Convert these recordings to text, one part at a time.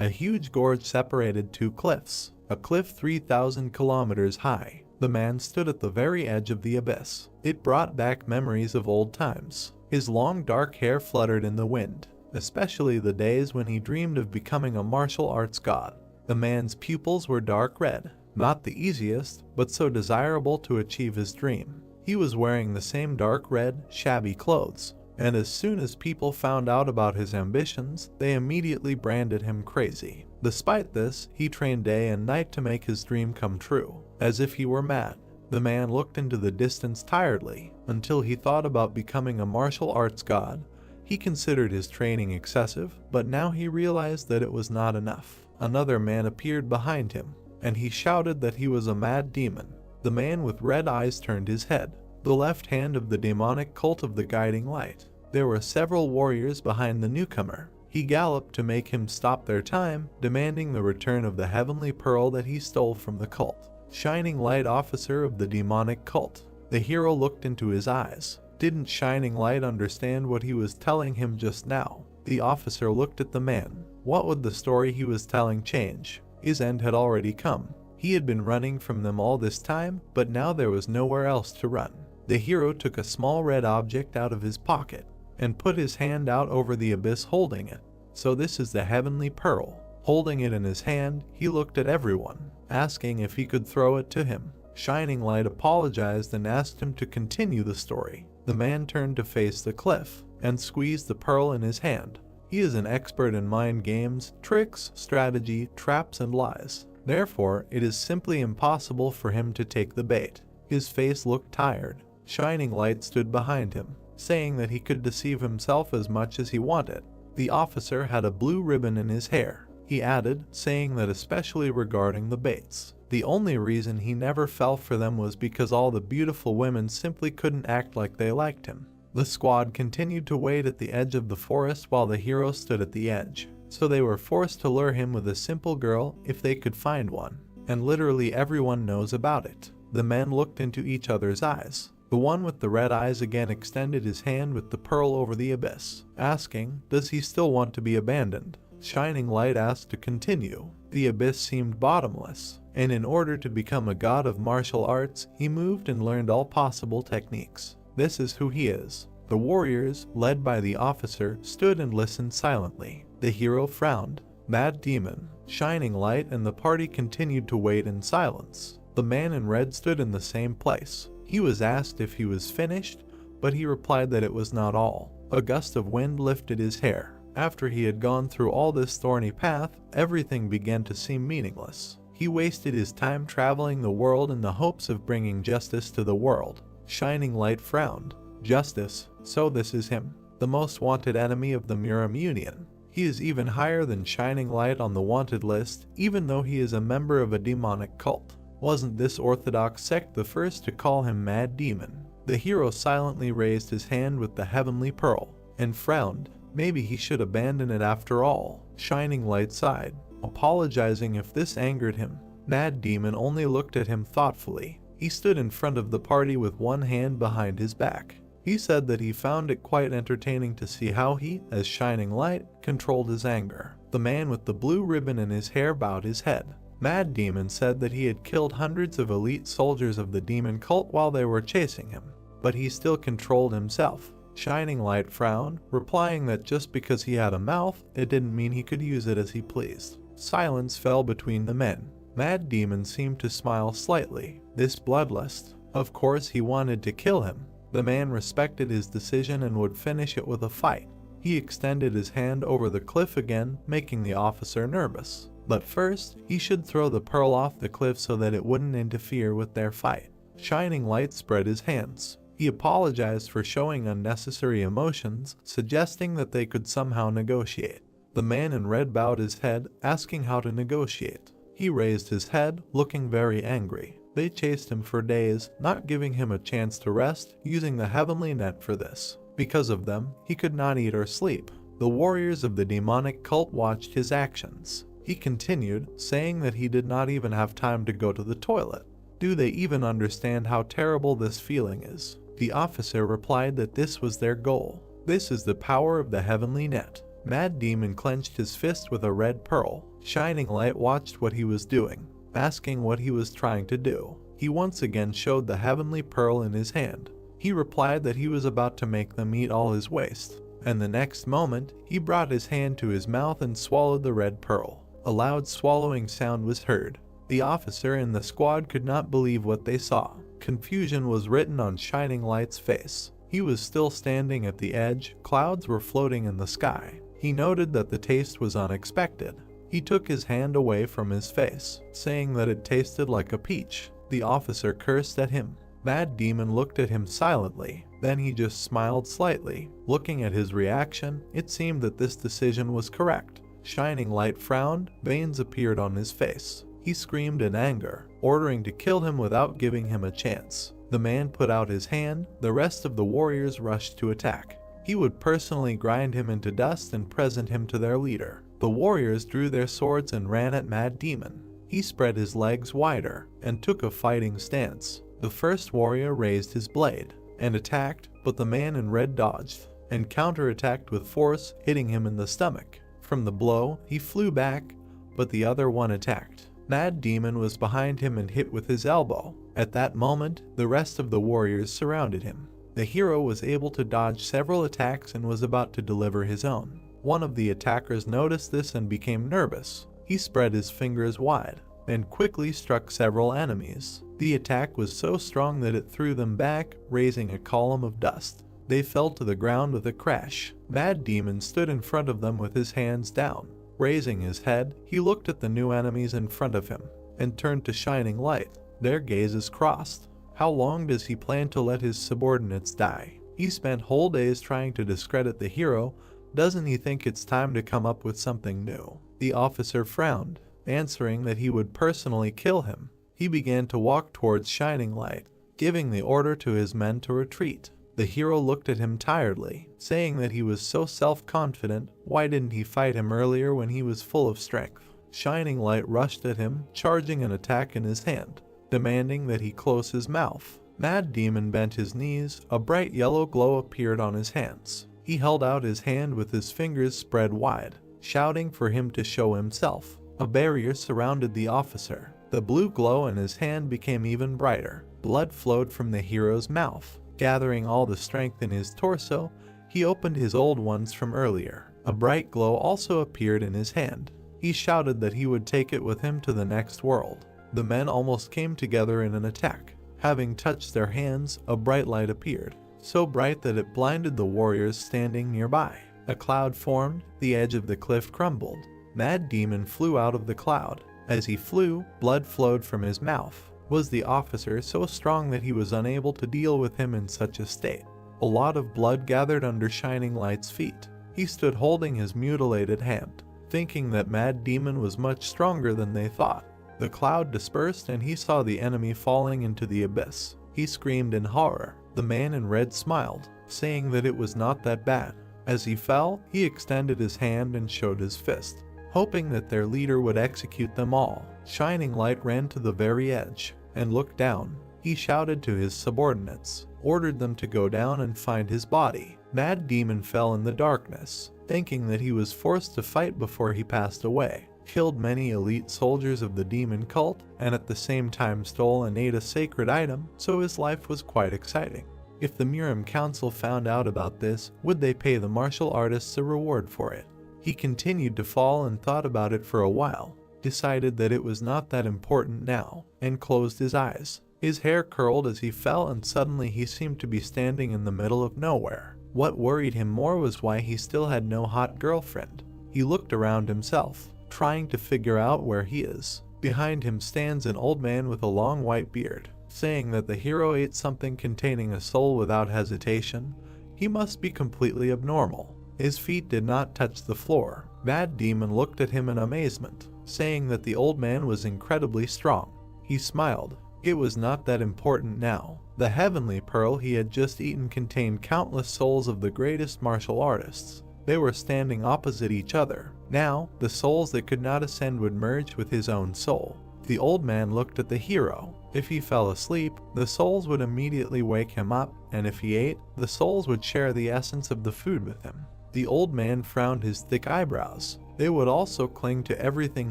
A huge gorge separated two cliffs, a cliff 3,000 kilometers high. The man stood at the very edge of the abyss. It brought back memories of old times. His long dark hair fluttered in the wind, especially the days when he dreamed of becoming a martial arts god. The man's pupils were dark red, not the easiest, but so desirable to achieve his dream. He was wearing the same dark red, shabby clothes, and as soon as people found out about his ambitions, they immediately branded him crazy. Despite this, he trained day and night to make his dream come true, as if he were mad. The man looked into the distance tiredly, until he thought about becoming a martial arts god. He considered his training excessive, but now he realized that it was not enough. Another man appeared behind him, and he shouted that he was a mad demon. The man with red eyes turned his head, the left hand of the demonic cult of the guiding light. There were several warriors behind the newcomer. He galloped to make him stop their time, demanding the return of the heavenly pearl that he stole from the cult. Shining Light, officer of the demonic cult. The hero looked into his eyes. Didn't Shining Light understand what he was telling him just now? The officer looked at the man. What would the story he was telling change? His end had already come. He had been running from them all this time, but now there was nowhere else to run. The hero took a small red object out of his pocket and put his hand out over the abyss holding it. So this is the heavenly pearl. Holding it in his hand, he looked at everyone, asking if he could throw it to him. Shining Light apologized and asked him to continue the story. The man turned to face the cliff and squeezed the pearl in his hand. He is an expert in mind games, tricks, strategy, traps, and lies. Therefore, it is simply impossible for him to take the bait. His face looked tired. Shining Light stood behind him, saying that he could deceive himself as much as he wanted. The officer had a blue ribbon in his hair. He added, saying that especially regarding the baits, the only reason he never fell for them was because all the beautiful women simply couldn't act like they liked him. The squad continued to wait at the edge of the forest while the hero stood at the edge, so they were forced to lure him with a simple girl if they could find one, and literally everyone knows about it. The men looked into each other's eyes. The one with the red eyes again extended his hand with the pearl over the abyss, asking, does he still want to be abandoned? Shining Light asked to continue. The abyss seemed bottomless, and in order to become a god of martial arts, he moved and learned all possible techniques. This is who he is. The warriors, led by the officer, stood and listened silently. The hero frowned. Mad demon, Shining Light, and the party continued to wait in silence. The man in red stood in the same place. He was asked if he was finished, but he replied that it was not all. A gust of wind lifted his hair. After he had gone through all this thorny path, everything began to seem meaningless. He wasted his time traveling the world in the hopes of bringing justice to the world. Shining Light frowned. Justice, so this is him, the most wanted enemy of the Muram Union. He is even higher than Shining Light on the wanted list, even though he is a member of a demonic cult. Wasn't this orthodox sect the first to call him Mad Demon? The hero silently raised his hand with the heavenly pearl, and frowned. Maybe he should abandon it after all. Shining Light sighed, apologizing if this angered him. Mad Demon only looked at him thoughtfully. He stood in front of the party with one hand behind his back. He said that he found it quite entertaining to see how he, as Shining Light, controlled his anger. The man with the blue ribbon in his hair bowed his head. Mad Demon said that he had killed hundreds of elite soldiers of the demon cult while they were chasing him, but he still controlled himself. Shining Light frowned, replying that just because he had a mouth, it didn't mean he could use it as he pleased. Silence fell between the men. Mad Demon seemed to smile slightly. This bloodlust. Of course he wanted to kill him. The man respected his decision and would finish it with a fight. He extended his hand over the cliff again, making the officer nervous. But first, he should throw the pearl off the cliff so that it wouldn't interfere with their fight. Shining Light spread his hands. He apologized for showing unnecessary emotions, suggesting that they could somehow negotiate. The man in red bowed his head, asking how to negotiate. He raised his head, looking very angry. They chased him for days, not giving him a chance to rest, using the heavenly net for this. Because of them, he could not eat or sleep. The warriors of the demonic cult watched his actions. He continued, saying that he did not even have time to go to the toilet. Do they even understand how terrible this feeling is? The officer replied that this was their goal. This is the power of the heavenly net. Mad Demon clenched his fist with a red pearl. Shining Light watched what he was doing, asking what he was trying to do. He once again showed the heavenly pearl in his hand. He replied that he was about to make them eat all his waste, and the next moment, he brought his hand to his mouth and swallowed the red pearl. A loud swallowing sound was heard. The officer and the squad could not believe what they saw. Confusion was written on Shining Light's face. He was still standing at the edge, clouds were floating in the sky. He noted that the taste was unexpected. He took his hand away from his face, saying that it tasted like a peach. The officer cursed at him. Mad Demon looked at him silently, then he just smiled slightly. Looking at his reaction, it seemed that this decision was correct. Shining Light frowned, veins appeared on his face. He screamed in anger, ordering to kill him without giving him a chance. The man put out his hand, the rest of the warriors rushed to attack. He would personally grind him into dust and present him to their leader. The warriors drew their swords and ran at Mad Demon. He spread his legs wider and took a fighting stance. The first warrior raised his blade and attacked, but the man in red dodged and counterattacked with force, hitting him in the stomach. From the blow, he flew back, but the other one attacked. Mad Demon was behind him and hit with his elbow. At that moment, the rest of the warriors surrounded him. The hero was able to dodge several attacks and was about to deliver his own. One of the attackers noticed this and became nervous. He spread his fingers wide and quickly struck several enemies. The attack was so strong that it threw them back, raising a column of dust. They fell to the ground with a crash. Mad Demon stood in front of them with his hands down. Raising his head, he looked at the new enemies in front of him and turned to Shining Light. Their gazes crossed. How long does he plan to let his subordinates die? He spent whole days trying to discredit the hero. Doesn't he think it's time to come up with something new? The officer frowned, answering that he would personally kill him. He began to walk towards Shining Light, giving the order to his men to retreat. The hero looked at him tiredly, saying that he was so self-confident, why didn't he fight him earlier when he was full of strength? Shining Light rushed at him, charging an attack in his hand, demanding that he close his mouth. Mad Demon bent his knees, a bright yellow glow appeared on his hands. He held out his hand with his fingers spread wide, shouting for him to show himself. A barrier surrounded the officer. The blue glow in his hand became even brighter. Blood flowed from the hero's mouth. Gathering all the strength in his torso, he opened his old ones from earlier. A bright glow also appeared in his hand. He shouted that he would take it with him to the next world. The men almost came together in an attack. Having touched their hands, a bright light appeared, so bright that it blinded the warriors standing nearby. A cloud formed, the edge of the cliff crumbled. Mad Demon flew out of the cloud. As he flew, blood flowed from his mouth. Was the officer so strong that he was unable to deal with him in such a state? A lot of blood gathered under Shining Light's feet. He stood holding his mutilated hand, thinking that Mad Demon was much stronger than they thought. The cloud dispersed and he saw the enemy falling into the abyss. He screamed in horror. The man in red smiled, saying that it was not that bad. As he fell, he extended his hand and showed his fist, hoping that their leader would execute them all. Shining Light ran to the very edge and looked down. He shouted to his subordinates, ordered them to go down and find his body. Mad Demon fell in the darkness, thinking that he was forced to fight before he passed away. Killed many elite soldiers of the demon cult, and at the same time stole and ate a sacred item, so his life was quite exciting. If the Miram Council found out about this, would they pay the martial artists a reward for it? He continued to fall and thought about it for a while, decided that it was not that important now, and closed his eyes. His hair curled as he fell and suddenly he seemed to be standing in the middle of nowhere. What worried him more was why he still had no hot girlfriend. He looked around himself, trying to figure out where he is. Behind him stands an old man with a long white beard, saying that the hero ate something containing a soul without hesitation. He must be completely abnormal. His feet did not touch the floor. Mad Demon looked at him in amazement, saying that the old man was incredibly strong. He smiled. It was not that important now. The heavenly pearl he had just eaten contained countless souls of the greatest martial artists. They were standing opposite each other. Now, the souls that could not ascend would merge with his own soul. The old man looked at the hero. If he fell asleep, the souls would immediately wake him up, and if he ate, the souls would share the essence of the food with him. The old man frowned his thick eyebrows. They would also cling to everything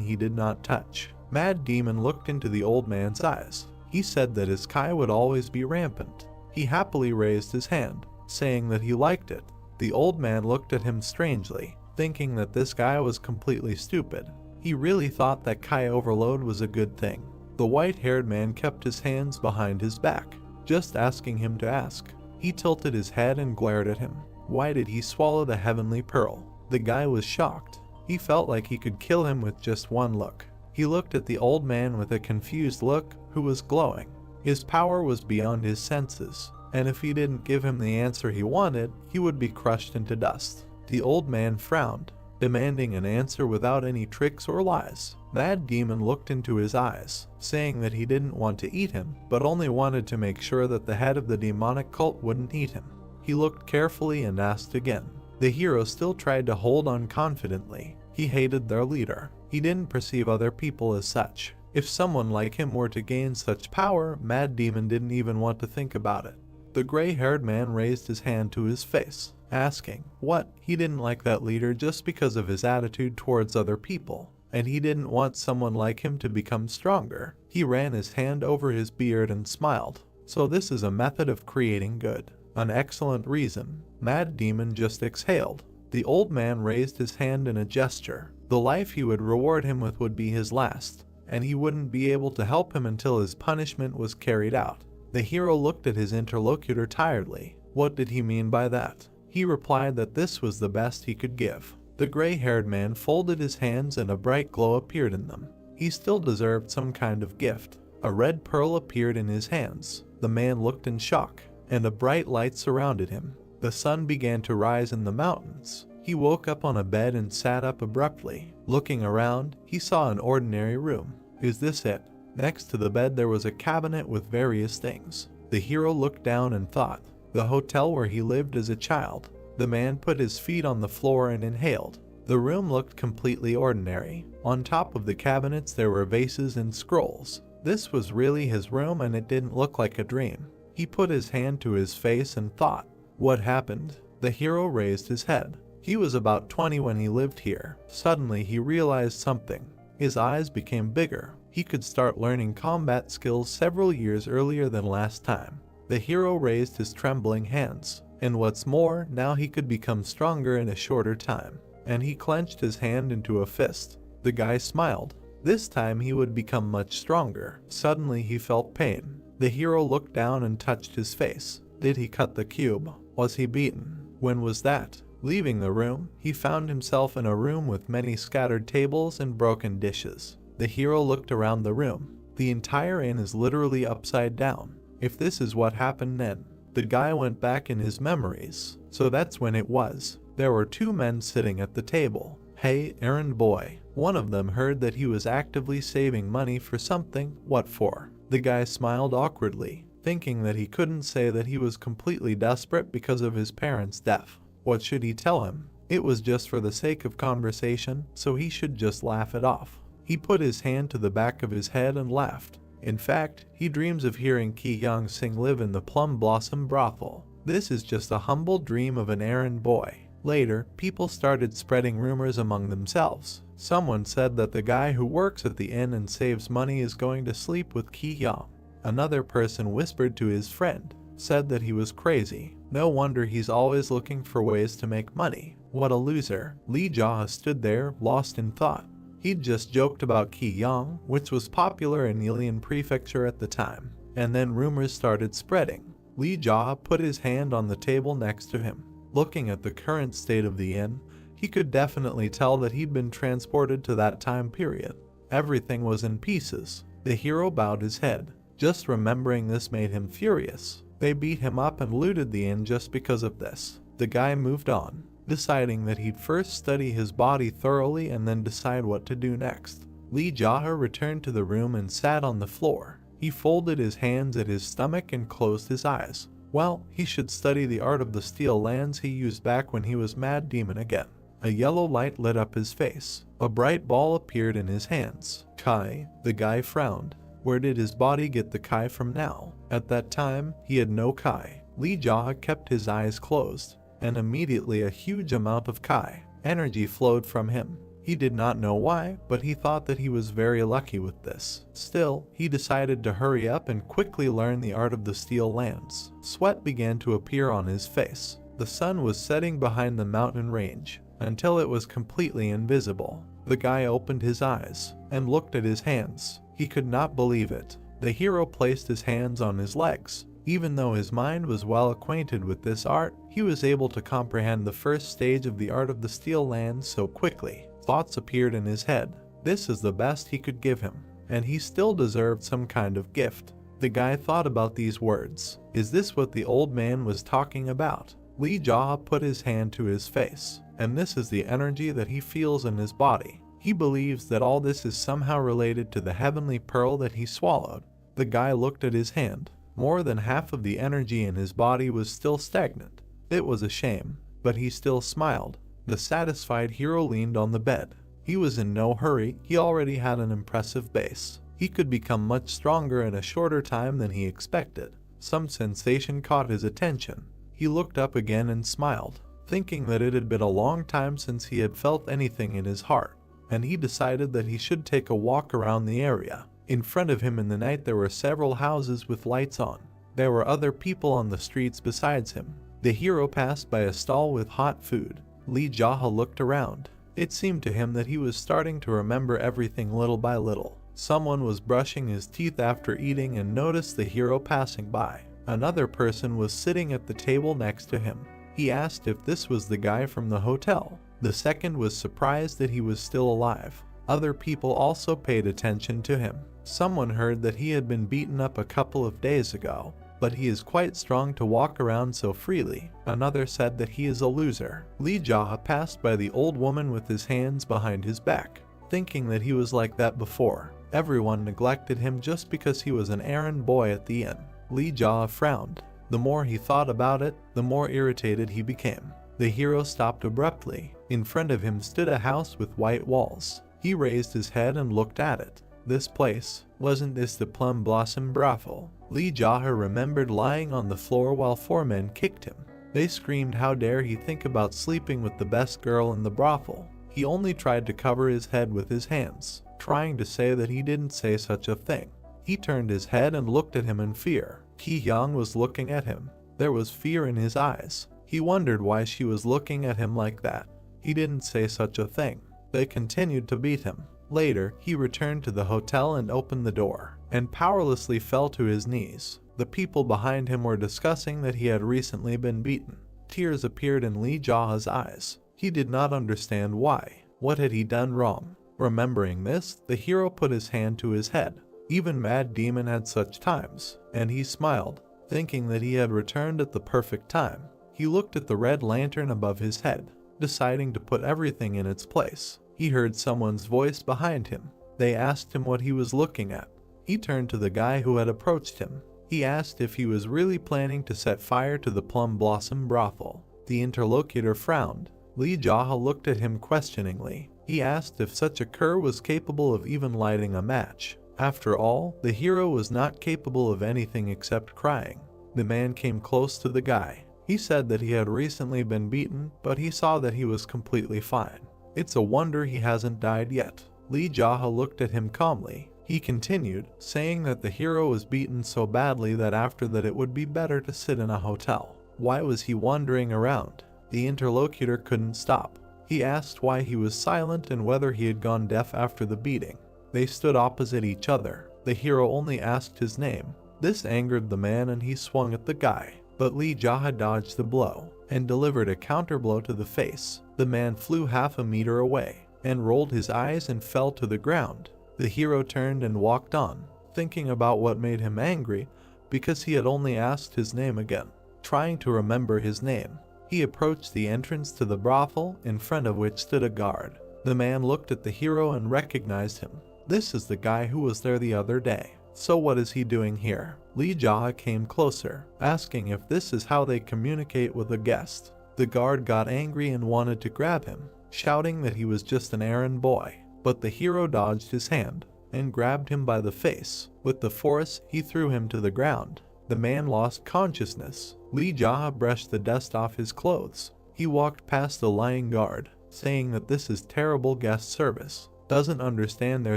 he did not touch. Mad Demon looked into the old man's eyes. He said that his Kai would always be rampant. He happily raised his hand, saying that he liked it. The old man looked at him strangely, thinking that this guy was completely stupid. He really thought that Kai overload was a good thing. The white-haired man kept his hands behind his back, just asking him to ask. He tilted his head and glared at him. Why did he swallow the heavenly pearl? The guy was shocked. He felt like he could kill him with just one look. He looked at the old man with a confused look, who was glowing. His power was beyond his senses, and if he didn't give him the answer he wanted, he would be crushed into dust. The old man frowned, demanding an answer without any tricks or lies. Mad Demon looked into his eyes, saying that he didn't want to eat him, but only wanted to make sure that the head of the demonic cult wouldn't eat him. He looked carefully and asked again. The hero still tried to hold on confidently. He hated their leader. He didn't perceive other people as such. If someone like him were to gain such power, Mad Demon didn't even want to think about it. The gray-haired man raised his hand to his face, asking, what? He didn't like that leader just because of his attitude towards other people, and he didn't want someone like him to become stronger. He ran his hand over his beard and smiled. So this is a method of creating good. An excellent reason. Mad Demon just exhaled. The old man raised his hand in a gesture. The life he would reward him with would be his last, and he wouldn't be able to help him until his punishment was carried out. The hero looked at his interlocutor tiredly. What did he mean by that? He replied that this was the best he could give. The gray-haired man folded his hands and a bright glow appeared in them. He still deserved some kind of gift. A red pearl appeared in his hands. The man looked in shock, and a bright light surrounded him. The sun began to rise in the mountains. He woke up on a bed and sat up abruptly. Looking around, he saw an ordinary room. Is this it? Next to the bed there was a cabinet with various things. The hero looked down and thought, the hotel where he lived as a child. The man put his feet on the floor and inhaled. The room looked completely ordinary. On top of the cabinets there were vases and scrolls. This was really his room and it didn't look like a dream. He put his hand to his face and thought, what happened? The hero raised his head. He was about 20 when he lived here. Suddenly he realized something. His eyes became bigger. He could start learning combat skills several years earlier than last time. The hero raised his trembling hands. And what's more, now he could become stronger in a shorter time. And he clenched his hand into a fist. The guy smiled. This time he would become much stronger. Suddenly he felt pain. The hero looked down and touched his face. Did he cut the cube? Was he beaten? When was that? Leaving the room, he found himself in a room with many scattered tables and broken dishes. The hero looked around the room. The entire inn is literally upside down. If this is what happened then, the guy went back in his memories. So that's when it was. There were two men sitting at the table. Hey, errand boy. One of them heard that he was actively saving money for something. What for? The guy smiled awkwardly, thinking that he couldn't say that he was completely desperate because of his parents' death. What should he tell him? It was just for the sake of conversation, so he should just laugh it off. He put his hand to the back of his head and laughed. In fact, he dreams of hearing Ki Young Sing live in the Plum Blossom brothel. This is just a humble dream of an errand boy. Later, people started spreading rumors among themselves. Someone said that the guy who works at the inn and saves money is going to sleep with Ki Young. Another person whispered to his friend, said that he was crazy. No wonder he's always looking for ways to make money. What a loser. Lee Jaha stood there, lost in thought. He'd just joked about Ki Young, which was popular in Ilian Prefecture at the time. And then rumors started spreading. Lee Jaha put his hand on the table next to him. Looking at the current state of the inn, he could definitely tell that he'd been transported to that time period. Everything was in pieces. The hero bowed his head. Just remembering this made him furious. They beat him up and looted the inn just because of this. The guy moved on, deciding that he'd first study his body thoroughly and then decide what to do next. Lee Jaha returned to the room and sat on the floor. He folded his hands at his stomach and closed his eyes. Well, he should study the art of the steel lands he used back when he was Mad Demon again. A yellow light lit up his face. A bright ball appeared in his hands. Kai, the guy frowned. Where did his body get the Kai from now? At that time, he had no Kai. Lee Jaha kept his eyes closed, and immediately a huge amount of Kai energy flowed from him. He did not know why, but he thought that he was very lucky with this. Still, he decided to hurry up and quickly learn the art of the steel lance. Sweat began to appear on his face. The sun was setting behind the mountain range until it was completely invisible. The guy opened his eyes and looked at his hands. He could not believe it. The hero placed his hands on his legs. Even though his mind was well acquainted with this art, he was able to comprehend the first stage of the art of the steel lance so quickly. Thoughts appeared in his head. This is the best he could give him, and he still deserved some kind of gift. The guy thought about these words. Is this what the old man was talking about? Lee Jaw put his hand to his face, and this is the energy that he feels in his body. He believes that all this is somehow related to the heavenly pearl that he swallowed. The guy looked at his hand. More than half of the energy in his body was still stagnant. It was a shame, but he still smiled. The satisfied hero leaned on the bed. He was in no hurry. He already had an impressive base. He could become much stronger in a shorter time than he expected. Some sensation caught his attention. He looked up again and smiled, thinking that it had been a long time since he had felt anything in his heart, and he decided that he should take a walk around the area. In front of him in the night there were several houses with lights on. There were other people on the streets besides him. The hero passed by a stall with hot food. Lee Jaha looked around. It seemed to him that he was starting to remember everything little by little. Someone was brushing his teeth after eating and noticed the hero passing by. Another person was sitting at the table next to him. He asked if this was the guy from the hotel. The second was surprised that he was still alive. Other people also paid attention to him. Someone heard that he had been beaten up a couple of days ago, but he is quite strong to walk around so freely. Another said that he is a loser. Lee Jaha passed by the old woman with his hands behind his back, thinking that he was like that before. Everyone neglected him just because he was an errand boy at the inn. Lee Jaha frowned. The more he thought about it, the more irritated he became. The hero stopped abruptly. In front of him stood a house with white walls. He raised his head and looked at it. This place, wasn't this the Plum Blossom brothel? Lee Jaha remembered lying on the floor while 4 men kicked him. They screamed how dare he think about sleeping with the best girl in the brothel. He only tried to cover his head with his hands, trying to say that he didn't say such a thing. He turned his head and looked at him in fear. Ki Hyung was looking at him. There was fear in his eyes. He wondered why she was looking at him like that. He didn't say such a thing. They continued to beat him. Later, he returned to the hotel and opened the door, and powerlessly fell to his knees. The people behind him were discussing that he had recently been beaten. Tears appeared in Lee Jaha's eyes. He did not understand why. What had he done wrong? Remembering this, the hero put his hand to his head. Even Mad Demon had such times, and he smiled, thinking that he had returned at the perfect time. He looked at the red lantern above his head, deciding to put everything in its place. He heard someone's voice behind him. They asked him what he was looking at. He turned to the guy who had approached him. He asked if he was really planning to set fire to the Plum Blossom brothel. The interlocutor frowned. Lee Jaha looked at him questioningly. He asked if such a cur was capable of even lighting a match. After all, the hero was not capable of anything except crying. The man came close to the guy. He said that he had recently been beaten, but he saw that he was completely fine. It's a wonder he hasn't died yet. Lee Jaha looked at him calmly. He continued, saying that the hero was beaten so badly that after that it would be better to sit in a hotel. Why was he wandering around? The interlocutor couldn't stop. He asked why he was silent and whether he had gone deaf after the beating. They stood opposite each other. The hero only asked his name. This angered the man and he swung at the guy. But Lee Jaha dodged the blow and delivered a counterblow to the face. The man flew half a meter away and rolled his eyes and fell to the ground. The hero turned and walked on, thinking about what made him angry because he had only asked his name again. Trying to remember his name, he approached the entrance to the brothel, in front of which stood a guard. The man looked at the hero and recognized him. This is the guy who was there the other day. So what is he doing here? Lee Jaha came closer, asking if this is how they communicate with a guest. The guard got angry and wanted to grab him, shouting that he was just an errand boy. But the hero dodged his hand and grabbed him by the face. With the force, he threw him to the ground. The man lost consciousness. Lee Jaha brushed the dust off his clothes He walked past the lying guard, saying that this is terrible guest service. Doesn't understand they're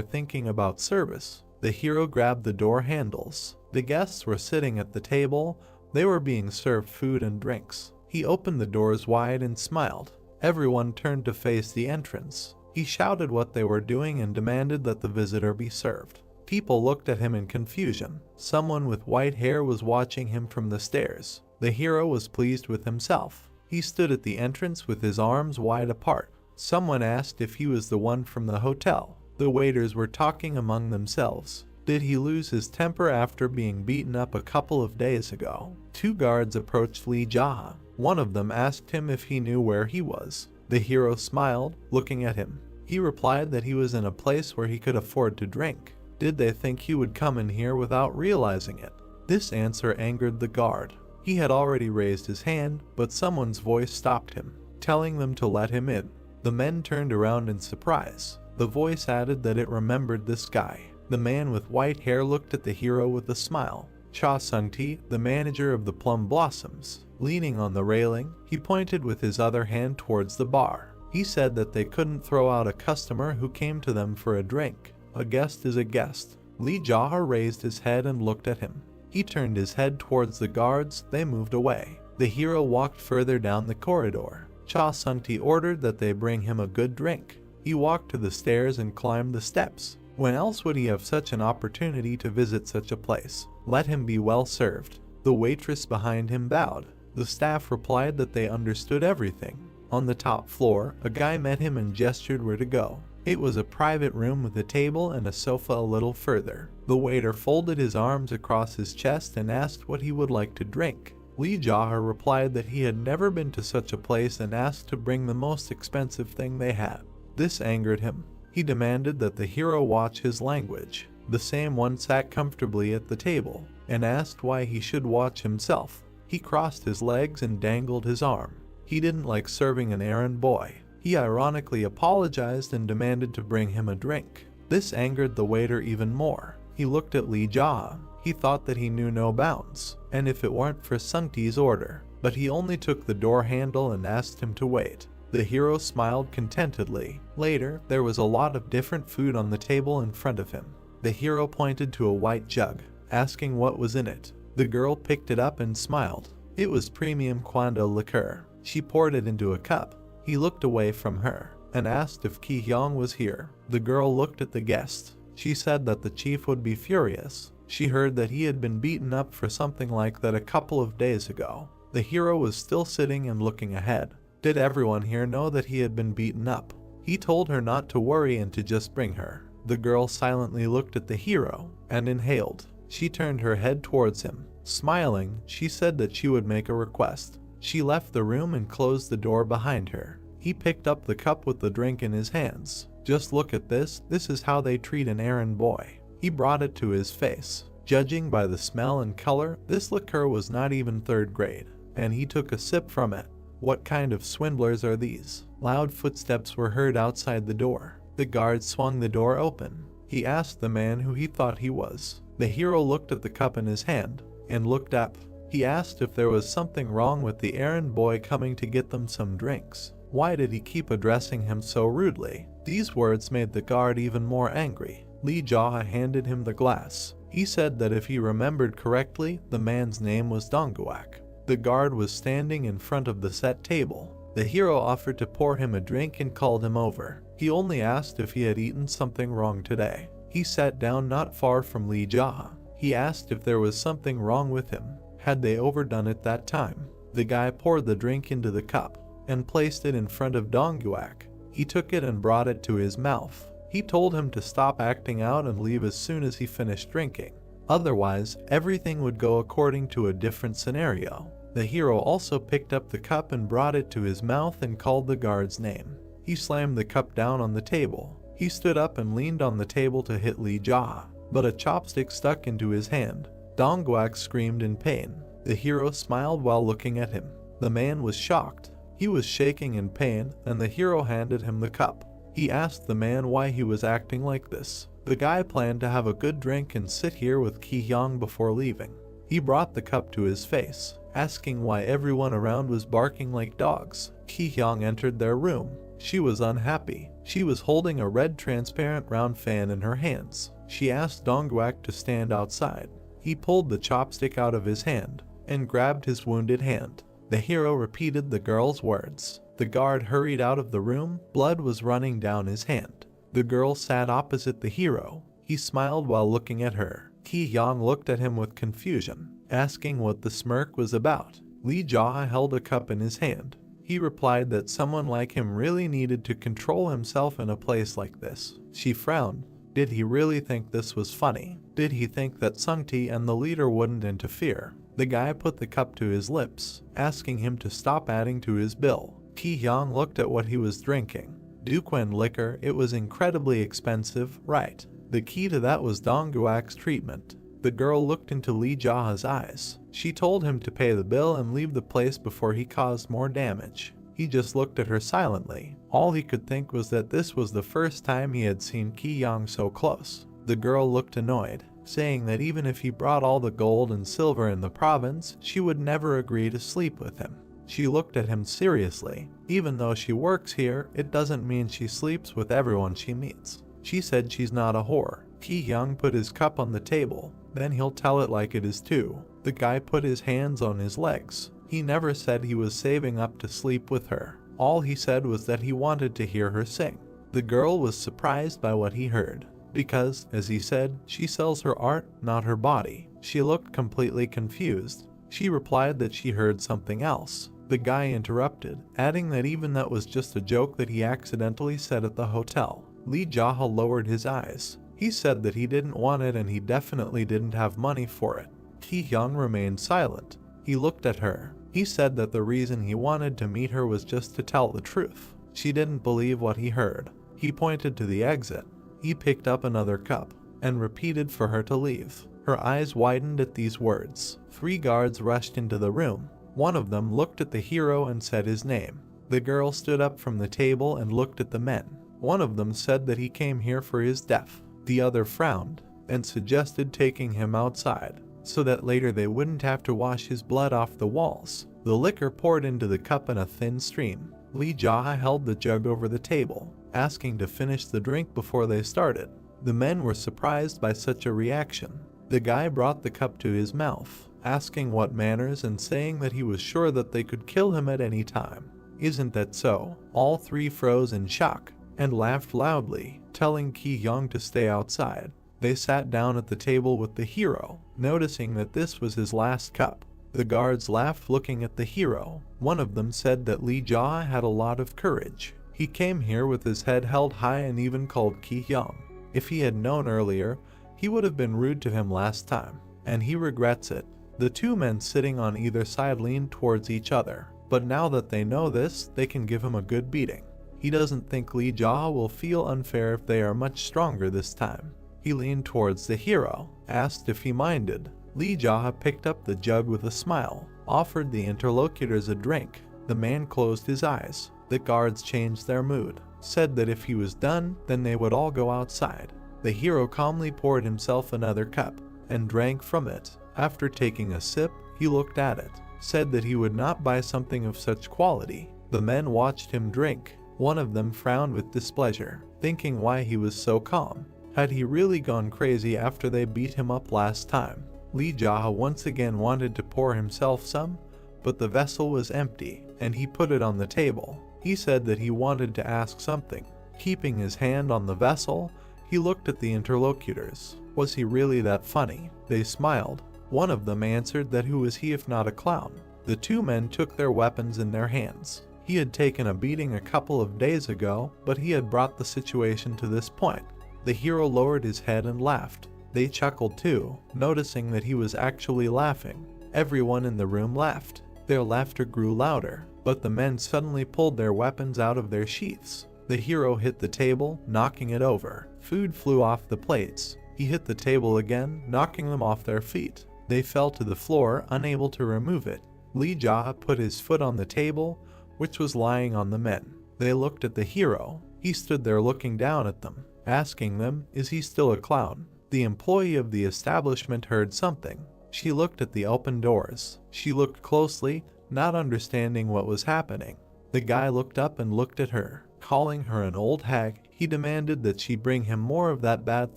thinking about service. The hero grabbed the door handles. The guests were sitting at the table. They were being served food and drinks. He opened the doors wide and smiled. Everyone turned to face the entrance. He shouted what they were doing and demanded that the visitor be served. People looked at him in confusion. Someone with white hair was watching him from the stairs. The hero was pleased with himself. He stood at the entrance with his arms wide apart. Someone asked if he was the one from the hotel. The waiters were talking among themselves. Did he lose his temper after being beaten up a couple of days ago? Two guards approached Lee Jaha. One of them asked him if he knew where he was. The hero smiled, looking at him. He replied that he was in a place where he could afford to drink. Did they think he would come in here without realizing it? This answer angered the guard. He had already raised his hand, but someone's voice stopped him, telling them to let him in. The men turned around in surprise. The voice added that it remembered this guy. The man with white hair looked at the hero with a smile. Cha Sung-ti, the manager of the Plum Blossoms. Leaning on the railing, he pointed with his other hand towards the bar. He said that they couldn't throw out a customer who came to them for a drink. A guest is a guest. Lee Jaha raised his head and looked at him. He turned his head towards the guards. They moved away. The hero walked further down the corridor. Cha Sung-ti ordered that they bring him a good drink. He walked to the stairs and climbed the steps. When else would he have such an opportunity to visit such a place? Let him be well served. The waitress behind him bowed. The staff replied that they understood everything. On the top floor, a guy met him and gestured where to go. It was a private room with a table and a sofa a little further. The waiter folded his arms across his chest and asked what he would like to drink. Lee Jaha replied that he had never been to such a place and asked to bring the most expensive thing they had. This angered him. He demanded that the hero watch his language. The same one sat comfortably at the table and asked why he should watch himself. He crossed his legs and dangled his arm. He didn't like serving an errand boy. He ironically apologized and demanded to bring him a drink. This angered the waiter even more. He looked at Lee Jaha. He thought that he knew no bounds, and if it weren't for Sung-ti's order. But he only took the door handle and asked him to wait. The hero smiled contentedly. Later, there was a lot of different food on the table in front of him. The hero pointed to a white jug, asking what was in it. The girl picked it up and smiled. It was premium Kwanda liqueur. She poured it into a cup. He looked away from her and asked if Ki Hyung was here. The girl looked at the guest. She said that the chief would be furious. She heard that he had been beaten up for something like that a couple of days ago. The hero was still sitting and looking ahead. Did everyone here know that he had been beaten up? He told her not to worry and to just bring her. The girl silently looked at the hero and inhaled. She turned her head towards him. Smiling, she said that she would make a request. She left the room and closed the door behind her. He picked up the cup with the drink in his hands. Just look at this. This is how they treat an errand boy. He brought it to his face. Judging by the smell and color, this liqueur was not even third grade, and he took a sip from it. What kind of swindlers are these? Loud footsteps were heard outside the door. The guard swung the door open. He asked the man who he thought he was. The hero looked at the cup in his hand and looked up. He asked if there was something wrong with the errand boy coming to get them some drinks. Why did he keep addressing him so rudely? These words made the guard even more angry. Lee Jaha handed him the glass. He said that if he remembered correctly, the man's name was Dongguak. The guard was standing in front of the set table. The hero offered to pour him a drink and called him over. He only asked if he had eaten something wrong today. He sat down not far from Lee Jaha. He asked if there was something wrong with him. Had they overdone it that time? The guy poured the drink into the cup and placed it in front of Dongguak. He took it and brought it to his mouth. He told him to stop acting out and leave as soon as he finished drinking. Otherwise, everything would go according to a different scenario. The hero also picked up the cup and brought it to his mouth and called the guard's name. He slammed the cup down on the table. He stood up and leaned on the table to hit Lee Jaha, but a chopstick stuck into his hand. Dongguak screamed in pain. The hero smiled while looking at him. The man was shocked. He was shaking in pain, and the hero handed him the cup. He asked the man why he was acting like this. The guy planned to have a good drink and sit here with Ki Hyung before leaving. He brought the cup to his face, asking why everyone around was barking like dogs. Ki-hyung entered their room. She was unhappy. She was holding a red transparent round fan in her hands. She asked Dongguak to stand outside. He pulled the chopstick out of his hand and grabbed his wounded hand. The hero repeated the girl's words. The guard hurried out of the room. Blood was running down his hand. The girl sat opposite the hero. He smiled while looking at her. Ki-hyung looked at him with confusion, asking what the smirk was about. Lee Jae held a cup in his hand. He replied that someone like him really needed to control himself in a place like this. She frowned. Did he really think this was funny? Did he think that Sungti and the leader wouldn't interfere? The guy put the cup to his lips, asking him to stop adding to his bill. Ki-hyung looked at what he was drinking. Duquan liquor. It was incredibly expensive, right? The key to that was Dongguak's treatment. The girl looked into Lee Jae's eyes. She told him to pay the bill and leave the place before he caused more damage. He just looked at her silently. All he could think was that this was the first time he had seen Ki-hyung so close. The girl looked annoyed, saying that even if he brought all the gold and silver in the province, she would never agree to sleep with him. She looked at him seriously. Even though she works here, it doesn't mean she sleeps with everyone she meets. She said she's not a whore. Ki-hyung put his cup on the table. Then he'll tell it like it is too. The guy put his hands on his legs. He never said he was saving up to sleep with her. All he said was that he wanted to hear her sing. The girl was surprised by what he heard, because, as he said, she sells her art, not her body. She looked completely confused. She replied that she heard something else. The guy interrupted, adding that even that was just a joke that he accidentally said at the hotel. Lee Jae lowered his eyes. He said that he didn't want it and he definitely didn't have money for it. Ki-hyung remained silent. He looked at her. He said that the reason he wanted to meet her was just to tell the truth. She didn't believe what he heard. He pointed to the exit. He picked up another cup and repeated for her to leave. Her eyes widened at these words. 3 guards rushed into the room. One of them looked at the hero and said his name. The girl stood up from the table and looked at the men. One of them said that he came here for his death. The other frowned and suggested taking him outside, so that later they wouldn't have to wash his blood off the walls. The liquor poured into the cup in a thin stream. Lee Jae held the jug over the table, asking to finish the drink before they started. The men were surprised by such a reaction. The guy brought the cup to his mouth, asking what manners and saying that he was sure that they could kill him at any time. Isn't that so? All 3 froze in shock and laughed loudly, telling Ki-hyung to stay outside. They sat down at the table with the hero, noticing that this was his last cup. The guards laughed looking at the hero. One of them said that Lee Jae had a lot of courage. He came here with his head held high and even called Ki-hyung. If he had known earlier, he would have been rude to him last time, and he regrets it. The 2 men sitting on either side leaned towards each other, but now that they know this, they can give him a good beating. He doesn't think Lee Jae will feel unfair if they are much stronger this time. He leaned towards the hero, asked if he minded. Lee Jae picked up the jug with a smile, offered the interlocutors a drink. The man closed his eyes. The guards changed their mood, said that if he was done, then they would all go outside. The hero calmly poured himself another cup and drank from it. After taking a sip, he looked at it, said that he would not buy something of such quality. The men watched him drink. One of them frowned with displeasure, thinking why he was so calm. Had he really gone crazy after they beat him up last time? Lee Jae once again wanted to pour himself some, but the vessel was empty, and he put it on the table. He said that he wanted to ask something. Keeping his hand on the vessel, he looked at the interlocutors. Was he really that funny? They smiled. One of them answered that who was he if not a clown? The 2 men took their weapons in their hands. He had taken a beating a couple of days ago, but he had brought the situation to this point. The hero lowered his head and laughed. They chuckled too, noticing that he was actually laughing. Everyone in the room laughed. Their laughter grew louder, but the men suddenly pulled their weapons out of their sheaths. The hero hit the table, knocking it over. Food flew off the plates. He hit the table again, knocking them off their feet. They fell to the floor, unable to remove it. Lee Jae put his foot on the table, which was lying on the men. They looked at the hero. He stood there looking down at them, asking them, is he still a clown? The employee of the establishment heard something. She looked at the open doors. She looked closely, not understanding what was happening. The guy looked up and looked at her. Calling her an old hag, he demanded that she bring him more of that bad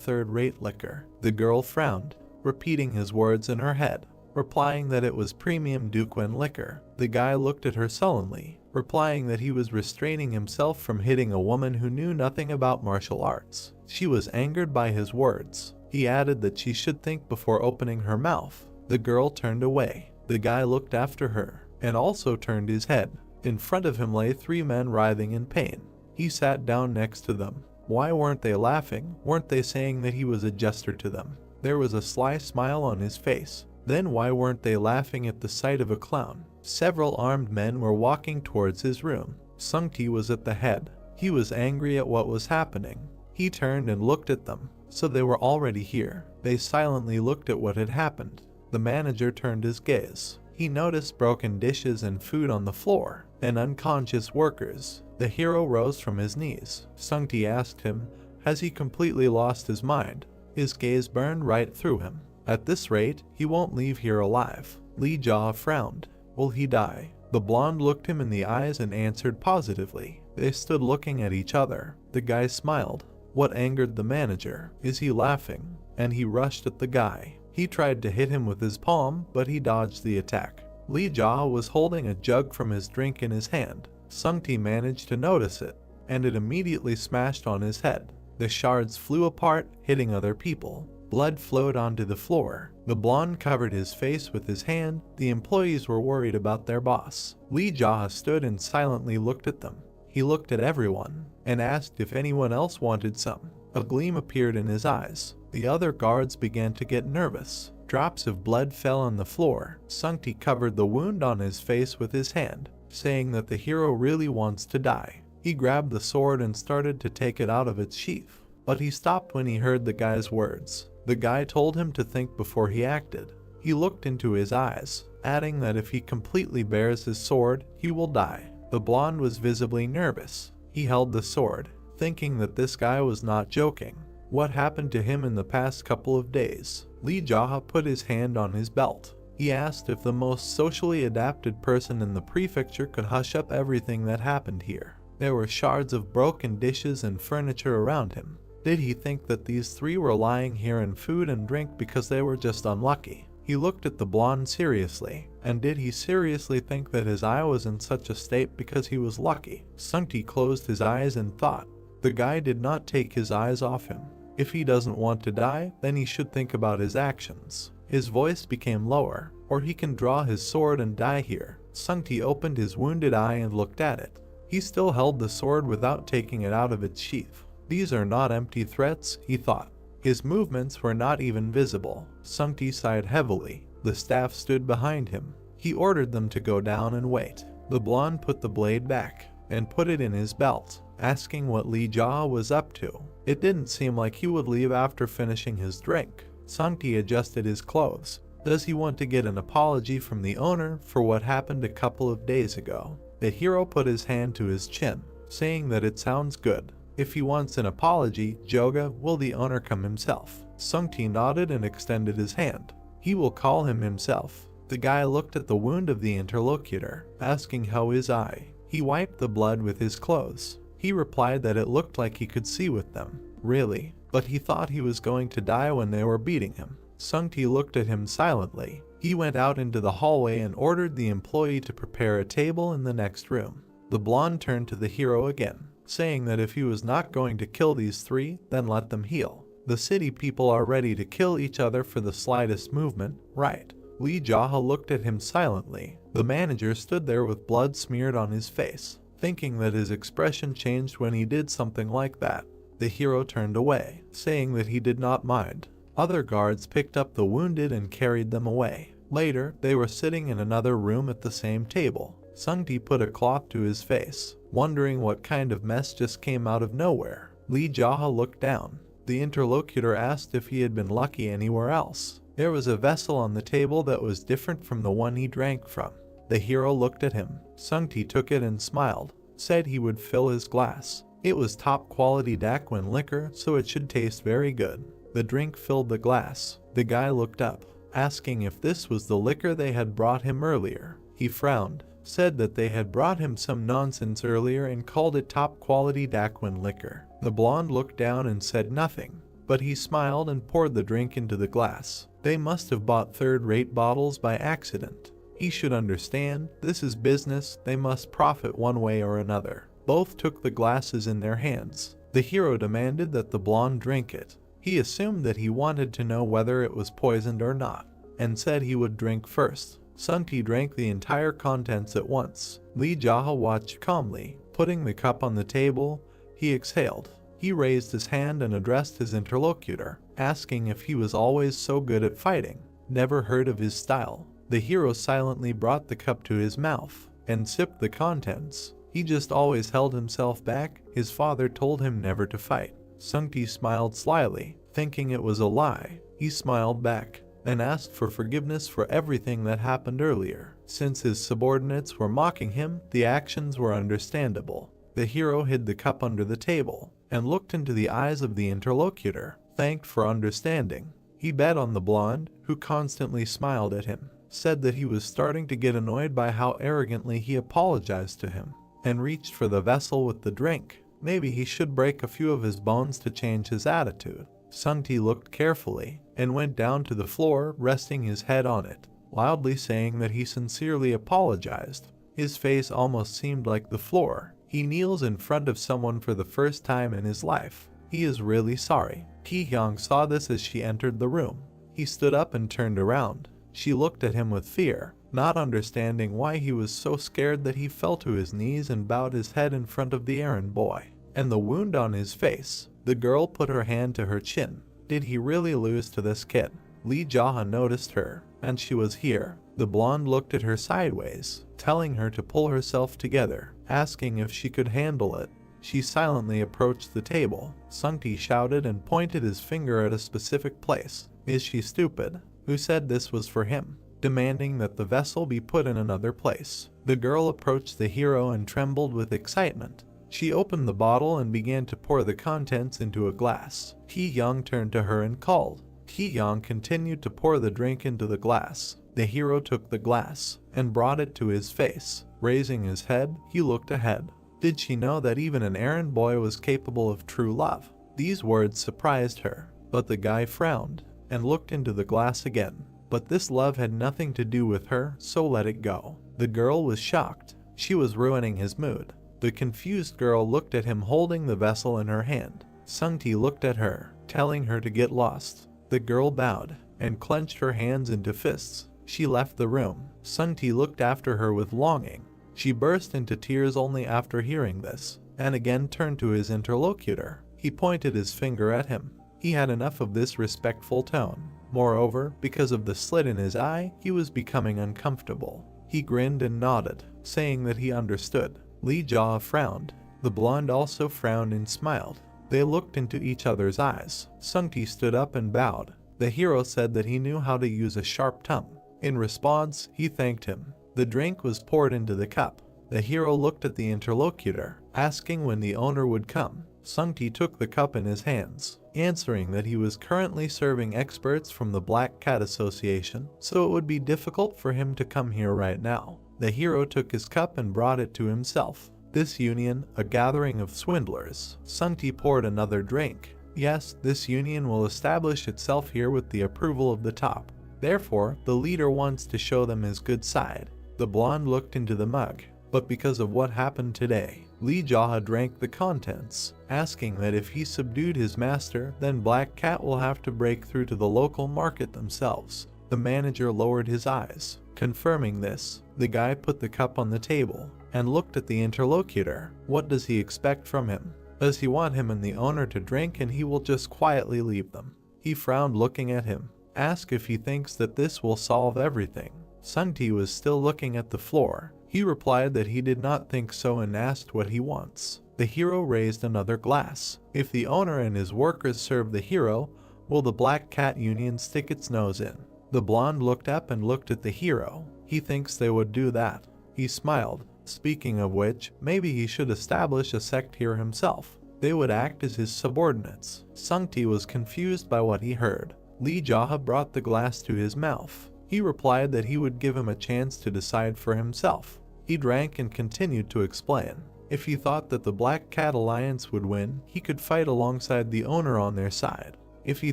third-rate liquor. The girl frowned, repeating his words in her head, replying that it was premium Duquin liquor. The guy looked at her sullenly, replying that he was restraining himself from hitting a woman who knew nothing about martial arts. She was angered by his words. He added that she should think before opening her mouth. The girl turned away. The guy looked after her, and also turned his head. In front of him lay 3 men writhing in pain. He sat down next to them. Why weren't they laughing? Weren't they saying that he was a jester to them? There was a sly smile on his face. Then why weren't they laughing at the sight of a clown? Several armed men were walking towards his room. Sungti was at the head. He was angry at what was happening. He turned and looked at them. So they were already here. They silently looked at what had happened. The manager turned his gaze. He noticed broken dishes and food on the floor, and unconscious workers. The hero rose from his knees. Sungti asked him, has he completely lost his mind? His gaze burned right through him. At this rate, he won't leave here alive. Li Jia frowned. Will he die? The blonde looked him in the eyes and answered positively. They stood looking at each other. The guy smiled. What angered the manager? Is he laughing? And he rushed at the guy. He tried to hit him with his palm, but he dodged the attack. Li Jia was holding a jug from his drink in his hand. Sungti managed to notice it, and it immediately smashed on his head. The shards flew apart, hitting other people. Blood flowed onto the floor. The blonde covered his face with his hand. The employees were worried about their boss. Li Jia stood and silently looked at them. He looked at everyone and asked if anyone else wanted some. A gleam appeared in his eyes. The other guards began to get nervous. Drops of blood fell on the floor. Sungti covered the wound on his face with his hand, saying that the hero really wants to die. He grabbed the sword and started to take it out of its sheath, but he stopped when he heard the guy's words. The guy told him to think before he acted. He looked into his eyes, adding that if he completely bares his sword, he will die. The blonde was visibly nervous. He held the sword, thinking that this guy was not joking. What happened to him in the past couple of days? Li Jia put his hand on his belt. He asked if the most socially adapted person in the prefecture could hush up everything that happened here. There were shards of broken dishes and furniture around him. Did he think that these 3 were lying here in food and drink because they were just unlucky? He looked at the blonde seriously. And did he seriously think that his eye was in such a state because he was lucky? Sungti closed his eyes and thought. The guy did not take his eyes off him. If he doesn't want to die, then he should think about his actions. His voice became lower. Or he can draw his sword and die here. Sungti opened his wounded eye and looked at it. He still held the sword without taking it out of its sheath. These are not empty threats, he thought. His movements were not even visible. Sungti sighed heavily. The staff stood behind him. He ordered them to go down and wait. The blonde put the blade back and put it in his belt, asking what Li Jia was up to. It didn't seem like he would leave after finishing his drink. Sungti adjusted his clothes. Does he want to get an apology from the owner for what happened a couple of days ago? The hero put his hand to his chin, saying that it sounds good. If he wants an apology, Joga, will the owner come himself? Sungti nodded and extended his hand. He will call him himself. The guy looked at the wound of the interlocutor, asking how his eye. He wiped the blood with his clothes. He replied that it looked like he could see with them. Really? But he thought he was going to die when they were beating him. Sungti looked at him silently. He went out into the hallway and ordered the employee to prepare a table in the next room. The blonde turned to the hero again, saying that if he was not going to kill these 3, then let them heal. The city people are ready to kill each other for the slightest movement, right? Li Jia looked at him silently. The manager stood there with blood smeared on his face, thinking that his expression changed when he did something like that. The hero turned away, saying that he did not mind. Other guards picked up the wounded and carried them away. Later, they were sitting in another room at the same table. Sungti put a cloth to his face, wondering what kind of mess just came out of nowhere. Li Jia looked down. The interlocutor asked if he had been lucky anywhere else. There was a vessel on the table that was different from the one he drank from. The hero looked at him. Sungti took it and smiled, said he would fill his glass. It was top quality Daquin liquor, so it should taste very good. The drink filled the glass. The guy looked up. asking if this was the liquor they had brought him earlier. He frowned, said that they had brought him some nonsense earlier and called it top quality Daquin liquor. The blonde looked down and said nothing, but he smiled and poured the drink into the glass. They must have bought third-rate bottles by accident. He should understand, this is business, they must profit one way or another. Both took the glasses in their hands. The hero demanded that the blonde drink it. He assumed that he wanted to know whether it was poisoned or not, and said he would drink first. Sunti drank the entire contents at once. Lee Jaha watched calmly. Putting the cup on the table, he exhaled. He raised his hand and addressed his interlocutor, asking if he was always so good at fighting. Never heard of his style. The hero silently brought the cup to his mouth and sipped the contents. He just always held himself back. His father told him never to fight. Sunti smiled slyly, thinking it was a lie. He smiled back and asked for forgiveness for everything that happened earlier. Since his subordinates were mocking him, the actions were understandable. The hero hid the cup under the table and looked into the eyes of the interlocutor, thanked for understanding. He bet on the blonde, who constantly smiled at him, said that he was starting to get annoyed by how arrogantly he apologized to him, and reached for the vessel with the drink. Maybe he should break a few of his bones to change his attitude. Sunti looked carefully and went down to the floor, resting his head on it, loudly saying that he sincerely apologized. His face almost seemed like the floor. He kneels in front of someone for the first time in his life. He is really sorry. Ki-hyung saw this as she entered the room. He stood up and turned around. She looked at him with fear, not understanding why he was so scared that he fell to his knees and bowed his head in front of the errand boy. And the wound on his face. The girl put her hand to her chin. Did he really lose to this kid? Lee Jaha noticed her, and she was here. The blonde looked at her sideways, telling her to pull herself together, asking if she could handle it. She silently approached the table. Sunti shouted and pointed his finger at a specific place. Is she stupid? Who said this was for him? Demanding that the vessel be put in another place. The girl approached the hero and trembled with excitement. She opened the bottle and began to pour the contents into a glass. Ki-hyung turned to her and called. Ki-hyung continued to pour the drink into the glass. The hero took the glass and brought it to his face. Raising his head, he looked ahead. Did she know that even an errand boy was capable of true love? These words surprised her, but the guy frowned and looked into the glass again. But this love had nothing to do with her, so let it go. The girl was shocked. She was ruining his mood. The confused girl looked at him holding the vessel in her hand. Sunti looked at her, telling her to get lost. The girl bowed and clenched her hands into fists. She left the room. Sunti looked after her with longing. She burst into tears only after hearing this, and again turned to his interlocutor. He pointed his finger at him. He had enough of this respectful tone. Moreover, because of the slit in his eye, he was becoming uncomfortable. He grinned and nodded, saying that he understood. Lee Jaw frowned. The blonde also frowned and smiled. They looked into each other's eyes. Sunti stood up and bowed. The hero said that he knew how to use a sharp tongue. In response, he thanked him. The drink was poured into the cup. The hero looked at the interlocutor, asking when the owner would come. Sunti took the cup in his hands, answering that he was currently serving experts from the Black Cat Association, so it would be difficult for him to come here right now. The hero took his cup and brought it to himself. This union, a gathering of swindlers. Sunti poured another drink. Yes, this union will establish itself here with the approval of the top. Therefore, the leader wants to show them his good side. The blonde looked into the mug, but because of what happened today, Lee Jaha drank the contents, asking that if he subdued his master, then Black Cat will have to break through to the local market themselves. The manager lowered his eyes. Confirming this, the guy put the cup on the table and looked at the interlocutor. What does he expect from him? Does he want him and the owner to drink and he will just quietly leave them? He frowned looking at him, asked if he thinks that this will solve everything. Sunti was still looking at the floor. He replied that he did not think so and asked what he wants. The hero raised another glass. If the owner and his workers serve the hero, will the Black Cat Union stick its nose in? The blonde looked up and looked at the hero. He thinks they would do that. He smiled. Speaking of which, maybe he should establish a sect here himself. They would act as his subordinates. Sunti was confused by what he heard. Li Jaha brought the glass to his mouth. He replied that he would give him a chance to decide for himself. He drank and continued to explain. If he thought that the Black Cat Alliance would win, he could fight alongside the owner on their side. If he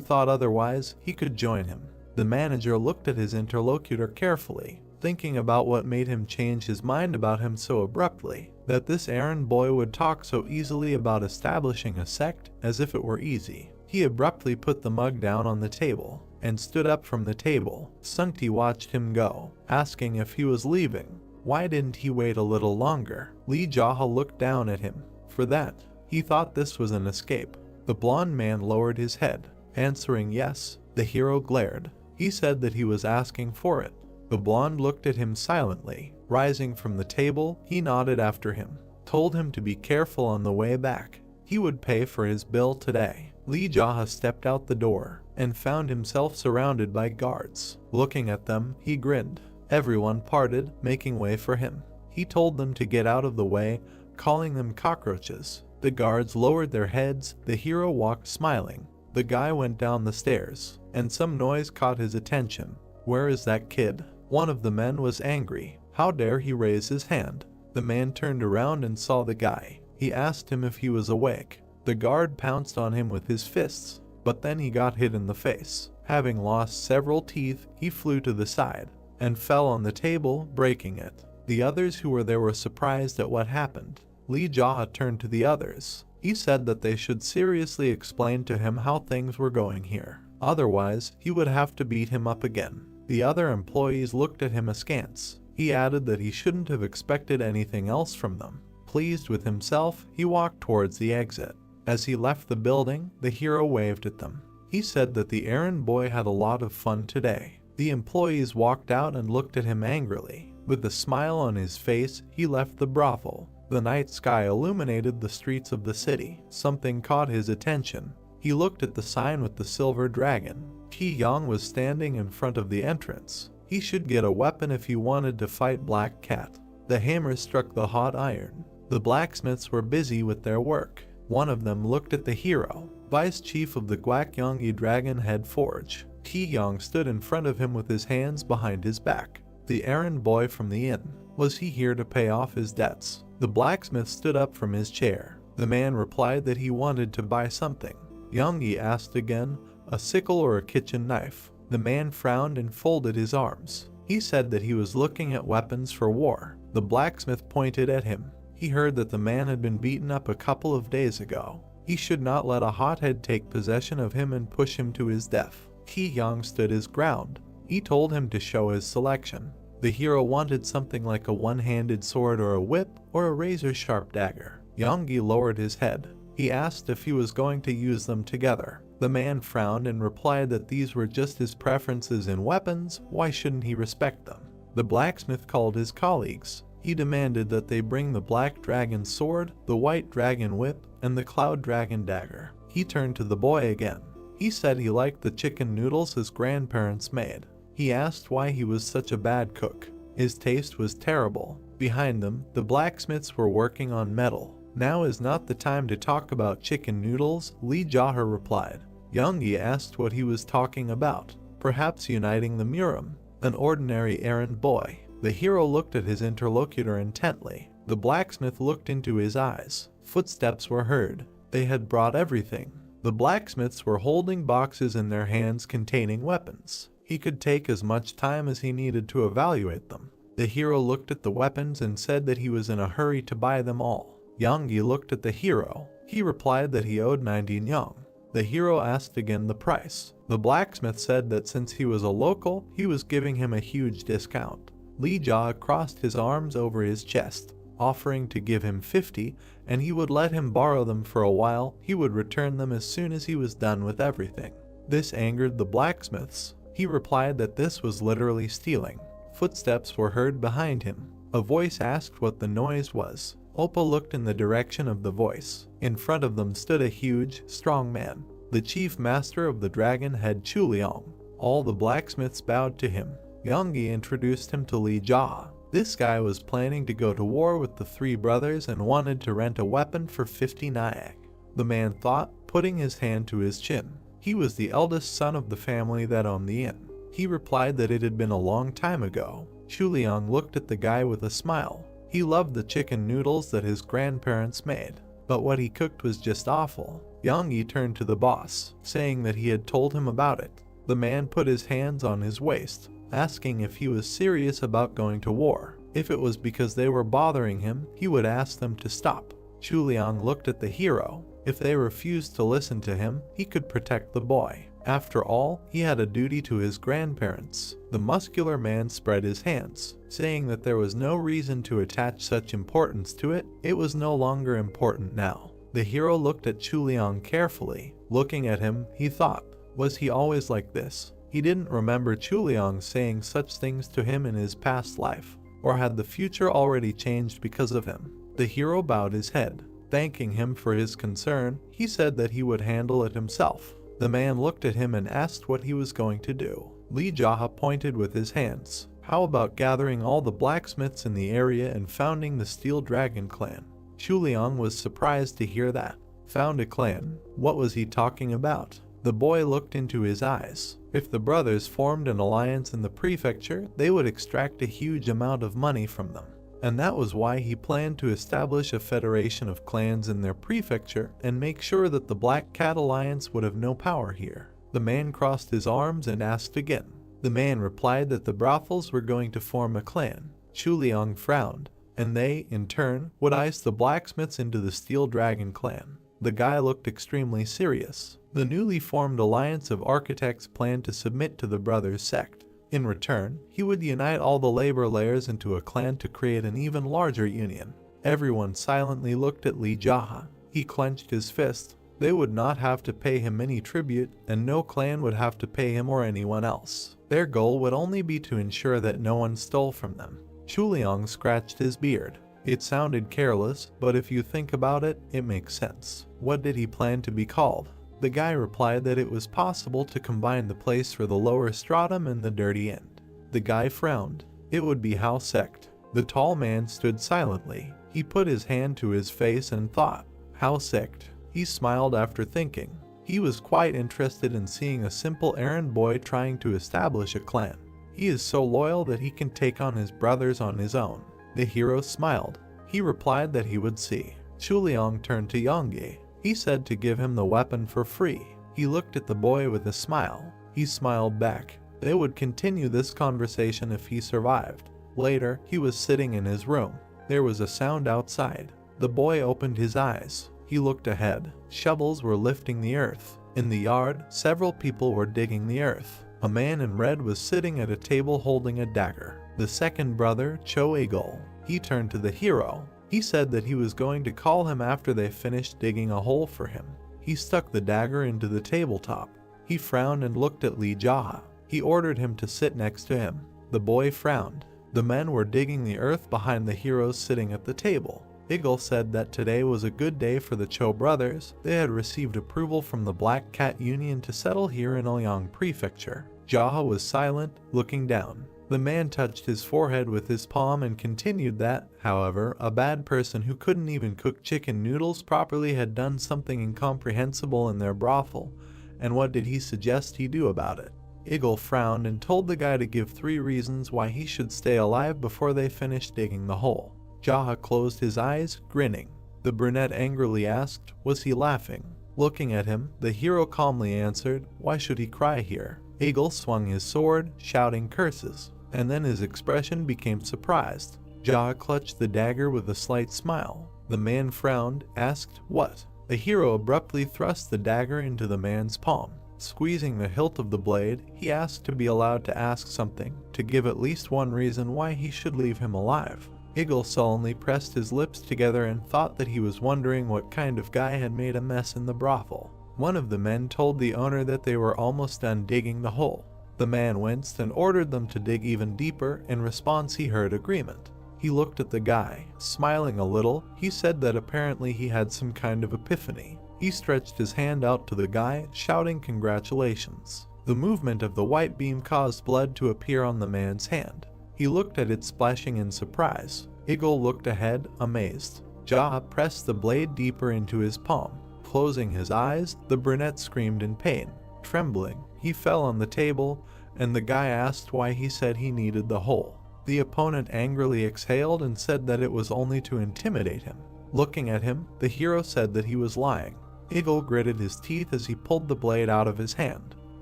thought otherwise, he could join him. The manager looked at his interlocutor carefully, thinking about what made him change his mind about him so abruptly, that this errand boy would talk so easily about establishing a sect as if it were easy. He abruptly put the mug down on the table and stood up from the table. Sungti watched him go, asking if he was leaving. Why didn't he wait a little longer? Li Jaha looked down at him. For that, he thought this was an escape. The blonde man lowered his head, answering yes. The hero glared. He said that he was asking for it. The blonde looked at him silently. Rising from the table, he nodded after him, told him to be careful on the way back. He would pay for his bill today. Li Jaha stepped out the door and found himself surrounded by guards. Looking at them, he grinned. Everyone parted, making way for him. He told them to get out of the way, calling them cockroaches. The guards lowered their heads. The hero walked smiling. The guy went down the stairs, and some noise caught his attention. Where is that kid? One of the men was angry. How dare he raise his hand? The man turned around and saw the guy. He asked him if he was awake. The guard pounced on him with his fists, but then he got hit in the face. Having lost several teeth, he flew to the side and fell on the table, breaking it. The others who were there were surprised at what happened. Li Jaha turned to the others. He said that they should seriously explain to him how things were going here. Otherwise, he would have to beat him up again. The other employees looked at him askance. He added that he shouldn't have expected anything else from them. Pleased with himself, he walked towards the exit. As he left the building, the hero waved at them. He said that the errand boy had a lot of fun today. The employees walked out and looked at him angrily. With a smile on his face, he left the brothel. The night sky illuminated the streets of the city. Something caught his attention. He looked at the sign with the silver dragon. Ki Yang was standing in front of the entrance. He should get a weapon if he wanted to fight Black Cat. The hammer struck the hot iron. The blacksmiths were busy with their work. One of them looked at the hero, vice chief of the Gwakyonggi Dragon Head Forge. Ki Yang stood in front of him with his hands behind his back. The errand boy from the inn. Was he here to pay off his debts? The blacksmith stood up from his chair. The man replied that he wanted to buy something. Youngie asked again, a sickle or a kitchen knife? The man frowned and folded his arms. He said that he was looking at weapons for war. The blacksmith pointed at him. He heard that the man had been beaten up a couple of days ago. He should not let a hothead take possession of him and push him to his death. Ki Yang stood his ground. He told him to show his selection. The hero wanted something like a one-handed sword or a whip or a razor-sharp dagger. Youngie lowered his head. He asked if he was going to use them together. The man frowned and replied that these were just his preferences in weapons. Why shouldn't he respect them? The blacksmith called his colleagues. He demanded that they bring the black dragon sword, the white dragon whip, and the cloud dragon dagger. He turned to the boy again. He said he liked the chicken noodles his grandparents made. He asked why he was such a bad cook. His taste was terrible. Behind them, the blacksmiths were working on metal. Now is not the time to talk about chicken noodles, Li Jaha replied. Youngie asked what he was talking about. Perhaps uniting the Murim, an ordinary errand boy. The hero looked at his interlocutor intently. The blacksmith looked into his eyes. Footsteps were heard. They had brought everything. The blacksmiths were holding boxes in their hands containing weapons. He could take as much time as he needed to evaluate them. The hero looked at the weapons and said that he was in a hurry to buy them all. Youngie looked at the hero. He replied that he owed 90 nyong. The hero asked again the price. The blacksmith said that since he was a local, he was giving him a huge discount. Li Jia crossed his arms over his chest, offering to give him 50, and he would let him borrow them for a while. He would return them as soon as he was done with everything. This angered the blacksmiths. He replied that this was literally stealing. Footsteps were heard behind him. A voice asked what the noise was. Oppa looked in the direction of the voice. In front of them stood a huge, strong man, the chief master of the dragon head Chuliang. All the blacksmiths bowed to him. Youngie introduced him to Li Jia. This guy was planning to go to war with the three brothers and wanted to rent a weapon for 50 nyack. The man thought, putting his hand to his chin. He was the eldest son of the family that owned the inn. He replied that it had been a long time ago. Chuliang looked at the guy with a smile. He loved the chicken noodles that his grandparents made, but what he cooked was just awful. Yang Yi turned to the boss, saying that he had told him about it. The man put his hands on his waist, asking if he was serious about going to war. If it was because they were bothering him, he would ask them to stop. Chuliang looked at the hero. If they refused to listen to him, he could protect the boy. After all, he had a duty to his grandparents. The muscular man spread his hands, saying that there was no reason to attach such importance to it. It was no longer important now. The hero looked at Chuliang carefully. Looking at him, he thought, was he always like this? He didn't remember Chuliang saying such things to him in his past life, or had the future already changed because of him? The hero bowed his head. Thanking him for his concern, he said that he would handle it himself. The man looked at him and asked what he was going to do. Li Jaha pointed with his hands. How about gathering all the blacksmiths in the area and founding the Steel Dragon clan? Chuliang was surprised to hear that. Found a clan? What was he talking about? The boy looked into his eyes. If the brothers formed an alliance in the prefecture, they would extract a huge amount of money from them. And that was why he planned to establish a federation of clans in their prefecture and make sure that the Black Cat Alliance would have no power here. The man crossed his arms and asked again. The man replied that the brothels were going to form a clan. Chuliang frowned, and they, in turn, would ice the blacksmiths into the Steel Dragon clan. The guy looked extremely serious. The newly formed alliance of architects planned to submit to the brothers' sect. In return, he would unite all the labor layers into a clan to create an even larger union. Everyone silently looked at Li Jaha. He clenched his fist. They would not have to pay him any tribute, and no clan would have to pay him or anyone else. Their goal would only be to ensure that no one stole from them. Chuliang scratched his beard. It sounded careless, but if you think about it, it makes sense. What did he plan to be called? The guy replied that it was possible to combine the place for the lower stratum and the dirty end. The guy frowned. It would be House Sect. The tall man stood silently. He put his hand to his face and thought, House Sect. He smiled after thinking. He was quite interested in seeing a simple errand boy trying to establish a clan. He is so loyal that he can take on his brothers on his own. The hero smiled. He replied that he would see. Chuliang turned to Yang Yi. He said to give him the weapon for free. He looked at the boy with a smile. He smiled back. They would continue this conversation if he survived. Later, he was sitting in his room. There was a sound outside. The boy opened his eyes. He looked ahead. Shovels were lifting the earth. In the yard, several people were digging the earth. A man in red was sitting at a table holding a dagger. The second brother, Cho Eagle. He turned to the hero. He said that he was going to call him after they finished digging a hole for him. He stuck the dagger into the tabletop. He frowned and looked at Li Jaha. He ordered him to sit next to him. The boy frowned. The men were digging the earth behind the heroes sitting at the table. Eagle said that today was a good day for the Cho brothers. They had received approval from the Black Cat Union to settle here in Ouyang Prefecture. Jaha was silent, looking down. The man touched his forehead with his palm and continued that, however, a bad person who couldn't even cook chicken noodles properly had done something incomprehensible in their brothel, and what did he suggest he do about it? Eagle frowned and told the guy to give 3 reasons why he should stay alive before they finished digging the hole. Jaha closed his eyes, grinning. The brunette angrily asked, was he laughing? Looking at him, the hero calmly answered, why should he cry here? Eagle swung his sword, shouting curses. And then his expression became surprised. Jaha clutched the dagger with a slight smile. The man frowned, asked, what? The hero abruptly thrust the dagger into the man's palm. Squeezing the hilt of the blade, he asked to be allowed to ask something, to give at least one reason why he should leave him alive. Eagle sullenly pressed his lips together and thought that he was wondering what kind of guy had made a mess in the brothel. One of the men told the owner that they were almost done digging the hole. The man winced and ordered them to dig even deeper. In response, he heard agreement. He looked at the guy, smiling a little. He said that apparently he had some kind of epiphany. He stretched his hand out to the guy, shouting congratulations. The movement of the white beam caused blood to appear on the man's hand. He looked at it, splashing in surprise. Eagle looked ahead, amazed. Jaha pressed the blade deeper into his palm. Closing his eyes, the brunette screamed in pain. Trembling, he fell on the table, and the guy asked why he said he needed the hole. The opponent angrily exhaled and said that it was only to intimidate him. Looking at him, the hero said that he was lying. Eagle gritted his teeth as he pulled the blade out of his hand.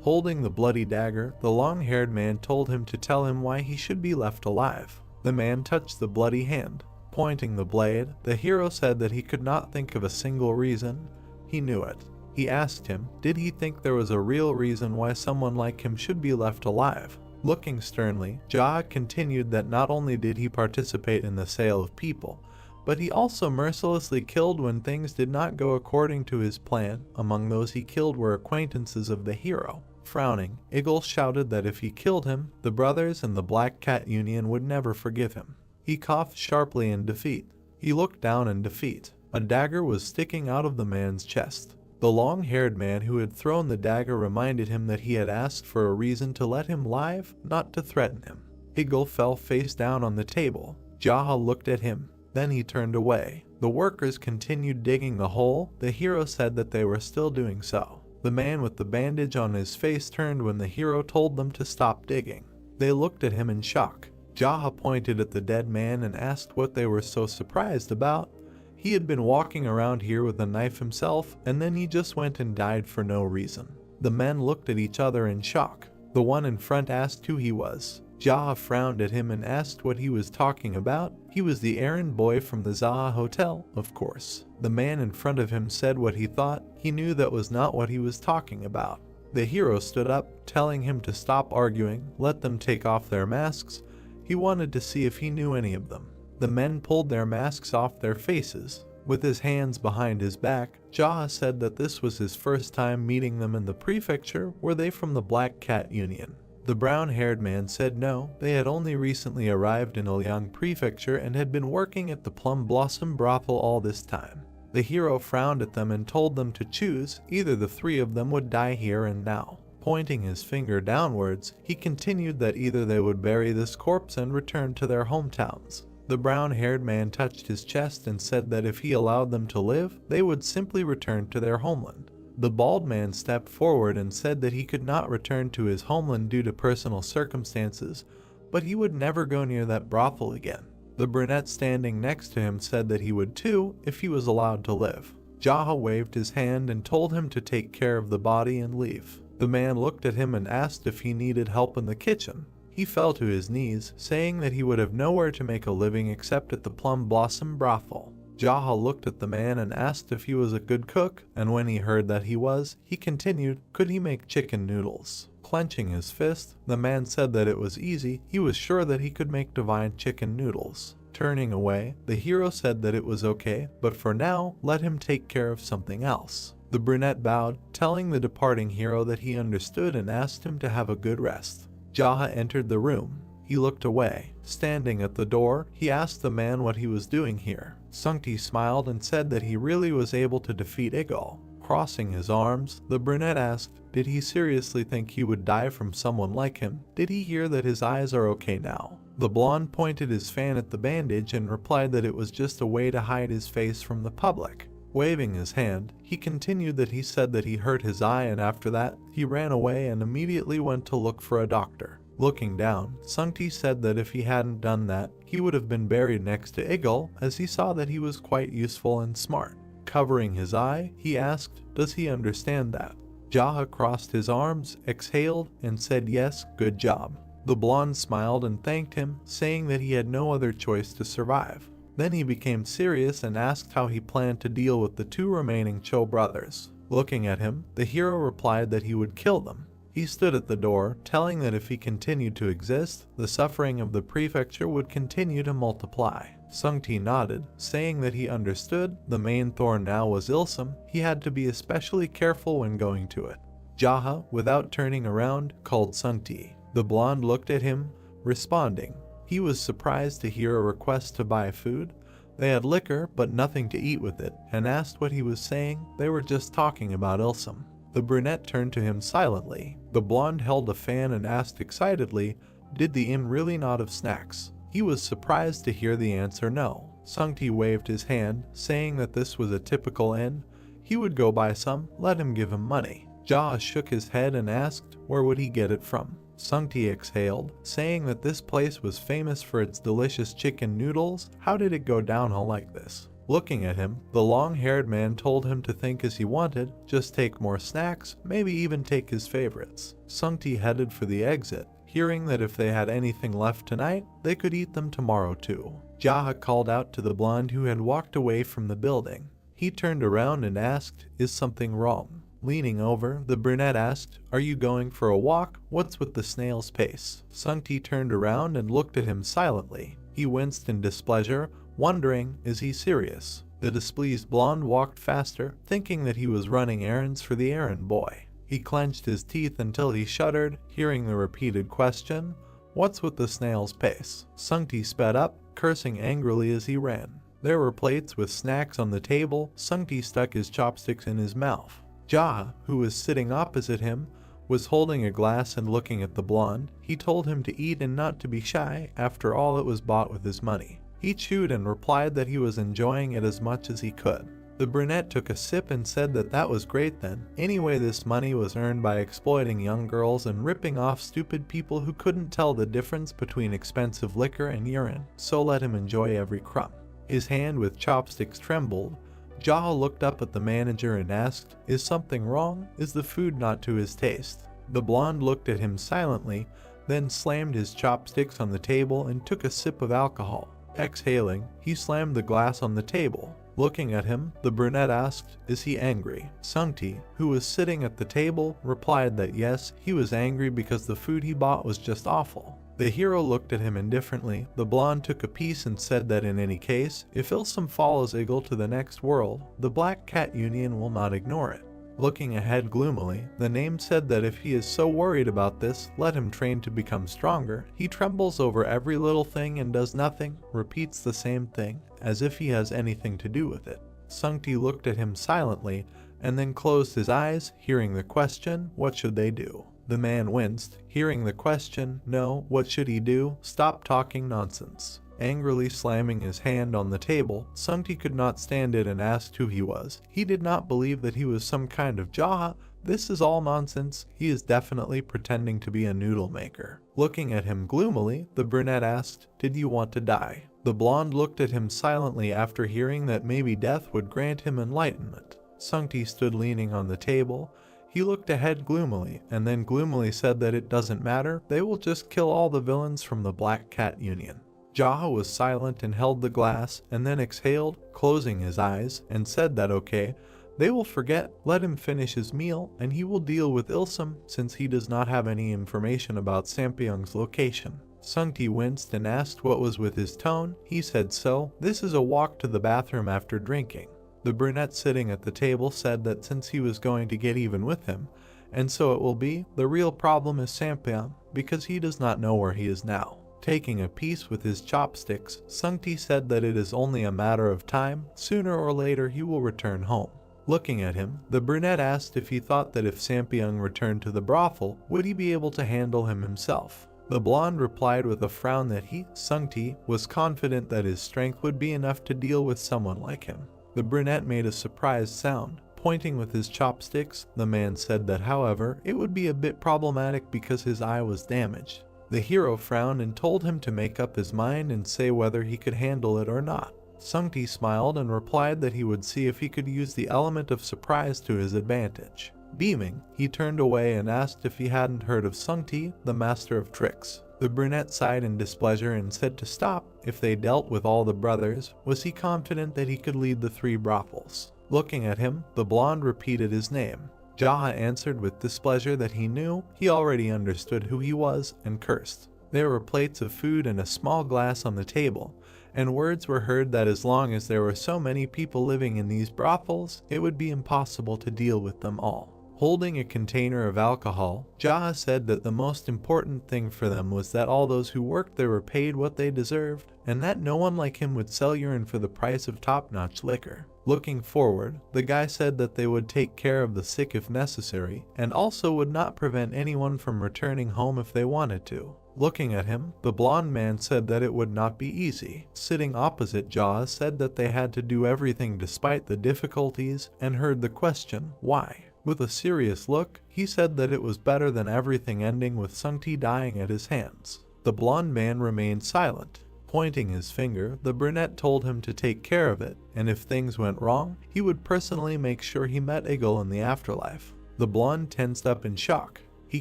Holding the bloody dagger, the long-haired man told him to tell him why he should be left alive. The man touched the bloody hand. Pointing the blade, the hero said that he could not think of a single reason. He knew it. He asked him, did he think there was a real reason why someone like him should be left alive? Looking sternly, Jaha continued that not only did he participate in the sale of people, but he also mercilessly killed when things did not go according to his plan. Among those he killed were acquaintances of the hero. Frowning, Eagle shouted that if he killed him, the brothers and the Black Cat Union would never forgive him. He coughed sharply in defeat. He looked down in defeat. A dagger was sticking out of the man's chest. The long-haired man who had thrown the dagger reminded him that he had asked for a reason to let him live, not to threaten him. Eagle fell face down on the table. Jaha looked at him. Then he turned away. The workers continued digging the hole. The hero said that they were still doing so. The man with the bandage on his face turned when the hero told them to stop digging. They looked at him in shock. Jaha pointed at the dead man and asked what they were so surprised about. He had been walking around here with a knife himself, and then he just went and died for no reason. The men looked at each other in shock. The one in front asked who he was. Jaha frowned at him and asked what he was talking about. He was the errand boy from the Zaha Hotel, of course. The man in front of him said what he thought. He knew that was not what he was talking about. The hero stood up, telling him to stop arguing, let them take off their masks. He wanted to see if he knew any of them. The men pulled their masks off their faces. With his hands behind his back, Jaha said that this was his first time meeting them in the prefecture. Were they from the Black Cat Union? The brown-haired man said no, they had only recently arrived in Ilyang Prefecture and had been working at the Plum Blossom Brothel all this time. The hero frowned at them and told them to choose, either the three of them would die here and now. Pointing his finger downwards, he continued that either they would bury this corpse and return to their hometowns. The brown-haired man touched his chest and said that if he allowed them to live, they would simply return to their homeland. The bald man stepped forward and said that he could not return to his homeland due to personal circumstances, but he would never go near that brothel again. The brunette standing next to him said that he would too if he was allowed to live. Jaha waved his hand and told him to take care of the body and leave. The man looked at him and asked if he needed help in the kitchen. He fell to his knees, saying that he would have nowhere to make a living except at the Plum Blossom Brothel. Jaha looked at the man and asked if he was a good cook, and when he heard that he was, he continued, could he make chicken noodles? Clenching his fist, the man said that it was easy. He was sure that he could make divine chicken noodles. Turning away, the hero said that it was okay, but for now, let him take care of something else. The brunette bowed, telling the departing hero that he understood and asked him to have a good rest. Jaha entered the room. He looked away. Standing at the door, he asked the man what he was doing here. Sungti smiled and said that he really was able to defeat Igal. Crossing his arms, the brunette asked, did he seriously think he would die from someone like him? Did he hear that his eyes are okay now? The blonde pointed his fan at the bandage and replied that it was just a way to hide his face from the public. Waving his hand, he continued that he said that he hurt his eye, and after that, he ran away and immediately went to look for a doctor. Looking down, Sungti said that if he hadn't done that, he would have been buried next to Igal, as he saw that he was quite useful and smart. Covering his eye, he asked, does he understand that? Jaha crossed his arms, exhaled, and said yes, good job. The blonde smiled and thanked him, saying that he had no other choice to survive. Then he became serious and asked how he planned to deal with the two remaining Cho brothers. Looking at him, the hero replied that he would kill them. He stood at the door, telling that if he continued to exist, the suffering of the prefecture would continue to multiply. Sungti nodded, saying that he understood. The main thorn now was Ilsum. He had to be especially careful when going to it. Jaha, without turning around, called Sungti. The blonde looked at him, responding. He was surprised to hear a request to buy food. They had liquor, but nothing to eat with it, and asked what he was saying. They were just talking about Ilsum. The brunette turned to him silently. The blonde held a fan and asked excitedly, did the inn really not have snacks? He was surprised to hear the answer no. Sungti waved his hand, saying that this was a typical inn. He would go buy some, let him give him money. Jaha shook his head and asked where would he get it from. Sungti exhaled, saying that this place was famous for its delicious chicken noodles. How did it go downhill like this? Looking at him, the long-haired man told him to think as he wanted, just take more snacks, maybe even take his favorites. Sungti headed for the exit, hearing that if they had anything left tonight, they could eat them tomorrow too. Jaha called out to the blonde who had walked away from the building. He turned around and asked, "Is something wrong?" Leaning over, the brunette asked, "Are you going for a walk? What's with the snail's pace?" Sungti turned around and looked at him silently. He winced in displeasure, wondering, is he serious? The displeased blonde walked faster, thinking that he was running errands for the errand boy. He clenched his teeth until he shuddered, hearing the repeated question, "What's with the snail's pace?" Sungti sped up, cursing angrily as he ran. There were plates with snacks on the table. Sungti stuck his chopsticks in his mouth. Jaha, who was sitting opposite him, was holding a glass and looking at the blonde. He told him to eat and not to be shy, after all it was bought with his money. He chewed and replied that he was enjoying it as much as he could. The brunette took a sip and said that that was great then. Anyway, this money was earned by exploiting young girls and ripping off stupid people who couldn't tell the difference between expensive liquor and urine, so let him enjoy every crumb. His hand with chopsticks trembled. Jaha looked up at the manager and asked, "Is something wrong? Is the food not to his taste?" The blonde looked at him silently, then slammed his chopsticks on the table and took a sip of alcohol. Exhaling, he slammed the glass on the table. Looking at him, the brunette asked, "Is he angry?" Sungti, who was sitting at the table, replied that yes, he was angry because the food he bought was just awful. The hero looked at him indifferently. The blonde took a piece and said that in any case, if Ilsum follows Eagle to the next world, the Black Cat Union will not ignore it. Looking ahead gloomily, the name said that if he is so worried about this, let him train to become stronger. He trembles over every little thing and does nothing, repeats the same thing, as if he has anything to do with it. Sungti looked at him silently, and then closed his eyes, hearing the question, "What should they do?" The man winced, hearing the question, "No, what should he do? Stop talking nonsense." Angrily slamming his hand on the table, Sungti could not stand it and asked who he was. He did not believe that he was some kind of Jaha. This is all nonsense. He is definitely pretending to be a noodle maker. Looking at him gloomily, the brunette asked, "Did you want to die?" The blonde looked at him silently after hearing that maybe death would grant him enlightenment. Sungti stood leaning on the table. He looked ahead gloomily, and then gloomily said that it doesn't matter, they will just kill all the villains from the Black Cat Union. Jaha was silent and held the glass, and then exhaled, closing his eyes, and said that okay, they will forget, let him finish his meal, and he will deal with Ilsum since he does not have any information about Sampyeong's location. Sungti winced and asked what was with his tone. He said so, this is a walk to the bathroom after drinking. The brunette sitting at the table said that since he was going to get even with him, and so it will be, the real problem is Sampyeong, because he does not know where he is now. Taking a piece with his chopsticks, Sungti said that it is only a matter of time, sooner or later he will return home. Looking at him, the brunette asked if he thought that if Sampyeong returned to the brothel, would he be able to handle him himself. The blonde replied with a frown that he, Sungti, was confident that his strength would be enough to deal with someone like him. The brunette made a surprised sound. Pointing with his chopsticks, the man said that however, it would be a bit problematic because his eye was damaged. The hero frowned and told him to make up his mind and say whether he could handle it or not. Sungti smiled and replied that he would see if he could use the element of surprise to his advantage. Beaming, he turned away and asked if he hadn't heard of Sungti, the master of tricks. The brunette sighed in displeasure and said to stop. If they dealt with all the brothers, was he confident that he could lead the 3 brothels? Looking at him, the blonde repeated his name. Jaha answered with displeasure that he knew, he already understood who he was, and cursed. There were plates of food and a small glass on the table, and words were heard that as long as there were so many people living in these brothels, it would be impossible to deal with them all. Holding a container of alcohol, Jaha said that the most important thing for them was that all those who worked there were paid what they deserved, and that no one like him would sell urine for the price of top-notch liquor. Looking forward, the guy said that they would take care of the sick if necessary, and also would not prevent anyone from returning home if they wanted to. Looking at him, the blonde man said that it would not be easy. Sitting opposite Jaha said that they had to do everything despite the difficulties, and heard the question, why? With a serious look, he said that it was better than everything ending with Sungti dying at his hands. The blonde man remained silent. Pointing his finger, the brunette told him to take care of it, and if things went wrong, he would personally make sure he met Eagle in the afterlife. The blonde tensed up in shock. He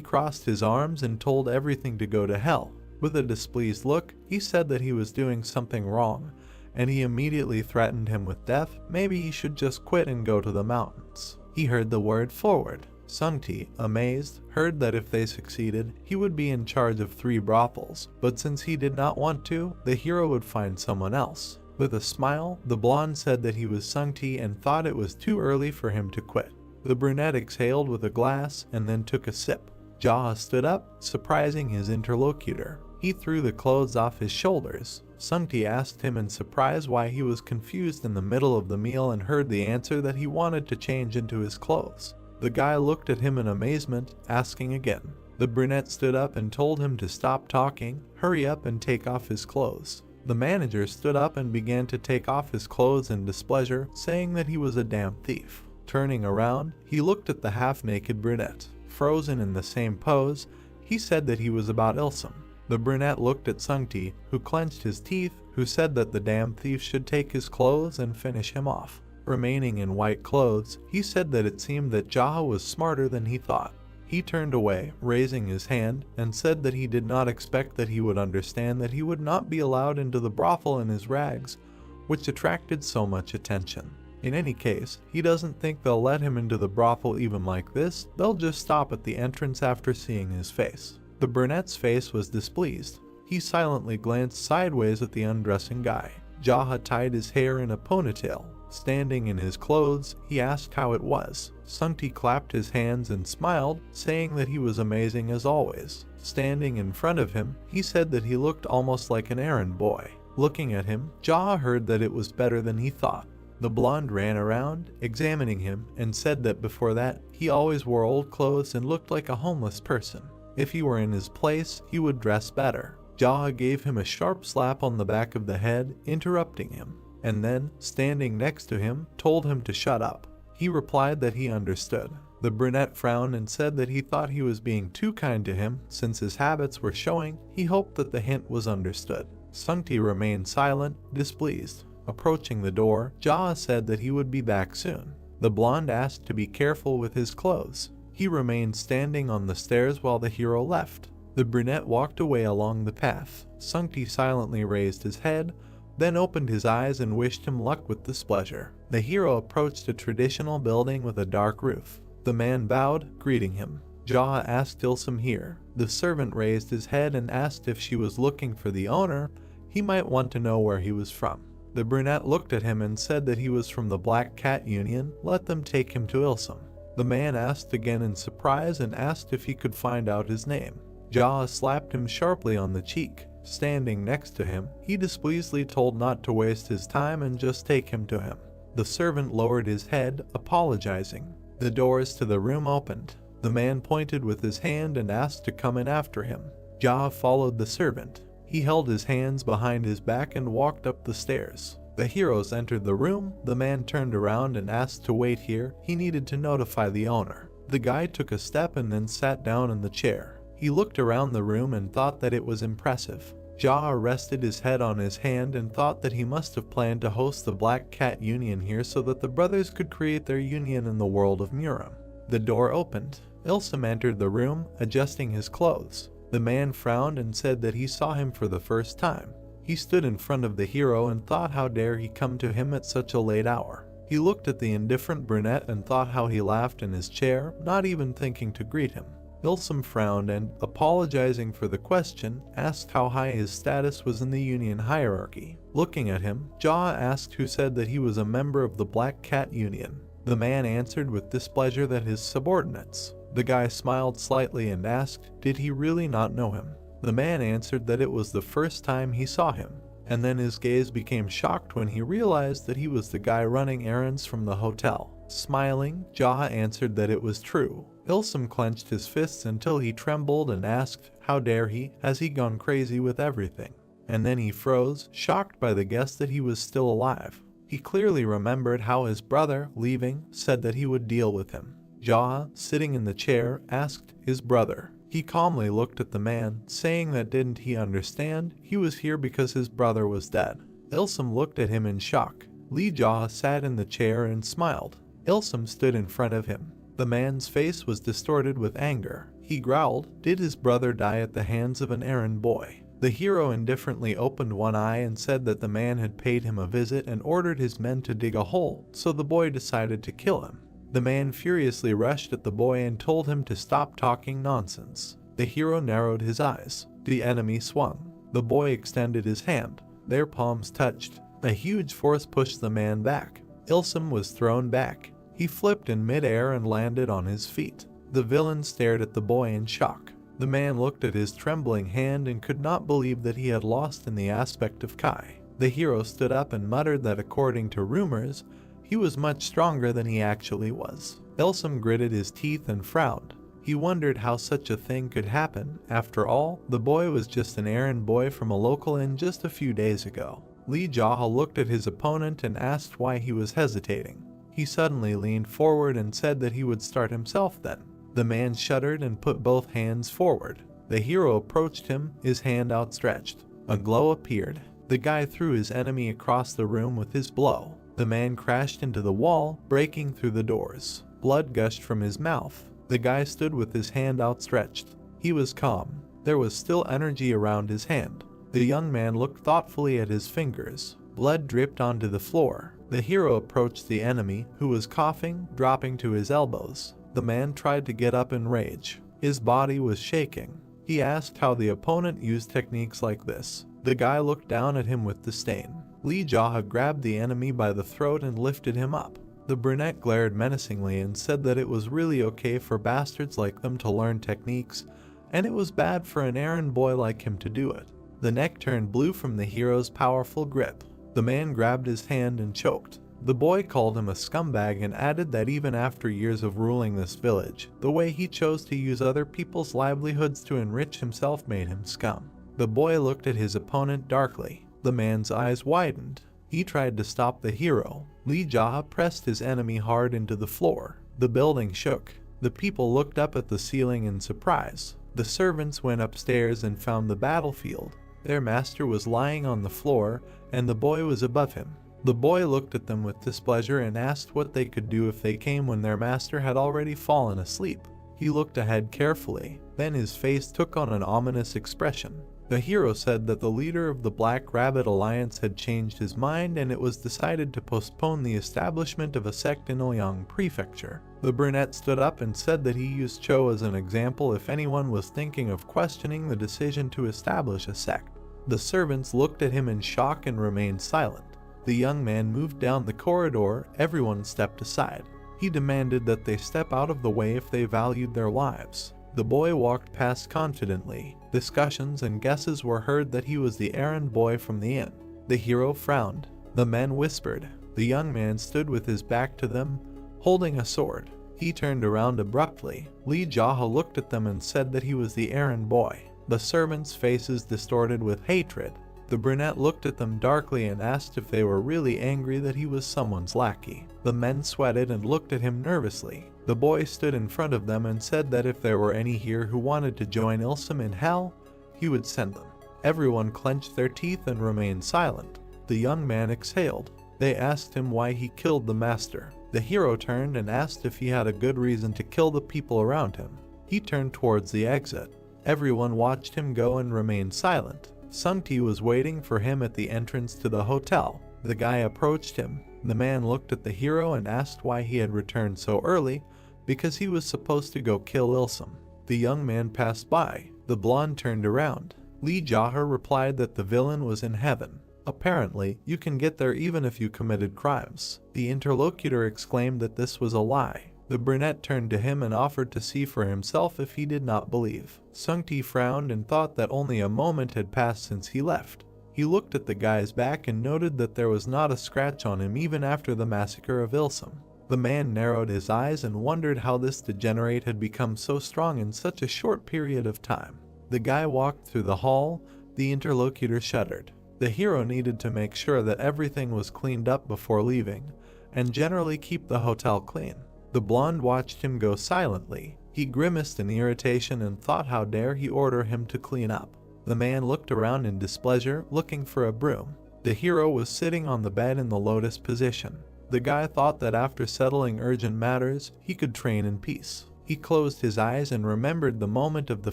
crossed his arms and told everything to go to hell. With a displeased look, he said that he was doing something wrong, and he immediately threatened him with death. Maybe he should just quit and go to the mountains. He heard the word forward. Sungti, amazed, heard that if they succeeded, he would be in charge of 3 brothels, but since he did not want to, the hero would find someone else. With a smile, the blonde said that he was Sungti and thought it was too early for him to quit. The brunette exhaled with a glass and then took a sip. Jaha stood up, surprising his interlocutor. He threw the clothes off his shoulders. Sungti asked him in surprise why he was confused in the middle of the meal and heard the answer that he wanted to change into his clothes. The guy looked at him in amazement, asking again. The brunette stood up and told him to stop talking, hurry up and take off his clothes. The manager stood up and began to take off his clothes in displeasure, saying that he was a damn thief. Turning around, he looked at the half-naked brunette. Frozen in the same pose, he said that he was about Ilsum. The brunette looked at Sungti, who clenched his teeth, who said that the damn thief should take his clothes and finish him off. Remaining in white clothes, he said that it seemed that Jaha was smarter than he thought. He turned away, raising his hand, and said that he did not expect that he would understand that he would not be allowed into the brothel in his rags, which attracted so much attention. In any case, he doesn't think they'll let him into the brothel even like this. They'll just stop at the entrance after seeing his face. The brunette's face was displeased. He silently glanced sideways at the undressing guy. Jaha tied his hair in a ponytail. Standing in his clothes, he asked how it was. Sungti clapped his hands and smiled, saying that he was amazing as always. Standing in front of him, he said that he looked almost like an errand boy. Looking at him, Jaha heard that it was better than he thought. The blonde ran around, examining him, and said that before that, he always wore old clothes and looked like a homeless person. If he were in his place, he would dress better. Jaha gave him a sharp slap on the back of the head, interrupting him, and then, standing next to him, told him to shut up. He replied that he understood. The brunette frowned and said that he thought he was being too kind to him. Since his habits were showing, he hoped that the hint was understood. Sungti remained silent, displeased. Approaching the door, Jaha said that he would be back soon. The blonde asked to be careful with his clothes. He remained standing on the stairs while the hero left. The brunette walked away along the path. Sungti silently raised his head, then opened his eyes and wished him luck with displeasure. The hero approached a traditional building with a dark roof. The man bowed, greeting him. Jaha asked Ilsum here. The servant raised his head and asked if she was looking for the owner. He might want to know where he was from. The brunette looked at him and said that he was from the Black Cat Union. Let them take him to Ilsum. The man asked again in surprise and asked if he could find out his name. Jaha slapped him sharply on the cheek. Standing next to him, he displeasedly told not to waste his time and just take him to him. The servant lowered his head, apologizing. The doors to the room opened. The man pointed with his hand and asked to come in after him. Jaha followed the servant. He held his hands behind his back and walked up the stairs. The heroes entered the room. The man turned around and asked to wait here. He needed to notify the owner. The guy took a step and then sat down in the chair. He looked around the room and thought that it was impressive. Jaha rested his head on his hand and thought that he must have planned to host the Black Cat Union here so that the brothers could create their union in the world of Muram. The door opened. Ilsum entered the room, adjusting his clothes. The man frowned and said that he saw him for the first time. He stood in front of the hero and thought how dare he come to him at such a late hour. He looked at the indifferent brunette and thought how he laughed in his chair, not even thinking to greet him. Ilsum frowned and, apologizing for the question, asked how high his status was in the union hierarchy. Looking at him, Jaha asked who said that he was a member of the Black Cat Union. The man answered with displeasure that his subordinates. The guy smiled slightly and asked, did he really not know him? The man answered that it was the first time he saw him, and then his gaze became shocked when he realized that he was the guy running errands from the hotel. Smiling, Jaha answered that it was true. Ilsum clenched his fists until he trembled and asked, how dare he, has he gone crazy with everything? And then he froze, shocked by the guess that he was still alive. He clearly remembered how his brother, leaving, said that he would deal with him. Jaha, sitting in the chair, asked his brother. He calmly looked at the man, saying that didn't he understand? He was here because his brother was dead. Ilsum looked at him in shock. Lee Jaha sat in the chair and smiled. Ilsum stood in front of him. The man's face was distorted with anger. He growled, "Did his brother die at the hands of an errand boy?" The hero indifferently opened one eye and said that the man had paid him a visit and ordered his men to dig a hole, so the boy decided to kill him. The man furiously rushed at the boy and told him to stop talking nonsense. The hero narrowed his eyes. The enemy swung. The boy extended his hand. Their palms touched. A huge force pushed the man back. Ilsum was thrown back. He flipped in midair and landed on his feet. The villain stared at the boy in shock. The man looked at his trembling hand and could not believe that he had lost in the aspect of Kai. The hero stood up and muttered that according to rumors, he was much stronger than he actually was. Ilsum gritted his teeth and frowned. He wondered how such a thing could happen. After all, the boy was just an errand boy from a local inn just a few days ago. Lee Jaha looked at his opponent and asked why he was hesitating. He suddenly leaned forward and said that he would start himself then. The man shuddered and put both hands forward. The hero approached him, his hand outstretched. A glow appeared. The guy threw his enemy across the room with his blow. The man crashed into the wall, breaking through the doors. Blood gushed from his mouth. The guy stood with his hand outstretched. He was calm. There was still energy around his hand. The young man looked thoughtfully at his fingers. Blood dripped onto the floor. The hero approached the enemy, who was coughing, dropping to his elbows. The man tried to get up in rage. His body was shaking. He asked how the opponent used techniques like this. The guy looked down at him with disdain. Lee Jaha grabbed the enemy by the throat and lifted him up. The brunette glared menacingly and said that it was really okay for bastards like them to learn techniques, and it was bad for an errand boy like him to do it. The neck turned blue from the hero's powerful grip. The man grabbed his hand and choked. The boy called him a scumbag and added that even after years of ruling this village, the way he chose to use other people's livelihoods to enrich himself made him scum. The boy looked at his opponent darkly. The man's eyes widened. He tried to stop the hero. Lee Jaha pressed his enemy hard into the floor. The building shook. The people looked up at the ceiling in surprise. The servants went upstairs and found the battlefield. Their master was lying on the floor, and the boy was above him. The boy looked at them with displeasure and asked what they could do if they came when their master had already fallen asleep. He looked ahead carefully. Then his face took on an ominous expression. The hero said that the leader of the Black Rabbit Alliance had changed his mind and it was decided to postpone the establishment of a sect in Ouyang Prefecture. The brunette stood up and said that he used Cho as an example if anyone was thinking of questioning the decision to establish a sect. The servants looked at him in shock and remained silent. The young man moved down the corridor. Everyone stepped aside. He demanded that they step out of the way if they valued their lives. The boy walked past confidently. Discussions and guesses were heard that he was the errand boy from the inn. The hero frowned. The men whispered. The young man stood with his back to them, holding a sword. He turned around abruptly. Lee Jaha looked at them and said that he was the errand boy. The servants' faces distorted with hatred. The brunette looked at them darkly and asked if they were really angry that he was someone's lackey. The men sweated and looked at him nervously. The boy stood in front of them and said that if there were any here who wanted to join Ilsum in hell, he would send them. Everyone clenched their teeth and remained silent. The young man exhaled. They asked him why he killed the master. The hero turned and asked if he had a good reason to kill the people around him. He turned towards the exit. Everyone watched him go and remained silent. Sungti was waiting for him at the entrance to the hotel. The guy approached him. The man looked at the hero and asked why he had returned so early, because he was supposed to go kill Ilsum. The young man passed by. The blonde turned around. Lee Jaha replied that the villain was in heaven. Apparently, you can get there even if you committed crimes. The interlocutor exclaimed that this was a lie. The brunette turned to him and offered to see for himself if he did not believe. Sungti frowned and thought that only a moment had passed since he left. He looked at the guy's back and noted that there was not a scratch on him even after the massacre of Ilsum. The man narrowed his eyes and wondered how this degenerate had become so strong in such a short period of time. The guy walked through the hall. The interlocutor shuddered. The hero needed to make sure that everything was cleaned up before leaving, and generally keep the hotel clean. The blonde watched him go silently. He grimaced in irritation and thought how dare he order him to clean up. The man looked around in displeasure, looking for a broom. The hero was sitting on the bed in the lotus position. The guy thought that after settling urgent matters, he could train in peace. He closed his eyes and remembered the moment of the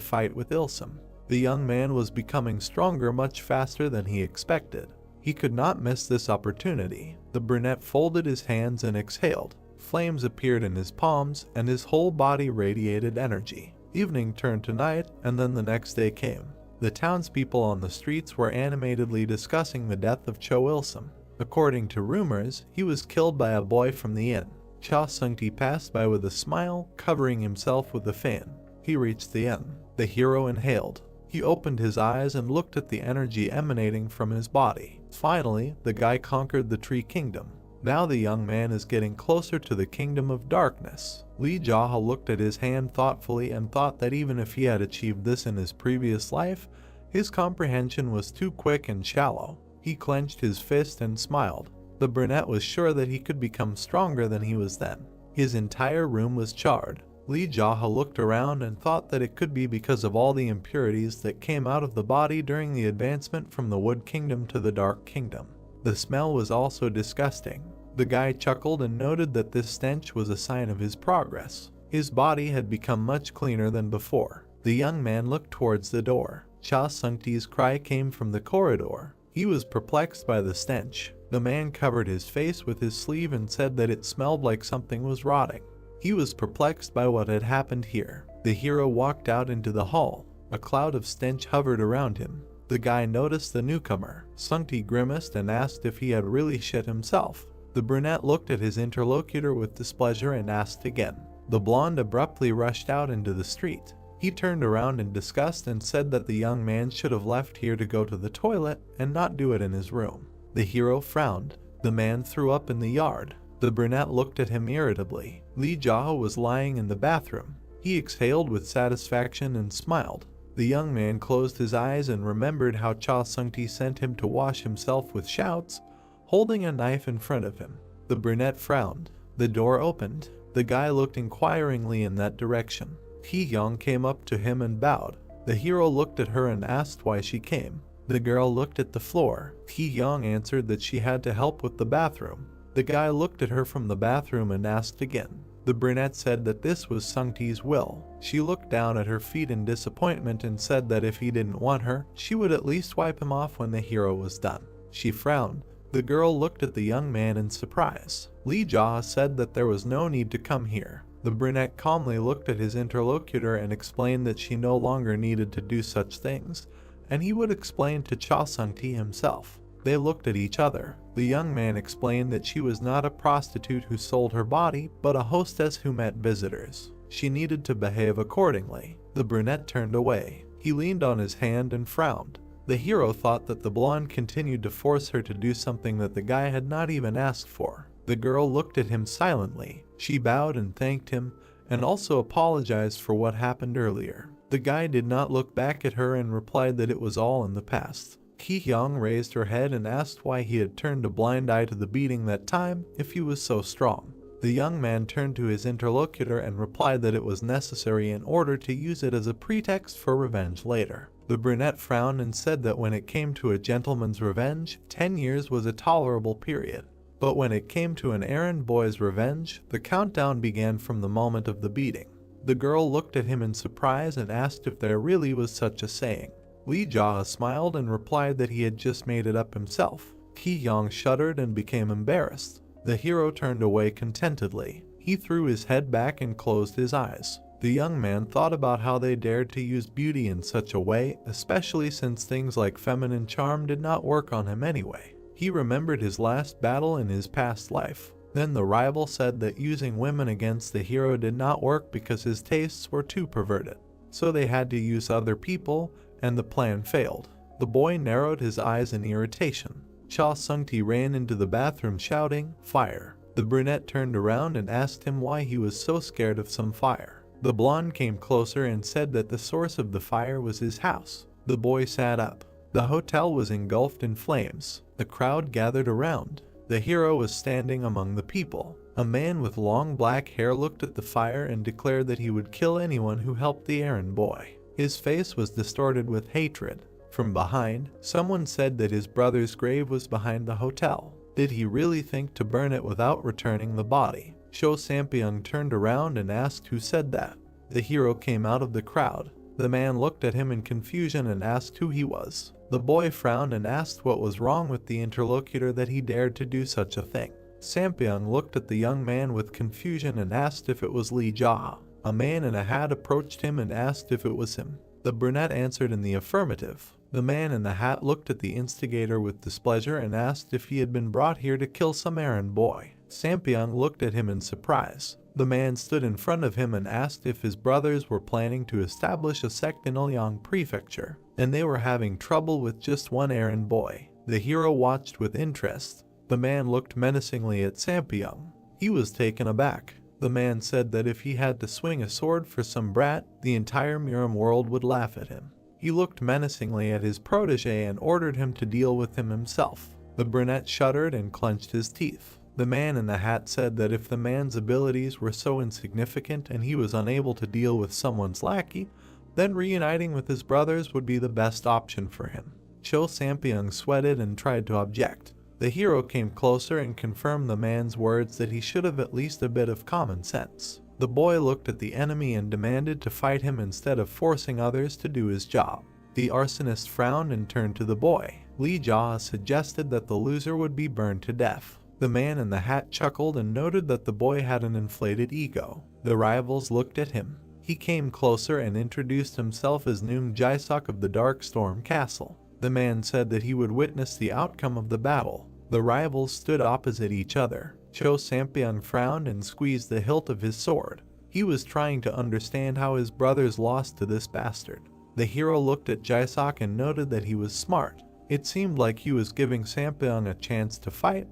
fight with Ilsum. The young man was becoming stronger much faster than he expected. He could not miss this opportunity. The brunette folded his hands and exhaled. Flames appeared in his palms, and his whole body radiated energy. Evening turned to night, and then the next day came. The townspeople on the streets were animatedly discussing the death of Cho Ilsum. According to rumors, he was killed by a boy from the inn. Cha Sung-ti passed by with a smile, covering himself with a fan. He reached the inn. The hero inhaled. He opened his eyes and looked at the energy emanating from his body. Finally, the guy conquered the Tree Kingdom. Now the young man is getting closer to the Kingdom of Darkness. Lee Jaha looked at his hand thoughtfully and thought that even if he had achieved this in his previous life, his comprehension was too quick and shallow. He clenched his fist and smiled. The brunette was sure that he could become stronger than he was then. His entire room was charred. Lee Jaha looked around and thought that it could be because of all the impurities that came out of the body during the advancement from the Wood Kingdom to the Dark Kingdom. The smell was also disgusting. The guy chuckled and noted that this stench was a sign of his progress. His body had become much cleaner than before. The young man looked towards the door. Cha Sung-ti's cry came from the corridor. He was perplexed by the stench. The man covered his face with his sleeve and said that it smelled like something was rotting. He was perplexed by what had happened here. The hero walked out into the hall. A cloud of stench hovered around him. The guy noticed the newcomer. Sung-ti grimaced and asked if he had really shit himself. The brunette looked at his interlocutor with displeasure and asked again. The blonde abruptly rushed out into the street. He turned around in disgust and said that the young man should have left here to go to the toilet and not do it in his room. The hero frowned. The man threw up in the yard. The brunette looked at him irritably. Lee Jaha was lying in the bathroom. He exhaled with satisfaction and smiled. The young man closed his eyes and remembered how Cha Sung-ti sent him to wash himself with shouts, holding a knife in front of him. The brunette frowned. The door opened. The guy looked inquiringly in that direction. Hee-young came up to him and bowed. The hero looked at her and asked why she came. The girl looked at the floor. Hee-young answered that she had to help with the bathroom. The guy looked at her from the bathroom and asked again. The brunette said that this was Sung-ti's will. She looked down at her feet in disappointment and said that if he didn't want her, she would at least wipe him off when the hero was done. She frowned. The girl looked at the young man in surprise. Lee Jaha said that there was no need to come here. The brunette calmly looked at his interlocutor and explained that she no longer needed to do such things, and he would explain to Cha Sung-ti himself. They looked at each other. The young man explained that she was not a prostitute who sold her body, but a hostess who met visitors. She needed to behave accordingly. The brunette turned away. He leaned on his hand and frowned. The hero thought that the blonde continued to force her to do something that the guy had not even asked for. The girl looked at him silently. She bowed and thanked him, and also apologized for what happened earlier. The guy did not look back at her and replied that it was all in the past. Hee-young raised her head and asked why he had turned a blind eye to the beating that time if he was so strong. The young man turned to his interlocutor and replied that it was necessary in order to use it as a pretext for revenge later. The brunette frowned and said that when it came to a gentleman's revenge, 10 years was a tolerable period. But when it came to an errand boy's revenge, the countdown began from the moment of the beating. The girl looked at him in surprise and asked if there really was such a saying. Lee Jaha smiled and replied that he had just made it up himself. Hee-young shuddered and became embarrassed. The hero turned away contentedly. He threw his head back and closed his eyes. The young man thought about how they dared to use beauty in such a way, especially since things like feminine charm did not work on him anyway. He remembered his last battle in his past life. Then the rival said that using women against the hero did not work because his tastes were too perverted. So they had to use other people, and the plan failed. The boy narrowed his eyes in irritation. Cha Sung-ti ran into the bathroom shouting, "Fire!" The brunette turned around and asked him why he was so scared of some fire. The blonde came closer and said that the source of the fire was his house. The boy sat up. The hotel was engulfed in flames. The crowd gathered around. The hero was standing among the people. A man with long black hair looked at the fire and declared that he would kill anyone who helped the errand boy. His face was distorted with hatred. From behind, someone said that his brother's grave was behind the hotel. Did he really think to burn it without returning the body? Cho Sampyeong turned around and asked who said that. The hero came out of the crowd. The man looked at him in confusion and asked who he was. The boy frowned and asked what was wrong with the interlocutor that he dared to do such a thing. Sampyeong looked at the young man with confusion and asked if it was Lee Jaw. A man in a hat approached him and asked if it was him. The brunette answered in the affirmative. The man in the hat looked at the instigator with displeasure and asked if he had been brought here to kill some errand boy. Sampyeong looked at him in surprise. The man stood in front of him and asked if his brothers were planning to establish a sect in Ulyang Prefecture, and they were having trouble with just one errand boy. The hero watched with interest. The man looked menacingly at Sampyeong. He was taken aback. The man said that if he had to swing a sword for some brat, the entire Miram world would laugh at him. He looked menacingly at his protege and ordered him to deal with him himself. The brunette shuddered and clenched his teeth. The man in the hat said that if the man's abilities were so insignificant and he was unable to deal with someone's lackey, then reuniting with his brothers would be the best option for him. Cho Sampyeong sweated and tried to object. The hero came closer and confirmed the man's words that he should have at least a bit of common sense. The boy looked at the enemy and demanded to fight him instead of forcing others to do his job. The arsonist frowned and turned to the boy. Lee Jaw suggested that the loser would be burned to death. The man in the hat chuckled and noted that the boy had an inflated ego. The rivals looked at him. He came closer and introduced himself as Noong Jae-sok of the Dark Storm Castle. The man said that he would witness the outcome of the battle. The rivals stood opposite each other. Cho Sampyeong frowned and squeezed the hilt of his sword. He was trying to understand how his brothers lost to this bastard. The hero looked at Jae-sok and noted that he was smart. It seemed like he was giving Sampyeong a chance to fight,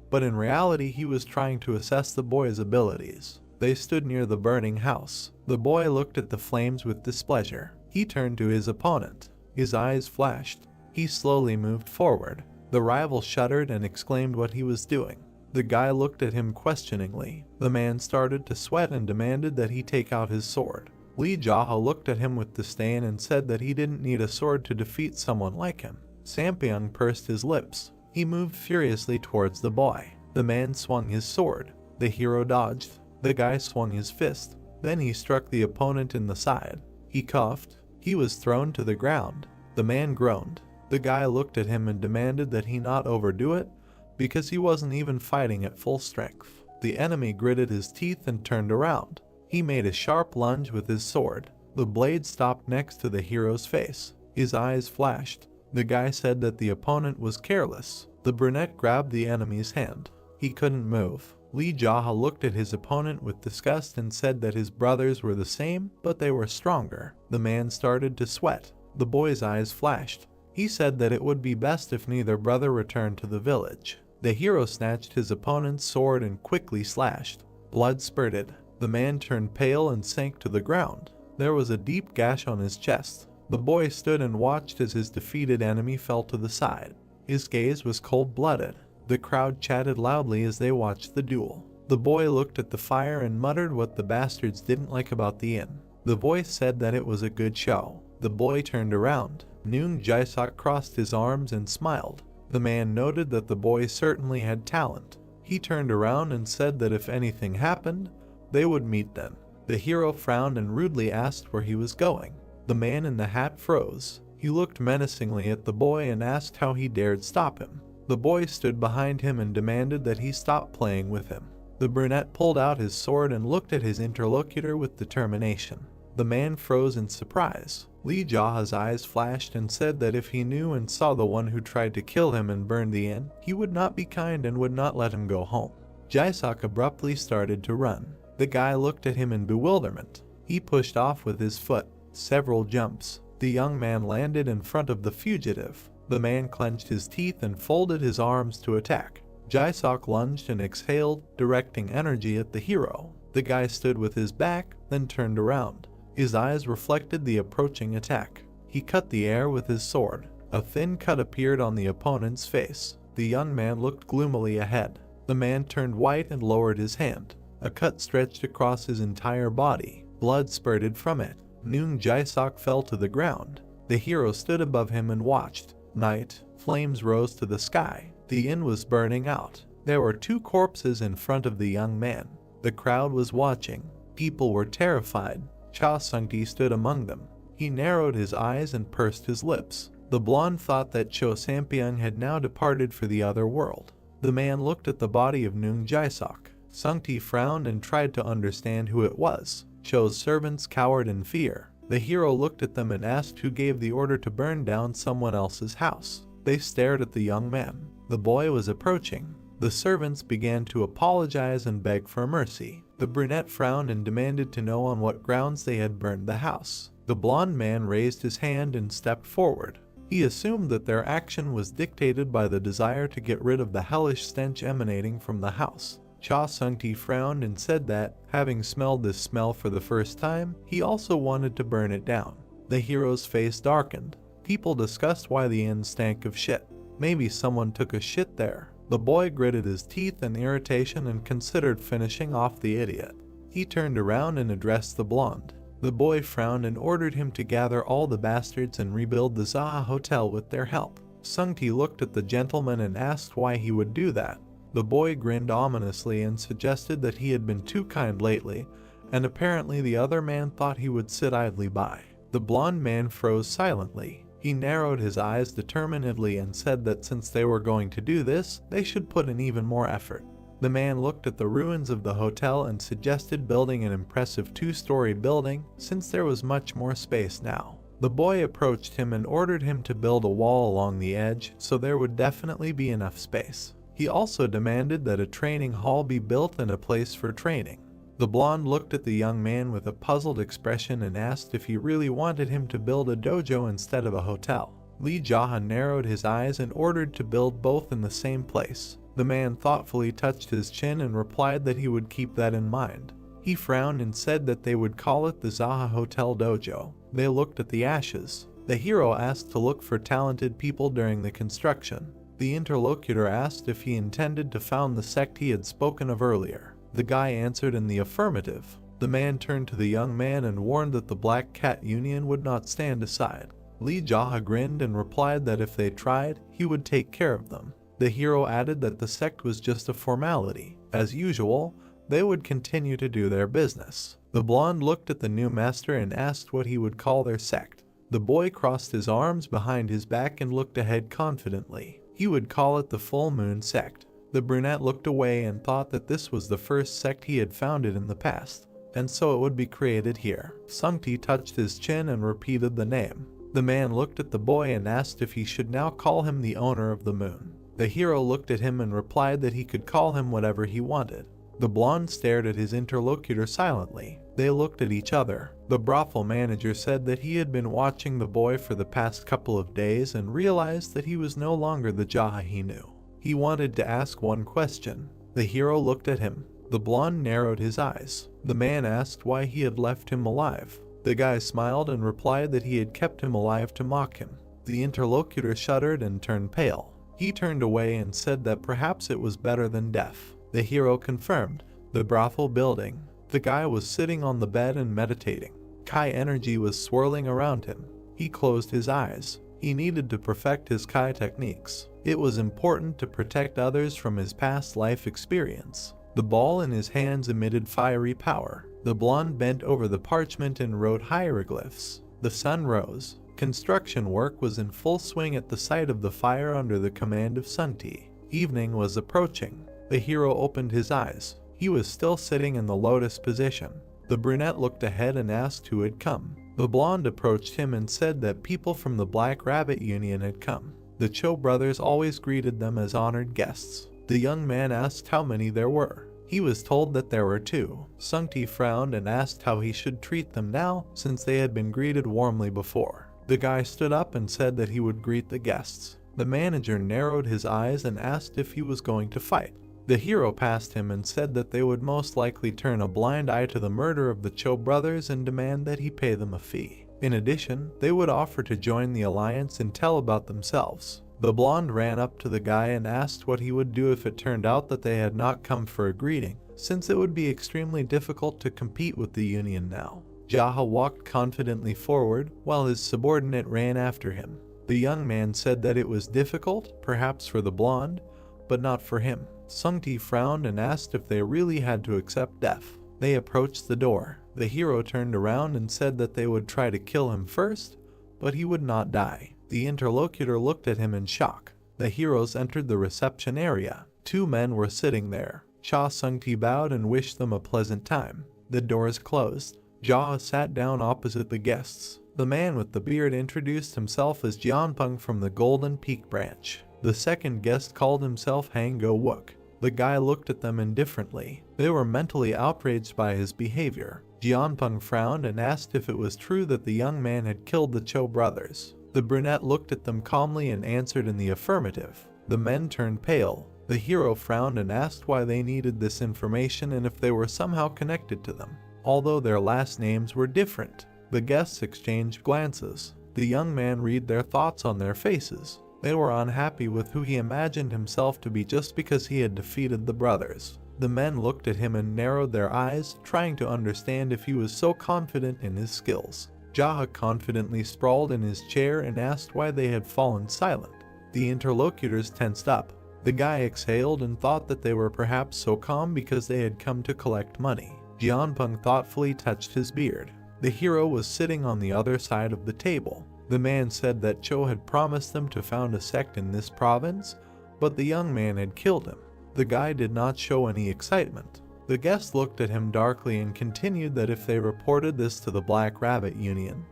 but in reality he was trying to assess the boy's abilities. They stood near the burning house. The boy looked at the flames with displeasure. He turned to his opponent. His eyes flashed. He slowly moved forward. The rival shuddered and exclaimed what he was doing. The guy looked at him questioningly. The man started to sweat and demanded that he take out his sword. Lee Jaha looked at him with disdain and said that he didn't need a sword to defeat someone like him. Sampyeong pursed his lips. He moved furiously towards the boy. The man swung his sword. The hero dodged. The guy swung his fist. Then he struck the opponent in the side. He coughed. He was thrown to the ground. The man groaned. The guy looked at him and demanded that he not overdo it, because he wasn't even fighting at full strength. The enemy gritted his teeth and turned around. He made a sharp lunge with his sword. The blade stopped next to the hero's face. His eyes flashed. The guy said that the opponent was careless. The brunette grabbed the enemy's hand. He couldn't move. Lee Jaha looked at his opponent with disgust and said that his brothers were the same, but they were stronger. The man started to sweat. The boy's eyes flashed. He said that it would be best if neither brother returned to the village. The hero snatched his opponent's sword and quickly slashed. Blood spurted. The man turned pale and sank to the ground. There was a deep gash on his chest. The boy stood and watched as his defeated enemy fell to the side. His gaze was cold-blooded. The crowd chatted loudly as they watched the duel. The boy looked at the fire and muttered what the bastards didn't like about the inn. The voice said that it was a good show. The boy turned around. Noong Jae-sok crossed his arms and smiled. The man noted that the boy certainly had talent. He turned around and said that if anything happened, they would meet then. The hero frowned and rudely asked where he was going. The man in the hat froze. He looked menacingly at the boy and asked how he dared stop him. The boy stood behind him and demanded that he stop playing with him. The brunette pulled out his sword and looked at his interlocutor with determination. The man froze in surprise. Lee Jaha's eyes flashed and said that if he knew and saw the one who tried to kill him and burn the inn, he would not be kind and would not let him go home. Jae-sok abruptly started to run. The guy looked at him in bewilderment. He pushed off with his foot. Several jumps. The young man landed in front of the fugitive. The man clenched his teeth and folded his arms to attack. Jae-sok lunged and exhaled, directing energy at the hero. The guy stood with his back, then turned around. His eyes reflected the approaching attack. He cut the air with his sword. A thin cut appeared on the opponent's face. The young man looked gloomily ahead. The man turned white and lowered his hand. A cut stretched across his entire body. Blood spurted from it. Noong Jae-sok fell to the ground. The hero stood above him and watched. Night. Flames rose to the sky. The inn was burning out. There were 2 corpses in front of the young man. The crowd was watching. People were terrified. Cha Sung-ti stood among them. He narrowed his eyes and pursed his lips. The blonde thought that Cho Sampyeong had now departed for the other world. The man looked at the body of Noong Jae-sok. Sung-ti frowned and tried to understand who it was. Cho's servants cowered in fear. The hero looked at them and asked who gave the order to burn down someone else's house. They stared at the young man. The boy was approaching. The servants began to apologize and beg for mercy. The brunette frowned and demanded to know on what grounds they had burned the house. The blonde man raised his hand and stepped forward. He assumed that their action was dictated by the desire to get rid of the hellish stench emanating from the house. Cha Sung-ti frowned and said that, having smelled this smell for the first time, he also wanted to burn it down. The hero's face darkened. People discussed why the inn stank of shit. Maybe someone took a shit there. The boy gritted his teeth in irritation and considered finishing off the idiot. He turned around and addressed the blonde. The boy frowned and ordered him to gather all the bastards and rebuild the Zaha Hotel with their help. Sung-ti looked at the gentleman and asked why he would do that. The boy grinned ominously and suggested that he had been too kind lately, and apparently the other man thought he would sit idly by. The blonde man froze silently. He narrowed his eyes determinedly and said that since they were going to do this, they should put in even more effort. The man looked at the ruins of the hotel and suggested building an impressive 2-story building, since there was much more space now. The boy approached him and ordered him to build a wall along the edge, so there would definitely be enough space. He also demanded that a training hall be built and a place for training. The blonde looked at the young man with a puzzled expression and asked if he really wanted him to build a dojo instead of a hotel. Lee Jaha narrowed his eyes and ordered to build both in the same place. The man thoughtfully touched his chin and replied that he would keep that in mind. He frowned and said that they would call it the Zaha Hotel Dojo. They looked at the ashes. The hero asked to look for talented people during the construction. The interlocutor asked if he intended to found the sect he had spoken of earlier. The guy answered in the affirmative. The man turned to the young man and warned that the Black Cat Union would not stand aside. Lee Jaha grinned and replied that if they tried, he would take care of them. The hero added that the sect was just a formality. As usual, they would continue to do their business. The blonde looked at the new master and asked what he would call their sect. The boy crossed his arms behind his back and looked ahead confidently. He would call it the Full Moon Sect. The brunette looked away and thought that this was the first sect he had founded in the past, and so it would be created here. Sung-ti touched his chin and repeated the name. The man looked at the boy and asked if he should now call him the owner of the moon. The hero looked at him and replied that he could call him whatever he wanted. The blonde stared at his interlocutor silently. They looked at each other. The brothel manager said that he had been watching the boy for the past couple of days and realized that he was no longer the Jaha he knew. He wanted to ask one question. The hero looked at him. The blonde narrowed his eyes. The man asked why he had left him alive. The guy smiled and replied that he had kept him alive to mock him. The interlocutor shuddered and turned pale. He turned away and said that perhaps it was better than death. The hero confirmed. The brothel building. The guy was sitting on the bed and meditating. Kai energy was swirling around him. He closed his eyes. He needed to perfect his Kai techniques. It was important to protect others from his past life experience. The ball in his hands emitted fiery power. The blonde bent over the parchment and wrote hieroglyphs. The sun rose. Construction work was in full swing at the site of the fire under the command of Sung-ti. Evening was approaching. The hero opened his eyes. He was still sitting in the lotus position. The brunette looked ahead and asked who had come. The blonde approached him and said that people from the Black Rabbit Union had come. The Cho brothers always greeted them as honored guests. The young man asked how many there were. He was told that there were 2. Sung-ti frowned and asked how he should treat them now, since they had been greeted warmly before. The guy stood up and said that he would greet the guests. The manager narrowed his eyes and asked if he was going to fight. The hero passed him and said that they would most likely turn a blind eye to the murder of the Cho brothers and demand that he pay them a fee. In addition, they would offer to join the alliance and tell about themselves. The blonde ran up to the guy and asked what he would do if it turned out that they had not come for a greeting, since it would be extremely difficult to compete with the union now. Jaha walked confidently forward, while his subordinate ran after him. The young man said that it was difficult, perhaps for the blonde, but not for him. Sungti frowned and asked if they really had to accept death. They approached the door. The hero turned around and said that they would try to kill him first, but he would not die. The interlocutor looked at him in shock. The heroes entered the reception area. 2 men were sitting there. Cha Sungti bowed and wished them a pleasant time. The doors closed. Jaha sat down opposite the guests. The man with the beard introduced himself as Jianpeng from the Golden Peak branch. The second guest called himself Hang Go Wook. The guy looked at them indifferently. They were mentally outraged by his behavior. Jianpeng frowned and asked if it was true that the young man had killed the Cho brothers. The brunette looked at them calmly and answered in the affirmative. The men turned pale. The hero frowned and asked why they needed this information and if they were somehow connected to them, although their last names were different. The guests exchanged glances. The young man read their thoughts on their faces. They were unhappy with who he imagined himself to be just because he had defeated the brothers. The men looked at him and narrowed their eyes, trying to understand if he was so confident in his skills. Jaha confidently sprawled in his chair and asked why they had fallen silent. The interlocutors tensed up. The guy exhaled and thought that they were perhaps so calm because they had come to collect money. Jianpeng thoughtfully touched his beard. The hero was sitting on the other side of the table. The man said that Cho had promised them to found a sect in this province, but the young man had killed him. The guy did not show any excitement. The guest looked at him darkly and continued that if they reported this to the Black Rabbit Union,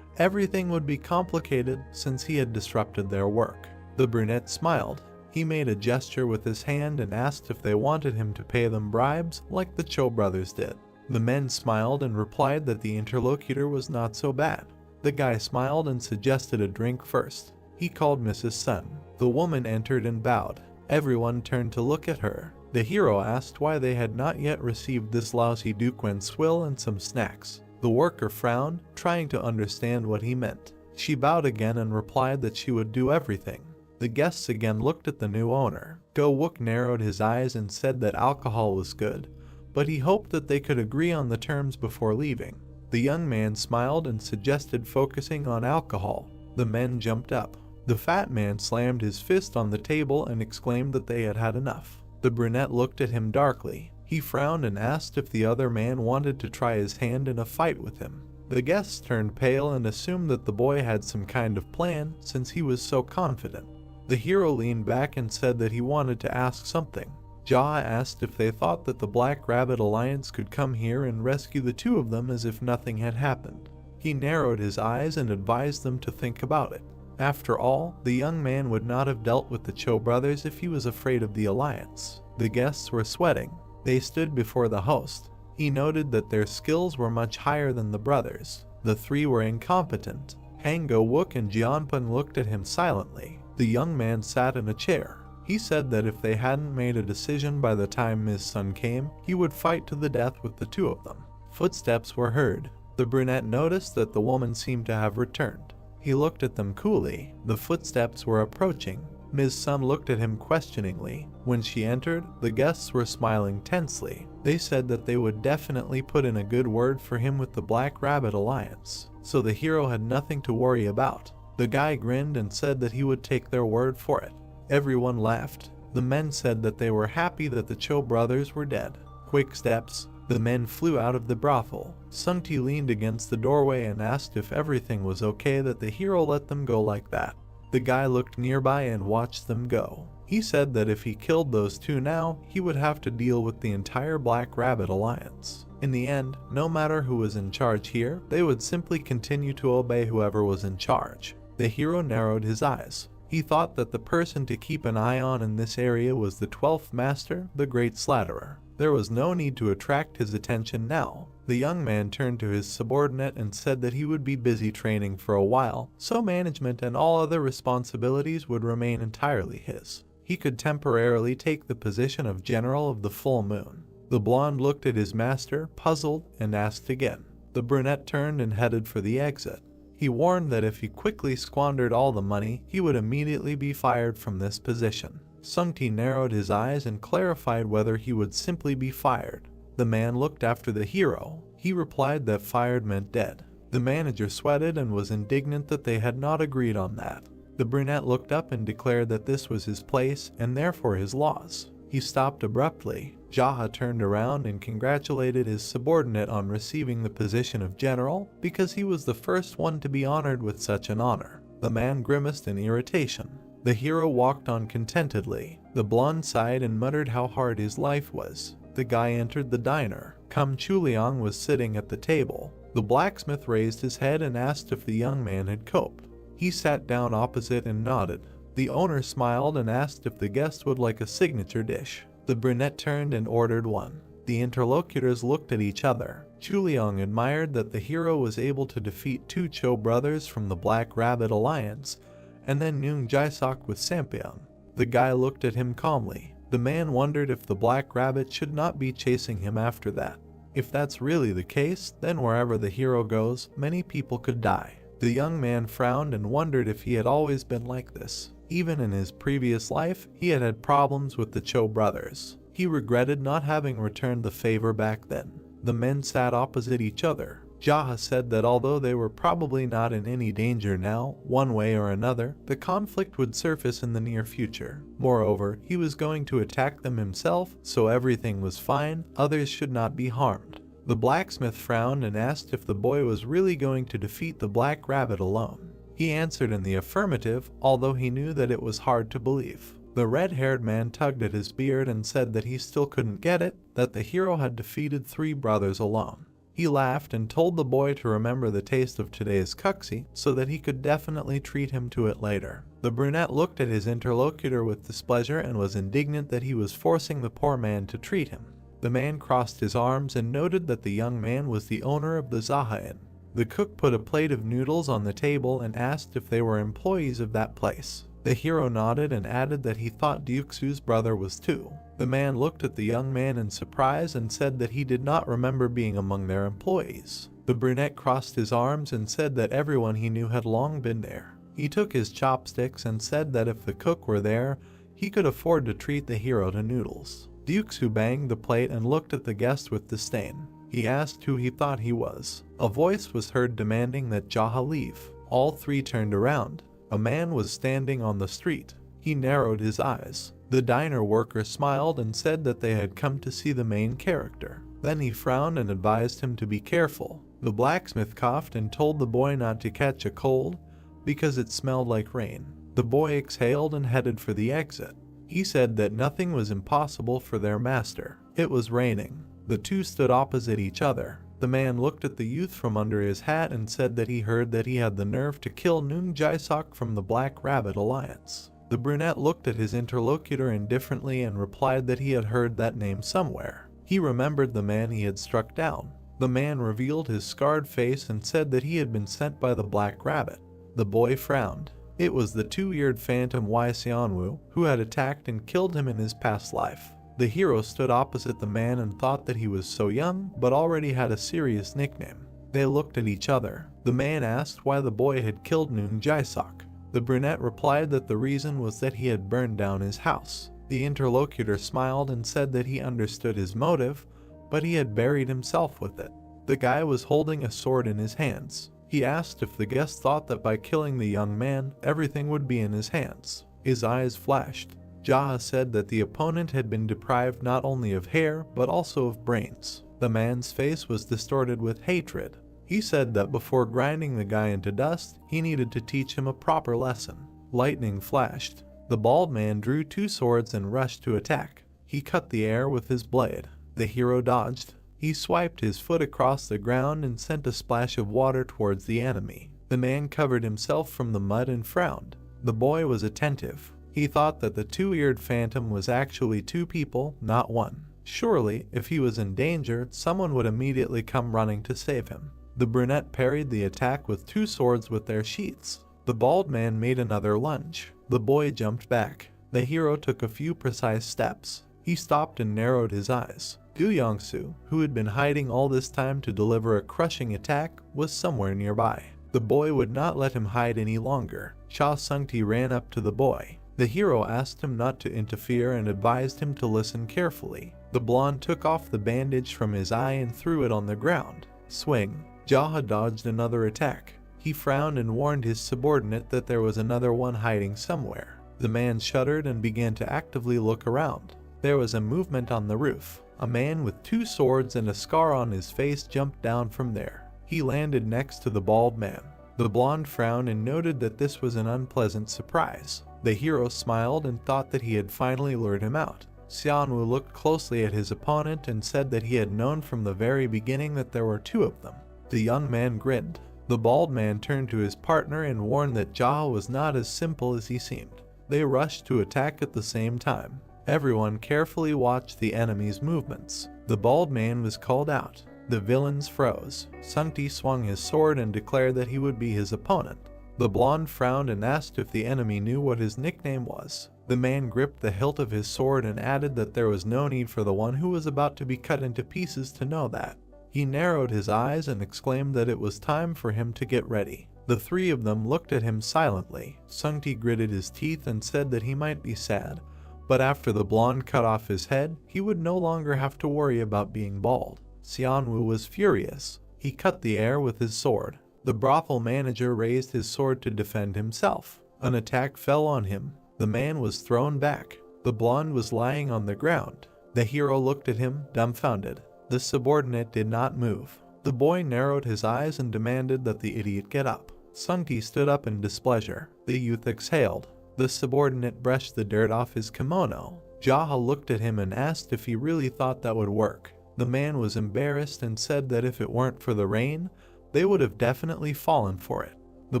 everything would be complicated since he had disrupted their work. The brunette smiled. He made a gesture with his hand and asked if they wanted him to pay them bribes like the Cho brothers did. The men smiled and replied that the interlocutor was not so bad. The guy smiled and suggested a drink first. He called Mrs. Sun. The woman entered and bowed. Everyone turned to look at her. The hero asked why they had not yet received this lousy Duquan swill and some snacks. The worker frowned, trying to understand what he meant. She bowed again and replied that she would do everything. The guests again looked at the new owner. Go Wook narrowed his eyes and said that alcohol was good, but he hoped that they could agree on the terms before leaving. The young man smiled and suggested focusing on alcohol. The men jumped up. The fat man slammed his fist on the table and exclaimed that they had had enough. The brunette looked at him darkly. He frowned and asked if the other man wanted to try his hand in a fight with him. The guests turned pale and assumed that the boy had some kind of plan since he was so confident. The hero leaned back and said that he wanted to ask something. Jaha asked if they thought that the Black Rabbit Alliance could come here and rescue the 2 of them as if nothing had happened. He narrowed his eyes and advised them to think about it. After all, the young man would not have dealt with the Cho brothers if he was afraid of the Alliance. The guests were sweating. They stood before the host. He noted that their skills were much higher than the brothers. The 3 were incompetent. Hang Go Wook and Jianpeng looked at him silently. The young man sat in a chair. He said that if they hadn't made a decision by the time Ms. Sun came, he would fight to the death with the 2 of them. Footsteps were heard. The brunette noticed that the woman seemed to have returned. He looked at them coolly. The footsteps were approaching. Ms. Sun looked at him questioningly. When she entered, the guests were smiling tensely. They said that they would definitely put in a good word for him with the Black Rabbit Alliance, so the hero had nothing to worry about. The guy grinned and said that he would take their word for it. Everyone laughed. The men said that they were happy that the Cho brothers were dead. Quick steps. The men flew out of the brothel. Sungti leaned against the doorway and asked if everything was okay that the hero let them go like that. The guy looked nearby and watched them go. He said that if he killed those 2 now, he would have to deal with the entire Black Rabbit Alliance. In the end, no matter who was in charge here, they would simply continue to obey whoever was in charge. The hero narrowed his eyes. He thought that the person to keep an eye on in this area was the 12th Master, the Great Slatterer. There was no need to attract his attention now. The young man turned to his subordinate and said that he would be busy training for a while, so management and all other responsibilities would remain entirely his. He could temporarily take the position of General of the Full Moon. The blonde looked at his master, puzzled, and asked again. The brunette turned and headed for the exit. He warned that if he quickly squandered all the money, he would immediately be fired from this position. Sungti narrowed his eyes and clarified whether he would simply be fired. The man looked after the hero. He replied that fired meant dead. The manager sweated and was indignant that they had not agreed on that. The brunette looked up and declared that this was his place and therefore his laws. He stopped abruptly. Jaha turned around and congratulated his subordinate on receiving the position of general because he was the first one to be honored with such an honor. The man grimaced in irritation. The hero walked on contentedly. The blonde sighed and muttered how hard his life was. The guy entered the diner. Kam Chuliang was sitting at the table. The blacksmith raised his head and asked if the young man had coped. He sat down opposite and nodded. The owner smiled and asked if the guest would like a signature dish. The brunette turned and ordered one. The interlocutors looked at each other. Chuliang admired that the hero was able to defeat two Cho brothers from the Black Rabbit Alliance, and then Noong Jae-sok with Sampion. The guy looked at him calmly. The man wondered if the Black Rabbit should not be chasing him after that. If that's really the case, then wherever the hero goes, many people could die. The young man frowned and wondered if he had always been like this. Even in his previous life, he had had problems with the Cho brothers. He regretted not having returned the favor back then. The men sat opposite each other. Jaha said that although they were probably not in any danger now, one way or another, the conflict would surface in the near future. Moreover, he was going to attack them himself, so everything was fine, others should not be harmed. The blacksmith frowned and asked if the boy was really going to defeat the Black Rabbit alone. He answered in the affirmative, although he knew that it was hard to believe. The red-haired man tugged at his beard and said that he still couldn't get it, that the hero had defeated 3 brothers alone. He laughed and told the boy to remember the taste of today's kuxi so that he could definitely treat him to it later. The brunette looked at his interlocutor with displeasure and was indignant that he was forcing the poor man to treat him. The man crossed his arms and noted that the young man was the owner of the Zaha Inn. The cook put a plate of noodles on the table and asked if they were employees of that place. The hero nodded and added that he thought Duxu's brother was too. The man looked at the young man in surprise and said that he did not remember being among their employees. The brunette crossed his arms and said that everyone he knew had long been there. He took his chopsticks and said that if the cook were there, he could afford to treat the hero to noodles. Duxu banged the plate and looked at the guest with disdain. He asked who he thought he was. A voice was heard demanding that Jaha leave. All 3 turned around. A man was standing on the street. He narrowed his eyes. The diner worker smiled and said that they had come to see the main character. Then he frowned and advised him to be careful. The blacksmith coughed and told the boy not to catch a cold because it smelled like rain. The boy exhaled and headed for the exit. He said that nothing was impossible for their master. It was raining. The 2 stood opposite each other. The man looked at the youth from under his hat and said that he heard that he had the nerve to kill Noong Jae-sok from the Black Rabbit Alliance. The brunette looked at his interlocutor indifferently and replied that he had heard that name somewhere. He remembered the man he had struck down. The man revealed his scarred face and said that he had been sent by the Black Rabbit. The boy frowned. It was the 2-eared phantom Wai Xianwu who had attacked and killed him in his past life. The hero stood opposite the man and thought that he was so young, but already had a serious nickname. They looked at each other. The man asked why the boy had killed Noong Jae-sok. The brunette replied that the reason was that he had burned down his house. The interlocutor smiled and said that he understood his motive, but he had buried himself with it. The guy was holding a sword in his hands. He asked if the guest thought that by killing the young man, everything would be in his hands. His eyes flashed. Jaha said that the opponent had been deprived not only of hair, but also of brains. The man's face was distorted with hatred. He said that before grinding the guy into dust, he needed to teach him a proper lesson. Lightning flashed. The bald man drew 2 swords and rushed to attack. He cut the air with his blade. The hero dodged. He swiped his foot across the ground and sent a splash of water towards the enemy. The man covered himself from the mud and frowned. The boy was attentive. He thought that the 2-eared phantom was actually 2 people, not 1. Surely, if he was in danger, someone would immediately come running to save him. The brunette parried the attack with 2 swords with their sheaths. The bald man made another lunge. The boy jumped back. The hero took a few precise steps. He stopped and narrowed his eyes. Du Yongsu, who had been hiding all this time to deliver a crushing attack, was somewhere nearby. The boy would not let him hide any longer. Cha Sung-ti ran up to the boy. The hero asked him not to interfere and advised him to listen carefully. The blonde took off the bandage from his eye and threw it on the ground. Swing. Jaha dodged another attack. He frowned and warned his subordinate that there was another one hiding somewhere. The man shuddered and began to actively look around. There was a movement on the roof. A man with 2 swords and a scar on his face jumped down from there. He landed next to the bald man. The blonde frowned and noted that this was an unpleasant surprise. The hero smiled and thought that he had finally lured him out. Xianwu looked closely at his opponent and said that he had known from the very beginning that there were 2 of them. The young man grinned. The bald man turned to his partner and warned that Jaha was not as simple as he seemed. They rushed to attack at the same time. Everyone carefully watched the enemy's movements. The bald man was called out. The villains froze. Sung-ti swung his sword and declared that he would be his opponent. The blonde frowned and asked if the enemy knew what his nickname was. The man gripped the hilt of his sword and added that there was no need for the one who was about to be cut into pieces to know that. He narrowed his eyes and exclaimed that it was time for him to get ready. The 3 of them looked at him silently. Sung-ti gritted his teeth and said that he might be sad, but after the blonde cut off his head, he would no longer have to worry about being bald. Xianwu was furious. He cut the air with his sword. The brothel manager raised his sword to defend himself. An attack fell on him. The man was thrown back. The blonde was lying on the ground. The hero looked at him, dumbfounded. The subordinate did not move. The boy narrowed his eyes and demanded that the idiot get up. Sung-ti stood up in displeasure. The youth exhaled. The subordinate brushed the dirt off his kimono. Jaha looked at him and asked if he really thought that would work. The man was embarrassed and said that if it weren't for the rain, they would have definitely fallen for it. The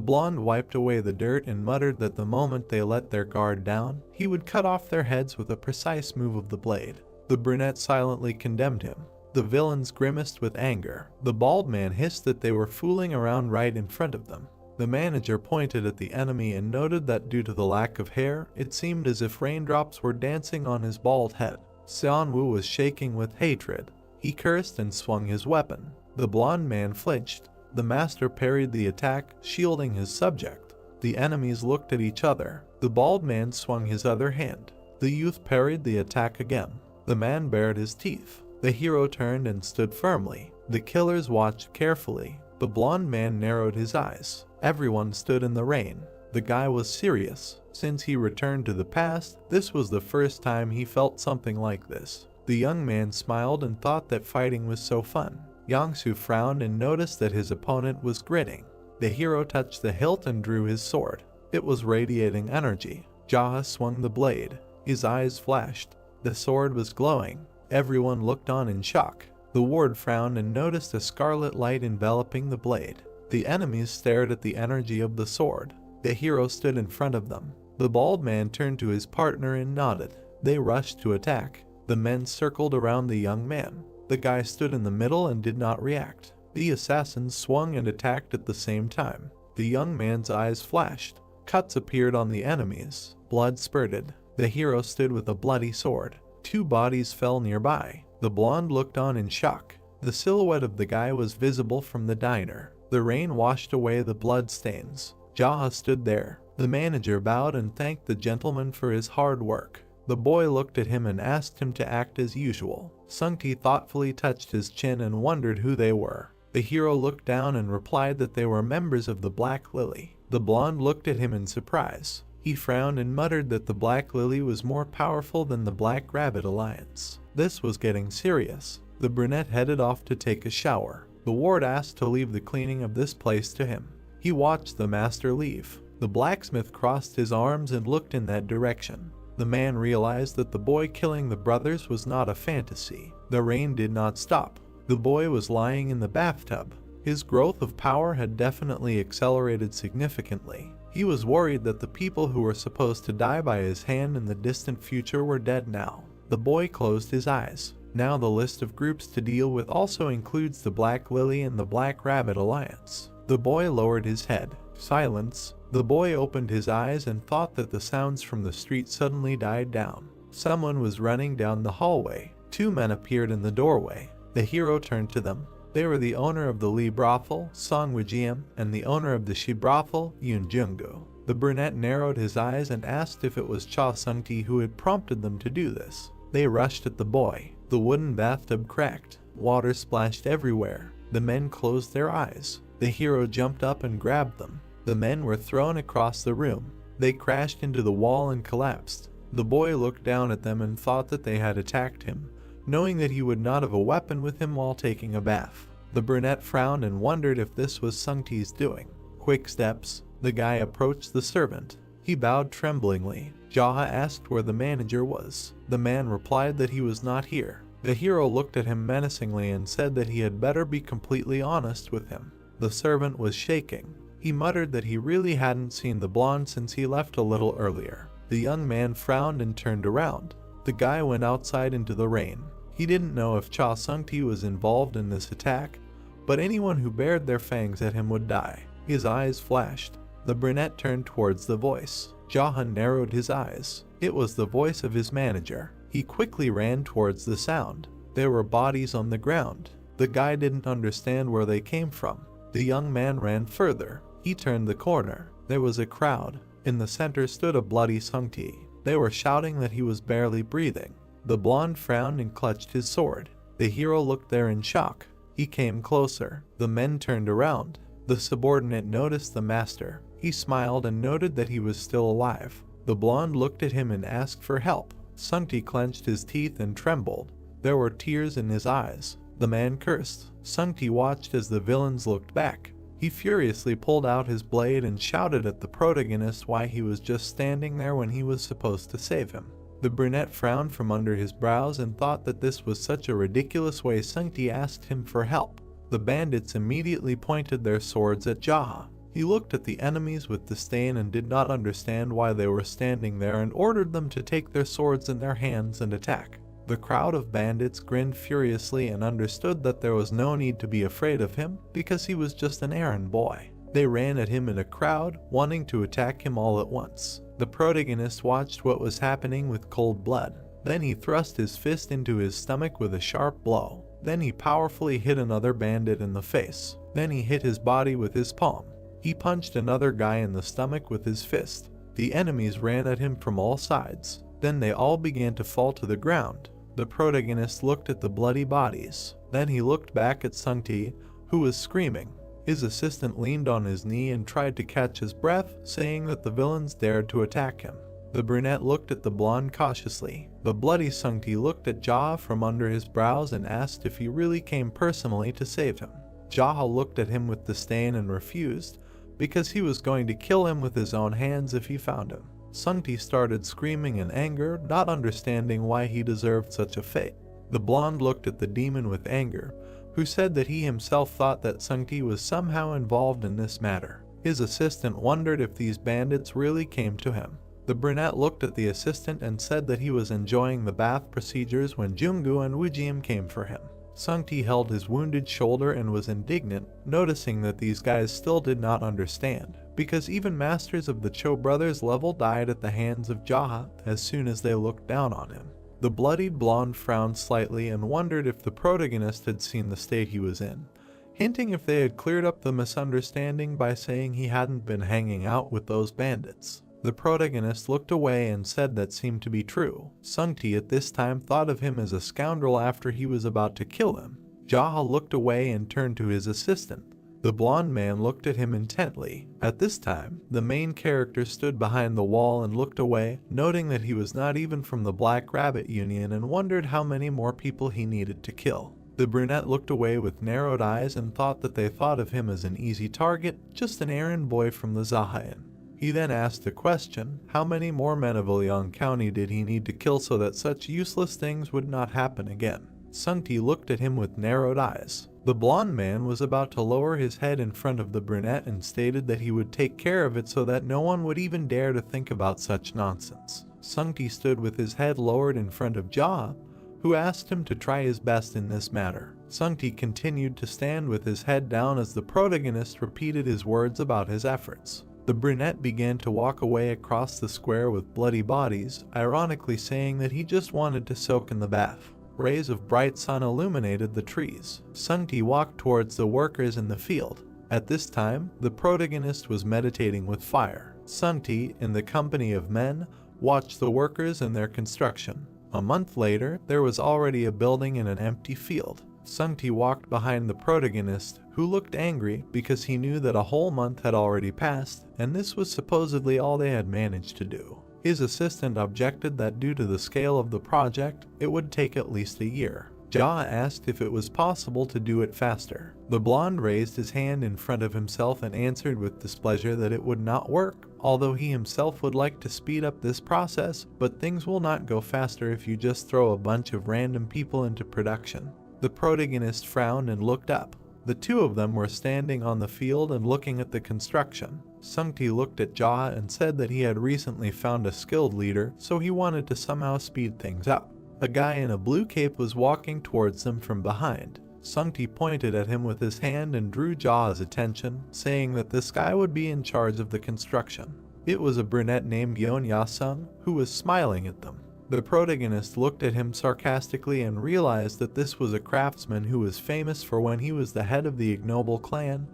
blonde wiped away the dirt and muttered that the moment they let their guard down, he would cut off their heads with a precise move of the blade. The brunette silently condemned him. The villains grimaced with anger. The bald man hissed that they were fooling around right in front of them. The manager pointed at the enemy and noted that due to the lack of hair, it seemed as if raindrops were dancing on his bald head. Xianwu was shaking with hatred. He cursed and swung his weapon. The blonde man flinched. The master parried the attack, shielding his subject. The enemies looked at each other. The bald man swung his other hand. The youth parried the attack again. The man bared his teeth. The hero turned and stood firmly. The killers watched carefully. The blonde man narrowed his eyes. Everyone stood in the rain. The guy was serious. Since he returned to the past, this was the first time he felt something like this. The young man smiled and thought that fighting was so fun. Yangsu frowned and noticed that his opponent was grinning. The hero touched the hilt and drew his sword. It was radiating energy. Jaha swung the blade. His eyes flashed. The sword was glowing. Everyone looked on in shock. The ward frowned and noticed a scarlet light enveloping the blade. The enemies stared at the energy of the sword. The hero stood in front of them. The bald man turned to his partner and nodded. They rushed to attack. The men circled around the young man. The guy stood in the middle and did not react. The assassins swung and attacked at the same time. The young man's eyes flashed. Cuts appeared on the enemies. Blood spurted. The hero stood with a bloody sword. 2 bodies fell nearby. The blonde looked on in shock. The silhouette of the guy was visible from the diner. The rain washed away the blood stains. Jaha stood there. The manager bowed and thanked the gentleman for his hard work. The boy looked at him and asked him to act as usual. Sung-ti thoughtfully touched his chin and wondered who they were. The hero looked down and replied that they were members of the Black Lily. The blonde looked at him in surprise. He frowned and muttered that the Black Lily was more powerful than the Black Rabbit Alliance. This was getting serious. The brunette headed off to take a shower. The ward asked to leave the cleaning of this place to him. He watched the master leave. The blacksmith crossed his arms and looked in that direction. The man realized that the boy killing the brothers was not a fantasy. The rain did not stop. The boy was lying in the bathtub. His growth of power had definitely accelerated significantly. He was worried that the people who were supposed to die by his hand in the distant future were dead now. The boy closed his eyes. Now the list of groups to deal with also includes the Black Lily and the Black Rabbit Alliance. The boy lowered his head. Silence. The boy opened his eyes and thought that the sounds from the street suddenly died down. Someone was running down the hallway. 2 men appeared in the doorway. The hero turned to them. They were the owner of the Lee brothel, Song Wijiem, and the owner of the Shi brothel, Yoon Junggu. The brunette narrowed his eyes and asked if it was Cha Sung-ti who had prompted them to do this. They rushed at the boy. The wooden bathtub cracked. Water splashed everywhere. The men closed their eyes. The hero jumped up and grabbed them. The men were thrown across the room. They crashed into the wall and collapsed. The boy looked down at them and thought that they had attacked him, knowing that he would not have a weapon with him while taking a bath. The brunette frowned and wondered if this was Sung-ti's doing. Quick steps. The guy approached the servant. He bowed tremblingly. Jaha asked where the manager was. The man replied that he was not here. The hero looked at him menacingly and said that he had better be completely honest with him. The servant was shaking. He muttered that he really hadn't seen the blonde since he left a little earlier. The young man frowned and turned around. The guy went outside into the rain. He didn't know if Cha Sung-ti was involved in this attack, but anyone who bared their fangs at him would die. His eyes flashed. The brunette turned towards the voice. Jahan narrowed his eyes. It was the voice of his manager. He quickly ran towards the sound. There were bodies on the ground. The guy didn't understand where they came from. The young man ran further. He turned the corner. There was a crowd. In the center stood a bloody Sung-ti. They were shouting that he was barely breathing. The blonde frowned and clutched his sword. The hero looked there in shock. He came closer. The men turned around. The subordinate noticed the master. He smiled and noted that he was still alive. The blonde looked at him and asked for help. Sung-ti clenched his teeth and trembled. There were tears in his eyes. The man cursed. Sung-ti watched as the villains looked back. He furiously pulled out his blade and shouted at the protagonist why he was just standing there when he was supposed to save him. The brunette frowned from under his brows and thought that this was such a ridiculous way Sung-ti asked him for help. The bandits immediately pointed their swords at Jaha. He looked at the enemies with disdain and did not understand why they were standing there and ordered them to take their swords in their hands and attack. The crowd of bandits grinned furiously and understood that there was no need to be afraid of him because he was just an errand boy. They ran at him in a crowd, wanting to attack him all at once. The protagonist watched what was happening with cold blood. Then he thrust his fist into his stomach with a sharp blow. Then he powerfully hit another bandit in the face. Then he hit his body with his palm. He punched another guy in the stomach with his fist. The enemies ran at him from all sides. Then they all began to fall to the ground. The protagonist looked at the bloody bodies. Then he looked back at Sung-ti, who was screaming. His assistant leaned on his knee and tried to catch his breath, saying that the villains dared to attack him. The brunette looked at the blonde cautiously. The bloody Sung-ti looked at Jaha from under his brows and asked if he really came personally to save him. Jaha looked at him with disdain and refused, because he was going to kill him with his own hands if he found him. Sung-ti started screaming in anger, not understanding why he deserved such a fate. The blonde looked at the demon with anger, who said that he himself thought that Sung-ti was somehow involved in this matter. His assistant wondered if these bandits really came to him. The brunette looked at the assistant and said that he was enjoying the bath procedures when Junggu and Wijiem came for him. Sung-ti held his wounded shoulder and was indignant, noticing that these guys still did not understand, because even masters of the Cho brothers level died at the hands of Jaha as soon as they looked down on him. The bloodied blonde frowned slightly and wondered if the protagonist had seen the state he was in, hinting if they had cleared up the misunderstanding by saying he hadn't been hanging out with those bandits. The protagonist looked away and said that seemed to be true. Sung-ti at this time thought of him as a scoundrel after he was about to kill him. Jaha looked away and turned to his assistant. The blonde man looked at him intently. At this time, the main character stood behind the wall and looked away, noting that he was not even from the Black Rabbit Union and wondered how many more people he needed to kill. The brunette looked away with narrowed eyes and thought that they thought of him as an easy target, just an errand boy from the Zahayan. He then asked the question, how many more men of Ilyang County did he need to kill so that such useless things would not happen again? Sung-ti looked at him with narrowed eyes. The blonde man was about to lower his head in front of the brunette and stated that he would take care of it so that no one would even dare to think about such nonsense. Sung-ti stood with his head lowered in front of Jaha, who asked him to try his best in this matter. Sung-ti continued to stand with his head down as the protagonist repeated his words about his efforts. The brunette began to walk away across the square with bloody bodies, ironically saying that he just wanted to soak in the bath. Rays of bright sun illuminated the trees. Sungti walked towards the workers in the field. At this time, the protagonist was meditating with fire. Sungti, in the company of men, watched the workers in their construction. A month later, there was already a building in an empty field. Sungti walked behind the protagonist, who looked angry because he knew that a whole month had already passed, and this was supposedly all they had managed to do. His assistant objected that due to the scale of the project, it would take at least a year. Jaha asked if it was possible to do it faster. The blonde raised his hand in front of himself and answered with displeasure that it would not work, although he himself would like to speed up this process, but things will not go faster if you just throw a bunch of random people into production. The protagonist frowned and looked up. The two of them were standing on the field and looking at the construction. Sungti looked at Jaha and said that he had recently found a skilled leader, so he wanted to somehow speed things up. A guy in a blue cape was walking towards them from behind. Sungti pointed at him with his hand and drew Jaha's attention, saying that this guy would be in charge of the construction. It was a brunette named Yeon Ya-sung, who was smiling at them. The protagonist looked at him sarcastically and realized that this was a craftsman who was famous for when he was the head of the ignoble clan,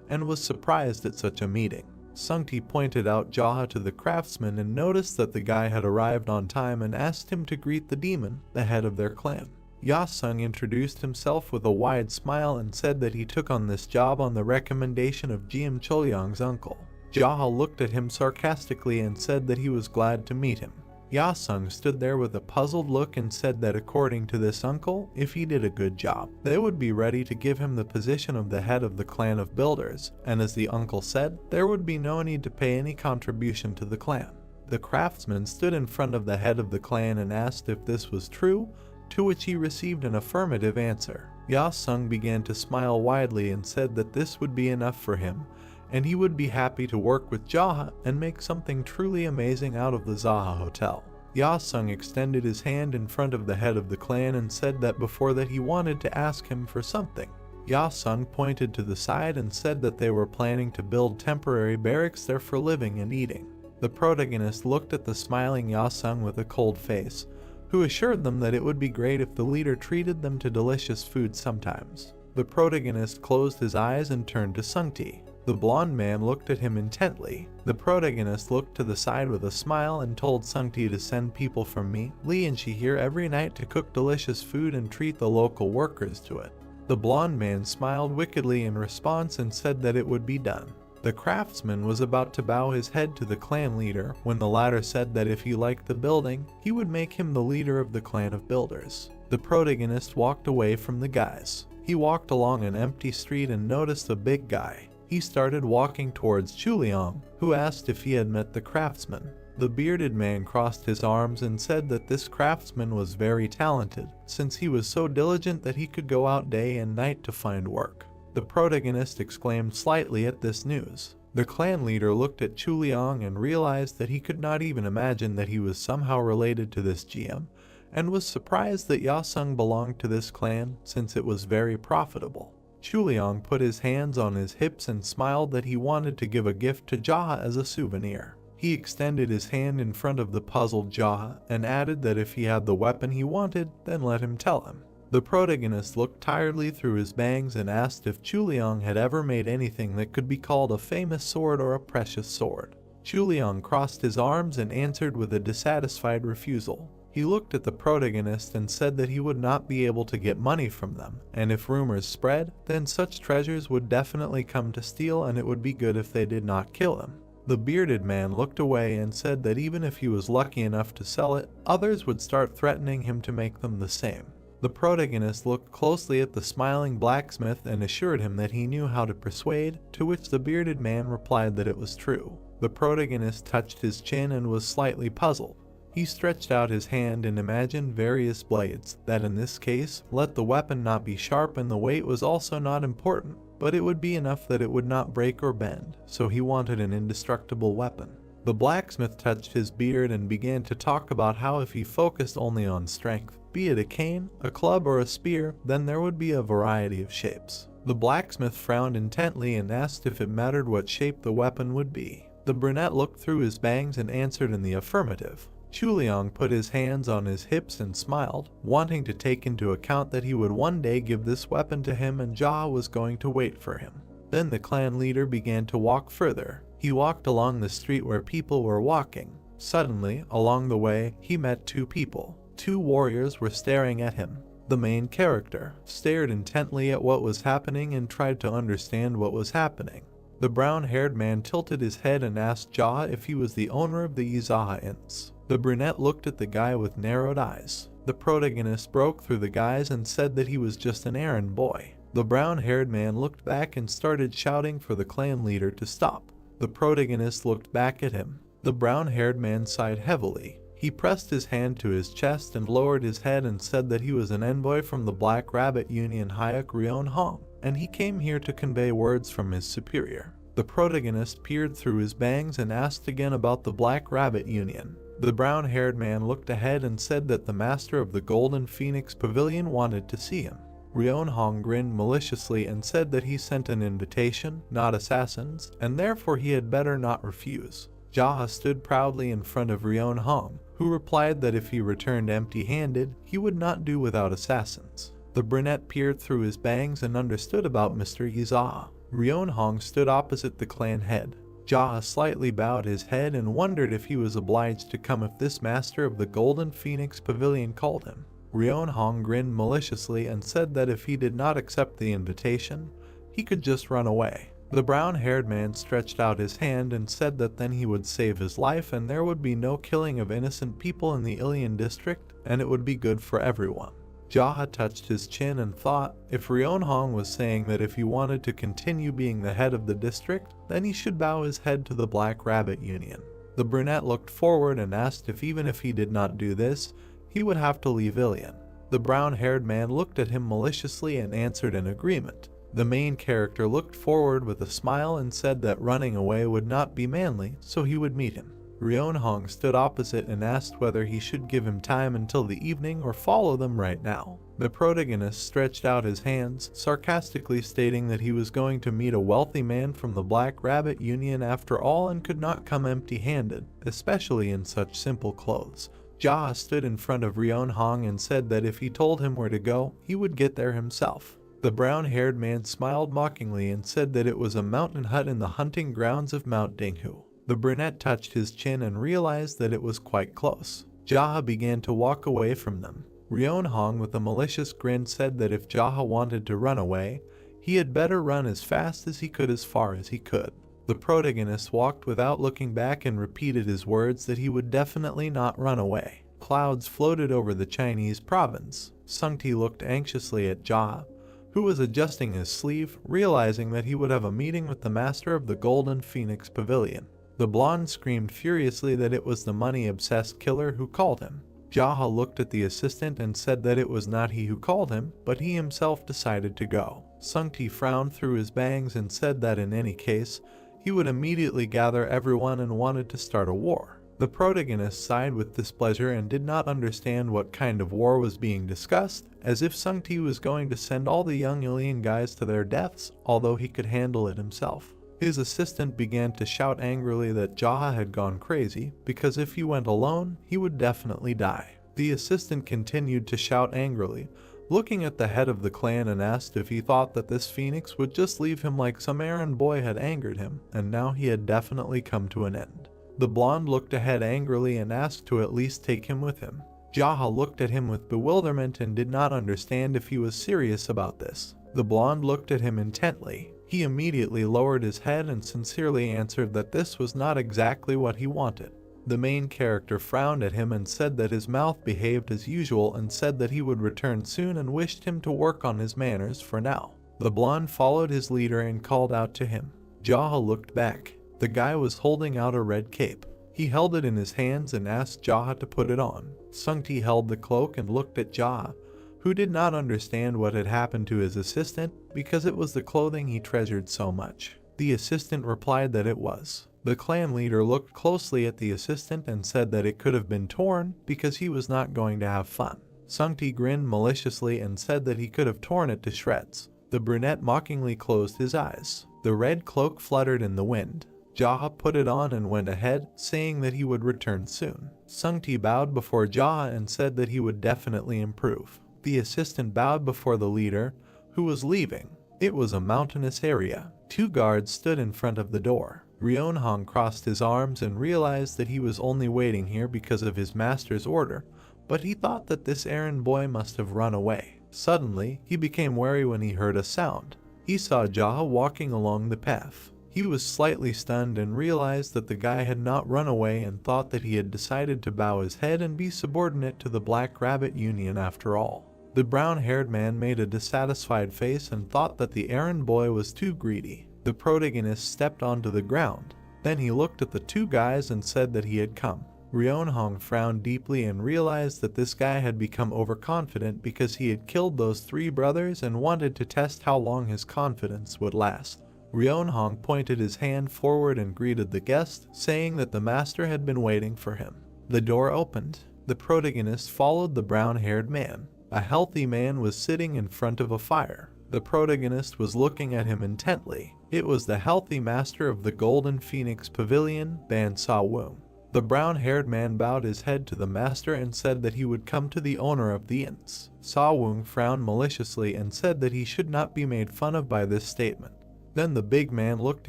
and was surprised at such a meeting. Sungti pointed out Jaha to the craftsman and noticed that the guy had arrived on time and asked him to greet the demon, the head of their clan. Ya-sung introduced himself with a wide smile and said that he took on this job on the recommendation of Jim Cholyong's uncle. Jaha looked at him sarcastically and said that he was glad to meet him. Ya-sung stood there with a puzzled look and said that according to this uncle, if he did a good job, they would be ready to give him the position of the head of the clan of builders, and as the uncle said, there would be no need to pay any contribution to the clan. The craftsman stood in front of the head of the clan and asked if this was true, to which he received an affirmative answer. Ya-sung began to smile widely and said that this would be enough for him, and he would be happy to work with Jaha and make something truly amazing out of the Zaha Hotel. Ya-sung extended his hand in front of the head of the clan and said that before that he wanted to ask him for something. Ya-sung pointed to the side and said that they were planning to build temporary barracks there for living and eating. The protagonist looked at the smiling Ya-sung with a cold face, who assured them that it would be great if the leader treated them to delicious food sometimes. The protagonist closed his eyes and turned to Sungti. The blonde man looked at him intently. The protagonist looked to the side with a smile and told Sungti to send people from me, Lee and she here every night to cook delicious food and treat the local workers to it. The blonde man smiled wickedly in response and said that it would be done. The craftsman was about to bow his head to the clan leader when the latter said that if he liked the building, he would make him the leader of the clan of builders. The protagonist walked away from the guys. He walked along an empty street and noticed a big guy. He started walking towards Cholyong, who asked if he had met the craftsman. The bearded man crossed his arms and said that this craftsman was very talented, since he was so diligent that he could go out day and night to find work. The protagonist exclaimed slightly at this news. The clan leader looked at Cholyong and realized that he could not even imagine that he was somehow related to this GM, and was surprised that Ya-sung belonged to this clan since it was very profitable. Cholyong put his hands on his hips and smiled that he wanted to give a gift to Jaha as a souvenir. He extended his hand in front of the puzzled Jaha and added that if he had the weapon he wanted, then let him tell him. The protagonist looked tiredly through his bangs and asked if Cholyong had ever made anything that could be called a famous sword or a precious sword. Cholyong crossed his arms and answered with a dissatisfied refusal. He looked at the protagonist and said that he would not be able to get money from them, and if rumors spread, then such treasures would definitely come to steal and it would be good if they did not kill him. The bearded man looked away and said that even if he was lucky enough to sell it, others would start threatening him to make them the same. The protagonist looked closely at the smiling blacksmith and assured him that he knew how to persuade, to which the bearded man replied that it was true. The protagonist touched his chin and was slightly puzzled. He stretched out his hand and imagined various blades, that in this case, let the weapon not be sharp and the weight was also not important, but it would be enough that it would not break or bend, so he wanted an indestructible weapon. The blacksmith touched his beard and began to talk about how if he focused only on strength, be it a cane, a club, or a spear, then there would be a variety of shapes. The blacksmith frowned intently and asked if it mattered what shape the weapon would be. The brunette looked through his bangs and answered in the affirmative. Chuliang put his hands on his hips and smiled, wanting to take into account that he would one day give this weapon to him and Jaha was going to wait for him. Then the clan leader began to walk further. He walked along the street where people were walking. Suddenly, along the way, he met two people. Two warriors were staring at him. The main character stared intently at what was happening and tried to understand what was happening. The brown-haired man tilted his head and asked Jaha if he was the owner of the Izaha Inns. The brunette looked at the guy with narrowed eyes. The protagonist broke through the guys and said that he was just an errand boy. The brown-haired man looked back and started shouting for the clan leader to stop. The protagonist looked back at him. The brown-haired man sighed heavily. He pressed his hand to his chest and lowered his head and said that he was an envoy from the Black Rabbit Union Hayek Rion Hong, and he came here to convey words from his superior. The protagonist peered through his bangs and asked again about the Black Rabbit Union. The brown-haired man looked ahead and said that the master of the Golden Phoenix Pavilion wanted to see him. Rion Hong grinned maliciously and said that he sent an invitation, not assassins, and therefore he had better not refuse. Jaha stood proudly in front of Rion Hong, who replied that if he returned empty-handed, he would not do without assassins. The brunette peered through his bangs and understood about Mr. Izaha. Rion Hong stood opposite the clan head. Jaha slightly bowed his head and wondered if he was obliged to come if this master of the Golden Phoenix Pavilion called him. Rion Hong grinned maliciously and said that if he did not accept the invitation, he could just run away. The brown-haired man stretched out his hand and said that then he would save his life and there would be no killing of innocent people in the Ilian district and it would be good for everyone. Jaha touched his chin and thought, if Rion Hong was saying that if he wanted to continue being the head of the district, then he should bow his head to the Black Rabbit Union. The brunette looked forward and asked if even if he did not do this, he would have to leave Ilian. The brown-haired man looked at him maliciously and answered in agreement. The main character looked forward with a smile and said that running away would not be manly, so he would meet him. Rion Hong stood opposite and asked whether he should give him time until the evening or follow them right now. The protagonist stretched out his hands, sarcastically stating that he was going to meet a wealthy man from the Black Rabbit Union after all and could not come empty-handed, especially in such simple clothes. Jaha stood in front of Rion Hong and said that if he told him where to go, he would get there himself. The brown-haired man smiled mockingly and said that it was a mountain hut in the hunting grounds of Mount Dinghu. The brunette touched his chin and realized that it was quite close. Jaha began to walk away from them. Rion Hong with a malicious grin said that if Jaha wanted to run away, he had better run as fast as he could as far as he could. The protagonist walked without looking back and repeated his words that he would definitely not run away. Clouds floated over the Chinese province. Sungti looked anxiously at Jaha, who was adjusting his sleeve, realizing that he would have a meeting with the master of the Golden Phoenix Pavilion. The blonde screamed furiously that it was the money-obsessed killer who called him. Jaha looked at the assistant and said that it was not he who called him, but he himself decided to go. Sungti frowned through his bangs and said that in any case, he would immediately gather everyone and wanted to start a war. The protagonist sighed with displeasure and did not understand what kind of war was being discussed, as if Sungti was going to send all the young Ilian guys to their deaths, although he could handle it himself. His assistant began to shout angrily that Jaha had gone crazy, because if he went alone, he would definitely die. The assistant continued to shout angrily, looking at the head of the clan and asked if he thought that this phoenix would just leave him like some errand boy had angered him, and now he had definitely come to an end. The blonde looked ahead angrily and asked to at least take him with him. Jaha looked at him with bewilderment and did not understand if he was serious about this. The blonde looked at him intently. He immediately lowered his head and sincerely answered that this was not exactly what he wanted. The main character frowned at him and said that his mouth behaved as usual and said that he would return soon and wished him to work on his manners for now. The blonde followed his leader and called out to him. Jaha looked back. The guy was holding out a red cape. He held it in his hands and asked Jaha to put it on. Sungti held the cloak and looked at Jaha, who did not understand what had happened to his assistant because it was the clothing he treasured so much. The assistant replied that it was. The clan leader looked closely at the assistant and said that it could have been torn because he was not going to have fun. Sungti grinned maliciously and said that he could have torn it to shreds. The brunette mockingly closed his eyes. The red cloak fluttered in the wind. Jaha put it on and went ahead, saying that he would return soon. Sungti bowed before Jaha and said that he would definitely improve. The assistant bowed before the leader, who was leaving. It was a mountainous area. 2 guards stood in front of the door. Ryeonhong crossed his arms and realized that he was only waiting here because of his master's order, but he thought that this errand boy must have run away. Suddenly, he became wary when he heard a sound. He saw Jaha walking along the path. He was slightly stunned and realized that the guy had not run away and thought that he had decided to bow his head and be subordinate to the Black Rabbit Union after all. The brown-haired man made a dissatisfied face and thought that the errand boy was too greedy. The protagonist stepped onto the ground. Then he looked at the 2 guys and said that he had come. Ryeonhong frowned deeply and realized that this guy had become overconfident because he had killed those 3 brothers and wanted to test how long his confidence would last. Ryeonhong pointed his hand forward and greeted the guest, saying that the master had been waiting for him. The door opened. The protagonist followed the brown-haired man. A healthy man was sitting in front of a fire. The protagonist was looking at him intently. It was the healthy master of the Golden Phoenix Pavilion, Ban Sa-woong. The brown-haired man bowed his head to the master and said that he would come to the owner of the inns. Sa-woong frowned maliciously and said that he should not be made fun of by this statement. Then the big man looked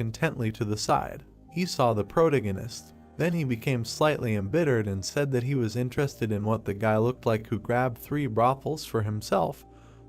intently to the side. He saw the protagonist. Then he became slightly embittered and said that he was interested in what the guy looked like who grabbed 3 brothels for himself,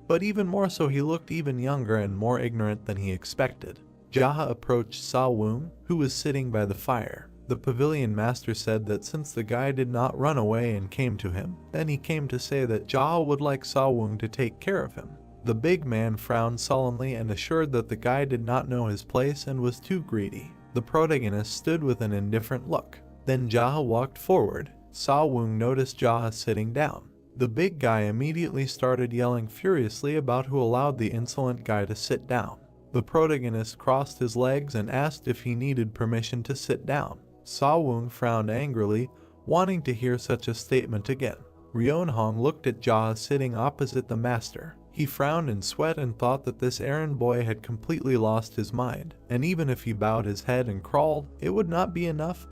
but even more so he looked even younger and more ignorant than he expected. Jaha approached Sa-woong, who was sitting by the fire. The pavilion master said that since the guy did not run away and came to him, then he came to say that Jaha would like Sa-woong to take care of him. The big man frowned sullenly and assured that the guy did not know his place and was too greedy. The protagonist stood with an indifferent look. Then Jaha walked forward. Sa-woong noticed Jaha sitting down. The big guy immediately started yelling furiously about who allowed the insolent guy to sit down. The protagonist crossed his legs and asked if he needed permission to sit down. Sa-woong frowned angrily, wanting to hear such a statement again. Ryeonhong looked at Jaha sitting opposite the master. He frowned in sweat and thought that this errand boy had completely lost his mind, and even if he bowed his head and crawled, it would not be enough,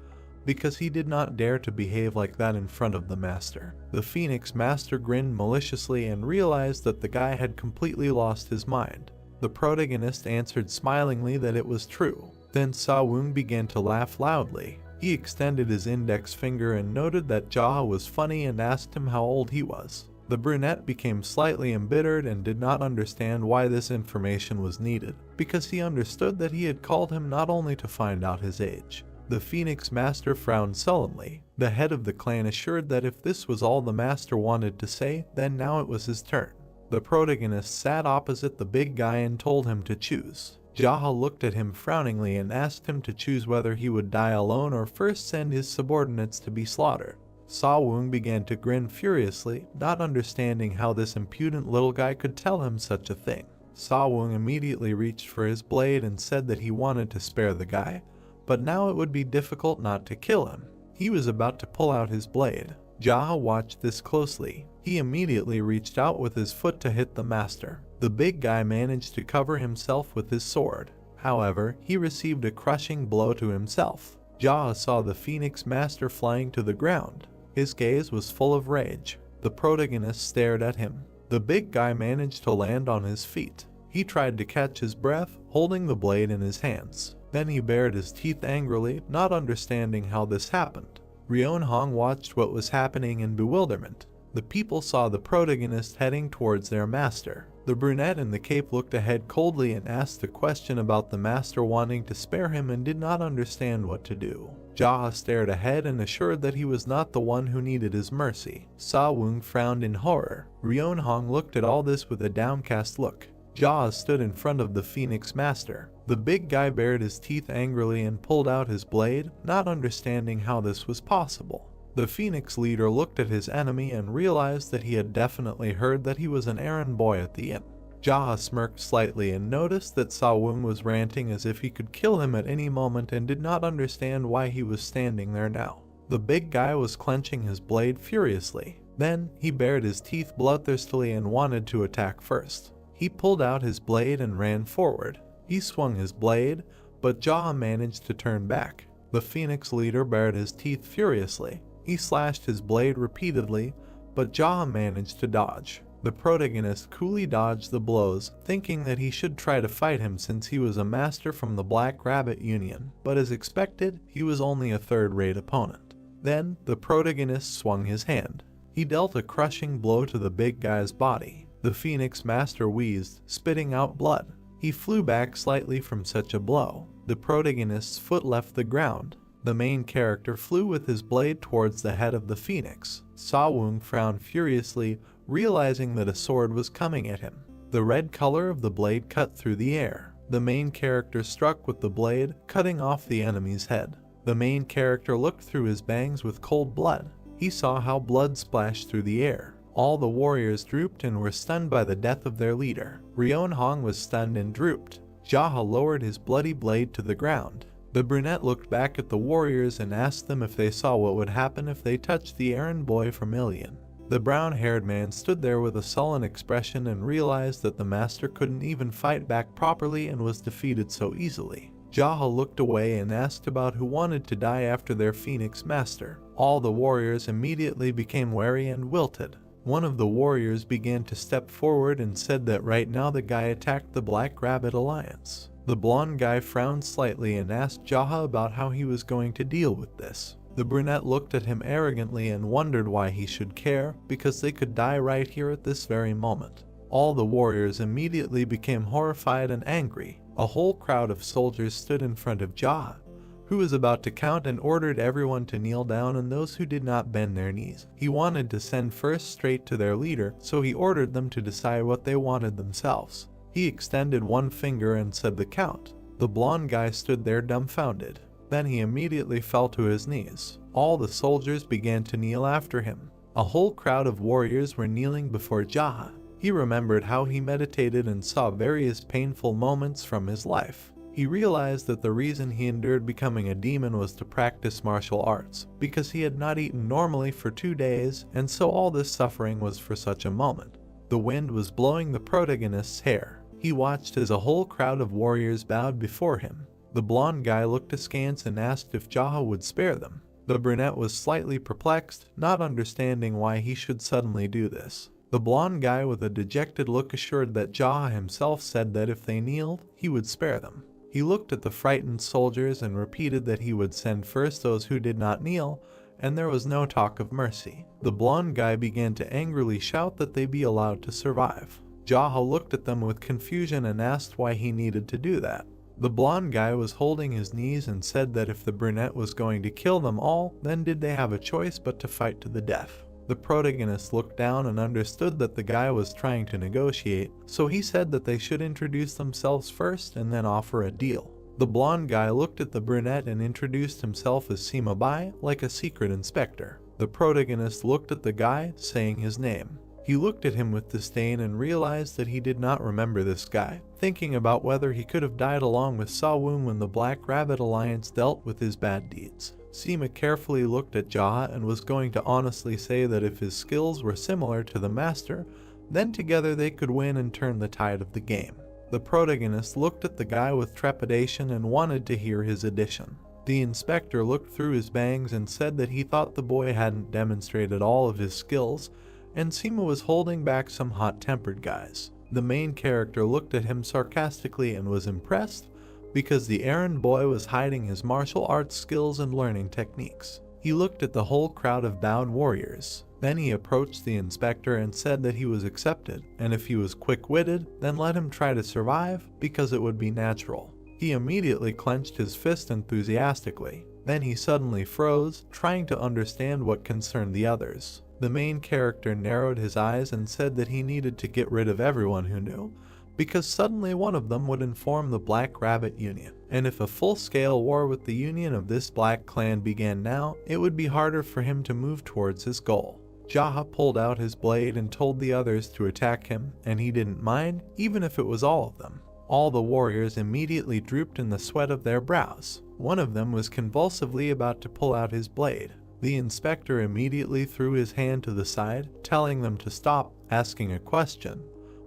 because he did not dare to behave like that in front of the master. The Phoenix Master grinned maliciously and realized that the guy had completely lost his mind. The protagonist answered smilingly that it was true. Then Sa-woong began to laugh loudly. He extended his index finger and noted that Jaha was funny and asked him how old he was. The brunette became slightly embittered and did not understand why this information was needed, because he understood that he had called him not only to find out his age. The Phoenix Master frowned sullenly. The head of the clan assured that if this was all the master wanted to say, then now it was his turn. The protagonist sat opposite the big guy and told him to choose. Jaha looked at him frowningly and asked him to choose whether he would die alone or first send his subordinates to be slaughtered. Sa-woong began to grin furiously, not understanding how this impudent little guy could tell him such a thing. Sa-woong immediately reached for his blade and said that he wanted to spare the guy, but now it would be difficult not to kill him. He was about to pull out his blade. Jaha watched this closely. He immediately reached out with his foot to hit the master. The big guy managed to cover himself with his sword. However, he received a crushing blow to himself. Jaha saw the Phoenix Master flying to the ground. His gaze was full of rage. The protagonist stared at him. The big guy managed to land on his feet. He tried to catch his breath, holding the blade in his hands. Then he bared his teeth angrily, not understanding how this happened. Ryeonhong watched what was happening in bewilderment. The people saw the protagonist heading towards their master. The brunette in the cape looked ahead coldly and asked a question about the master wanting to spare him and did not understand what to do. Jaha stared ahead and assured that he was not the one who needed his mercy. Sa-woong frowned in horror. Ryeonhong looked at all this with a downcast look. Jaha stood in front of the Phoenix Master. The big guy bared his teeth angrily and pulled out his blade, not understanding how this was possible. The Phoenix leader looked at his enemy and realized that he had definitely heard that he was an errand boy at the inn. Jaha smirked slightly and noticed that Sa-woong was ranting as if he could kill him at any moment and did not understand why he was standing there now. The big guy was clenching his blade furiously. Then, he bared his teeth bloodthirstily and wanted to attack first. He pulled out his blade and ran forward. He swung his blade, but Jaha managed to turn back. The Phoenix leader bared his teeth furiously. He slashed his blade repeatedly, but Jaha managed to dodge. The protagonist coolly dodged the blows, thinking that he should try to fight him since he was a master from the Black Rabbit Union, but as expected, he was only a third-rate opponent. Then, the protagonist swung his hand. He dealt a crushing blow to the big guy's body. The Phoenix master wheezed, spitting out blood. He flew back slightly from such a blow. The protagonist's foot left the ground. The main character flew with his blade towards the head of the Phoenix. Sawung frowned furiously, realizing that a sword was coming at him. The red color of the blade cut through the air. The main character struck with the blade, cutting off the enemy's head. The main character looked through his bangs with cold blood. He saw how blood splashed through the air. All the warriors drooped and were stunned by the death of their leader. Ryeonhong was stunned and drooped. Jaha lowered his bloody blade to the ground. The brunette looked back at the warriors and asked them if they saw what would happen if they touched the errand boy from Ilion. The brown-haired man stood there with a sullen expression and realized that the master couldn't even fight back properly and was defeated so easily. Jaha looked away and asked about who wanted to die after their Phoenix master. All the warriors immediately became wary and wilted. One of the warriors began to step forward and said that right now the guy attacked the Black Rabbit Alliance. The blonde guy frowned slightly and asked Jaha about how he was going to deal with this. The brunette looked at him arrogantly and wondered why he should care, because they could die right here at this very moment. All the warriors immediately became horrified and angry. A whole crowd of soldiers stood in front of Jaha, who was about to count and ordered everyone to kneel down and those who did not bend their knees. He wanted to send first straight to their leader, so he ordered them to decide what they wanted themselves. He extended one finger and said the count. The blonde guy stood there dumbfounded. Then he immediately fell to his knees. All the soldiers began to kneel after him. A whole crowd of warriors were kneeling before Jaha. He remembered how he meditated and saw various painful moments from his life. He realized that the reason he endured becoming a demon was to practice martial arts, because he had not eaten normally for 2 days, and so all this suffering was for such a moment. The wind was blowing the protagonist's hair. He watched as a whole crowd of warriors bowed before him. The blonde guy looked askance and asked if Jaha would spare them. The brunette was slightly perplexed, not understanding why he should suddenly do this. The blonde guy with a dejected look assured that Jaha himself said that if they kneeled, he would spare them. He looked at the frightened soldiers and repeated that he would send first those who did not kneel, and there was no talk of mercy. The blonde guy began to angrily shout that they be allowed to survive. Jaha looked at them with confusion and asked why he needed to do that. The blonde guy was holding his knees and said that if the brunette was going to kill them all, then did they have a choice but to fight to the death. The protagonist looked down and understood that the guy was trying to negotiate, so he said that they should introduce themselves first and then offer a deal. The blonde guy looked at the brunette and introduced himself as Sima Bai, like a secret inspector. The protagonist looked at the guy, saying his name. He looked at him with disdain and realized that he did not remember this guy, thinking about whether he could have died along with Sawung when the Black Rabbit Alliance dealt with his bad deeds. Sima carefully looked at Jaha and was going to honestly say that if his skills were similar to the master, then together they could win and turn the tide of the game. The protagonist looked at the guy with trepidation and wanted to hear his addition. The inspector looked through his bangs and said that he thought the boy hadn't demonstrated all of his skills, and Sima was holding back some hot-tempered guys. The main character looked at him sarcastically and was impressed, because the errand boy was hiding his martial arts skills and learning techniques. He looked at the whole crowd of bowed warriors. Then he approached the inspector and said that he was accepted, and if he was quick-witted, then let him try to survive, because it would be natural. He immediately clenched his fist enthusiastically. Then he suddenly froze, trying to understand what concerned the others. The main character narrowed his eyes and said that he needed to get rid of everyone who knew, because suddenly one of them would inform the Black Rabbit Union, and if a full-scale war with the union of this black clan began now, it would be harder for him to move towards his goal. Jaha pulled out his blade and told the others to attack him, and he didn't mind, even if it was all of them. All the warriors immediately drooped in the sweat of their brows. One of them was convulsively about to pull out his blade. The inspector immediately threw his hand to the side, telling them to stop, asking a question.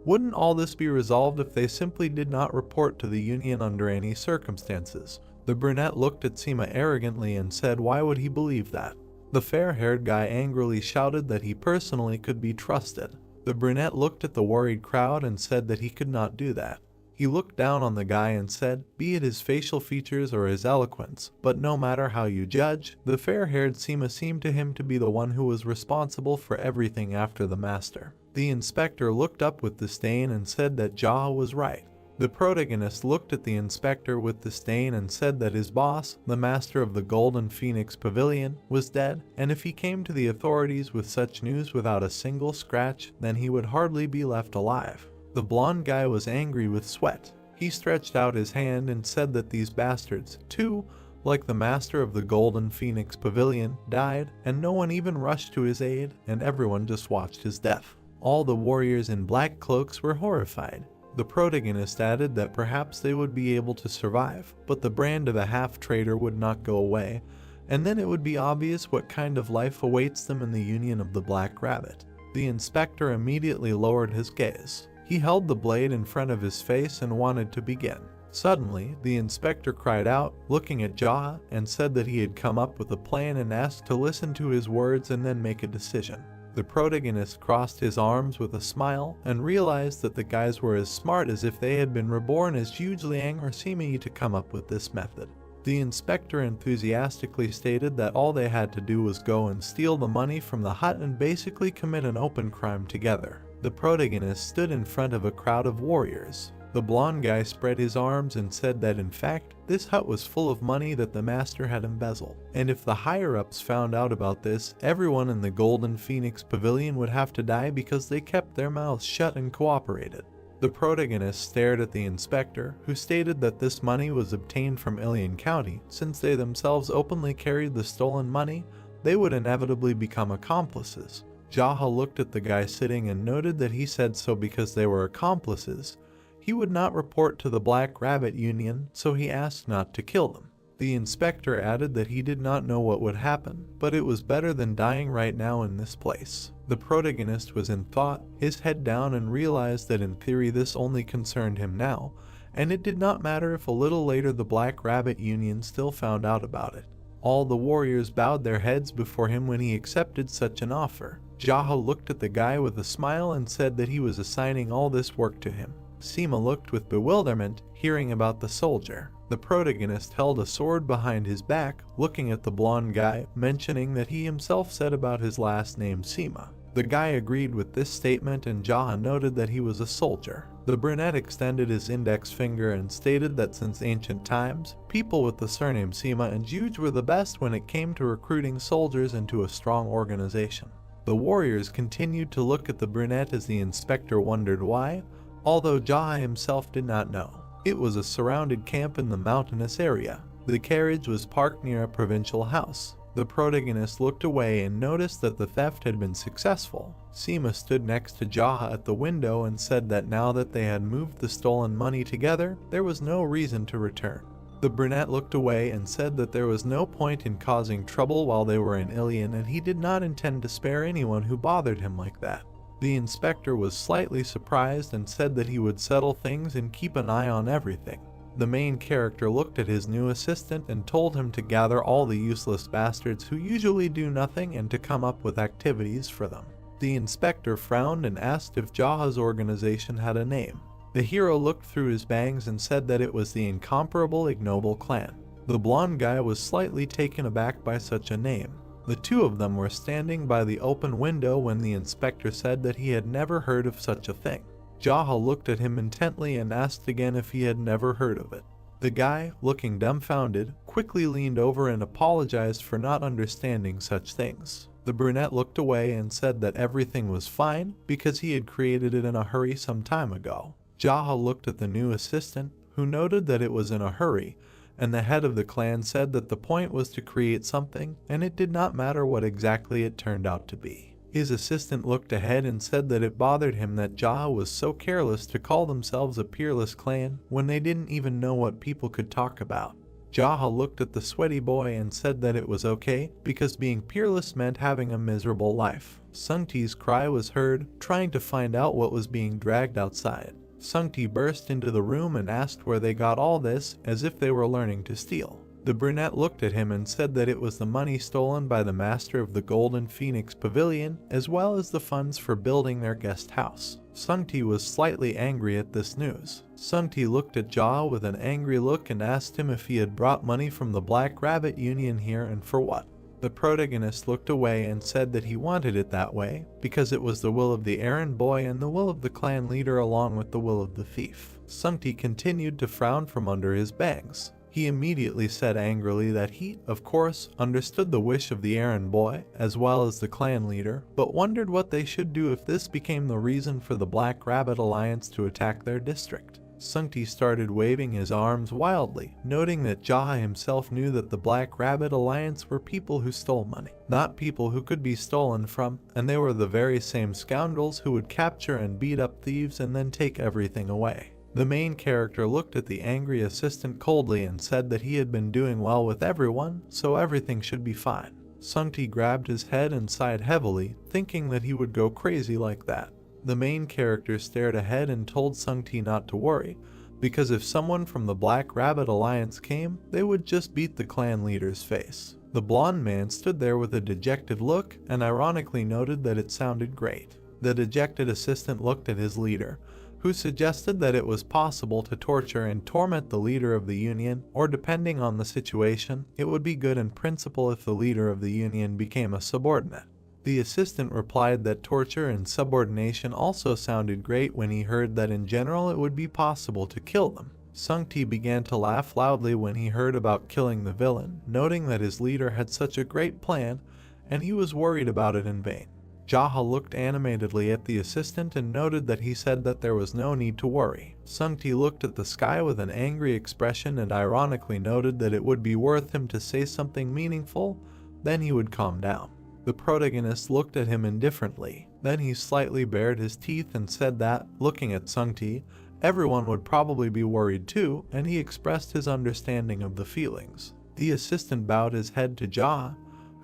Wouldn't all this be resolved if they simply did not report to the union under any circumstances? The brunette looked at Seema arrogantly and said why would he believe that? The fair-haired guy angrily shouted that he personally could be trusted. The brunette looked at the worried crowd and said that he could not do that. He looked down on the guy and said, be it his facial features or his eloquence, but no matter how you judge, the fair-haired Seema seemed to him to be the one who was responsible for everything after the master. The inspector looked up with disdain and said that Jaha was right. The protagonist looked at the inspector with disdain and said that his boss, the master of the Golden Phoenix Pavilion, was dead, and if he came to the authorities with such news without a single scratch, then he would hardly be left alive. The blonde guy was angry with sweat. He stretched out his hand and said that these bastards, too, like the master of the Golden Phoenix Pavilion, died, and no one even rushed to his aid, and everyone just watched his death. All the warriors in black cloaks were horrified. The protagonist added that perhaps they would be able to survive, but the brand of a half-traitor would not go away, and then it would be obvious what kind of life awaits them in the Union of the Black Rabbit. The inspector immediately lowered his gaze. He held the blade in front of his face and wanted to begin. Suddenly, the inspector cried out, looking at Jaha, and said that he had come up with a plan and asked to listen to his words and then make a decision. The protagonist crossed his arms with a smile and realized that the guys were as smart as if they had been reborn as Yu Liang or Simi to come up with this method. The inspector enthusiastically stated that all they had to do was go and steal the money from the hut and basically commit an open crime together. The protagonist stood in front of a crowd of warriors. The blonde guy spread his arms and said that in fact, this hut was full of money that the master had embezzled. And if the higher-ups found out about this, everyone in the Golden Phoenix Pavilion would have to die because they kept their mouths shut and cooperated. The protagonist stared at the inspector, who stated that this money was obtained from Ilian County. Since they themselves openly carried the stolen money, they would inevitably become accomplices. Jaha looked at the guy sitting and noted that he said so because they were accomplices. He would not report to the Black Rabbit Union, so he asked not to kill them. The inspector added that he did not know what would happen, but it was better than dying right now in this place. The protagonist was in thought, his head down, and realized that in theory this only concerned him now, and it did not matter if a little later the Black Rabbit Union still found out about it. All the warriors bowed their heads before him when he accepted such an offer. Jaha looked at the guy with a smile and said that he was assigning all this work to him. Seema looked with bewilderment, hearing about the soldier. The protagonist held a sword behind his back, looking at the blonde guy, mentioning that he himself said about his last name Seema. The guy agreed with this statement and Jaha noted that he was a soldier. The brunette extended his index finger and stated that since ancient times, people with the surname Seema and Juge were the best when it came to recruiting soldiers into a strong organization. The warriors continued to look at the brunette as the inspector wondered why, although Jaha himself did not know. It was a surrounded camp in the mountainous area. The carriage was parked near a provincial house. The protagonist looked away and noticed that the theft had been successful. Seema stood next to Jaha at the window and said that now that they had moved the stolen money together, there was no reason to return. The brunette looked away and said that there was no point in causing trouble while they were in Ilion, and he did not intend to spare anyone who bothered him like that. The inspector was slightly surprised and said that he would settle things and keep an eye on everything. The main character looked at his new assistant and told him to gather all the useless bastards who usually do nothing and to come up with activities for them. The inspector frowned and asked if Jaha's organization had a name. The hero looked through his bangs and said that it was the incomparable Ignoble Clan. The blonde guy was slightly taken aback by such a name. The two of them were standing by the open window when the inspector said that he had never heard of such a thing. Jaha looked at him intently and asked again if he had never heard of it. The guy, looking dumbfounded, quickly leaned over and apologized for not understanding such things. The brunette looked away and said that everything was fine because he had created it in a hurry some time ago. Jaha looked at the new assistant, who noted that it was in a hurry, and the head of the clan said that the point was to create something, and it did not matter what exactly it turned out to be. His assistant looked ahead and said that it bothered him that Jaha was so careless to call themselves a peerless clan when they didn't even know what people could talk about. Jaha looked at the sweaty boy and said that it was okay because being peerless meant having a miserable life. Sungti's cry was heard, trying to find out what was being dragged outside. Sungti burst into the room and asked where they got all this, as if they were learning to steal. The brunette looked at him and said that it was the money stolen by the master of the Golden Phoenix Pavilion, as well as the funds for building their guest house. Sungti was slightly angry at this news. Sungti looked at Jaha with an angry look and asked him if he had brought money from the Black Rabbit Union here and for what. The protagonist looked away and said that he wanted it that way because it was the will of the errand boy and the will of the clan leader along with the will of the thief. Sungti continued to frown from under his bangs. He immediately said angrily that he, of course, understood the wish of the errand boy, as well as the clan leader, but wondered what they should do if this became the reason for the Black Rabbit Alliance to attack their district. Sungti started waving his arms wildly, noting that Jaha himself knew that the Black Rabbit Alliance were people who stole money, not people who could be stolen from, and they were the very same scoundrels who would capture and beat up thieves and then take everything away. The main character looked at the angry assistant coldly and said that he had been doing well with everyone, so everything should be fine. Sungti grabbed his head and sighed heavily, thinking that he would go crazy like that. The main character stared ahead and told Sungti not to worry, because if someone from the Black Rabbit Alliance came, they would just beat the clan leader's face. The blonde man stood there with a dejected look and ironically noted that it sounded great. The dejected assistant looked at his leader, who suggested that it was possible to torture and torment the leader of the union, or depending on the situation, it would be good in principle if the leader of the union became a subordinate. The assistant replied that torture and subordination also sounded great when he heard that in general it would be possible to kill them. Sungti began to laugh loudly when he heard about killing the villain, noting that his leader had such a great plan and he was worried about it in vain. Jaha looked animatedly at the assistant and noted that he said that there was no need to worry. Sungti looked at the sky with an angry expression and ironically noted that it would be worth him to say something meaningful, then he would calm down. The protagonist looked at him indifferently, then he slightly bared his teeth and said that, looking at Sungti, everyone would probably be worried too, and he expressed his understanding of the feelings. The assistant bowed his head to Jaha,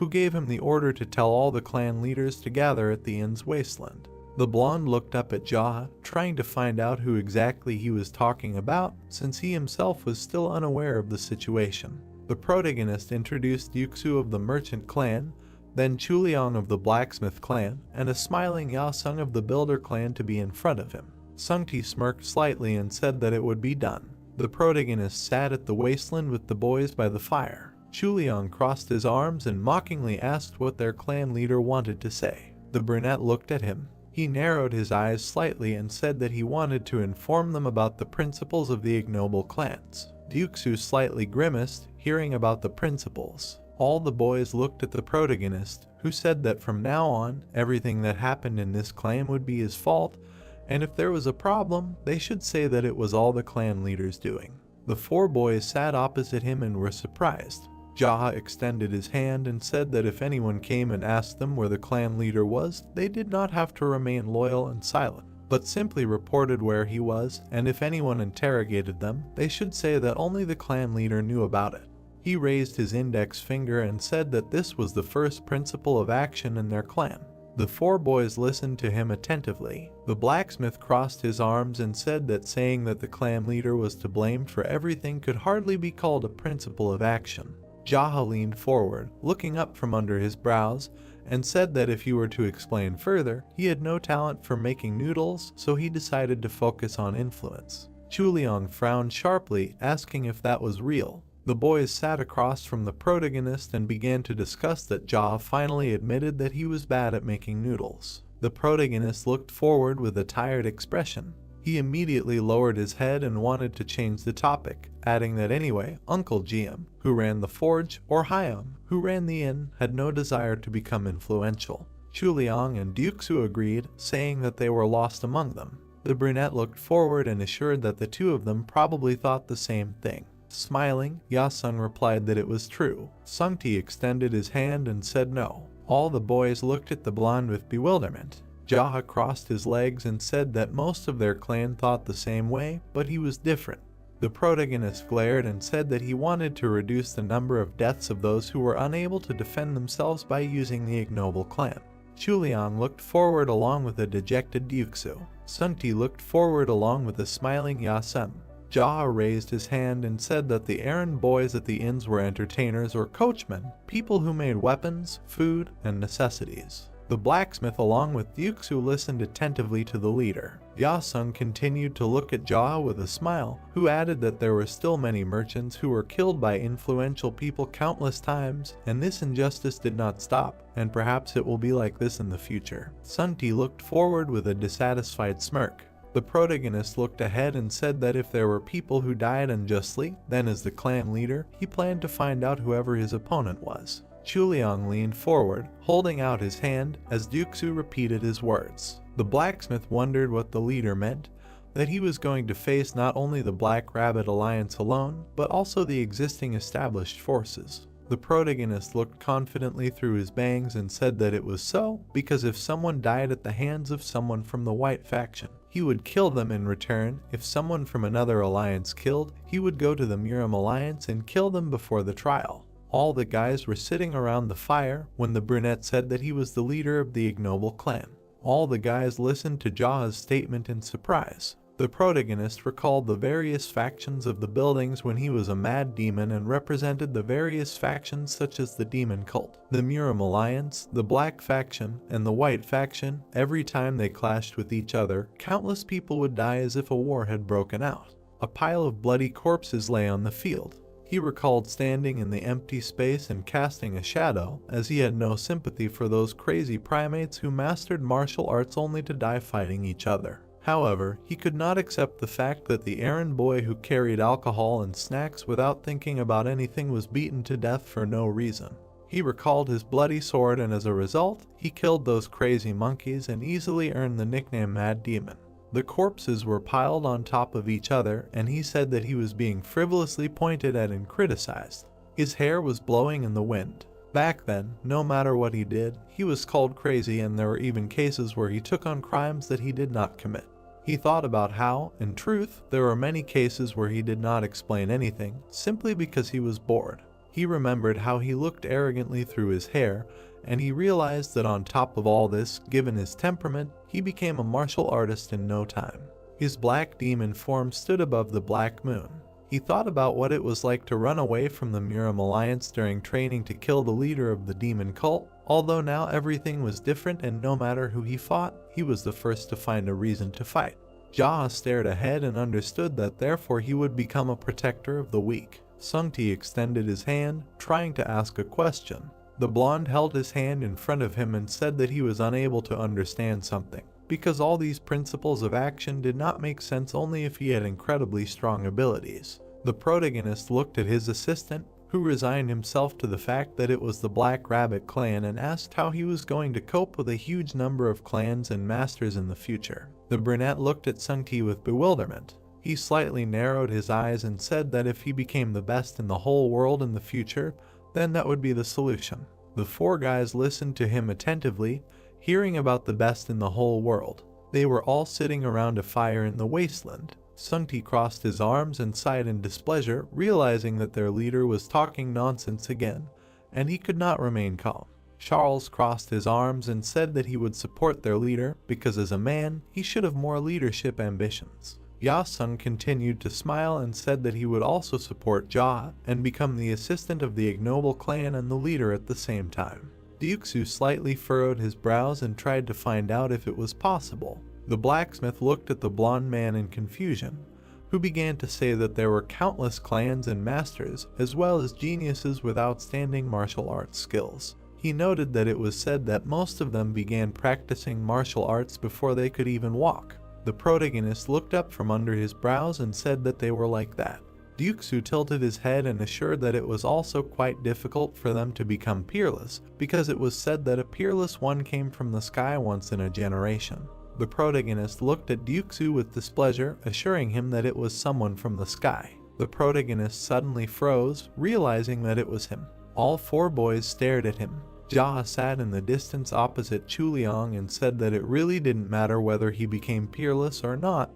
who gave him the order to tell all the clan leaders to gather at the inn's wasteland. The blonde looked up at Jaha, trying to find out who exactly he was talking about, since he himself was still unaware of the situation. The protagonist introduced Yuxu of the merchant clan, then Chuliang of the blacksmith clan, and a smiling Yasung of the builder clan to be in front of him. Sungti smirked slightly and said that it would be done. The protagonist sat at the wasteland with the boys by the fire. Chuliang crossed his arms and mockingly asked what their clan leader wanted to say. The brunette looked at him. He narrowed his eyes slightly and said that he wanted to inform them about the principles of the ignoble clans. Yuxu slightly grimaced, hearing about the principles. All the boys looked at the protagonist, who said that from now on, everything that happened in this clan would be his fault, and if there was a problem, they should say that it was all the clan leader's doing. The four boys sat opposite him and were surprised. Jaha extended his hand and said that if anyone came and asked them where the clan leader was, they did not have to remain loyal and silent, but simply reported where he was, and if anyone interrogated them, they should say that only the clan leader knew about it. He raised his index finger and said that this was the first principle of action in their clan. The four boys listened to him attentively. The blacksmith crossed his arms and said that saying that the clan leader was to blame for everything could hardly be called a principle of action. Jaha leaned forward, looking up from under his brows, and said that if he were to explain further, he had no talent for making noodles, so he decided to focus on influence. Chuliang frowned sharply, asking if that was real. The boys sat across from the protagonist and began to discuss that Jaha finally admitted that he was bad at making noodles. The protagonist looked forward with a tired expression. He immediately lowered his head and wanted to change the topic, adding that anyway, Uncle Jiam, who ran the forge, or Hyam, who ran the inn, had no desire to become influential. Chuliang and Yuxu agreed, saying that they were lost among them. The brunette looked forward and assured that the two of them probably thought the same thing. Smiling, Yasung replied that it was true. Sungti extended his hand and said no. All the boys looked at the blonde with bewilderment. Jaha crossed his legs and said that most of their clan thought the same way, but he was different. The protagonist glared and said that he wanted to reduce the number of deaths of those who were unable to defend themselves by using the ignoble clan. Chuliang looked forward along with a dejected Ryuksu. Sunti looked forward along with a smiling Yasen. Jia raised his hand and said that the errand boys at the inns were entertainers or coachmen, people who made weapons, food, and necessities. The blacksmith along with Ryuksu listened attentively to the leader. Yasen continued to look at Jia with a smile, who added that there were still many merchants who were killed by influential people countless times, and this injustice did not stop, and perhaps it will be like this in the future. Sunti looked forward with a dissatisfied smirk. The protagonist looked ahead and said that if there were people who died unjustly, then as the clan leader, he planned to find out whoever his opponent was. Chuliang leaned forward, holding out his hand as Ryuksu repeated his words. The blacksmith wondered what the leader meant, that he was going to face not only the Black Rabbit Alliance alone, but also the existing established forces. The protagonist looked confidently through his bangs and said that it was so because if someone died at the hands of someone from the white faction, he would kill them in return. If someone from another alliance killed, he would go to the Muram Alliance and kill them before the trial. All the guys were sitting around the fire when the brunette said that he was the leader of the ignoble clan. All the guys listened to Ja's statement in surprise. The protagonist recalled the various factions of the buildings when he was a mad demon and represented the various factions such as the demon cult, the Muram Alliance, the black faction, and the white faction. Every time they clashed with each other, countless people would die as if a war had broken out. A pile of bloody corpses lay on the field. He recalled standing in the empty space and casting a shadow, as he had no sympathy for those crazy primates who mastered martial arts only to die fighting each other. However, he could not accept the fact that the errand boy who carried alcohol and snacks without thinking about anything was beaten to death for no reason. He recalled his bloody sword, and as a result, he killed those crazy monkeys and easily earned the nickname Mad Demon. The corpses were piled on top of each other, and he said that he was being frivolously pointed at and criticized. His hair was blowing in the wind. Back then, no matter what he did, he was called crazy, and there were even cases where he took on crimes that he did not commit. He thought about how, in truth, there were many cases where he did not explain anything, simply because he was bored. He remembered how he looked arrogantly through his hair, and he realized that on top of all this, given his temperament, he became a martial artist in no time. His black demon form stood above the black moon. He thought about what it was like to run away from the Muram Alliance during training to kill the leader of the demon cult, although now everything was different and no matter who he fought, he was the first to find a reason to fight. Jia stared ahead and understood that therefore he would become a protector of the weak. Sungti extended his hand, trying to ask a question. The blonde held his hand in front of him and said that he was unable to understand something, because all these principles of action did not make sense only if he had incredibly strong abilities. The protagonist looked at his assistant, who resigned himself to the fact that it was the Black Rabbit clan, and asked how he was going to cope with a huge number of clans and masters in the future. The brunette looked at Sungti with bewilderment. He slightly narrowed his eyes and said that if he became the best in the whole world in the future, then that would be the solution. The four guys listened to him attentively, hearing about the best in the whole world. They were all sitting around a fire in the wasteland. Sungti crossed his arms and sighed in displeasure, realizing that their leader was talking nonsense again, and he could not remain calm. Charles crossed his arms and said that he would support their leader, because as a man, he should have more leadership ambitions. Yasung continued to smile and said that he would also support Jia and become the assistant of the ignoble clan and the leader at the same time. Ryuksu slightly furrowed his brows and tried to find out if it was possible. The blacksmith looked at the blonde man in confusion, who began to say that there were countless clans and masters, as well as geniuses with outstanding martial arts skills. He noted that it was said that most of them began practicing martial arts before they could even walk. The protagonist looked up from under his brows and said that they were like that. Ryuksu tilted his head and assured that it was also quite difficult for them to become peerless, because it was said that a peerless one came from the sky once in a generation. The protagonist looked at Ryuksu with displeasure, assuring him that it was someone from the sky. The protagonist suddenly froze, realizing that it was him. All four boys stared at him. Jia sat in the distance opposite Chuliang and said that it really didn't matter whether he became peerless or not.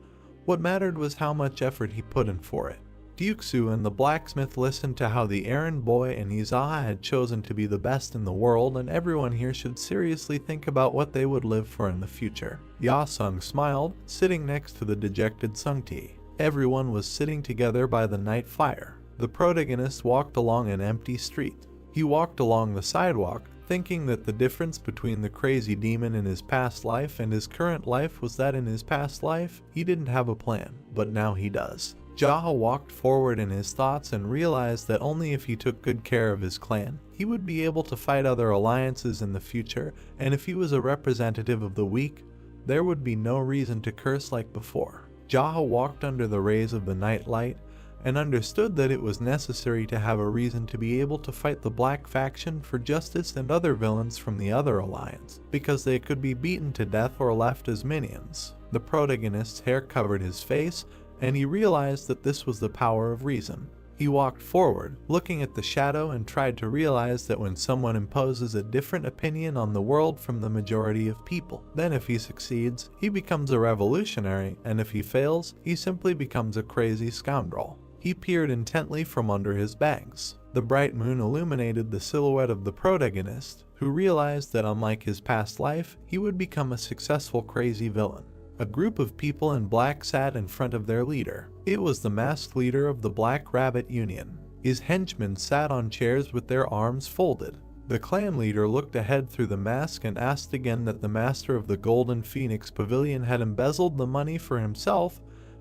What mattered was how much effort he put in for it. Ryuksu and the blacksmith listened to how the errand boy and Izaha had chosen to be the best in the world, and everyone here should seriously think about what they would live for in the future. Yasung smiled, sitting next to the dejected Sungti. Everyone was sitting together by the night fire. The protagonist walked along an empty street. He walked along the sidewalk, thinking that the difference between the crazy demon in his past life and his current life was that in his past life, he didn't have a plan, but now he does. Jaha walked forward in his thoughts and realized that only if he took good care of his clan, he would be able to fight other alliances in the future, and if he was a representative of the weak, there would be no reason to curse like before. Jaha walked under the rays of the night light, and understood that it was necessary to have a reason to be able to fight the Black faction for justice and other villains from the other alliance, because they could be beaten to death or left as minions. The protagonist's hair covered his face, and he realized that this was the power of reason. He walked forward, looking at the shadow, and tried to realize that when someone imposes a different opinion on the world from the majority of people, then if he succeeds, he becomes a revolutionary, and if he fails, he simply becomes a crazy scoundrel. He peered intently from under his bangs. The bright moon illuminated the silhouette of the protagonist, who realized that unlike his past life, he would become a successful crazy villain. A group of people in black sat in front of their leader. It was the masked leader of the Black Rabbit Union. His henchmen sat on chairs with their arms folded. The clan leader looked ahead through the mask and asked again that the master of the Golden Phoenix Pavilion had embezzled the money for himself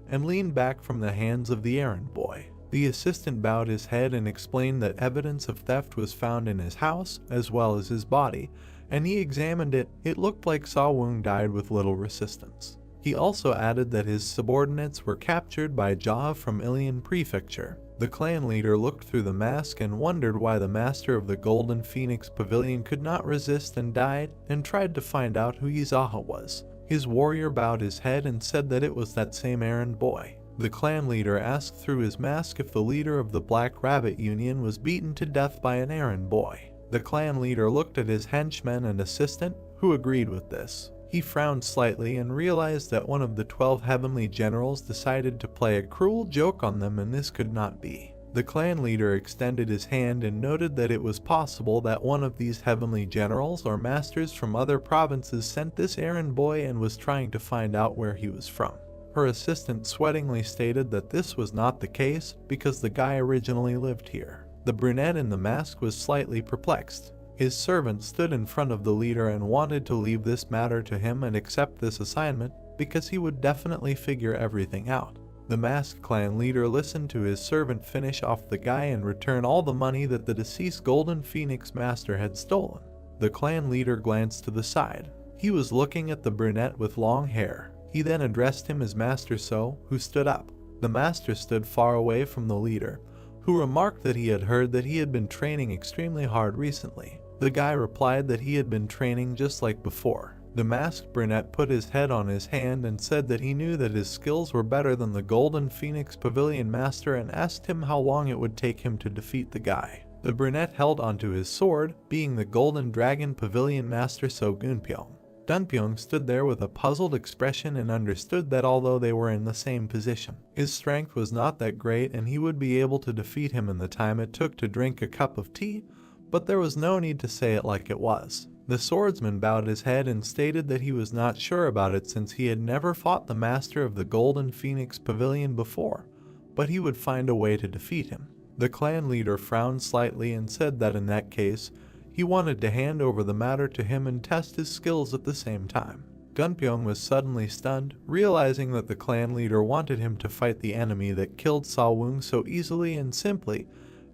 and leaned back from the hands of the errand boy. The assistant bowed his head and explained that evidence of theft was found in his house as well as his body, and he examined it. It looked like Sa Wung died with little resistance. He also added that his subordinates were captured by Jaha from Ilian Prefecture. The clan leader looked through the mask and wondered why the master of the Golden Phoenix Pavilion could not resist and died, and tried to find out who Izaha was. His warrior bowed his head and said that it was that same errand boy. The clan leader asked through his mask if the leader of the Black Rabbit Union was beaten to death by an errand boy. The clan leader looked at his henchmen and assistant, who agreed with this. He frowned slightly and realized that one of the 12 heavenly generals decided to play a cruel joke on them, and this could not be. The clan leader extended his hand and noted that it was possible that one of these heavenly generals or masters from other provinces sent this errand boy and was trying to find out where he was from. Her assistant sweatingly stated that this was not the case because the guy originally lived here. The brunette in the mask was slightly perplexed. His servant stood in front of the leader and wanted to leave this matter to him and accept this assignment because he would definitely figure everything out. The masked clan leader listened to his servant finish off the guy and return all the money that the deceased Golden Phoenix master had stolen. The clan leader glanced to the side. He was looking at the brunette with long hair. He then addressed him as Master So, who stood up. The master stood far away from the leader, who remarked that he had heard that he had been training extremely hard recently. The guy replied that he had been training just like before. The masked brunette put his head on his hand and said that he knew that his skills were better than the Golden Phoenix Pavilion master and asked him how long it would take him to defeat the guy. The brunette held onto his sword, being the Golden Dragon Pavilion master So Gunpyeong. Dunpyeong stood there with a puzzled expression and understood that although they were in the same position, his strength was not that great and he would be able to defeat him in the time it took to drink a cup of tea, but there was no need to say it like it was. The swordsman bowed his head and stated that he was not sure about it since he had never fought the master of the Golden Phoenix Pavilion before, but he would find a way to defeat him. The clan leader frowned slightly and said that in that case, he wanted to hand over the matter to him and test his skills at the same time. Gunpyeong was suddenly stunned, realizing that the clan leader wanted him to fight the enemy that killed Sa Wung so easily and simply,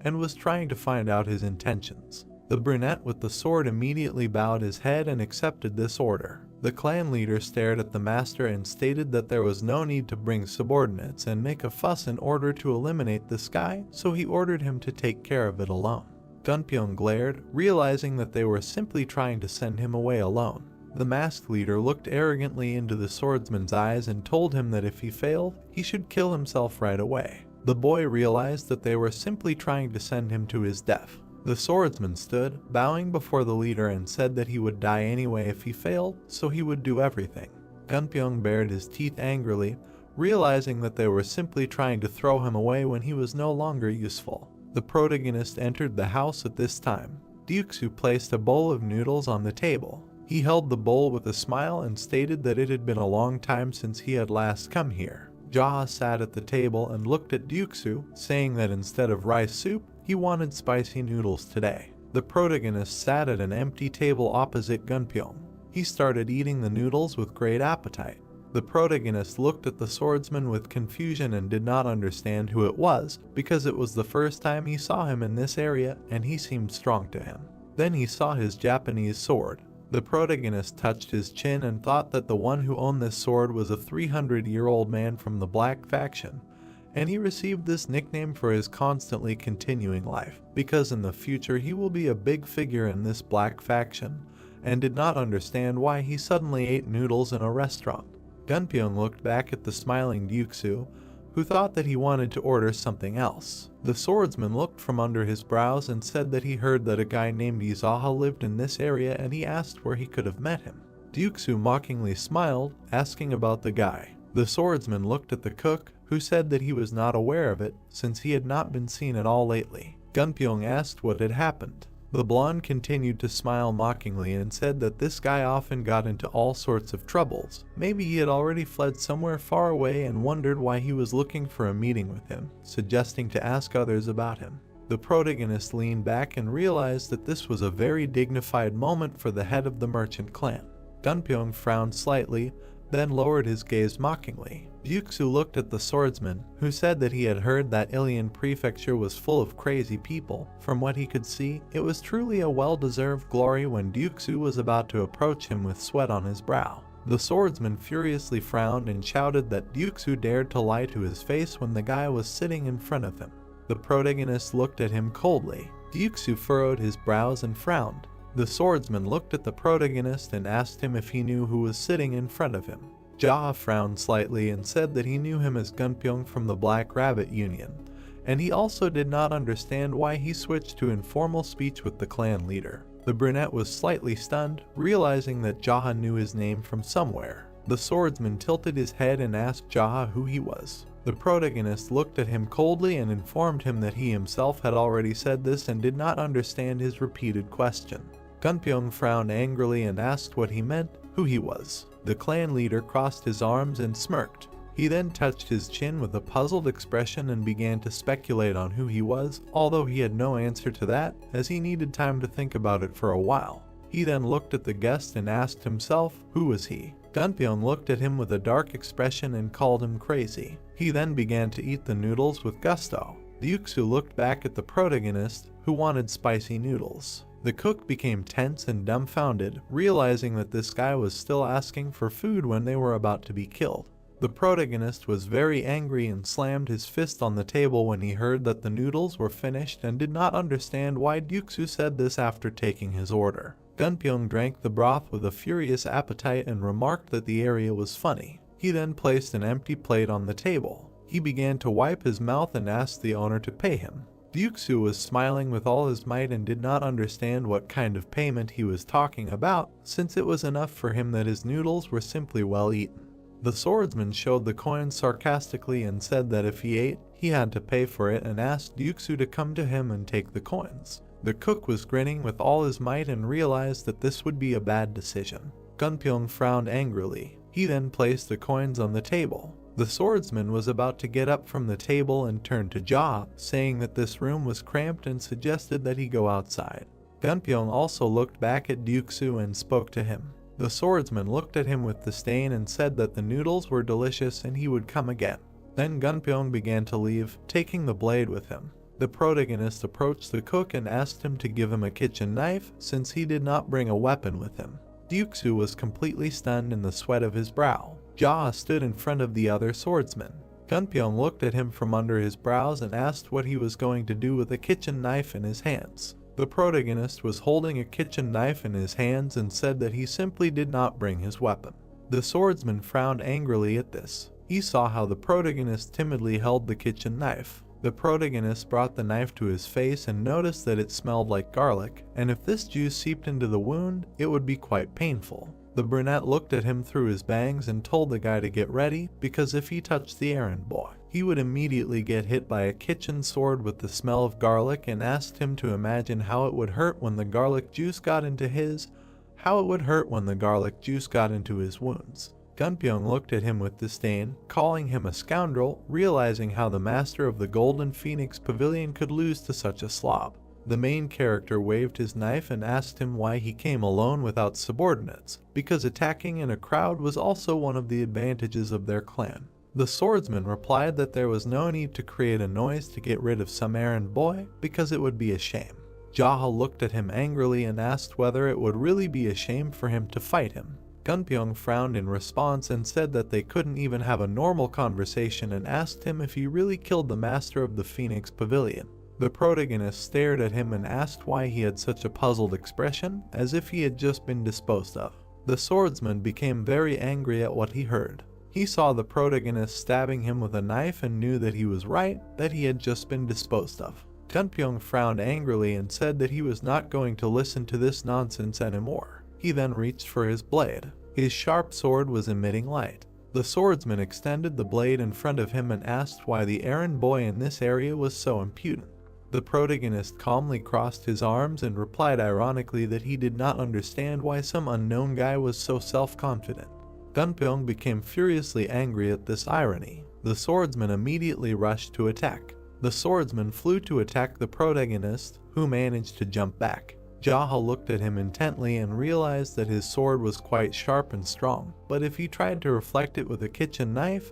and was trying to find out his intentions. The brunette with the sword immediately bowed his head and accepted this order. The clan leader stared at the master and stated that there was no need to bring subordinates and make a fuss in order to eliminate this guy, so he ordered him to take care of it alone. Gunpyeong glared, realizing that they were simply trying to send him away alone. The masked leader looked arrogantly into the swordsman's eyes and told him that if he failed, he should kill himself right away. The boy realized that they were simply trying to send him to his death. The swordsman stood, bowing before the leader, and said that he would die anyway if he failed, so he would do everything. Gunpyeong bared his teeth angrily, realizing that they were simply trying to throw him away when he was no longer useful. The protagonist entered the house at this time. Ryuksu placed a bowl of noodles on the table. He held the bowl with a smile and stated that it had been a long time since he had last come here. Jaha sat at the table and looked at Ryuksu, saying that instead of rice soup, he wanted spicy noodles today. The protagonist sat at an empty table opposite Gunpyeong. He started eating the noodles with great appetite. The protagonist looked at the swordsman with confusion and did not understand who it was, because it was the first time he saw him in this area and he seemed strong to him. Then he saw his Japanese sword. The protagonist touched his chin and thought that the one who owned this sword was a 300-year-old man from the Black faction, and he received this nickname for his constantly continuing life, because in the future he will be a big figure in this Black faction, and did not understand why he suddenly ate noodles in a restaurant. Gunpyeong looked back at the smiling Ryuksu, who thought that he wanted to order something else. The swordsman looked from under his brows and said that he heard that a guy named Izaha lived in this area and he asked where he could have met him. Ryuksu mockingly smiled, asking about the guy. The swordsman looked at the cook, who said that he was not aware of it since he had not been seen at all lately. Gunpyeong asked what had happened. The blonde continued to smile mockingly and said that this guy often got into all sorts of troubles. Maybe he had already fled somewhere far away and wondered why he was looking for a meeting with him, suggesting to ask others about him. The protagonist leaned back and realized that this was a very dignified moment for the head of the merchant clan. Gunpyeong frowned slightly, then lowered his gaze mockingly. Ryuksu looked at the swordsman, who said that he had heard that Ilian Prefecture was full of crazy people. From what he could see, it was truly a well-deserved glory when Ryuksu was about to approach him with sweat on his brow. The swordsman furiously frowned and shouted that Ryuksu dared to lie to his face when the guy was sitting in front of him. The protagonist looked at him coldly. Ryuksu furrowed his brows and frowned. The swordsman looked at the protagonist and asked him if he knew who was sitting in front of him. Jaha frowned slightly and said that he knew him as Gunpyeong from the Black Rabbit Union, and he also did not understand why he switched to informal speech with the clan leader. The brunette was slightly stunned, realizing that Jaha knew his name from somewhere. The swordsman tilted his head and asked Jaha who he was. The protagonist looked at him coldly and informed him that he himself had already said this and did not understand his repeated question. Gunpyeong frowned angrily and asked what he meant, who he was. The clan leader crossed his arms and smirked. He then touched his chin with a puzzled expression and began to speculate on who he was, although he had no answer to that, as he needed time to think about it for a while. He then looked at the guest and asked himself, who was he? Gunpyeong looked at him with a dark expression and called him crazy. He then began to eat the noodles with gusto. Ryuksu looked back at the protagonist, who wanted spicy noodles. The cook became tense and dumbfounded, realizing that this guy was still asking for food when they were about to be killed. The protagonist was very angry and slammed his fist on the table when he heard that the noodles were finished and did not understand why Ryuksu said this after taking his order. Gunpyeong drank the broth with a furious appetite and remarked that the area was funny. He then placed an empty plate on the table. He began to wipe his mouth and asked the owner to pay him. Ryuksu was smiling with all his might and did not understand what kind of payment he was talking about, since it was enough for him that his noodles were simply well eaten. The swordsman showed the coins sarcastically and said that if he ate, he had to pay for it and asked Ryuksu to come to him and take the coins. The cook was grinning with all his might and realized that this would be a bad decision. Gunpyeong frowned angrily. He then placed the coins on the table. The swordsman was about to get up from the table and turned to Jaha, saying that this room was cramped and suggested that he go outside. Gunpyeong also looked back at Ryuksu and spoke to him. The swordsman looked at him with disdain and said that the noodles were delicious and he would come again. Then Gunpyeong began to leave, taking the blade with him. The protagonist approached the cook and asked him to give him a kitchen knife since he did not bring a weapon with him. Ryuksu was completely stunned in the sweat of his brow. Jaha stood in front of the other swordsman. Gunpyeong looked at him from under his brows and asked what he was going to do with a kitchen knife in his hands. The protagonist was holding a kitchen knife in his hands and said that he simply did not bring his weapon. The swordsman frowned angrily at this. He saw how the protagonist timidly held the kitchen knife. The protagonist brought the knife to his face and noticed that it smelled like garlic, and if this juice seeped into the wound, it would be quite painful. The brunette looked at him through his bangs and told the guy to get ready, because if he touched the errand boy, he would immediately get hit by a kitchen sword with the smell of garlic, and asked him to imagine how it would hurt when the garlic juice got into his wounds. Gunpyeong looked at him with disdain, calling him a scoundrel, realizing how the master of the Golden Phoenix Pavilion could lose to such a slob. The main character waved his knife and asked him why he came alone without subordinates, because attacking in a crowd was also one of the advantages of their clan. The swordsman replied that there was no need to create a noise to get rid of some errand boy, because it would be a shame. Jaha looked at him angrily and asked whether it would really be a shame for him to fight him. Gunpyeong frowned in response and said that they couldn't even have a normal conversation, and asked him if he really killed the master of the Phoenix Pavilion. The protagonist stared at him and asked why he had such a puzzled expression, as if he had just been disposed of. The swordsman became very angry at what he heard. He saw the protagonist stabbing him with a knife and knew that he was right, that he had just been disposed of. Gunpyeong frowned angrily and said that he was not going to listen to this nonsense anymore. He then reached for his blade. His sharp sword was emitting light. The swordsman extended the blade in front of him and asked why the errand boy in this area was so impudent. The protagonist calmly crossed his arms and replied ironically that he did not understand why some unknown guy was so self-confident. Gunpyeong became furiously angry at this irony. The swordsman immediately rushed to attack. The swordsman flew to attack the protagonist, who managed to jump back. Jaha looked at him intently and realized that his sword was quite sharp and strong, but if he tried to reflect it with a kitchen knife,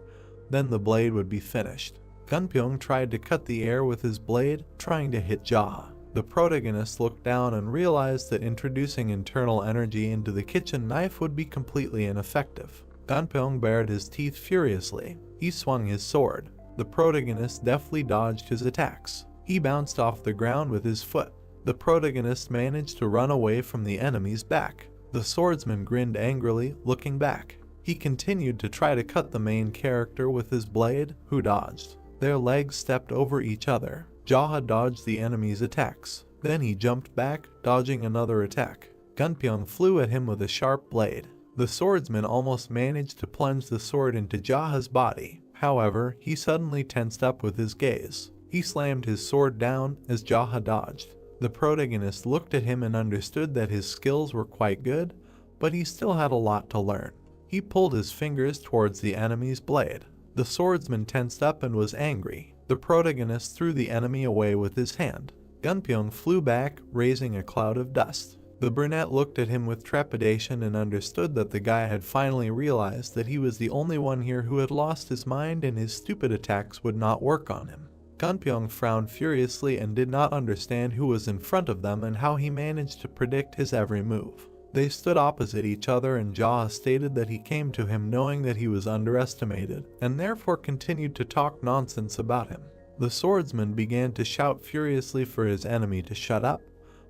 then the blade would be finished. Gunpyeong tried to cut the air with his blade, trying to hit Jaha. The protagonist looked down and realized that introducing internal energy into the kitchen knife would be completely ineffective. Gunpyeong bared his teeth furiously. He swung his sword. The protagonist deftly dodged his attacks. He bounced off the ground with his foot. The protagonist managed to run away from the enemy's back. The swordsman grinned angrily, looking back. He continued to try to cut the main character with his blade, who dodged. Their legs stepped over each other. Jaha dodged the enemy's attacks. Then he jumped back, dodging another attack. Gunpyeong flew at him with a sharp blade. The swordsman almost managed to plunge the sword into Jaha's body. However, he suddenly tensed up with his gaze. He slammed his sword down as Jaha dodged. The protagonist looked at him and understood that his skills were quite good, but he still had a lot to learn. He pulled his fingers towards the enemy's blade. The swordsman tensed up and was angry. The protagonist threw the enemy away with his hand. Gunpyeong flew back, raising a cloud of dust. The brunette looked at him with trepidation and understood that the guy had finally realized that he was the only one here who had lost his mind and his stupid attacks would not work on him. Gunpyeong frowned furiously and did not understand who was in front of them and how he managed to predict his every move. They stood opposite each other and Jaha stated that he came to him knowing that he was underestimated, and therefore continued to talk nonsense about him. The swordsman began to shout furiously for his enemy to shut up,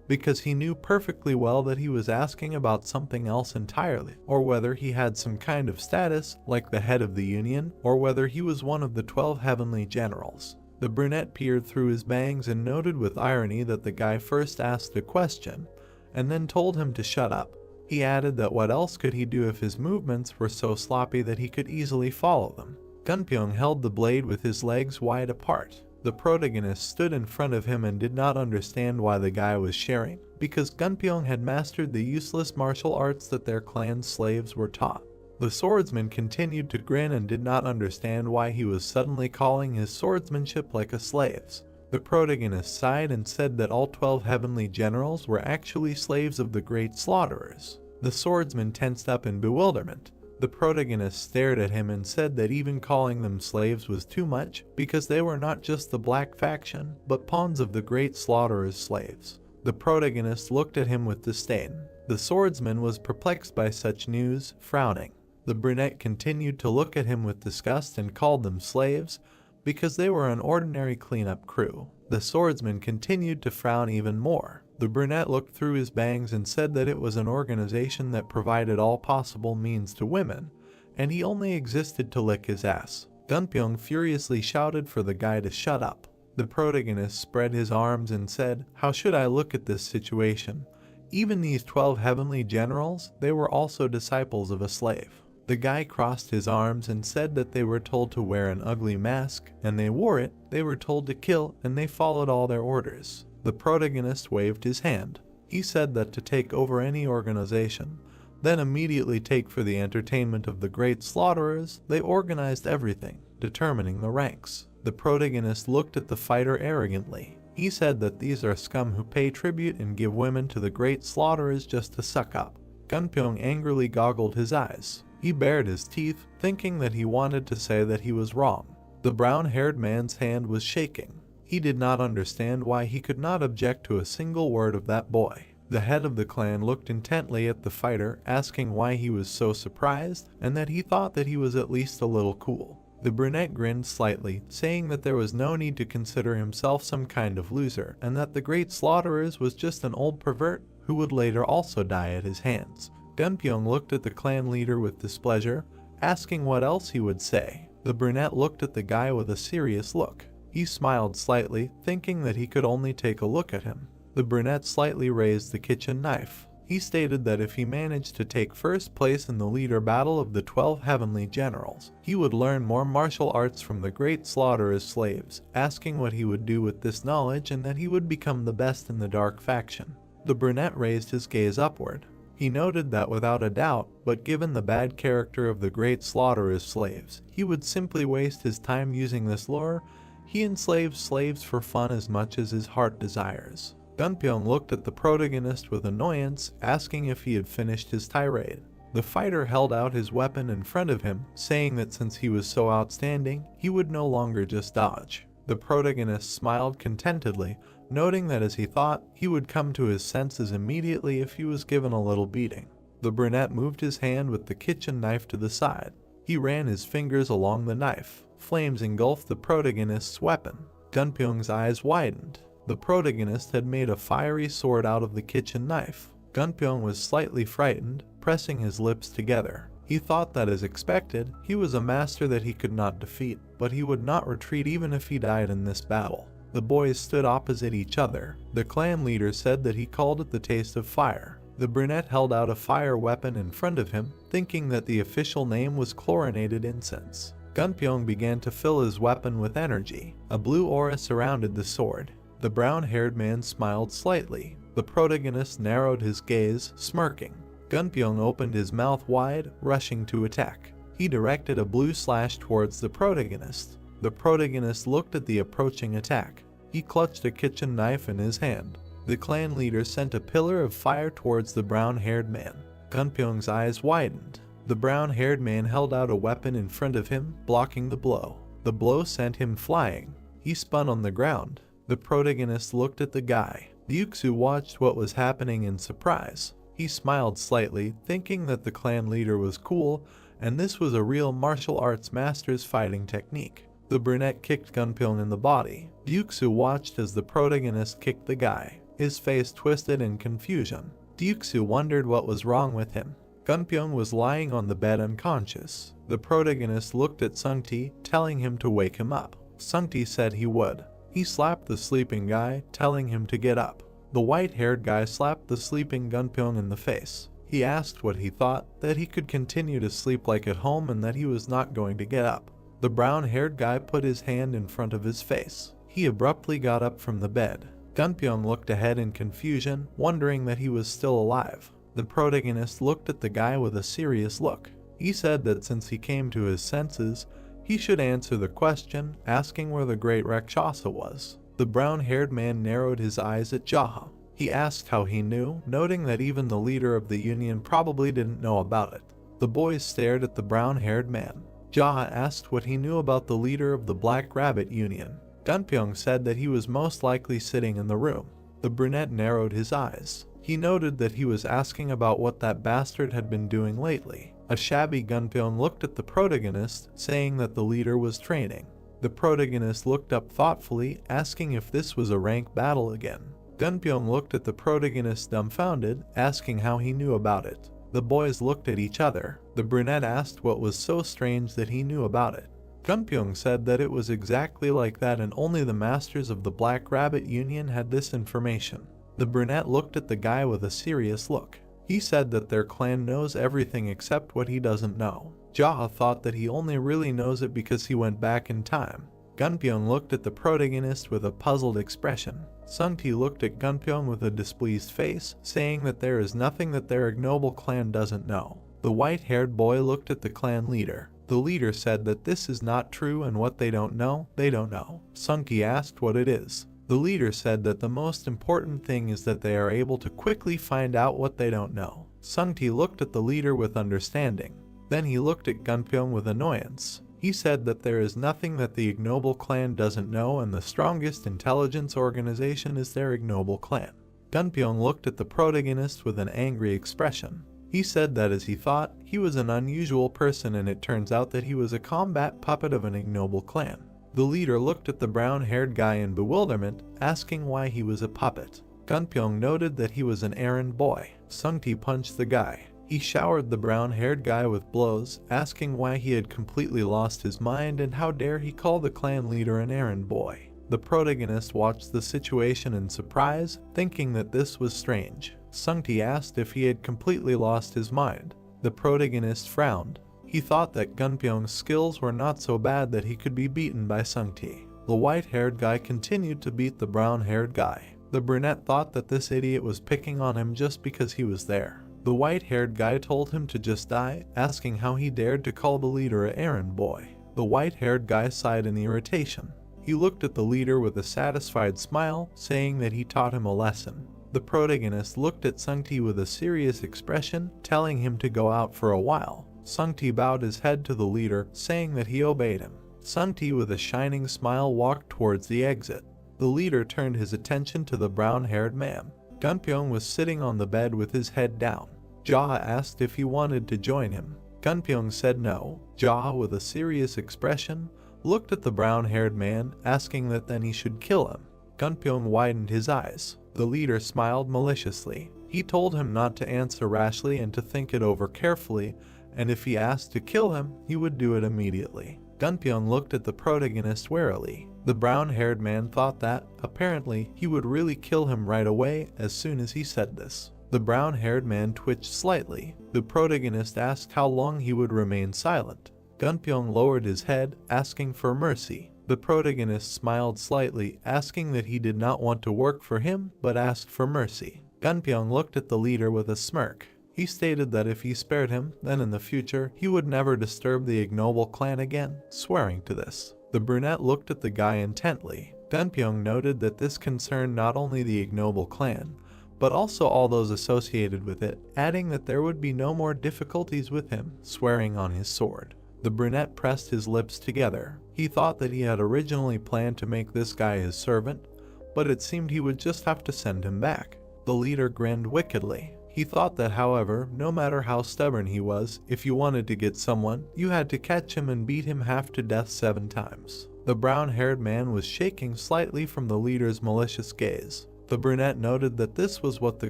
because he knew perfectly well that he was asking about something else entirely, or whether he had some kind of status, like the head of the union, or whether he was one of the 12 heavenly generals. The brunette peered through his bangs and noted with irony that the guy first asked a question, and then told him to shut up. He added that what else could he do if his movements were so sloppy that he could easily follow them. Gunpyeong held the blade with his legs wide apart. The protagonist stood in front of him and did not understand why the guy was sharing, because Gunpyeong had mastered the useless martial arts that their clan's slaves were taught. The swordsman continued to grin and did not understand why he was suddenly calling his swordsmanship like a slave's. The protagonist sighed and said that all 12 heavenly generals were actually slaves of the great slaughterers. The swordsman tensed up in bewilderment. The protagonist stared at him and said that even calling them slaves was too much, because they were not just the black faction, but pawns of the great slaughterer's slaves. The protagonist looked at him with disdain. The swordsman was perplexed by such news, frowning. The brunette continued to look at him with disgust and called them slaves, because they were an ordinary cleanup crew. The swordsman continued to frown even more. The brunette looked through his bangs and said that it was an organization that provided all possible means to women, and he only existed to lick his ass. Gunpyeong furiously shouted for the guy to shut up. The protagonist spread his arms and said, "How should I look at this situation? Even these 12 heavenly generals, they were also disciples of a slave." The guy crossed his arms and said that they were told to wear an ugly mask, and they wore it. They were told to kill, and they followed all their orders. The protagonist waved his hand. He said that to take over any organization, then immediately take for the entertainment of the great slaughterers, they organized everything, determining the ranks. The protagonist looked at the fighter arrogantly. He said that these are scum who pay tribute and give women to the great slaughterers just to suck up. Gunpyeong angrily goggled his eyes. He bared his teeth, thinking that he wanted to say that he was wrong. The brown-haired man's hand was shaking. He did not understand why he could not object to a single word of that boy. The head of the clan looked intently at the fighter, asking why he was so surprised, and that he thought that he was at least a little cool. The brunette grinned slightly, saying that there was no need to consider himself some kind of loser, and that the great slaughterers was just an old pervert who would later also die at his hands. Gunpyeong looked at the clan leader with displeasure, asking what else he would say. The brunette looked at the guy with a serious look. He smiled slightly, thinking that he could only take a look at him. The brunette slightly raised the kitchen knife. He stated that if he managed to take first place in the leader battle of the 12 heavenly generals, he would learn more martial arts from the great slaughterers' slaves, asking what he would do with this knowledge and that he would become the best in the dark faction. The brunette raised his gaze upward. He noted that without a doubt, but given the bad character of the great slaughterers' slaves, he would simply waste his time using this lure. He enslaves slaves for fun as much as his heart desires. Gunpyeong looked at the protagonist with annoyance, asking if he had finished his tirade. The fighter held out his weapon in front of him, saying that since he was so outstanding, he would no longer just dodge. The protagonist smiled contentedly, noting that as he thought, he would come to his senses immediately if he was given a little beating. The brunette moved his hand with the kitchen knife to the side. He ran his fingers along the knife. Flames engulfed the protagonist's weapon. Gunpyeong's eyes widened. The protagonist had made a fiery sword out of the kitchen knife. Gunpyeong was slightly frightened, pressing his lips together. He thought that, as expected, he was a master that he could not defeat, but he would not retreat even if he died in this battle. The boys stood opposite each other. The clan leader said that he called it the taste of fire. The brunette held out a fire weapon in front of him, thinking that the official name was chlorinated incense. Gunpyeong began to fill his weapon with energy. A blue aura surrounded the sword. The brown-haired man smiled slightly. The protagonist narrowed his gaze, smirking. Gunpyeong opened his mouth wide, rushing to attack. He directed a blue slash towards the protagonist. The protagonist looked at the approaching attack. He clutched a kitchen knife in his hand. The clan leader sent a pillar of fire towards the brown-haired man. Gunpyeong's eyes widened. The brown-haired man held out a weapon in front of him, blocking the blow. The blow sent him flying. He spun on the ground. The protagonist looked at the guy. Ryuksu watched what was happening in surprise. He smiled slightly, thinking that the clan leader was cool, and this was a real martial arts master's fighting technique. The brunette kicked Gunpyeong in the body. Ryuksu watched as the protagonist kicked the guy. His face twisted in confusion. Ryuksu wondered what was wrong with him. Gunpyeong was lying on the bed unconscious. The protagonist looked at Sungti, telling him to wake him up. Sungti said he would. He slapped the sleeping guy, telling him to get up. The white-haired guy slapped the sleeping Gunpyeong in the face. He asked what he thought, that he could continue to sleep like at home and that he was not going to get up. The brown-haired guy put his hand in front of his face. He abruptly got up from the bed. Gunpyeong looked ahead in confusion, wondering that he was still alive. The protagonist looked at the guy with a serious look. He said that since he came to his senses, he should answer the question, asking where the great Rakshasa was. The brown-haired man narrowed his eyes at Jaha. He asked how he knew, noting that even the leader of the union probably didn't know about it. The boys stared at the brown-haired man. Jaha asked what he knew about the leader of the Black Rabbit Union. Gunpyeong said that he was most likely sitting in the room. The brunette narrowed his eyes. He noted that he was asking about what that bastard had been doing lately. A shabby Gunpyeong looked at the protagonist, saying that the leader was training. The protagonist looked up thoughtfully, asking if this was a rank battle again. Gunpyeong looked at the protagonist dumbfounded, asking how he knew about it. The boys looked at each other. The brunette asked what was so strange that he knew about it. Gunpyeong said that it was exactly like that and only the masters of the Black Rabbit Union had this information. The brunette looked at the guy with a serious look. He said that their clan knows everything except what he doesn't know. Jaha thought that he only really knows it because he went back in time. Gunpyeong looked at the protagonist with a puzzled expression. Sungti looked at Gunpyeong with a displeased face, saying that there is nothing that their ignoble clan doesn't know. The white-haired boy looked at the clan leader. The leader said that this is not true and what they don't know, they don't know. Sungti asked what it is. The leader said that the most important thing is that they are able to quickly find out what they don't know. Sungti looked at the leader with understanding. Then he looked at Gunpyeong with annoyance. He said that there is nothing that the ignoble clan doesn't know and the strongest intelligence organization is their ignoble clan. Gunpyeong looked at the protagonist with an angry expression. He said that as he thought, he was an unusual person and it turns out that he was a combat puppet of an ignoble clan. The leader looked at the brown-haired guy in bewilderment, asking why he was a puppet. Gunpyeong noted that he was an errand boy. Sungti punched the guy. He showered the brown-haired guy with blows, asking why he had completely lost his mind and how dare he call the clan leader an errand boy. The protagonist watched the situation in surprise, thinking that this was strange. Sungti asked if he had completely lost his mind. The protagonist frowned. He thought that Gunpyeong's skills were not so bad that he could be beaten by Sungti. The white-haired guy continued to beat the brown-haired guy. The brunette thought that this idiot was picking on him just because he was there. The white-haired guy told him to just die, asking how he dared to call the leader an errand boy. The white-haired guy sighed in irritation. He looked at the leader with a satisfied smile, saying that he taught him a lesson. The protagonist looked at Sungti with a serious expression, telling him to go out for a while. Sungti bowed his head to the leader, saying that he obeyed him. Sungti with a shining smile walked towards the exit. The leader turned his attention to the brown-haired man. Gunpyeong was sitting on the bed with his head down. Jaha asked if he wanted to join him. Gunpyeong said no. Jaha, with a serious expression, looked at the brown-haired man, asking that then he should kill him. Gunpyeong widened his eyes. The leader smiled maliciously. He told him not to answer rashly and to think it over carefully, and if he asked to kill him, he would do it immediately. Gunpyeong looked at the protagonist warily. The brown-haired man thought that, apparently, he would really kill him right away as soon as he said this. The brown-haired man twitched slightly. The protagonist asked how long he would remain silent. Gunpyeong lowered his head, asking for mercy. The protagonist smiled slightly, asking that he did not want to work for him, but asked for mercy. Gunpyeong looked at the leader with a smirk. He stated that if he spared him, then in the future, he would never disturb the ignoble clan again, swearing to this. The brunette looked at the guy intently. Gunpyeong noted that this concerned not only the ignoble clan, but also all those associated with it, adding that there would be no more difficulties with him, swearing on his sword. The brunette pressed his lips together. He thought that he had originally planned to make this guy his servant, but it seemed he would just have to send him back. The leader grinned wickedly. He thought that, however, no matter how stubborn he was, if you wanted to get someone, you had to catch him and beat him half to death 7 times. The brown-haired man was shaking slightly from the leader's malicious gaze. The brunette noted that this was what the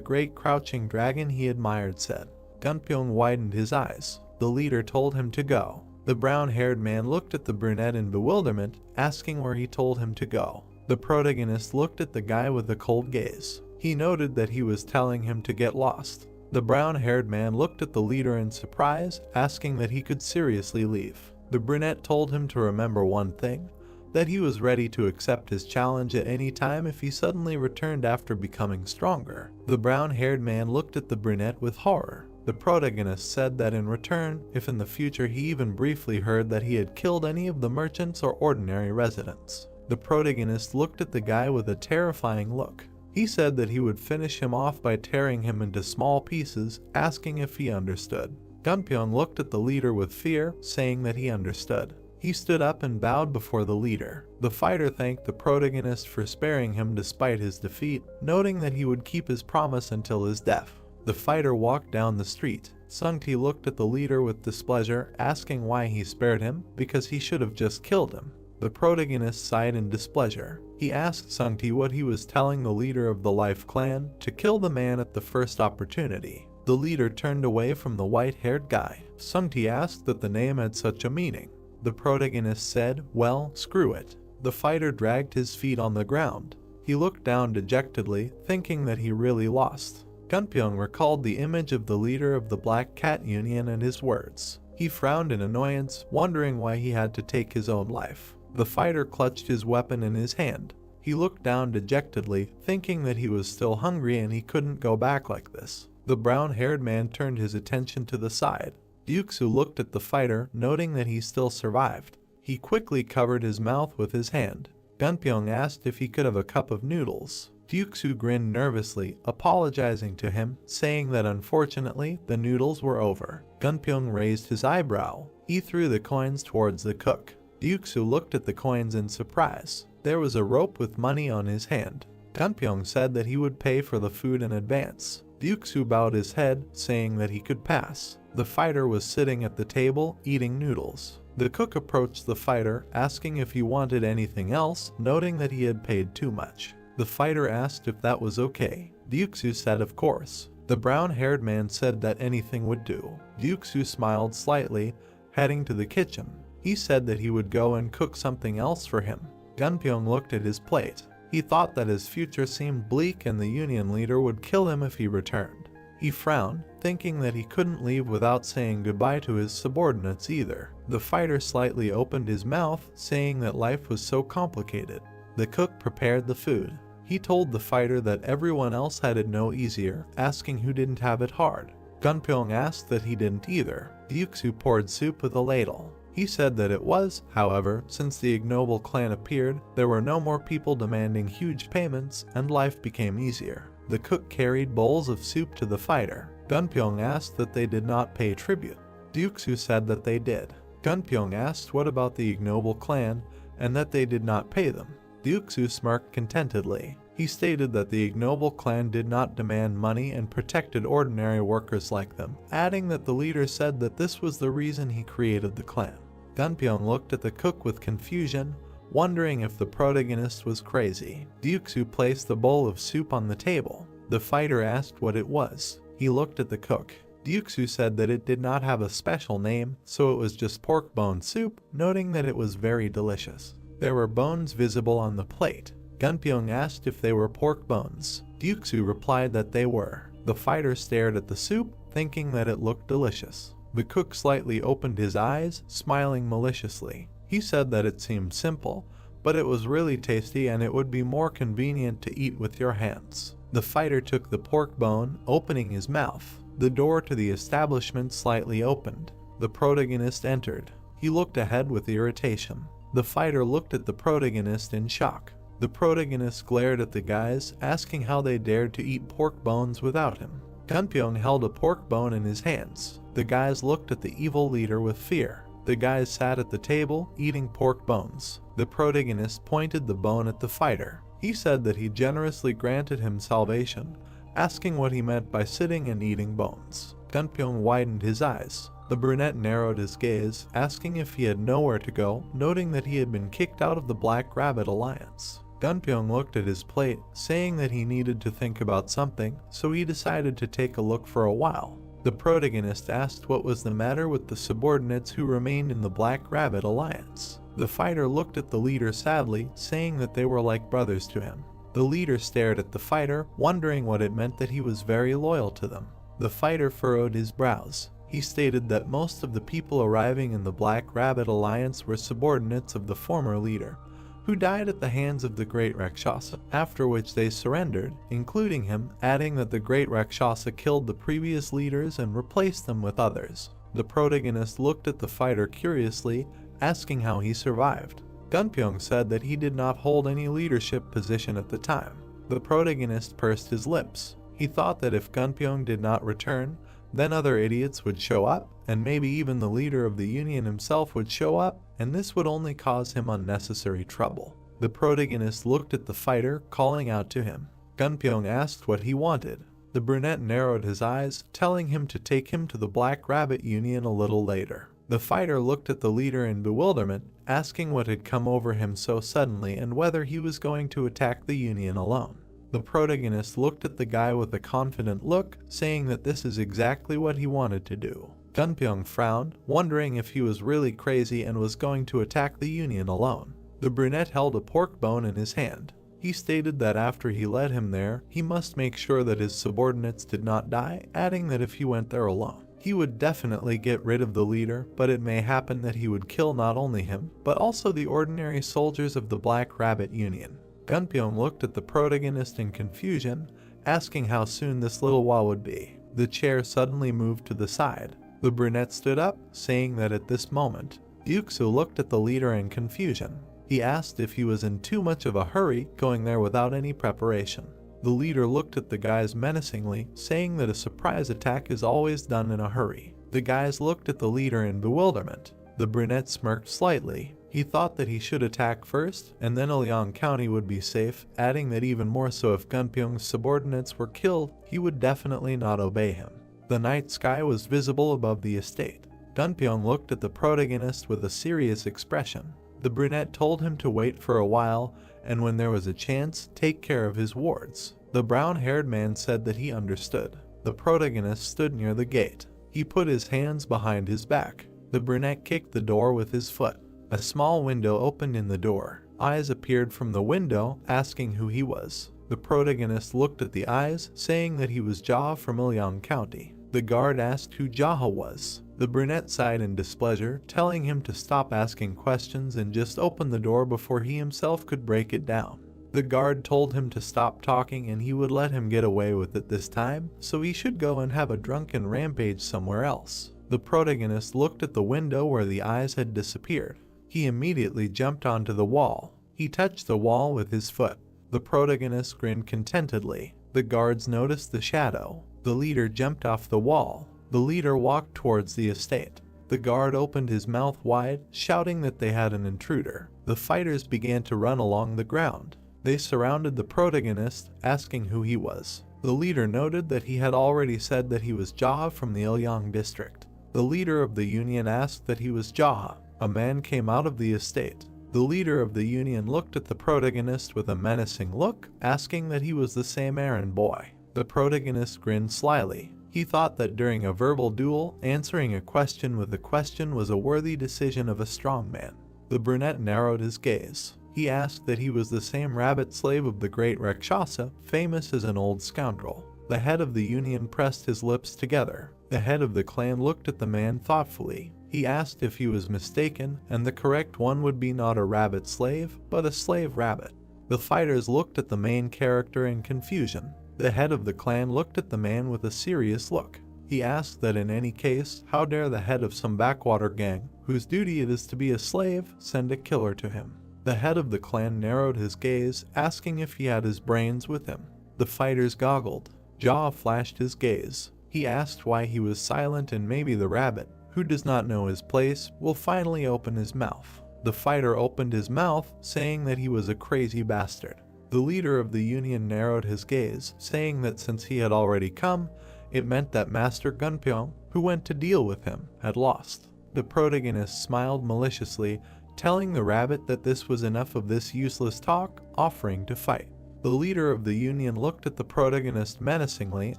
great crouching dragon he admired said. Gunpyeong widened his eyes. The leader told him to go. The brown-haired man looked at the brunette in bewilderment, asking where he told him to go. The protagonist looked at the guy with a cold gaze. He noted that he was telling him to get lost. The brown-haired man looked at the leader in surprise, asking that he could seriously leave. The brunette told him to remember one thing, that he was ready to accept his challenge at any time if he suddenly returned after becoming stronger. The brown-haired man looked at the brunette with horror. The protagonist said that in return, if in the future he even briefly heard that he had killed any of the merchants or ordinary residents. The protagonist looked at the guy with a terrifying look. He said that he would finish him off by tearing him into small pieces, asking if he understood. Gunpyeong looked at the leader with fear, saying that he understood. He stood up and bowed before the leader. The fighter thanked the protagonist for sparing him despite his defeat, noting that he would keep his promise until his death. The fighter walked down the street. Sungti looked at the leader with displeasure, asking why he spared him, because he should have just killed him. The protagonist sighed in displeasure. He asked Sungti what he was telling the leader of the Life Clan, to kill the man at the first opportunity. The leader turned away from the white-haired guy. Sungti asked that the name had such a meaning. The protagonist said, "Well, screw it." The fighter dragged his feet on the ground. He looked down dejectedly, thinking that he really lost. Gunpyeong recalled the image of the leader of the Black Cat Union and his words. He frowned in annoyance, wondering why he had to take his own life. The fighter clutched his weapon in his hand. He looked down dejectedly, thinking that he was still hungry and he couldn't go back like this. The brown-haired man turned his attention to the side. Ryuksu looked at the fighter, noting that he still survived. He quickly covered his mouth with his hand. Gunpyeong asked if he could have a cup of noodles. Ryuksu grinned nervously, apologizing to him, saying that unfortunately the noodles were over. Gunpyeong raised his eyebrow. He threw the coins towards the cook. Ryuksu looked at the coins in surprise. There was a rope with money on his hand. Gunpyeong said that he would pay for the food in advance. Ryuksu bowed his head, saying that he could pass. The fighter was sitting at the table, eating noodles. The cook approached the fighter, asking if he wanted anything else, noting that he had paid too much. The fighter asked if that was okay. Ryuksu said of course. The brown-haired man said that anything would do. Ryuksu smiled slightly, heading to the kitchen. He said that he would go and cook something else for him. Gunpyeong looked at his plate. He thought that his future seemed bleak and the Union leader would kill him if he returned. He frowned, thinking that he couldn't leave without saying goodbye to his subordinates either. The fighter slightly opened his mouth, saying that life was so complicated. The cook prepared the food. He told the fighter that everyone else had it no easier, asking who didn't have it hard. Gunpyeong asked that he didn't either. Ryuksu poured soup with a ladle. He said that it was, however, since the ignoble clan appeared, there were no more people demanding huge payments, and life became easier. The cook carried bowls of soup to the fighter. Gunpyeong asked that they did not pay tribute. Ryuksu said that they did. Gunpyeong asked what about the ignoble clan, and that they did not pay them. Ryuksu smirked contentedly. He stated that the ignoble clan did not demand money and protected ordinary workers like them, adding that the leader said that this was the reason he created the clan. Gunpyeong looked at the cook with confusion, wondering if the protagonist was crazy. Ryuksu placed the bowl of soup on the table. The fighter asked what it was. He looked at the cook. Ryuksu said that it did not have a special name, so it was just pork bone soup, noting that it was very delicious. There were bones visible on the plate. Gunpyeong asked if they were pork bones. Ryuksu replied that they were. The fighter stared at the soup, thinking that it looked delicious. The cook slightly opened his eyes, smiling maliciously. He said that it seemed simple, but it was really tasty and it would be more convenient to eat with your hands. The fighter took the pork bone, opening his mouth. The door to the establishment slightly opened. The protagonist entered. He looked ahead with irritation. The fighter looked at the protagonist in shock. The protagonist glared at the guys, asking how they dared to eat pork bones without him. Gunpyeong held a pork bone in his hands. The guys looked at the evil leader with fear. The guys sat at the table, eating pork bones. The protagonist pointed the bone at the fighter. He said that he generously granted him salvation, asking what he meant by sitting and eating bones. Gunpyeong widened his eyes. The brunette narrowed his gaze, asking if he had nowhere to go, noting that he had been kicked out of the Black Rabbit Alliance. Gunpyeong looked at his plate, saying that he needed to think about something, so he decided to take a look for a while. The protagonist asked what was the matter with the subordinates who remained in the Black Rabbit Alliance. The fighter looked at the leader sadly, saying that they were like brothers to him. The leader stared at the fighter, wondering what it meant that he was very loyal to them. The fighter furrowed his brows. He stated that most of the people arriving in the Black Rabbit Alliance were subordinates of the former leader, who died at the hands of the Great Rakshasa, after which they surrendered, including him, adding that the Great Rakshasa killed the previous leaders and replaced them with others. The protagonist looked at the fighter curiously, asking how he survived. Gunpyeong said that he did not hold any leadership position at the time. The protagonist pursed his lips. He thought that if Gunpyeong did not return, then other idiots would show up, and maybe even the leader of the Union himself would show up, and this would only cause him unnecessary trouble. The protagonist looked at the fighter, calling out to him. Gunpyeong asked what he wanted. The brunette narrowed his eyes, telling him to take him to the Black Rabbit Union a little later. The fighter looked at the leader in bewilderment, asking what had come over him so suddenly and whether he was going to attack the Union alone. The protagonist looked at the guy with a confident look, saying that this is exactly what he wanted to do. Gunpyeong frowned, wondering if he was really crazy and was going to attack the Union alone. The brunette held a pork bone in his hand. He stated that after he led him there, he must make sure that his subordinates did not die, adding that if he went there alone, he would definitely get rid of the leader, but it may happen that he would kill not only him, but also the ordinary soldiers of the Black Rabbit Union. Gunpyeong looked at the protagonist in confusion, asking how soon this little while would be. The chair suddenly moved to the side. The brunette stood up, saying that at this moment, Yuxu looked at the leader in confusion. He asked if he was in too much of a hurry going there without any preparation. The leader looked at the guys menacingly, saying that a surprise attack is always done in a hurry. The guys looked at the leader in bewilderment. The brunette smirked slightly. He thought that he should attack first, and then Ilyang County would be safe, adding that even more so if Gunpyeong's subordinates were killed, he would definitely not obey him. The night sky was visible above the estate. Gunpyeong looked at the protagonist with a serious expression. The brunette told him to wait for a while, and when there was a chance, take care of his wards. The brown-haired man said that he understood. The protagonist stood near the gate. He put his hands behind his back. The brunette kicked the door with his foot. A small window opened in the door. Eyes appeared from the window, asking who he was. The protagonist looked at the eyes, saying that he was Jaha from Ilyang County. The guard asked who Jaha was. The brunette sighed in displeasure, telling him to stop asking questions and just open the door before he himself could break it down. The guard told him to stop talking and he would let him get away with it this time, so he should go and have a drunken rampage somewhere else. The protagonist looked at the window where the eyes had disappeared. He immediately jumped onto the wall. He touched the wall with his foot. The protagonist grinned contentedly. The guards noticed the shadow. The leader jumped off the wall. The leader walked towards the estate. The guard opened his mouth wide, shouting that they had an intruder. The fighters began to run along the ground. They surrounded the protagonist, asking who he was. The leader noted that he had already said that he was Jaha from the Ilyang district. The leader of the union asked that he was Jaha. A man came out of the estate. The leader of the union looked at the protagonist with a menacing look, asking that he was the same errand boy. The protagonist grinned slyly. He thought that during a verbal duel, answering a question with a question was a worthy decision of a strong man. The brunette narrowed his gaze. He asked that he was the same rabbit slave of the great Rakshasa, famous as an old scoundrel. The head of the union pressed his lips together. The head of the clan looked at the man thoughtfully. He asked if he was mistaken, and the correct one would be not a rabbit slave, but a slave rabbit. The fighters looked at the main character in confusion. The head of the clan looked at the man with a serious look. He asked that in any case, how dare the head of some backwater gang, whose duty it is to be a slave, send a killer to him. The head of the clan narrowed his gaze, asking if he had his brains with him. The fighters goggled. Jaw flashed his gaze. He asked why he was silent, and maybe the rabbit, who does not know his place, will finally open his mouth. The fighter opened his mouth, saying that he was a crazy bastard. The leader of the union narrowed his gaze, saying that since he had already come, it meant that Master Gunpyeong, who went to deal with him, had lost. The protagonist smiled maliciously, telling the rabbit that this was enough of this useless talk, offering to fight. The leader of the union looked at the protagonist menacingly,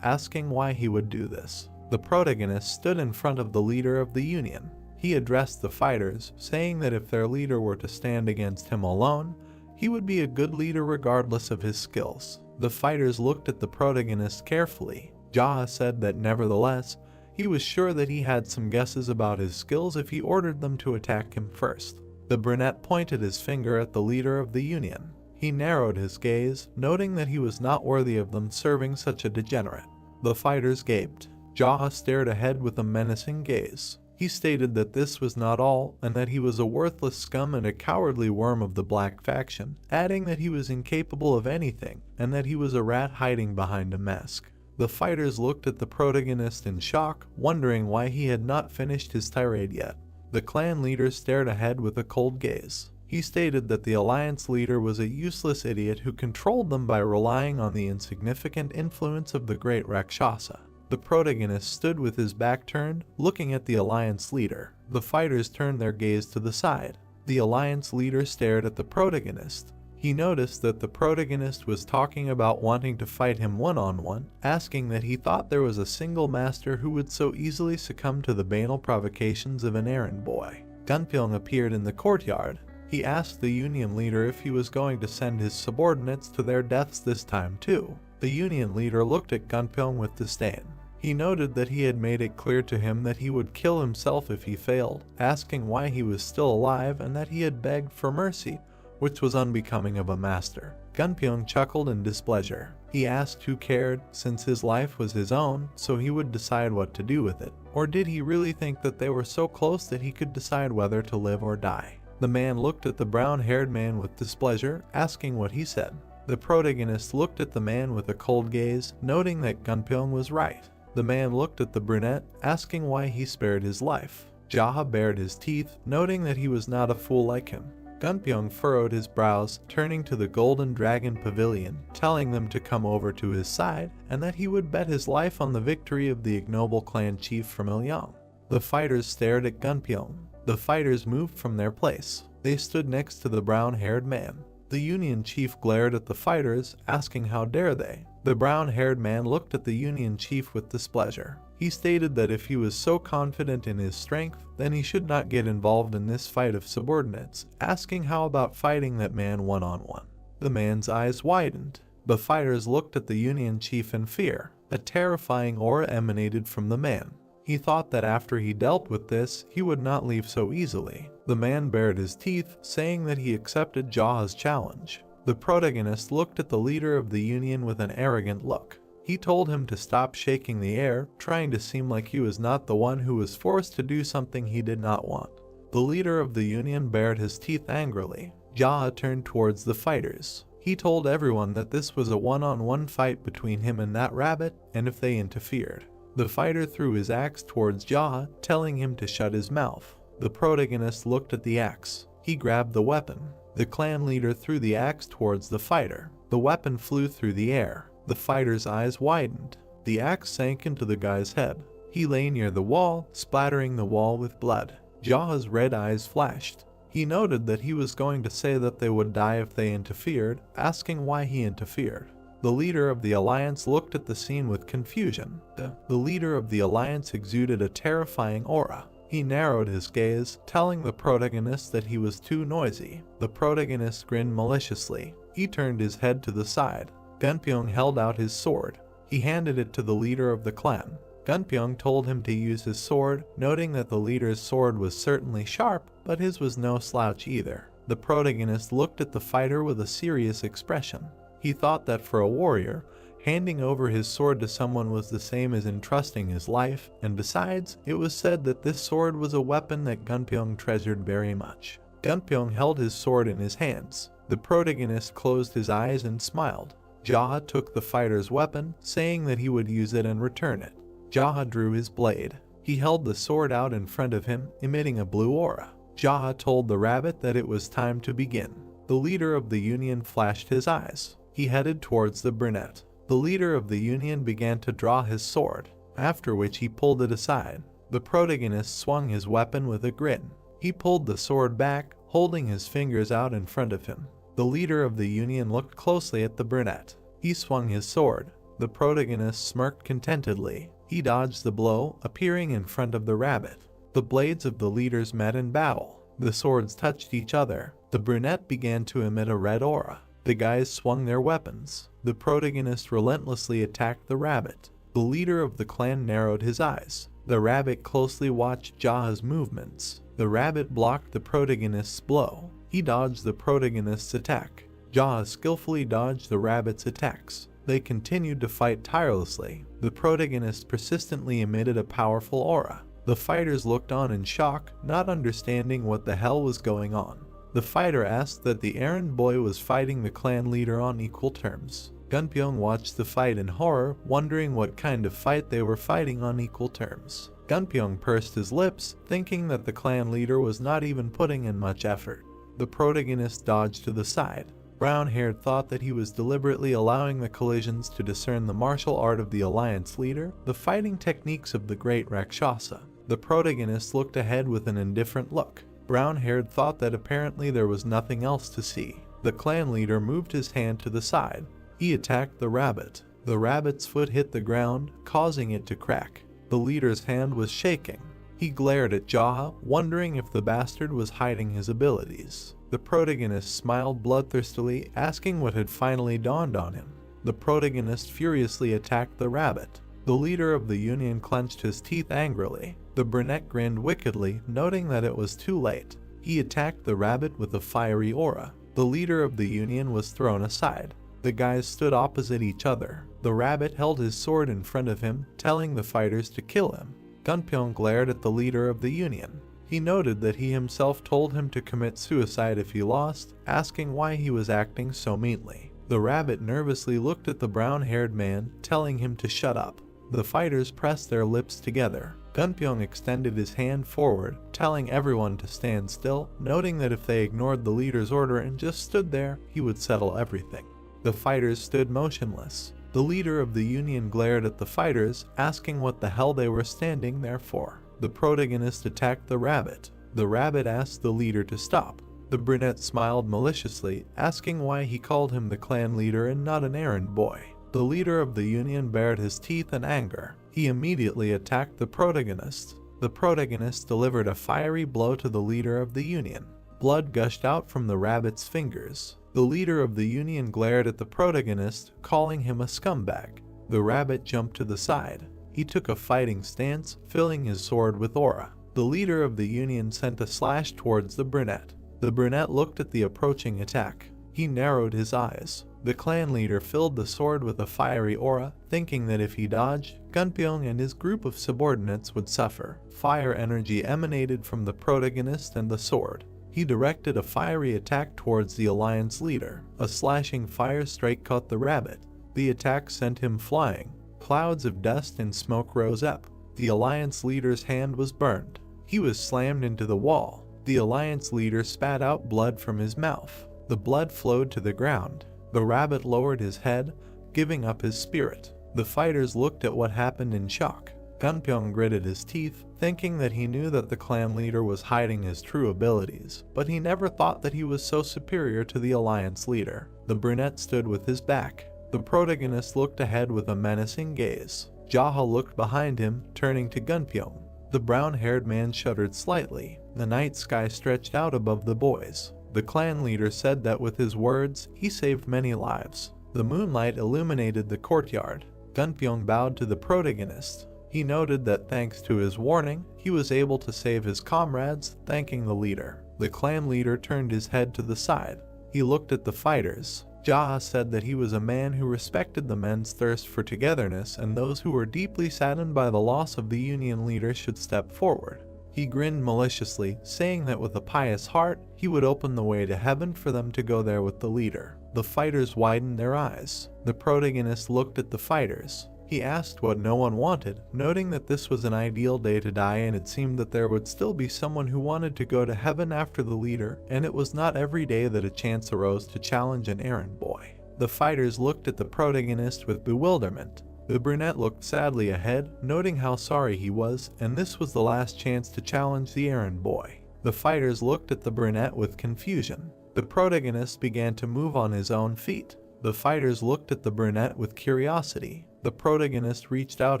asking why he would do this. The protagonist stood in front of the leader of the union. He addressed the fighters, saying that if their leader were to stand against him alone, he would be a good leader regardless of his skills. The fighters looked at the protagonist carefully. Jaha said that nevertheless, he was sure that he had some guesses about his skills if he ordered them to attack him first. The brunette pointed his finger at the leader of the union. He narrowed his gaze, noting that he was not worthy of them serving such a degenerate. The fighters gaped. Jaha stared ahead with a menacing gaze. He stated that this was not all, and that he was a worthless scum and a cowardly worm of the black faction, adding that he was incapable of anything, and that he was a rat hiding behind a mask. The fighters looked at the protagonist in shock, wondering why he had not finished his tirade yet. The clan leader stared ahead with a cold gaze. He stated that the alliance leader was a useless idiot who controlled them by relying on the insignificant influence of the great Rakshasa. The protagonist stood with his back turned, looking at the alliance leader. The fighters turned their gaze to the side. The alliance leader stared at the protagonist. He He noticed that the protagonist was talking about wanting to fight him one-on-one, asking that he thought there was a single master who would so easily succumb to the banal provocations of an errand boy. Gunpyeong appeared in the courtyard. He asked the union leader if he was going to send his subordinates to their deaths this time too. The union leader looked at Gunpyeong with disdain. He noted that he had made it clear to him that he would kill himself if he failed, asking why he was still alive and that he had begged for mercy, which was unbecoming of a master. Gunpyeong chuckled in displeasure. He asked who cared, since his life was his own, so he would decide what to do with it. Or did he really think that they were so close that he could decide whether to live or die? The man looked at the brown-haired man with displeasure, asking what he said. The protagonist looked at the man with a cold gaze, noting that Gunpyeong was right. The man looked at the brunette, asking why he spared his life. Jaha bared his teeth, noting that he was not a fool like him. Gunpyeong furrowed his brows, turning to the Golden Dragon Pavilion, telling them to come over to his side, and that he would bet his life on the victory of the ignoble clan chief from Ilyang. The fighters stared at Gunpyeong. The fighters moved from their place. They stood next to the brown-haired man. The Union chief glared at the fighters, asking how dare they. The brown-haired man looked at the Union chief with displeasure. He stated that if he was so confident in his strength, then he should not get involved in this fight of subordinates, asking how about fighting that man one-on-one. The man's eyes widened. The fighters looked at the Union chief in fear. A terrifying aura emanated from the man. He thought that after he dealt with this, he would not leave so easily. The man bared his teeth, saying that he accepted Jaha's challenge. The protagonist looked at the leader of the Union with an arrogant look. He told him to stop shaking the air, trying to seem like he was not the one who was forced to do something he did not want. The leader of the Union bared his teeth angrily. Jaha turned towards the fighters. He told everyone that this was a one-on-one fight between him and that rabbit, and if they interfered. The fighter threw his axe towards Jaha, telling him to shut his mouth. The protagonist looked at the axe. He grabbed the weapon. The clan leader threw the axe towards the fighter. The weapon flew through the air. The fighter's eyes widened. The axe sank into the guy's head. He lay near the wall, splattering the wall with blood. Jaha's red eyes flashed. He noted that he was going to say that they would die if they interfered, asking why he interfered. The leader of the alliance looked at the scene with confusion. The leader of the alliance exuded a terrifying aura. He narrowed his gaze, telling the protagonist that he was too noisy. The protagonist grinned maliciously. He turned his head to the side. Gunpyeong held out his sword. He handed it to the leader of the clan. Gunpyeong told him to use his sword, noting that the leader's sword was certainly sharp, but his was no slouch either. The protagonist looked at the fighter with a serious expression. He thought that for a warrior, handing over his sword to someone was the same as entrusting his life, and besides, it was said that this sword was a weapon that Gunpyeong treasured very much. Gunpyeong held his sword in his hands. The protagonist closed his eyes and smiled. Jaha took the fighter's weapon, saying that he would use it and return it. Jaha drew his blade. He held the sword out in front of him, emitting a blue aura. Jaha told the rabbit that it was time to begin. The leader of the Union flashed his eyes. He headed towards the brunette. The leader of the Union began to draw his sword, after which he pulled it aside. The protagonist swung his weapon with a grin. He pulled the sword back, holding his fingers out in front of him. The leader of the Union looked closely at the brunette. He swung his sword. The protagonist smirked contentedly. He dodged the blow, appearing in front of the rabbit. The blades of the leaders met in battle. The swords touched each other. The brunette began to emit a red aura. The guys swung their weapons. The protagonist relentlessly attacked the rabbit. The leader of the clan narrowed his eyes. The rabbit closely watched Jaha's movements. The rabbit blocked the protagonist's blow. He dodged the protagonist's attack. Jaha skillfully dodged the rabbit's attacks. They continued to fight tirelessly. The protagonist persistently emitted a powerful aura. The fighters looked on in shock, not understanding what the hell was going on. The fighter asked that the errand boy was fighting the clan leader on equal terms. Gunpyeong watched the fight in horror, wondering what kind of fight they were fighting on equal terms. Gunpyeong pursed his lips, thinking that the clan leader was not even putting in much effort. The protagonist dodged to the side. Brown-haired thought that he was deliberately allowing the collisions to discern the martial art of the alliance leader, the fighting techniques of the great Rakshasa. The protagonist looked ahead with an indifferent look. Brown-haired thought that apparently there was nothing else to see. The clan leader moved his hand to the side. He attacked the rabbit. The rabbit's foot hit the ground, causing it to crack. The leader's hand was shaking. He glared at Jaha, wondering if the bastard was hiding his abilities. The protagonist smiled bloodthirstily, asking what had finally dawned on him. The protagonist furiously attacked the rabbit. The leader of the union clenched his teeth angrily. The brunette grinned wickedly, noting that it was too late. He attacked the rabbit with a fiery aura. The leader of the union was thrown aside. The guys stood opposite each other. The rabbit held his sword in front of him, telling the fighters to kill him. Gunpyeong glared at the leader of the union. He noted that he himself told him to commit suicide if he lost, asking why he was acting so meanly. The rabbit nervously looked at the brown-haired man, telling him to shut up. The fighters pressed their lips together. Gunpyeong extended his hand forward, telling everyone to stand still, noting that if they ignored the leader's order and just stood there, he would settle everything. The fighters stood motionless. The leader of the union glared at the fighters, asking what the hell they were standing there for. The protagonist attacked the rabbit. The rabbit asked the leader to stop. The brunette smiled maliciously, asking why he called him the clan leader and not an errand boy. The leader of the union bared his teeth in anger. He immediately attacked the protagonist. The protagonist delivered a fiery blow to the leader of the union. Blood gushed out from the rabbit's fingers. The leader of the union glared at the protagonist, calling him a scumbag. The rabbit jumped to the side. He took a fighting stance, filling his sword with aura. The leader of the union sent a slash towards the brunette. The brunette looked at the approaching attack. He narrowed his eyes. The clan leader filled the sword with a fiery aura, thinking that if he dodged, Gunpyeong and his group of subordinates would suffer. Fire energy emanated from the protagonist and the sword. He directed a fiery attack towards the alliance leader. A slashing fire strike caught the rabbit. The attack sent him flying. Clouds of dust and smoke rose up. The alliance leader's hand was burned. He was slammed into the wall. The alliance leader spat out blood from his mouth. The blood flowed to the ground. The rabbit lowered his head, giving up his spirit. The fighters looked at what happened in shock. Gunpyeong gritted his teeth, thinking that he knew that the clan leader was hiding his true abilities, but he never thought that he was so superior to the alliance leader. The brunette stood with his back. The protagonist looked ahead with a menacing gaze. Jaha looked behind him, turning to Gunpyeong. The brown-haired man shuddered slightly. The night sky stretched out above the boys. The clan leader said that with his words, he saved many lives. The moonlight illuminated the courtyard. Gunpyeong bowed to the protagonist. He noted that thanks to his warning, he was able to save his comrades, thanking the leader. The clan leader turned his head to the side. He looked at the fighters. Jaha said that he was a man who respected the men's thirst for togetherness, and those who were deeply saddened by the loss of the union leader should step forward. He grinned maliciously, saying that with a pious heart, he would open the way to heaven for them to go there with the leader. The fighters widened their eyes. The protagonist looked at the fighters. He asked what no one wanted, noting that this was an ideal day to die, and it seemed that there would still be someone who wanted to go to heaven after the leader, and it was not every day that a chance arose to challenge an errand boy. The fighters looked at the protagonist with bewilderment. The brunette looked sadly ahead, noting how sorry he was, and this was the last chance to challenge the errand boy. The fighters looked at the brunette with confusion. The protagonist began to move on his own feet. The fighters looked at the brunette with curiosity. The protagonist reached out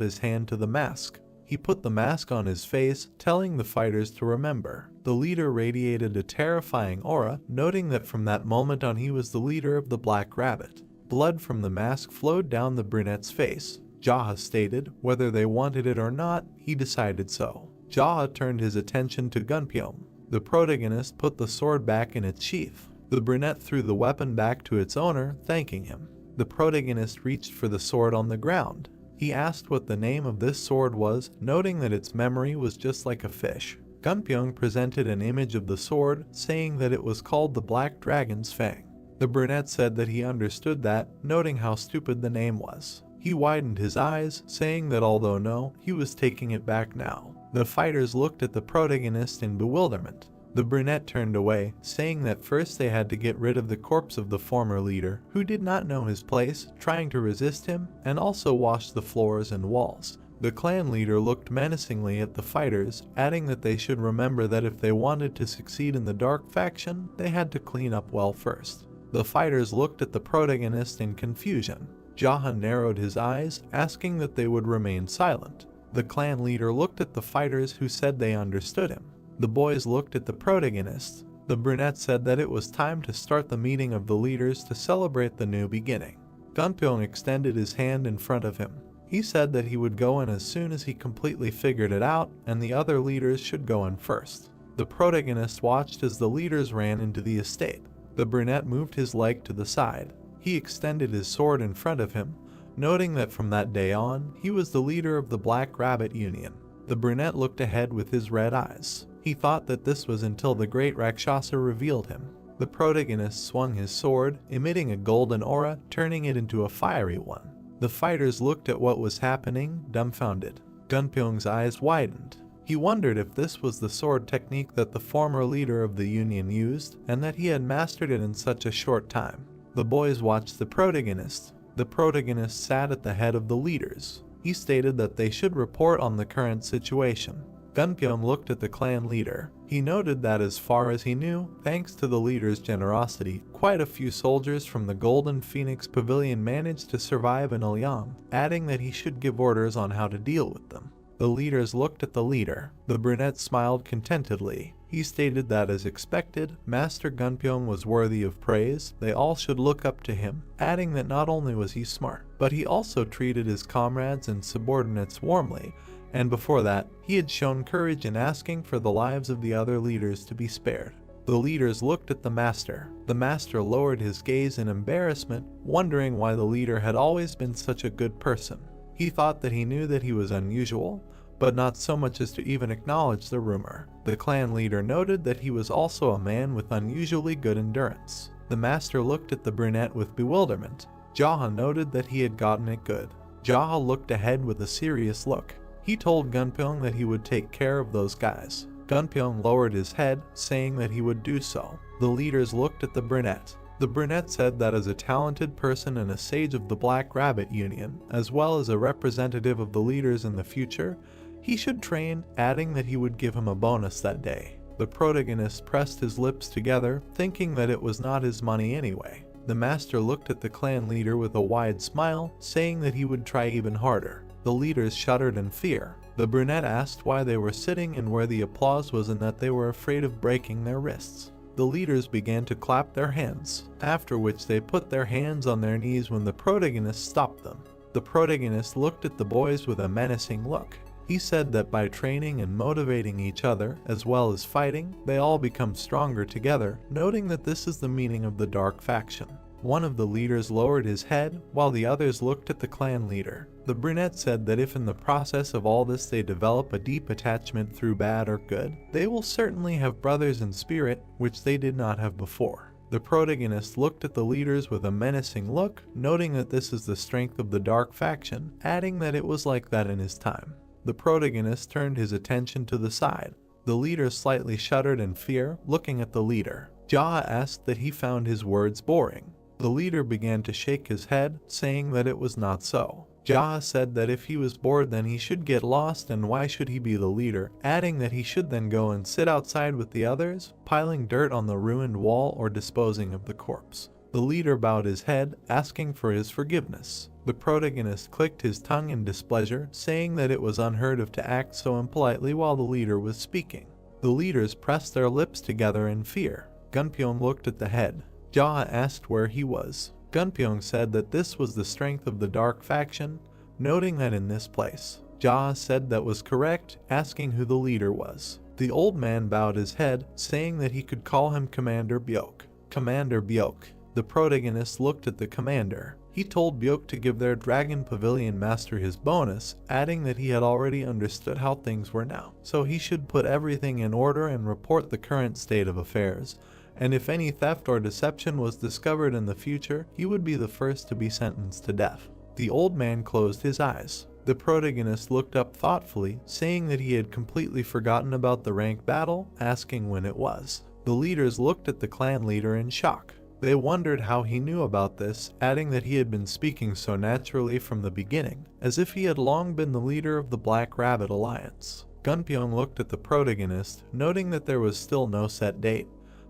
his hand to the mask. He put the mask on his face, telling the fighters to remember. The leader radiated a terrifying aura, noting that from that moment on he was the leader of the Black Rabbit. Blood from the mask flowed down the brunette's face. Jaha stated, whether they wanted it or not, he decided so. Jaha turned his attention to Gunpyeong. The protagonist put the sword back in its sheath. The brunette threw the weapon back to its owner, thanking him. The protagonist reached for the sword on the ground. He asked what the name of this sword was, noting that its memory was just like a fish. Gunpyeong presented an image of the sword, saying that it was called the Black Dragon's Fang. The brunette said that he understood that, noting how stupid the name was. He widened his eyes, saying that although no, he was taking it back now. The fighters looked at the protagonist in bewilderment. The brunette turned away, saying that first they had to get rid of the corpse of the former leader, who did not know his place, trying to resist him, and also wash the floors and walls. The clan leader looked menacingly at the fighters, adding that they should remember that if they wanted to succeed in the dark faction, they had to clean up well first. The fighters looked at the protagonist in confusion. Jaha narrowed his eyes, asking that they would remain silent. The clan leader looked at the fighters, who said they understood him. The boys looked at the protagonist. The brunette said that it was time to start the meeting of the leaders to celebrate the new beginning. Gunpyeong extended his hand in front of him. He said that he would go in as soon as he completely figured it out, and the other leaders should go in first. The protagonist watched as the leaders ran into the estate. The brunette moved his leg to the side. He extended his sword in front of him, noting that from that day on, he was the leader of the Black Rabbit Union. The brunette looked ahead with his red eyes. He thought that this was until the great Rakshasa revealed him. The protagonist swung his sword, emitting a golden aura, turning it into a fiery one. The fighters looked at what was happening, dumbfounded. Gunpyeong's eyes widened. He wondered if this was the sword technique that the former leader of the Union used, and that he had mastered it in such a short time. The boys watched the protagonist. The protagonist sat at the head of the leaders. He stated that they should report on the current situation. Gunpyeong looked at the clan leader. He noted that as far as he knew, thanks to the leader's generosity, quite a few soldiers from the Golden Phoenix Pavilion managed to survive in Ilyang, adding that he should give orders on how to deal with them. The leaders looked at the leader. The brunette smiled contentedly. He stated that as expected, Master Gunpyeong was worthy of praise. They all should look up to him, adding that not only was he smart, but he also treated his comrades and subordinates warmly, and before that, he had shown courage in asking for the lives of the other leaders to be spared. The leaders looked at the master. The master lowered his gaze in embarrassment, wondering why the leader had always been such a good person. He thought that he knew that he was unusual, but not so much as to even acknowledge the rumor. The clan leader noted that he was also a man with unusually good endurance. The master looked at the brunette with bewilderment. Jaha noted that he had gotten it good. Jaha looked ahead with a serious look. He told Gunpyeong that he would take care of those guys. Gunpyeong lowered his head, saying that he would do so. The leaders looked at the brunette. The brunette said that as a talented person and a sage of the Black Rabbit Union, as well as a representative of the leaders in the future, he should train, adding that he would give him a bonus that day. The protagonist pressed his lips together, thinking that it was not his money anyway. The master looked at the clan leader with a wide smile, saying that he would try even harder. The leaders shuddered in fear. The brunette asked why they were sitting and where the applause was, and that they were afraid of breaking their wrists. The leaders began to clap their hands, after which they put their hands on their knees when the protagonist stopped them. The protagonist looked at the boys with a menacing look. He said that by training and motivating each other, as well as fighting, they all become stronger together, noting that this is the meaning of the dark faction. One of the leaders lowered his head, while the others looked at the clan leader. The brunette said that if in the process of all this they develop a deep attachment through bad or good, they will certainly have brothers in spirit, which they did not have before. The protagonist looked at the leaders with a menacing look, noting that this is the strength of the dark faction, adding that it was like that in his time. The protagonist turned his attention to the side. The leader slightly shuddered in fear, looking at the leader. Jaha asked that he found his words boring. The leader began to shake his head, saying that it was not so. Jaha said that if he was bored then he should get lost, and why should he be the leader, adding that he should then go and sit outside with the others, piling dirt on the ruined wall or disposing of the corpse. The leader bowed his head, asking for his forgiveness. The protagonist clicked his tongue in displeasure, saying that it was unheard of to act so impolitely while the leader was speaking. The leaders pressed their lips together in fear. Gunpyeong looked at the head. Jaha asked where he was. Gunpyeong said that this was the strength of the dark faction, noting that in this place. Jaha said that was correct, asking who the leader was. The old man bowed his head, saying that he could call him Commander Byok. Commander Byok. The protagonist looked at the commander. He told Byok to give their Dragon Pavilion master his bonus, adding that he had already understood how things were now, so he should put everything in order and report the current state of affairs, and if any theft or deception was discovered in the future, he would be the first to be sentenced to death. The old man closed his eyes. The protagonist looked up thoughtfully, saying that he had completely forgotten about the rank battle, asking when it was. The leaders looked at the clan leader in shock. They wondered how he knew about this, adding that he had been speaking so naturally from the beginning, as if he had long been the leader of the Black Rabbit Alliance. Gunpyeong looked at the protagonist, noting that there was still no set date,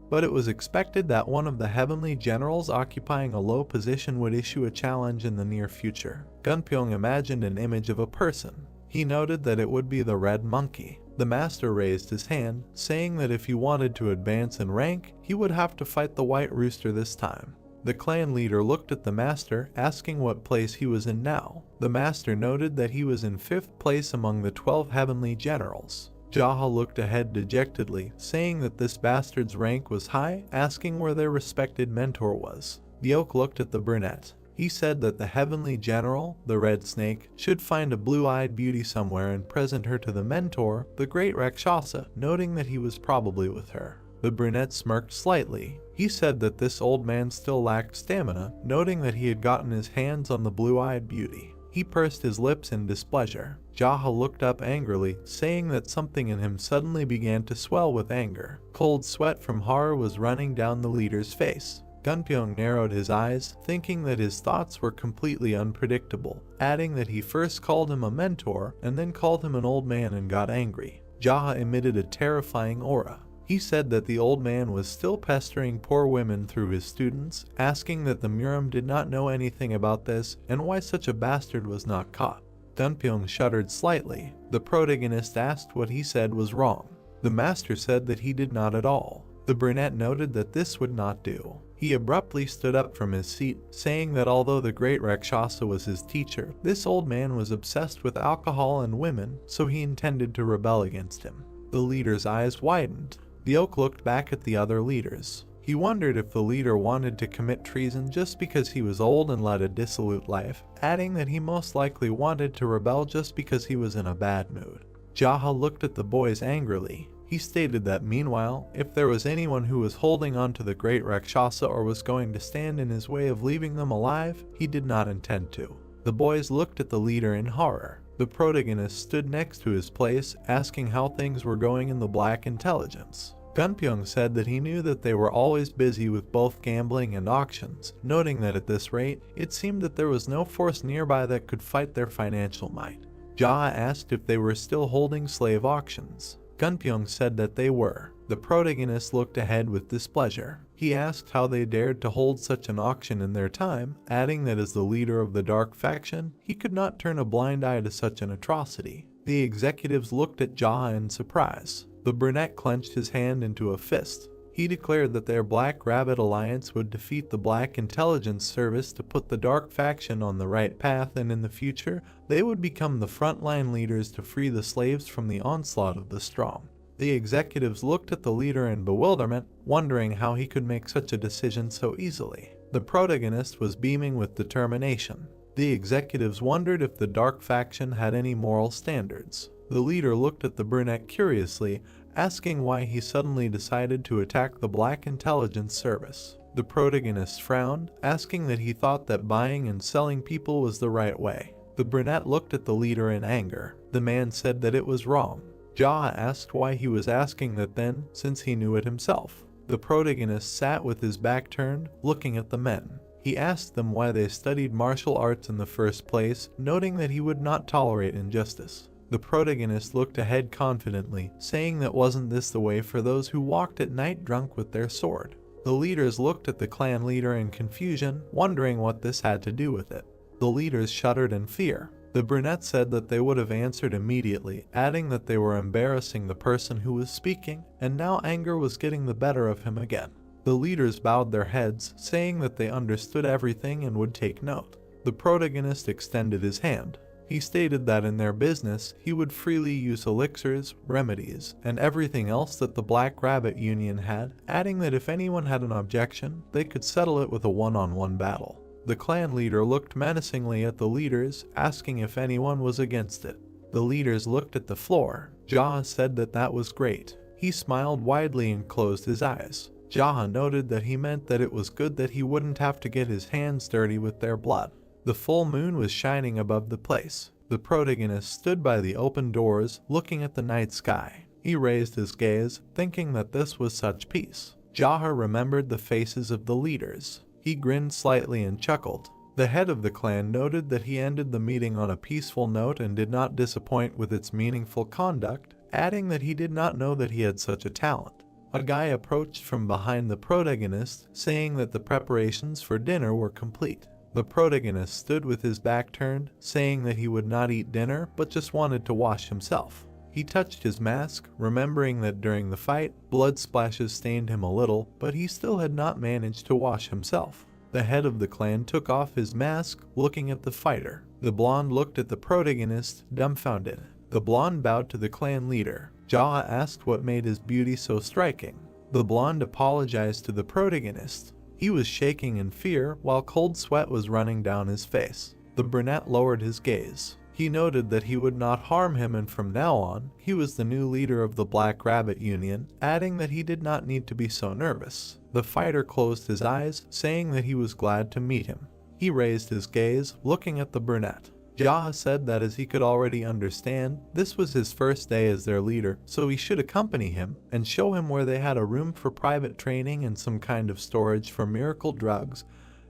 but it was expected that one of the heavenly generals occupying a low position would issue a challenge in the near future. Gunpyong imagined an image of a person. He noted that it would be the red monkey. The master raised his hand, saying that if he wanted to advance in rank, he would have to fight the white rooster this time. The clan leader looked at the master, asking what place he was in now. The master noted that he was in 5th place among the 12 heavenly generals. Jaha looked ahead dejectedly, saying that this bastard's rank was high, asking where their respected mentor was. The oak looked at the brunette. He said that the heavenly general, the red snake, should find a blue-eyed beauty somewhere and present her to the mentor, the great Rakshasa, noting that he was probably with her. The brunette smirked slightly. He said that this old man still lacked stamina, noting that he had gotten his hands on the blue-eyed beauty. He pursed his lips in displeasure. Jaha looked up angrily, saying that something in him suddenly began to swell with anger. Cold sweat from horror was running down the leader's face. Gunpyong narrowed his eyes, thinking that his thoughts were completely unpredictable, adding that he first called him a mentor and then called him an old man and got angry. Jaha emitted a terrifying aura. He said that the old man was still pestering poor women through his students, asking that the Murim did not know anything about this and why such a bastard was not caught. Gunpyong shuddered slightly. The protagonist asked what he said was wrong. The master said that he did not at all. The brunette noted that this would not do. He abruptly stood up from his seat, saying that although the great Rakshasa was his teacher, this old man was obsessed with alcohol and women, so he intended to rebel against him. The leader's eyes widened. The oak looked back at the other leaders. He wondered if the leader wanted to commit treason just because he was old and led a dissolute life, adding that he most likely wanted to rebel just because he was in a bad mood. Jaha looked at the boys angrily. He stated that meanwhile, if there was anyone who was holding on to the great Rakshasa or was going to stand in his way of leaving them alive, he did not intend to. The boys looked at the leader in horror. The protagonist stood next to his place, asking how things were going in the Black Intelligence. Gunpyong said that he knew that they were always busy with both gambling and auctions, noting that at this rate, it seemed that there was no force nearby that could fight their financial might. Jaha asked if they were still holding slave auctions. Gunpyong said that they were. The protagonist looked ahead with displeasure. He asked how they dared to hold such an auction in their time, adding that as the leader of the dark faction, he could not turn a blind eye to such an atrocity. The executives looked at Jaha in surprise. The brunette clenched his hand into a fist. He declared that their Black Rabbit Alliance would defeat the Black Intelligence Service to put the dark faction on the right path, and in the future, they would become the frontline leaders to free the slaves from the onslaught of the strong. The executives looked at the leader in bewilderment, wondering how he could make such a decision so easily. The protagonist was beaming with determination. The executives wondered if the dark faction had any moral standards. The leader looked at the brunette curiously, asking why he suddenly decided to attack the Black Intelligence Service. The protagonist frowned, asking that he thought that buying and selling people was the right way. The brunette looked at the leader in anger. The man said that it was wrong. Jaha asked why he was asking that then, since he knew it himself. The protagonist sat with his back turned, looking at the men. He asked them why they studied martial arts in the first place, noting that he would not tolerate injustice. The protagonist looked ahead confidently, saying that wasn't this the way for those who walked at night drunk with their sword. The leaders looked at the clan leader in confusion, wondering what this had to do with it. The leaders shuddered in fear. The brunette said that they would have answered immediately, adding that they were embarrassing the person who was speaking, and now anger was getting the better of him again. The leaders bowed their heads, saying that they understood everything and would take note. The protagonist extended his hand. He stated that in their business, he would freely use elixirs, remedies, and everything else that the Black Rabbit Union had, adding that if anyone had an objection, they could settle it with a one-on-one battle. The clan leader looked menacingly at the leaders, asking if anyone was against it. The leaders looked at the floor. Jaha said that that was great. He smiled widely and closed his eyes. Jaha noted that he meant that it was good that he wouldn't have to get his hands dirty with their blood. The full moon was shining above the place. The protagonist stood by the open doors, looking at the night sky. He raised his gaze, thinking that this was such peace. Jaha remembered the faces of the leaders. He grinned slightly and chuckled. The head of the clan noted that he ended the meeting on a peaceful note and did not disappoint with its meaningful conduct, adding that he did not know that he had such a talent. A guy approached from behind the protagonist, saying that the preparations for dinner were complete. The protagonist stood with his back turned, saying that he would not eat dinner but just wanted to wash himself. He touched his mask, remembering that during the fight, blood splashes stained him a little, but he still had not managed to wash himself. The head of the clan took off his mask, looking at the fighter. The blonde looked at the protagonist, dumbfounded. The blonde bowed to the clan leader. Jaha asked what made his beauty so striking. The blonde apologized to the protagonist. He was shaking in fear while cold sweat was running down his face. The brunette lowered his gaze. He noted that he would not harm him, and from now on, he was the new leader of the Black Rabbit Union, adding that he did not need to be so nervous. The fighter closed his eyes, saying that he was glad to meet him. He raised his gaze, looking at the brunette. Jaha said that as he could already understand, this was his first day as their leader, so he should accompany him and show him where they had a room for private training and some kind of storage for miracle drugs,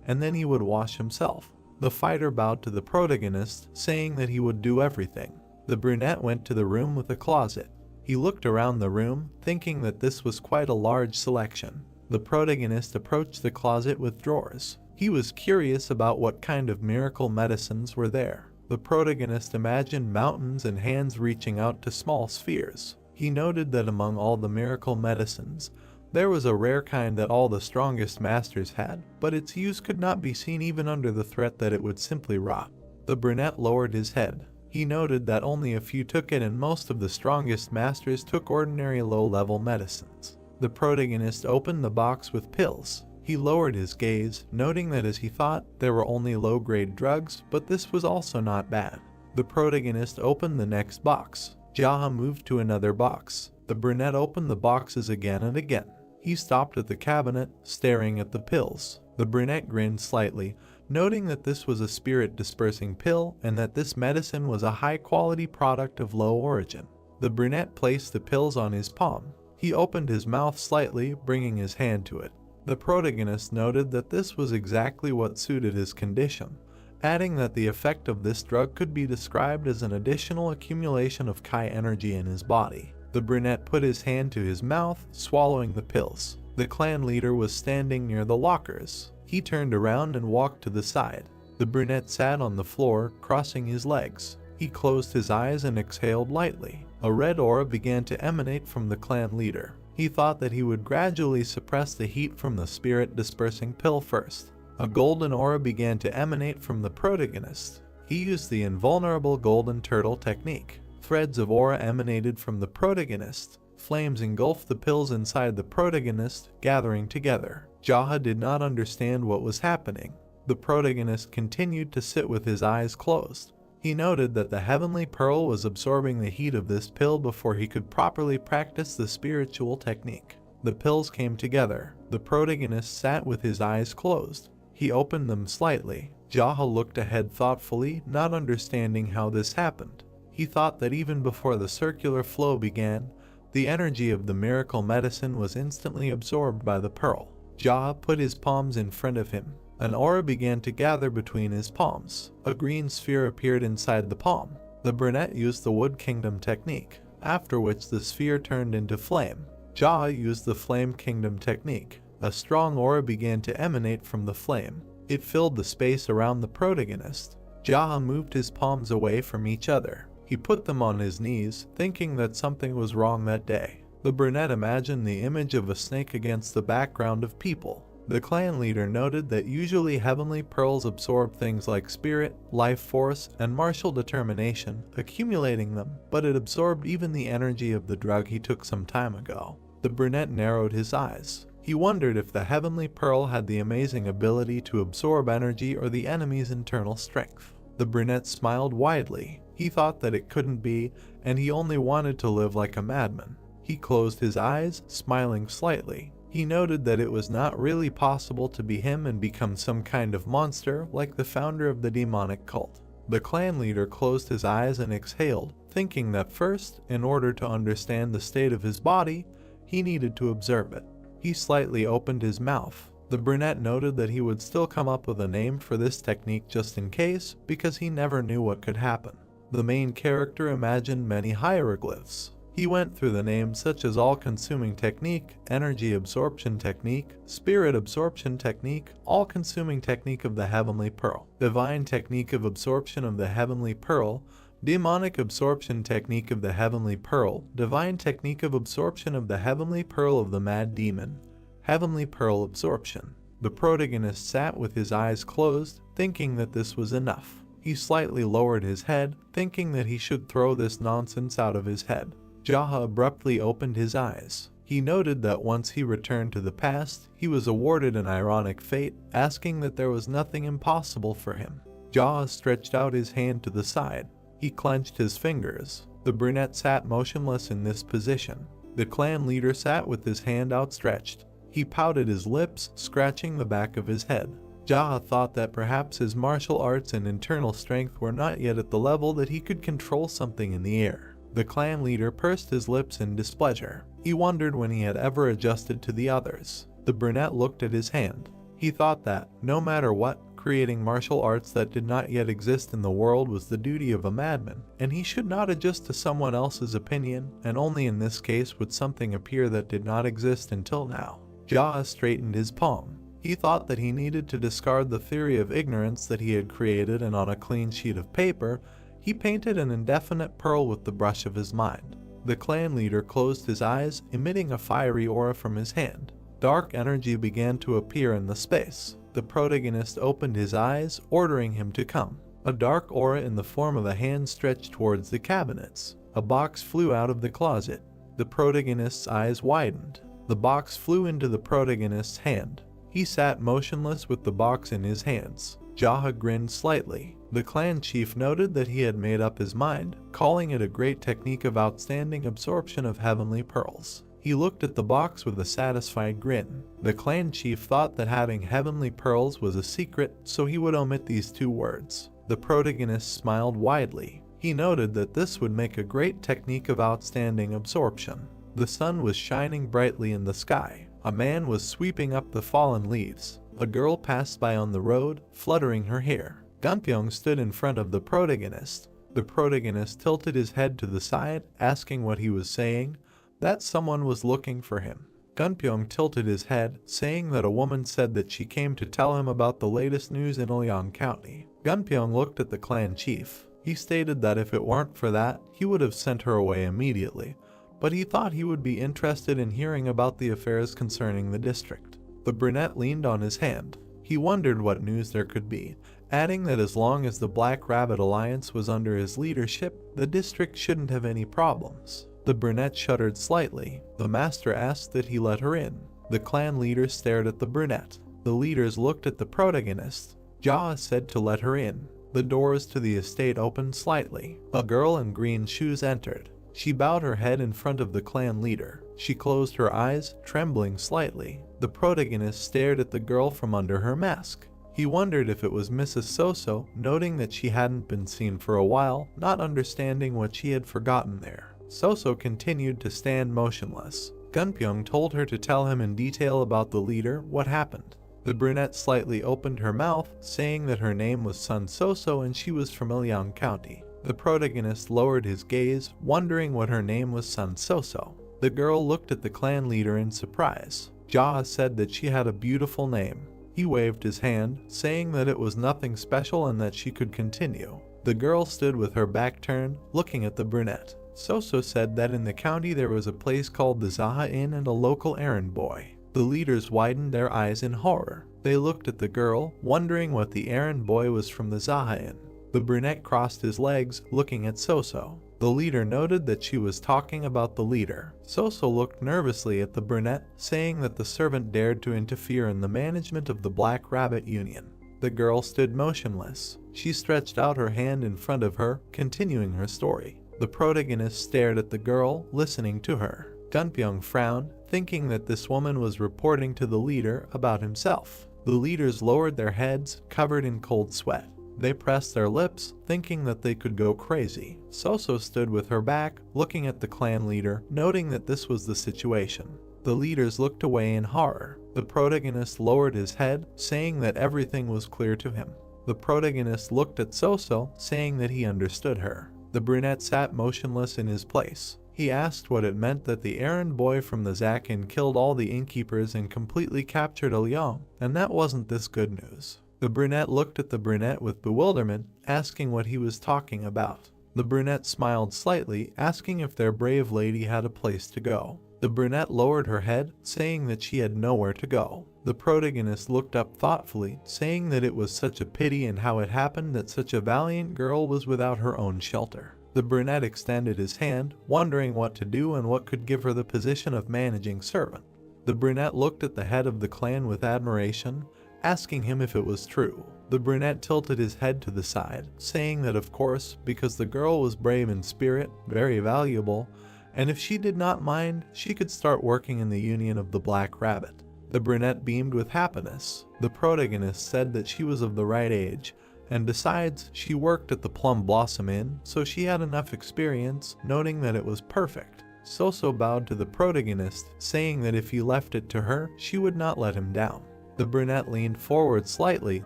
and then he would wash himself. The fighter bowed to the protagonist, saying that he would do everything. The brunette went to the room with a closet. He looked around the room, thinking that this was quite a large selection. The protagonist approached the closet with drawers. He was curious about what kind of miracle medicines were there. The protagonist imagined mountains and hands reaching out to small spheres. He noted that among all the miracle medicines, there was a rare kind that all the strongest masters had, but its use could not be seen even under the threat that it would simply rot. The brunette lowered his head. He noted that only a few took it and most of the strongest masters took ordinary low-level medicines. The protagonist opened the box with pills. He lowered his gaze, noting that as he thought, there were only low-grade drugs, but this was also not bad. The protagonist opened the next box. Jaha moved to another box. The brunette opened the boxes again and again. He stopped at the cabinet, staring at the pills. The brunette grinned slightly, noting that this was a spirit-dispersing pill and that this medicine was a high-quality product of low origin. The brunette placed the pills on his palm. He opened his mouth slightly, bringing his hand to it. The protagonist noted that this was exactly what suited his condition, adding that the effect of this drug could be described as an additional accumulation of Kai energy in his body. The brunette put his hand to his mouth, swallowing the pills. The clan leader was standing near the lockers. He turned around and walked to the side. The brunette sat on the floor, crossing his legs. He closed his eyes and exhaled lightly. A red aura began to emanate from the clan leader. He thought that he would gradually suppress the heat from the spirit-dispersing pill first. A golden aura began to emanate from the protagonist. He used the invulnerable golden turtle technique. Threads of aura emanated from the protagonist. Flames engulfed the pills inside the protagonist, gathering together. Jaha did not understand what was happening. The protagonist continued to sit with his eyes closed. He noted that the heavenly pearl was absorbing the heat of this pill before he could properly practice the spiritual technique. The pills came together. The protagonist sat with his eyes closed. He opened them slightly. Jaha looked ahead thoughtfully, not understanding how this happened. He thought that even before the circular flow began, the energy of the miracle medicine was instantly absorbed by the pearl. Jaha put his palms in front of him. An aura began to gather between his palms. A green sphere appeared inside the palm. The brunette used the Wood Kingdom technique, after which the sphere turned into flame. Jaha used the Flame Kingdom technique. A strong aura began to emanate from the flame. It filled the space around the protagonist. Jaha moved his palms away from each other. He put them on his knees, thinking that something was wrong that day. The brunette imagined the image of a snake against the background of people. The clan leader noted that usually heavenly pearls absorb things like spirit, life force, and martial determination, accumulating them, but it absorbed even the energy of the drug he took some time ago. The brunette narrowed his eyes. He wondered if the heavenly pearl had the amazing ability to absorb energy or the enemy's internal strength. The brunette smiled widely. He thought that it couldn't be, and he only wanted to live like a madman. He closed his eyes, smiling slightly. He noted that it was not really possible to be him and become some kind of monster like the founder of the demonic cult. The clan leader closed his eyes and exhaled, thinking that first, in order to understand the state of his body, he needed to observe it. He slightly opened his mouth. The brunette noted that he would still come up with a name for this technique just in case, because he never knew what could happen. The main character imagined many hieroglyphs. He went through the names such as all-consuming technique, energy absorption technique, spirit absorption technique, all-consuming technique of the heavenly pearl, divine technique of absorption of the heavenly pearl, demonic absorption technique of the heavenly pearl, divine technique of absorption of the heavenly pearl of the mad demon, heavenly pearl absorption. The protagonist sat with his eyes closed, thinking that this was enough. He slightly lowered his head, thinking that he should throw this nonsense out of his head. Jaha abruptly opened his eyes. He noted that once he returned to the past, he was awarded an ironic fate, asking that there was nothing impossible for him. Jaha stretched out his hand to the side. He clenched his fingers. The brunette sat motionless in this position. The clan leader sat with his hand outstretched. He pouted his lips, scratching the back of his head. Jaha thought that perhaps his martial arts and internal strength were not yet at the level that he could control something in the air. The clan leader pursed his lips in displeasure. He wondered when he had ever adjusted to the others. The brunette looked at his hand. He thought that, no matter what, creating martial arts that did not yet exist in the world was the duty of a madman, and he should not adjust to someone else's opinion, and only in this case would something appear that did not exist until now. Jaha straightened his palm. He thought that he needed to discard the theory of ignorance that he had created, and on a clean sheet of paper, he painted an indefinite pearl with the brush of his mind. The clan leader closed his eyes, emitting a fiery aura from his hand. Dark energy began to appear in the space. The protagonist opened his eyes, ordering him to come. A dark aura in the form of a hand stretched towards the cabinets. A box flew out of the closet. The protagonist's eyes widened. The box flew into the protagonist's hand. He sat motionless with the box in his hands. Jaha grinned slightly. The clan chief noted that he had made up his mind, calling it a great technique of outstanding absorption of heavenly pearls. He looked at the box with a satisfied grin. The clan chief thought that having heavenly pearls was a secret, so he would omit these two words. The protagonist smiled widely. He noted that this would make a great technique of outstanding absorption. The sun was shining brightly in the sky. A man was sweeping up the fallen leaves. A girl passed by on the road, fluttering her hair. Gunpyeong stood in front of the protagonist. The protagonist tilted his head to the side, asking what he was saying, that someone was looking for him. Gunpyeong tilted his head, saying that a woman said that she came to tell him about the latest news in Ilyang County. Gunpyeong looked at the clan chief. He stated that if it weren't for that, he would have sent her away immediately, but he thought he would be interested in hearing about the affairs concerning the district. The brunette leaned on his hand. He wondered what news there could be, adding that as long as the Black Rabbit Alliance was under his leadership, the district shouldn't have any problems. The brunette shuddered slightly. The master asked that he let her in. The clan leader stared at the brunette. The leaders looked at the protagonist. Jaha said to let her in. The doors to the estate opened slightly. A girl in green shoes entered. She bowed her head in front of the clan leader. She closed her eyes, trembling slightly. The protagonist stared at the girl from under her mask. He wondered if it was Mrs. Soso, noting that she hadn't been seen for a while, not understanding what she had forgotten there. Soso continued to stand motionless. Gunpyeong told her to tell him in detail about the leader, what happened. The brunette slightly opened her mouth, saying that her name was Sun Soso and she was from Ilyang County. The protagonist lowered his gaze, wondering what her name was Sun Soso. The girl looked at the clan leader in surprise. Jaha said that she had a beautiful name. He waved his hand, saying that it was nothing special and that she could continue. The girl stood with her back turned, looking at the brunette. Soso said that in the county there was a place called the Zaha Inn and a local errand boy. The leaders widened their eyes in horror. They looked at the girl, wondering what the errand boy was from the Zaha Inn. The brunette crossed his legs, looking at Soso. The leader noted that she was talking about the leader. Soso looked nervously at the brunette, saying that the servant dared to interfere in the management of the Black Rabbit Union. The girl stood motionless. She stretched out her hand in front of her, continuing her story. The protagonist stared at the girl, listening to her. Gunpyeong frowned, thinking that this woman was reporting to the leader about himself. The leaders lowered their heads, covered in cold sweat. They pressed their lips, thinking that they could go crazy. Soso stood with her back, looking at the clan leader, noting that this was the situation. The leaders looked away in horror. The protagonist lowered his head, saying that everything was clear to him. The protagonist looked at Soso, saying that he understood her. The brunette sat motionless in his place. He asked what it meant that the errand boy from the Zakin killed all the innkeepers and completely captured Leong, and that wasn't this good news. The brunette looked at the brunette with bewilderment, asking what he was talking about. The brunette smiled slightly, asking if their brave lady had a place to go. The brunette lowered her head, saying that she had nowhere to go. The protagonist looked up thoughtfully, saying that it was such a pity and how it happened that such a valiant girl was without her own shelter. The brunette extended his hand, wondering what to do and what could give her the position of managing servant. The brunette looked at the head of the clan with admiration, asking him if it was true. The brunette tilted his head to the side, saying that of course, because the girl was brave in spirit, very valuable, and if she did not mind, she could start working in the Union of the Black Rabbit. The brunette beamed with happiness. The protagonist said that she was of the right age, and besides, she worked at the Plum Blossom Inn, so she had enough experience, noting that it was perfect. Soso bowed to the protagonist, saying that if he left it to her, she would not let him down. The brunette leaned forward slightly,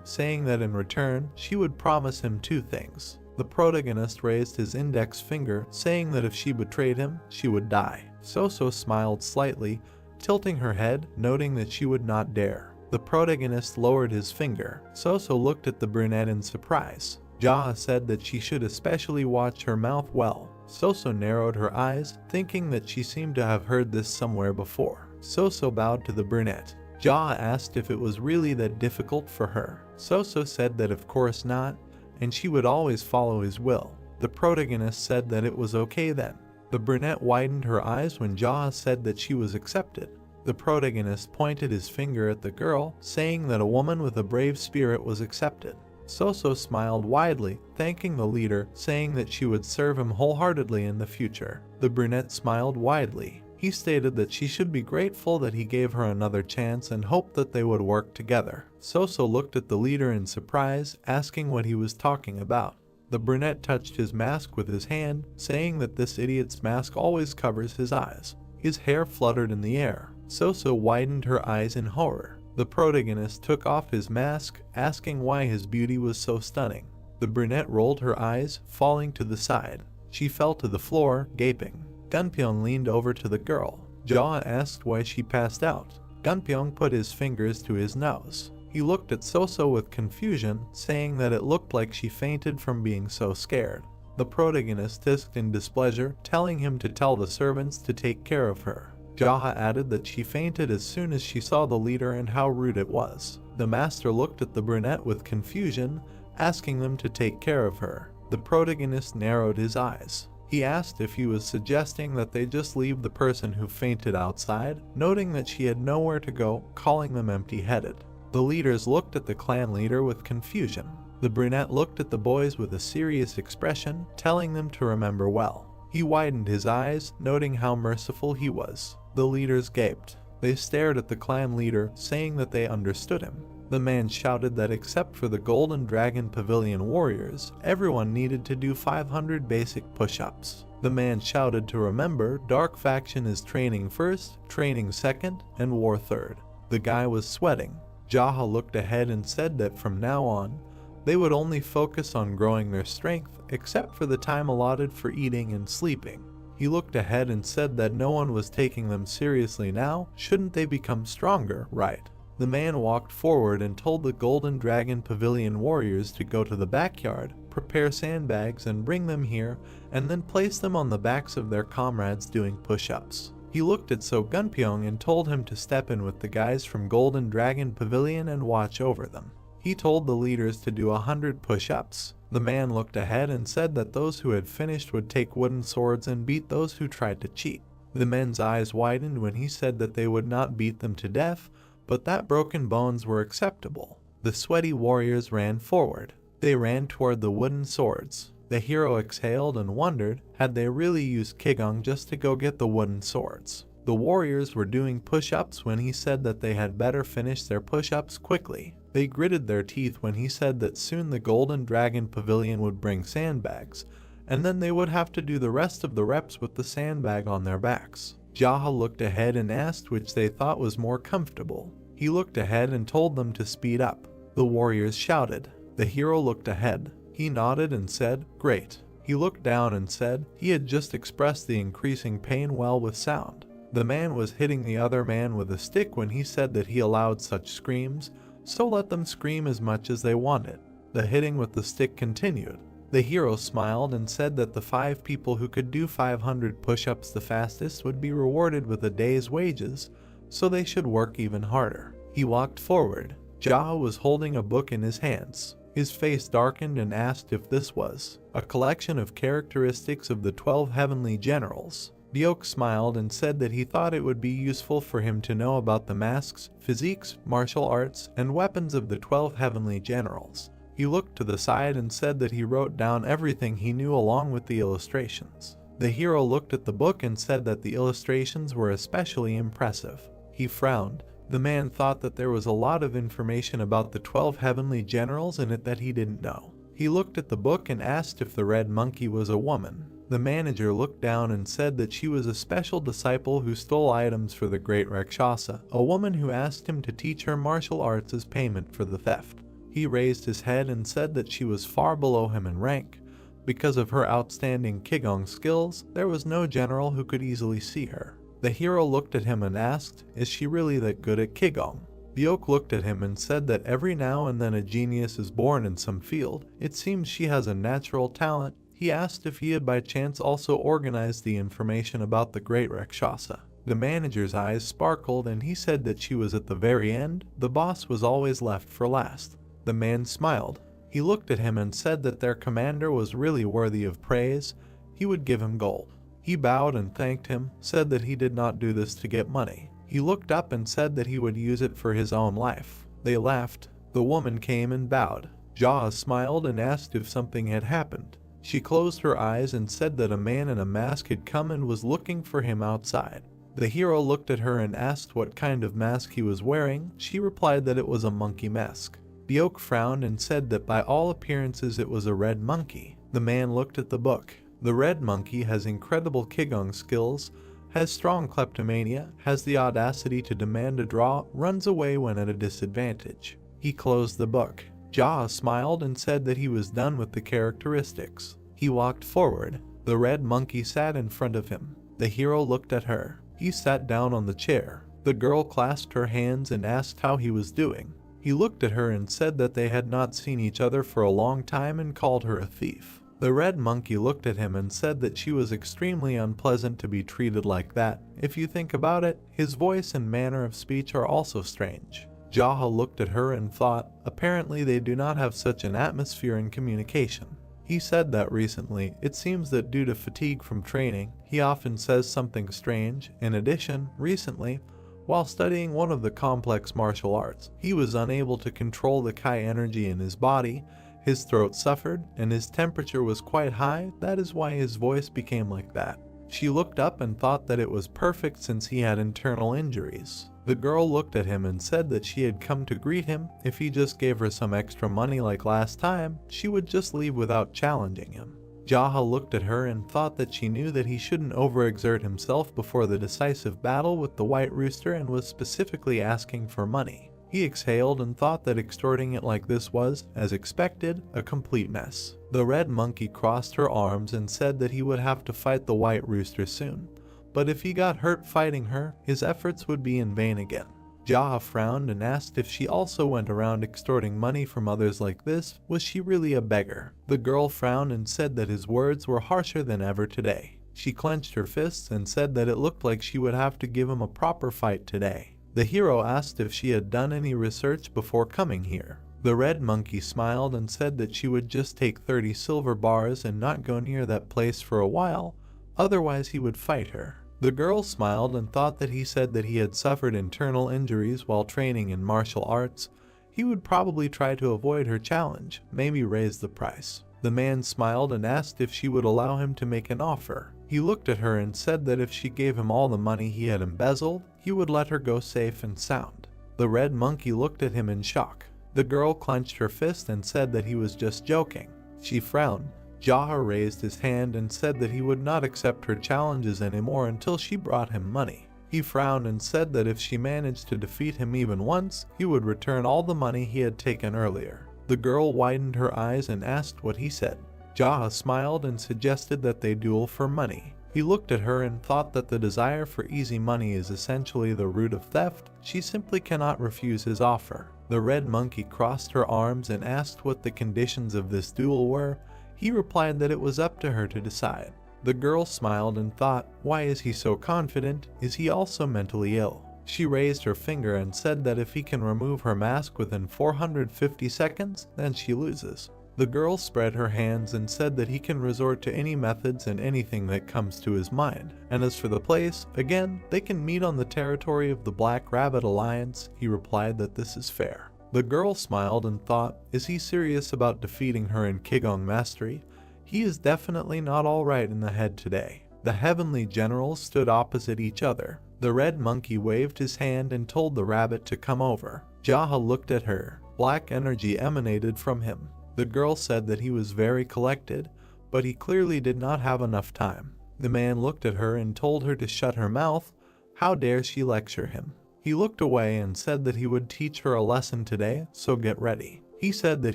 saying that in return, she would promise him 2 things. The protagonist raised his index finger, saying that if she betrayed him, she would die. Soso smiled slightly, tilting her head, noting that she would not dare. The protagonist lowered his finger. Soso looked at the brunette in surprise. Jaha said that she should especially watch her mouth well. Soso narrowed her eyes, thinking that she seemed to have heard this somewhere before. Soso bowed to the brunette. Jaha asked if it was really that difficult for her. Soso said that of course not, and she would always follow his will. The protagonist said that it was okay then. The brunette widened her eyes when Jaha said that she was accepted. The protagonist pointed his finger at the girl, saying that a woman with a brave spirit was accepted. Soso smiled widely, thanking the leader, saying that she would serve him wholeheartedly in the future. The brunette smiled widely. He stated that she should be grateful that he gave her another chance and hoped that they would work together. Soso looked at the leader in surprise, asking what he was talking about. The brunette touched his mask with his hand, saying that this idiot's mask always covers his eyes. His hair fluttered in the air. Soso widened her eyes in horror. The protagonist took off his mask, asking why his beauty was so stunning. The brunette rolled her eyes, falling to the side. She fell to the floor, gaping. Gunpyeong leaned over to the girl. Jaha asked why she passed out. Gunpyeong put his fingers to his nose. He looked at Soso with confusion, saying that it looked like she fainted from being so scared. The protagonist hissed in displeasure, telling him to tell the servants to take care of her. Jaha added that she fainted as soon as she saw the leader and how rude it was. The master looked at the brunette with confusion, asking them to take care of her. The protagonist narrowed his eyes. He asked if he was suggesting that they just leave the person who fainted outside, noting that she had nowhere to go, calling them empty-headed. The leaders looked at the clan leader with confusion. The brunette looked at the boys with a serious expression, telling them to remember well. He widened his eyes, noting how merciful he was. The leaders gaped. They stared at the clan leader, saying that they understood him. The man shouted that except for the Golden Dragon Pavilion warriors, everyone needed to do 500 basic push-ups. The man shouted to remember Dark Faction is training first, training second, and war third. The guy was sweating. Jaha looked ahead and said that from now on, they would only focus on growing their strength, except for the time allotted for eating and sleeping. He looked ahead and said that no one was taking them seriously now. Shouldn't they become stronger, right? The man walked forward and told the Golden Dragon Pavilion warriors to go to the backyard, prepare sandbags and bring them here, and then place them on the backs of their comrades doing push-ups. He looked at So Gunpyeong and told him to step in with the guys from Golden Dragon Pavilion and watch over them. He told the leaders to do 100 push-ups. The man looked ahead and said that those who had finished would take wooden swords and beat those who tried to cheat. The men's eyes widened when he said that they would not beat them to death, but that broken bones were acceptable. The sweaty warriors ran forward. They ran toward the wooden swords. The hero exhaled and wondered, had they really used Kigong just to go get the wooden swords? The warriors were doing push-ups when he said that they had better finish their push-ups quickly. They gritted their teeth when he said that soon the Golden Dragon Pavilion would bring sandbags, and then they would have to do the rest of the reps with the sandbag on their backs. Jaha looked ahead and asked which they thought was more comfortable. He looked ahead and told them to speed up. The warriors shouted. The hero looked ahead. He nodded and said, "Great." He He looked down and said he had just expressed the increasing pain well with sound. The man was hitting the other man with a stick when he said that he allowed such screams, so let them scream as much as they wanted. The hitting with the stick continued. The hero smiled and said that the 5 people who could do 500 push-ups the fastest would be rewarded with a day's wages, so they should work even harder. He walked forward. Jaha was holding a book in his hands. His face darkened and asked if this was a collection of characteristics of the 12 heavenly generals. Byok smiled and said that he thought it would be useful for him to know about the masks, physiques, martial arts, and weapons of the 12 heavenly generals. He looked to the side and said that he wrote down everything he knew along with the illustrations. The hero looked at the book and said that the illustrations were especially impressive. He frowned. The man thought that there was a lot of information about the 12 heavenly generals in it that he didn't know. He looked at the book and asked if the red monkey was a woman. The manager looked down and said that she was a special disciple who stole items for the great Rakshasa, a woman who asked him to teach her martial arts as payment for the theft. He raised his head and said that she was far below him in rank. Because of her outstanding Qigong skills, there was no general who could easily see her. The hero looked at him and asked, is she really that good at Qigong? Byok looked at him and said that every now and then a genius is born in some field. It seems she has a natural talent. He asked if he had by chance also organized the information about the great Rakshasa. The manager's eyes sparkled and he said that she was at the very end. The boss was always left for last. The man smiled. He looked at him and said that their commander was really worthy of praise. He would give him gold. He bowed and thanked him, said that he did not do this to get money. He looked up and said that he would use it for his own life. They laughed. The woman came and bowed. Jaha smiled and asked if something had happened. She closed her eyes and said that a man in a mask had come and was looking for him outside. The hero looked at her and asked what kind of mask he was wearing. She replied that it was a monkey mask. Byok frowned and said that by all appearances it was a red monkey. The man looked at the book. The red monkey has incredible Qigong skills, has strong kleptomania, has the audacity to demand a draw, runs away when at a disadvantage. He closed the book. Jaha smiled and said that he was done with the characteristics. He walked forward. The red monkey sat in front of him. The hero looked at her. He sat down on the chair. The girl clasped her hands and asked how he was doing. He looked at her and said that they had not seen each other for a long time and called her a thief. The red monkey looked at him and said that she was extremely unpleasant to be treated like that. If you think about it, his voice and manner of speech are also strange. Jaha looked at her and thought, apparently they do not have such an atmosphere in communication. He said that recently, it seems that due to fatigue from training, he often says something strange. In addition, recently, while studying one of the complex martial arts, he was unable to control the Kai energy in his body. His throat suffered, and his temperature was quite high. That is why his voice became like that. She looked up and thought that it was perfect since he had internal injuries. The girl looked at him and said that she had come to greet him. If he just gave her some extra money like last time, she would just leave without challenging him. Jaha looked at her and thought that she knew that he shouldn't overexert himself before the decisive battle with the White Rooster and was specifically asking for money. He exhaled and thought that extorting it like this was, as expected, a complete mess. The red monkey crossed her arms and said that he would have to fight the White Rooster soon, but if he got hurt fighting her, his efforts would be in vain again. Jaha frowned and asked if she also went around extorting money from others like this. Was she really a beggar? The girl frowned and said that his words were harsher than ever today. She clenched her fists and said that it looked like she would have to give him a proper fight today. The hero asked if she had done any research before coming here. The red monkey smiled and said that she would just take 30 silver bars and not go near that place for a while, otherwise he would fight her. The girl smiled and thought that he said that he had suffered internal injuries while training in martial arts. He would probably try to avoid her challenge, maybe raise the price. The man smiled and asked if she would allow him to make an offer. He looked at her and said that if she gave him all the money he had embezzled, he would let her go safe and sound. The red monkey looked at him in shock. The girl clenched her fist and said that he was just joking. She frowned. Jaha raised his hand and said that he would not accept her challenges anymore until she brought him money. He frowned and said that if she managed to defeat him even once, he would return all the money he had taken earlier. The girl widened her eyes and asked what he said. Jaha smiled and suggested that they duel for money. He looked at her and thought that the desire for easy money is essentially the root of theft. She simply cannot refuse his offer. The red monkey crossed her arms and asked what the conditions of this duel were. He replied that it was up to her to decide. The girl smiled and thought, why is he so confident? Is he also mentally ill? She raised her finger and said that if he can remove her mask within 450 seconds, then she loses. The girl spread her hands and said that he can resort to any methods and anything that comes to his mind. And as for the place, again, they can meet on the territory of the Black Rabbit Alliance. He replied that this is fair. The girl smiled and thought, is he serious about defeating her in Qigong mastery? He is definitely not all right in the head today. The heavenly generals stood opposite each other. The red monkey waved his hand and told the rabbit to come over. Jaha looked at her. Black energy emanated from him. The girl said that he was very collected, but he clearly did not have enough time. The man looked at her and told her to shut her mouth. How dare she lecture him? He looked away and said that he would teach her a lesson today, so get ready. He said that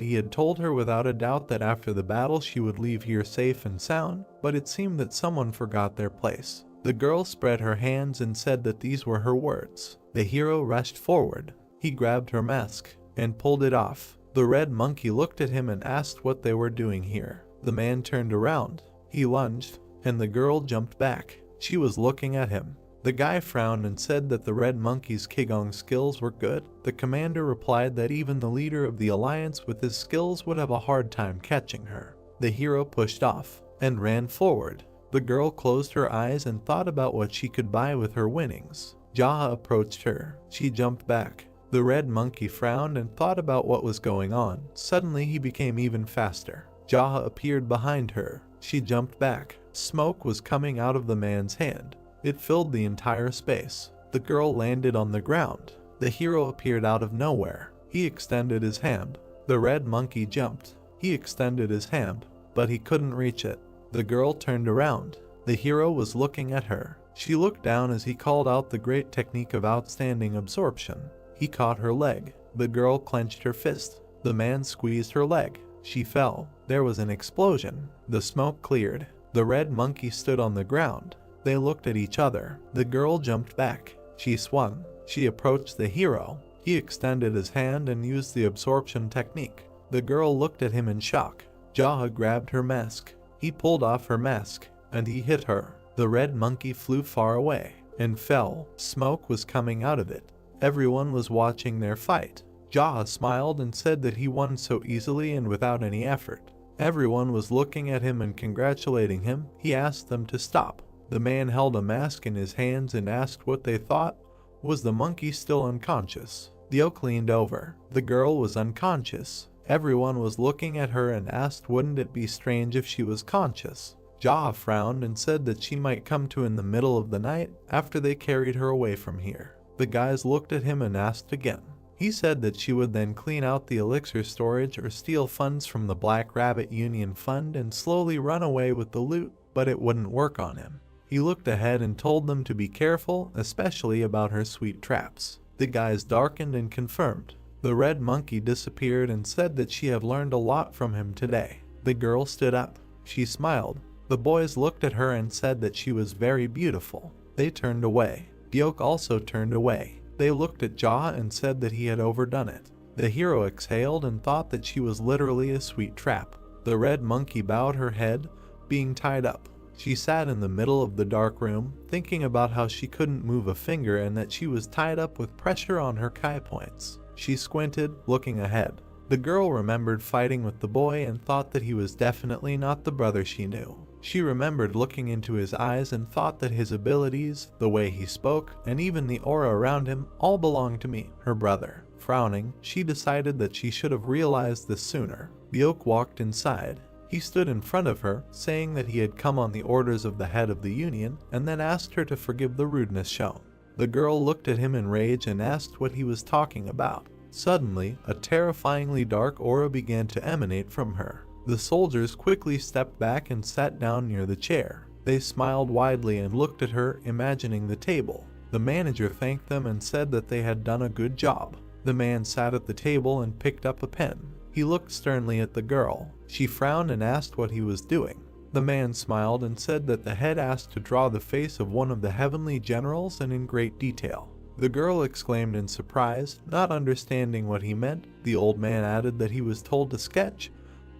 he had told her without a doubt that after the battle she would leave here safe and sound, but it seemed that someone forgot their place. The girl spread her hands and said that these were her words. The hero rushed forward. He grabbed her mask and pulled it off. The red monkey looked at him and asked what they were doing here. The man turned around. He lunged, and the girl jumped back. She was looking at him. The guy frowned and said that the red monkey's Qigong skills were good. The commander replied that even the leader of the alliance with his skills would have a hard time catching her. The hero pushed off and ran forward. The girl closed her eyes and thought about what she could buy with her winnings. Jaha approached her. She jumped back. The red monkey frowned and thought about what was going on. Suddenly he became even faster. Jaha appeared behind her. She jumped back. Smoke was coming out of the man's hand. It filled the entire space. The girl landed on the ground. The hero appeared out of nowhere. He extended his hand. The red monkey jumped. He extended his hand, but he couldn't reach it. The girl turned around. The hero was looking at her. She looked down as he called out the great technique of outstanding absorption. He caught her leg. The girl clenched her fist. The man squeezed her leg. She fell. There was an explosion. The smoke cleared. The red monkey stood on the ground. They looked at each other. The girl jumped back. She swung. She approached the hero. He extended his hand and used the absorption technique. The girl looked at him in shock. Jaha grabbed her mask. He pulled off her mask, and he hit her. The red monkey flew far away and fell. Smoke was coming out of it. Everyone was watching their fight. Jaha smiled and said that he won so easily and without any effort. Everyone was looking at him and congratulating him. He asked them to stop. The man held a mask in his hands and asked what they thought. Was the monkey still unconscious? Diok leaned over. The girl was unconscious. Everyone was looking at her and asked wouldn't it be strange if she was conscious. Jaha frowned and said that she might come to in the middle of the night after they carried her away from here. The guys looked at him and asked again. He said that she would then clean out the elixir storage or steal funds from the Black Rabbit Union Fund and slowly run away with the loot, but it wouldn't work on him. He looked ahead and told them to be careful, especially about her sweet traps. The guys darkened and confirmed. The red monkey disappeared and said that she had learned a lot from him today. The girl stood up. She smiled. The boys looked at her and said that she was very beautiful. They turned away. Diok also turned away. They looked at Jaha and said that he had overdone it. The hero exhaled and thought that she was literally a sweet trap. The red monkey bowed her head, being tied up. She sat in the middle of the dark room, thinking about how she couldn't move a finger and that she was tied up with pressure on her kai points. She squinted, looking ahead. The girl remembered fighting with the boy and thought that he was definitely not the brother she knew. She remembered looking into his eyes and thought that his abilities, the way he spoke, and even the aura around him all belonged to me, her brother. Frowning, she decided that she should have realized this sooner. Diok walked inside. He stood in front of her, saying that he had come on the orders of the head of the union, and then asked her to forgive the rudeness shown. The girl looked at him in rage and asked what he was talking about. Suddenly, a terrifyingly dark aura began to emanate from her. The soldiers quickly stepped back and sat down near the chair. They smiled widely and looked at her, imagining the table. The manager thanked them and said that they had done a good job. The man sat at the table and picked up a pen. He looked sternly at the girl. She frowned and asked what he was doing. The man smiled and said that the head asked to draw the face of one of the heavenly generals and in great detail. The girl exclaimed in surprise, not understanding what he meant. The old man added that he was told to sketch.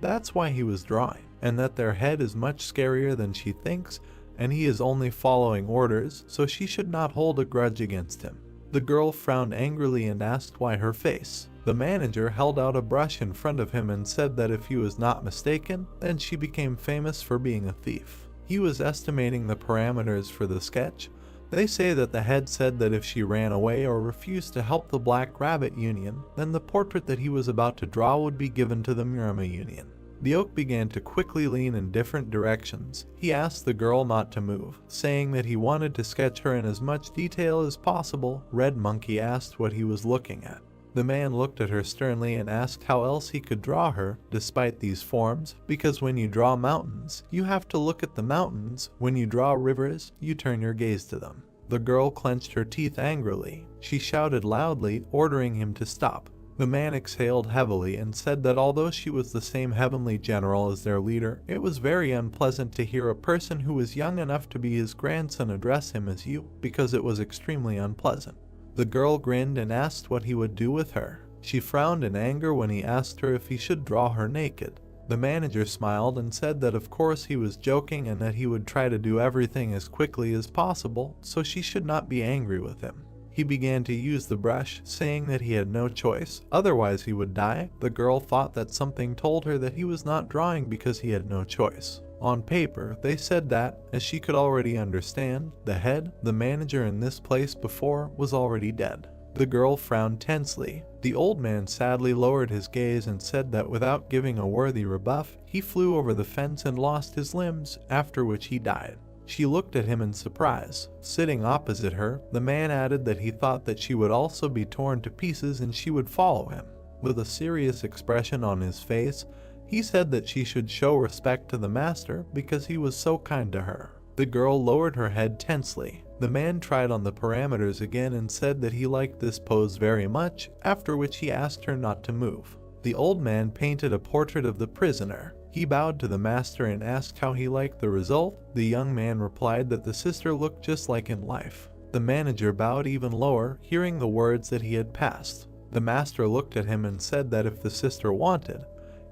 That's why he was drawing, and that their head is much scarier than she thinks, and he is only following orders, so she should not hold a grudge against him. The girl frowned angrily and asked why her face. The manager held out a brush in front of him and said that if he was not mistaken, then she became famous for being a thief. He was estimating the parameters for the sketch. They say that the head said that if she ran away or refused to help the Black Rabbit Union, then the portrait that he was about to draw would be given to the Murama Union. The oak began to quickly lean in different directions. He asked the girl not to move, saying that he wanted to sketch her in as much detail as possible. Red Monkey asked what he was looking at. The man looked at her sternly and asked how else he could draw her, despite these forms, because when you draw mountains, you have to look at the mountains. When you draw rivers, you turn your gaze to them. The girl clenched her teeth angrily. She shouted loudly, ordering him to stop. The man exhaled heavily and said that although she was the same heavenly general as their leader, it was very unpleasant to hear a person who was young enough to be his grandson address him as you, because it was extremely unpleasant. The girl grinned and asked what he would do with her. She frowned in anger when he asked her if he should draw her naked. The manager smiled and said that of course he was joking and that he would try to do everything as quickly as possible, so she should not be angry with him. He began to use the brush, saying that he had no choice, otherwise he would die. The girl thought that something told her that he was not drawing because he had no choice. On paper, they said that, as she could already understand, the head, the manager in this place before, was already dead. The girl frowned tensely. The old man sadly lowered his gaze and said that without giving a worthy rebuff, he flew over the fence and lost his limbs, after which he died. She looked at him in surprise. Sitting opposite her, the man added that he thought that she would also be torn to pieces and she would follow him. With a serious expression on his face, he said that she should show respect to the master because he was so kind to her. The girl lowered her head tensely. The man tried on the parameters again and said that he liked this pose very much, after which he asked her not to move. The old man painted a portrait of the prisoner. He bowed to the master and asked how he liked the result. The young man replied that the sister looked just like in life. The manager bowed even lower, hearing the words that he had passed. The master looked at him and said that if the sister wanted,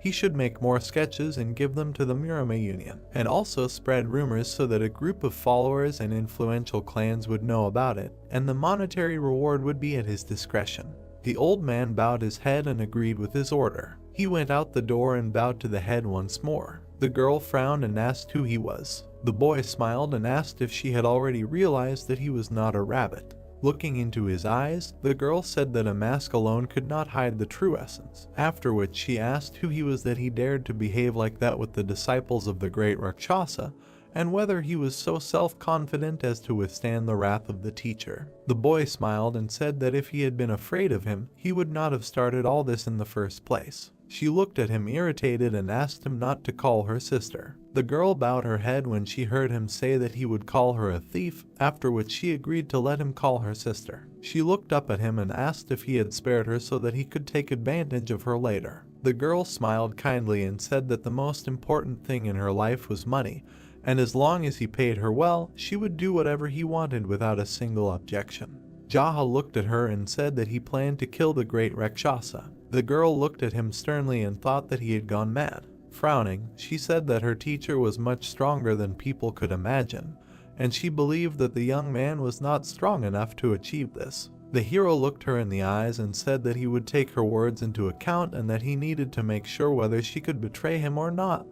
he should make more sketches and give them to the Murama Union, and also spread rumors so that a group of followers and influential clans would know about it, and the monetary reward would be at his discretion. The old man bowed his head and agreed with his order. He went out the door and bowed to the head once more. The girl frowned and asked who he was. The boy smiled and asked if she had already realized that he was not a rabbit. Looking into his eyes, the girl said that a mask alone could not hide the true essence, after which she asked who he was that he dared to behave like that with the disciples of the great Rakshasa, and whether he was so self-confident as to withstand the wrath of the teacher. The boy smiled and said that if he had been afraid of him, he would not have started all this in the first place. She looked at him irritated and asked him not to call her sister. The girl bowed her head when she heard him say that he would call her a thief, after which she agreed to let him call her sister. She looked up at him and asked if he had spared her so that he could take advantage of her later. The girl smiled kindly and said that the most important thing in her life was money, and as long as he paid her well, she would do whatever he wanted without a single objection. Jaha looked at her and said that he planned to kill the great Rakshasa. The girl looked at him sternly and thought that he had gone mad. Frowning, she said that her teacher was much stronger than people could imagine, and she believed that the young man was not strong enough to achieve this. The hero looked her in the eyes and said that he would take her words into account and that he needed to make sure whether she could betray him or not.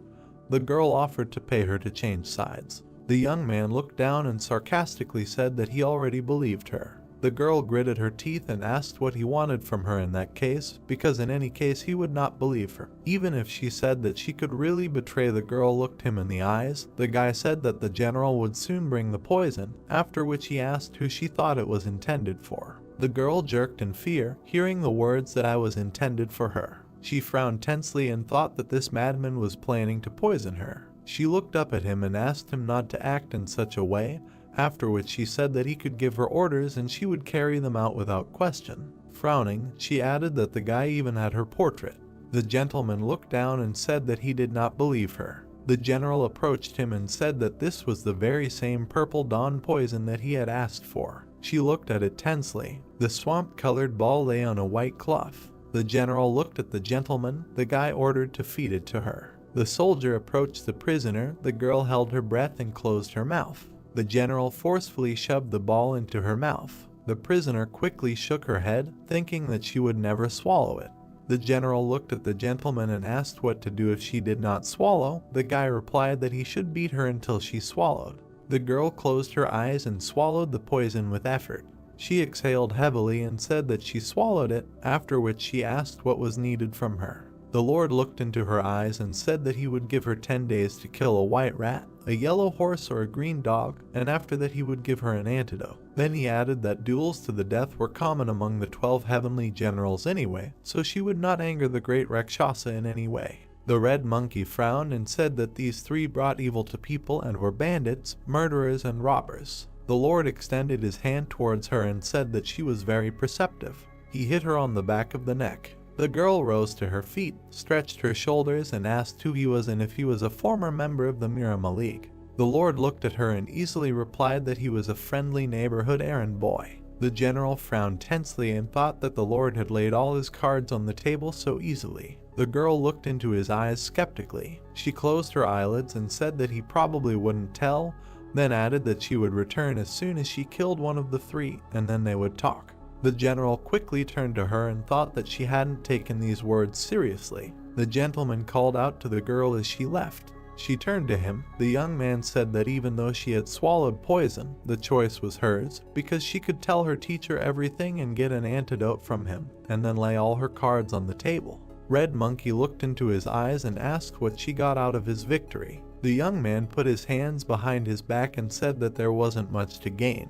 The girl offered to pay her to change sides. The young man looked down and sarcastically said that he already believed her. The girl gritted her teeth and asked what he wanted from her in that case, because in any case he would not believe her. Even if she said that she could really betray, the girl looked him in the eyes. The guy said that the general would soon bring the poison, after which he asked who she thought it was intended for. The girl jerked in fear, hearing the words that I was intended for her. She frowned tensely and thought that this madman was planning to poison her. She looked up at him and asked him not to act in such a way, after which she said that he could give her orders and she would carry them out without question. Frowning, she added that the guy even had her portrait. The gentleman looked down and said that he did not believe her. The general approached him and said that this was the very same purple dawn poison that he had asked for. She looked at it tensely. The swamp-colored ball lay on a white cloth. The general looked at the gentleman. The guy ordered to feed it to her. The soldier approached the prisoner. The girl held her breath and closed her mouth. The general forcefully shoved the ball into her mouth. The prisoner quickly shook her head, thinking that she would never swallow it. The general looked at the gentleman and asked what to do if she did not swallow. The guy replied that he should beat her until she swallowed. The girl closed her eyes and swallowed the poison with effort. She exhaled heavily and said that she swallowed it, after which she asked what was needed from her. The Lord looked into her eyes and said that he would give her 10 days to kill a white rat, a yellow horse, or a green dog, and after that he would give her an antidote. Then he added that duels to the death were common among the 12 heavenly generals anyway, so she would not anger the great Rakshasa in any way. The red monkey frowned and said that these 3 brought evil to people and were bandits, murderers, and robbers. The Lord extended his hand towards her and said that she was very perceptive. He hit her on the back of the neck. The girl rose to her feet, stretched her shoulders, and asked who he was and if he was a former member of the Mirama League. The Lord looked at her and easily replied that he was a friendly neighborhood errand boy. The general frowned tensely and thought that the Lord had laid all his cards on the table so easily. The girl looked into his eyes skeptically. She closed her eyelids and said that he probably wouldn't tell, then added that she would return as soon as she killed one of the 3, and then they would talk. The general quickly turned to her and thought that she hadn't taken these words seriously. The gentleman called out to the girl as she left. She turned to him. The young man said that even though she had swallowed poison, the choice was hers, because she could tell her teacher everything and get an antidote from him, and then lay all her cards on the table. Red Monkey looked into his eyes and asked what she got out of his victory. The young man put his hands behind his back and said that there wasn't much to gain,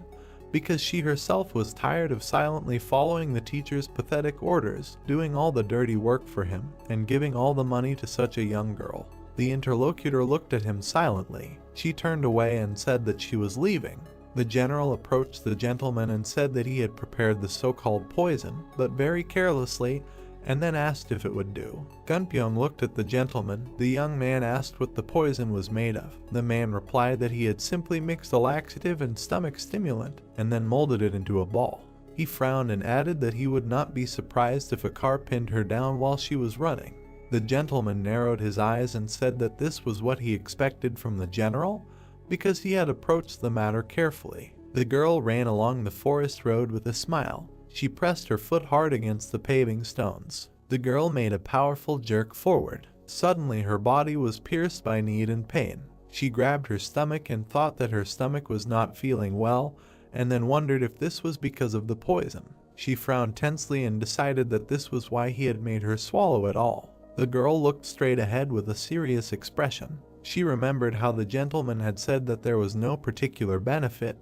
because she herself was tired of silently following the teacher's pathetic orders, doing all the dirty work for him, and giving all the money to such a young girl. The interlocutor looked at him silently. She turned away and said that she was leaving. The general approached the gentleman and said that he had prepared the so-called poison, but very carelessly, and then asked if it would do. Gunpyeong looked at the gentleman. The young man asked what the poison was made of. The man replied that he had simply mixed a laxative and stomach stimulant, and then molded it into a ball. He frowned and added that he would not be surprised if a car pinned her down while she was running. The gentleman narrowed his eyes and said that this was what he expected from the general, because he had approached the matter carefully. The girl ran along the forest road with a smile. She pressed her foot hard against the paving stones. The girl made a powerful jerk forward. Suddenly her body was pierced by need and pain. She grabbed her stomach and thought that her stomach was not feeling well, and then wondered if this was because of the poison. She frowned tensely and decided that this was why he had made her swallow it all. The girl looked straight ahead with a serious expression. She remembered how the gentleman had said that there was no particular benefit,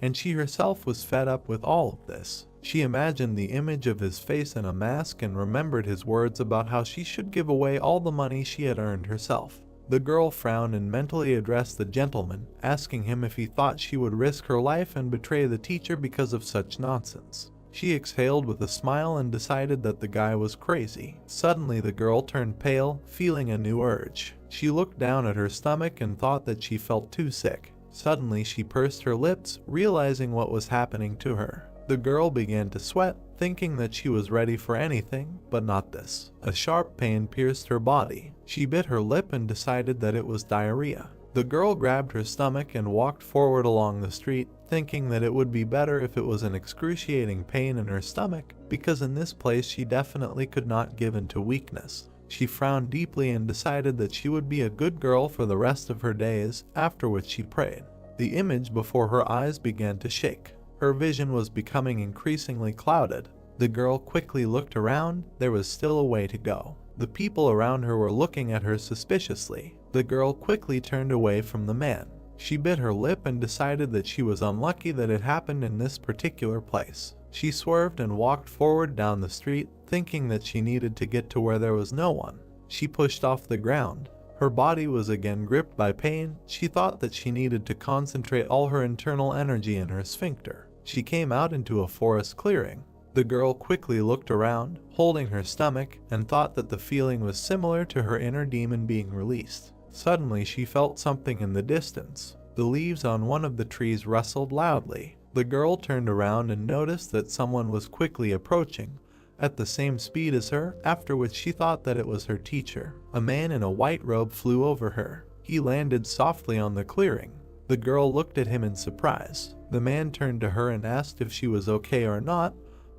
and she herself was fed up with all of this. She imagined the image of his face in a mask and remembered his words about how she should give away all the money she had earned herself. The girl frowned and mentally addressed the gentleman, asking him if he thought she would risk her life and betray the teacher because of such nonsense. She exhaled with a smile and decided that the guy was crazy. Suddenly the girl turned pale, feeling a new urge. She looked down at her stomach and thought that she felt too sick. Suddenly she pursed her lips, realizing what was happening to her. The girl began to sweat, thinking that she was ready for anything, but not this. A sharp pain pierced her body. She bit her lip and decided that it was diarrhea. The girl grabbed her stomach and walked forward along the street, thinking that it would be better if it was an excruciating pain in her stomach, because in this place she definitely could not give in to weakness. She frowned deeply and decided that she would be a good girl for the rest of her days, after which she prayed. The image before her eyes began to shake. Her vision was becoming increasingly clouded. The girl quickly looked around. There was still a way to go. The people around her were looking at her suspiciously. The girl quickly turned away from the man. She bit her lip and decided that she was unlucky that it happened in this particular place. She swerved and walked forward down the street, thinking that she needed to get to where there was no one. She pushed off the ground. Her body was again gripped by pain. She thought that she needed to concentrate all her internal energy in her sphincter. She came out into a forest clearing. The girl quickly looked around, holding her stomach, and thought that the feeling was similar to her inner demon being released. Suddenly she felt something in the distance. The leaves on one of the trees rustled loudly. The girl turned around and noticed that someone was quickly approaching, at the same speed as her, after which she thought that it was her teacher. A man in a white robe flew over her. He landed softly on the clearing. The girl looked at him in surprise. The man turned to her and asked if she was okay or not,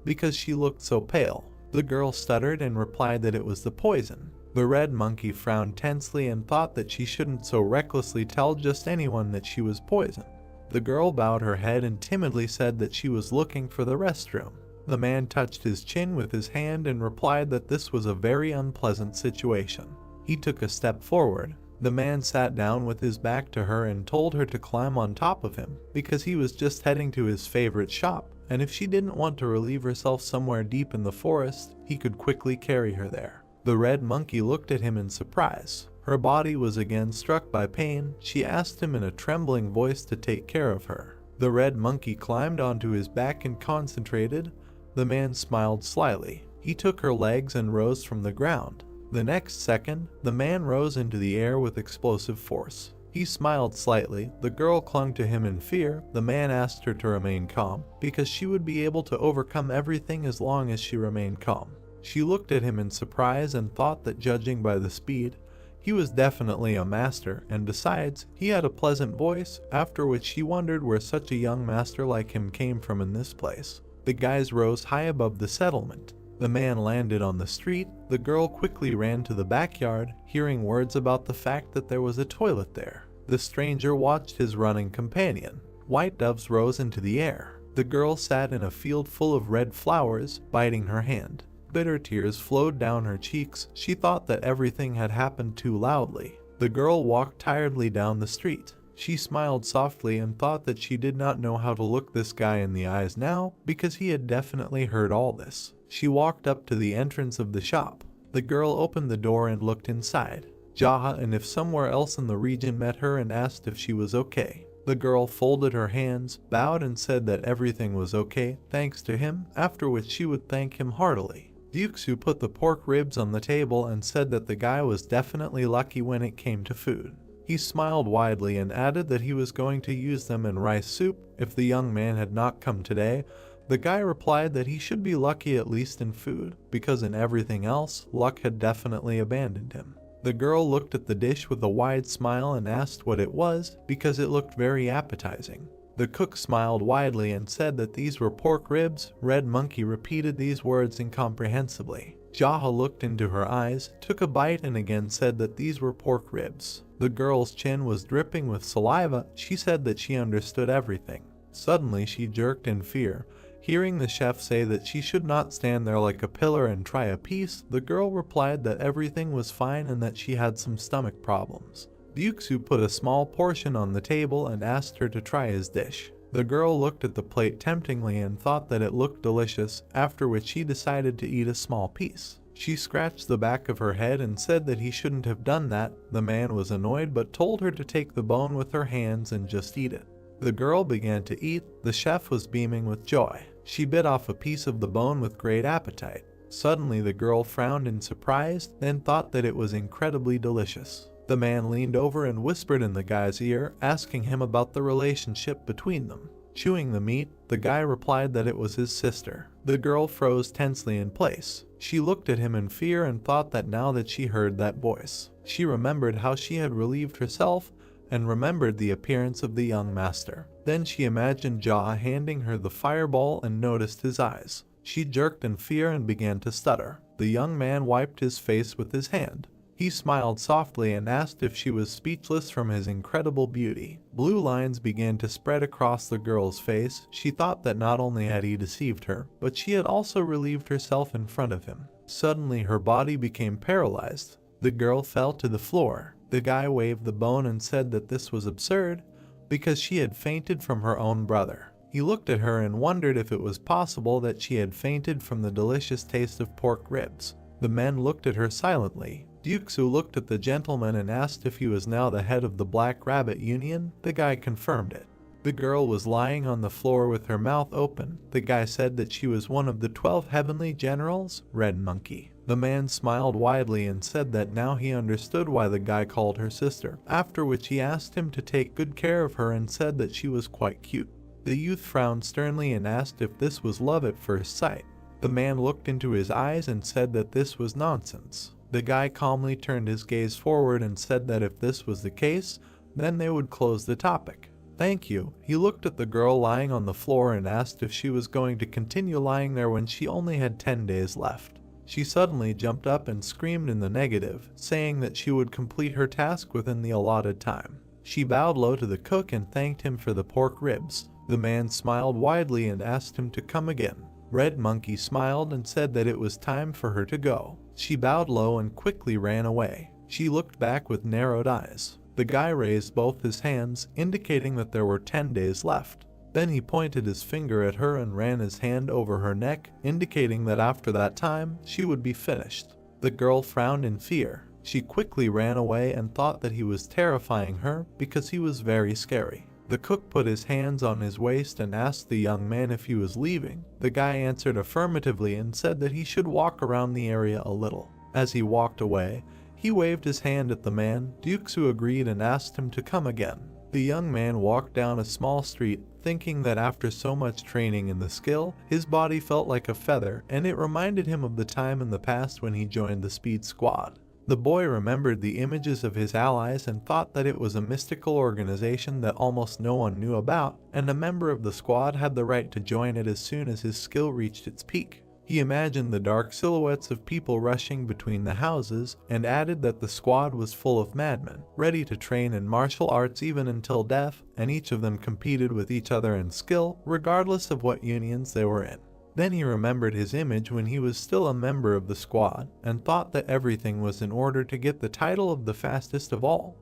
because she looked so pale. The girl stuttered and replied that it was the poison. The red monkey frowned tensely and thought that she shouldn't so recklessly tell just anyone that she was poisoned. The girl bowed her head and timidly said that she was looking for the restroom. The man touched his chin with his hand and replied that this was a very unpleasant situation. He took a step forward. The man sat down with his back to her and told her to climb on top of him, because he was just heading to his favorite shop, and if she didn't want to relieve herself somewhere deep in the forest, he could quickly carry her there. The red monkey looked at him in surprise. Her body was again struck by pain. She asked him in a trembling voice to take care of her. The red monkey climbed onto his back and concentrated. The man smiled slyly. He took her legs and rose from the ground. The next second, the man rose into the air with explosive force. He smiled slightly. The girl clung to him in fear. The man asked her to remain calm, because she would be able to overcome everything as long as she remained calm. She looked at him in surprise and thought that, judging by the speed, he was definitely a master, and besides, he had a pleasant voice, after which she wondered where such a young master like him came from in this place. The guys rose high above the settlement. The man landed on the street. The girl quickly ran to the backyard, hearing words about the fact that there was a toilet there. The stranger watched his running companion. White doves rose into the air. The girl sat in a field full of red flowers, biting her hand. Bitter tears flowed down her cheeks. She thought that everything had happened too loudly. The girl walked tiredly down the street. She smiled softly and thought that she did not know how to look this guy in the eyes now, because he had definitely heard all this. She walked up to the entrance of the shop. The girl opened the door and looked inside. Jaha and if somewhere else in the region met her and asked if she was okay. The girl folded her hands, bowed and said that everything was okay, thanks to him, after which she would thank him heartily. Ryuksu put the pork ribs on the table and said that the guy was definitely lucky when it came to food. He smiled widely and added that he was going to use them in rice soup if the young man had not come today. The guy replied that he should be lucky at least in food, because in everything else, luck had definitely abandoned him. The girl looked at the dish with a wide smile and asked what it was, because it looked very appetizing. The cook smiled widely and said that these were pork ribs. Red Monkey repeated these words incomprehensibly. Jaha looked into her eyes, took a bite and again said that these were pork ribs. The girl's chin was dripping with saliva. She said that she understood everything. Suddenly she jerked in fear. Hearing the chef say that she should not stand there like a pillar and try a piece, the girl replied that everything was fine and that she had some stomach problems. Ryuksu put a small portion on the table and asked her to try his dish. The girl looked at the plate temptingly and thought that it looked delicious, after which she decided to eat a small piece. She scratched the back of her head and said that he shouldn't have done that. The man was annoyed but told her to take the bone with her hands and just eat it. The girl began to eat. The chef was beaming with joy. She bit off a piece of the bone with great appetite. Suddenly the girl frowned in surprise, then thought that it was incredibly delicious. The man leaned over and whispered in the guy's ear, asking him about the relationship between them. Chewing the meat, the guy replied that it was his sister. The girl froze tensely in place. She looked at him in fear and thought that now that she heard that voice, she remembered how she had relieved herself and remembered the appearance of the young master. Then she imagined Jaha handing her the fireball and noticed his eyes. She jerked in fear and began to stutter. The young man wiped his face with his hand. He smiled softly and asked if she was speechless from his incredible beauty. Blue lines began to spread across the girl's face. She thought that not only had he deceived her, but she had also relieved herself in front of him. Suddenly her body became paralyzed. The girl fell to the floor. The guy waved the bone and said that this was absurd, because she had fainted from her own brother. He looked at her and wondered if it was possible that she had fainted from the delicious taste of pork ribs. The men looked at her silently. Ryuksu looked at the gentleman and asked if he was now the head of the Black Rabbit Union. The guy confirmed it. The girl was lying on the floor with her mouth open. The guy said that she was one of the 12 heavenly generals, Red Monkey. The man smiled widely and said that now he understood why the guy called her sister, after which he asked him to take good care of her and said that she was quite cute. The youth frowned sternly and asked if this was love at first sight. The man looked into his eyes and said that this was nonsense. The guy calmly turned his gaze forward and said that if this was the case, then they would close the topic. Thank you. He looked at the girl lying on the floor and asked if she was going to continue lying there when she only had 10 days left. She suddenly jumped up and screamed in the negative, saying that she would complete her task within the allotted time. She bowed low to the cook and thanked him for the pork ribs. The man smiled widely and asked him to come again. Red Monkey smiled and said that it was time for her to go. She bowed low and quickly ran away. She looked back with narrowed eyes. The guy raised both his hands, indicating that there were 10 days left. Then he pointed his finger at her and ran his hand over her neck, indicating that after that time, she would be finished. The girl frowned in fear. She quickly ran away and thought that he was terrifying her because he was very scary. The cook put his hands on his waist and asked the young man if he was leaving. The guy answered affirmatively and said that he should walk around the area a little. As he walked away, he waved his hand at the man. Duksu agreed and asked him to come again. The young man walked down a small street, thinking that after so much training in the skill, his body felt like a feather, and it reminded him of the time in the past when he joined the speed squad. The boy remembered the images of his allies and thought that it was a mystical organization that almost no one knew about, and a member of the squad had the right to join it as soon as his skill reached its peak. He imagined the dark silhouettes of people rushing between the houses and added that the squad was full of madmen, ready to train in martial arts even until death, and each of them competed with each other in skill, regardless of what unions they were in. Then he remembered his image when he was still a member of the squad and thought that everything was in order to get the title of the fastest of all.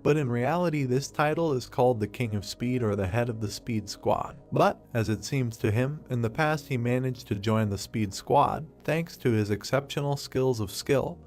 But in reality, this title is called the King of Speed or the head of the Speed Squad. But, as it seems to him, in the past he managed to join the Speed Squad thanks to his exceptional skills of skill,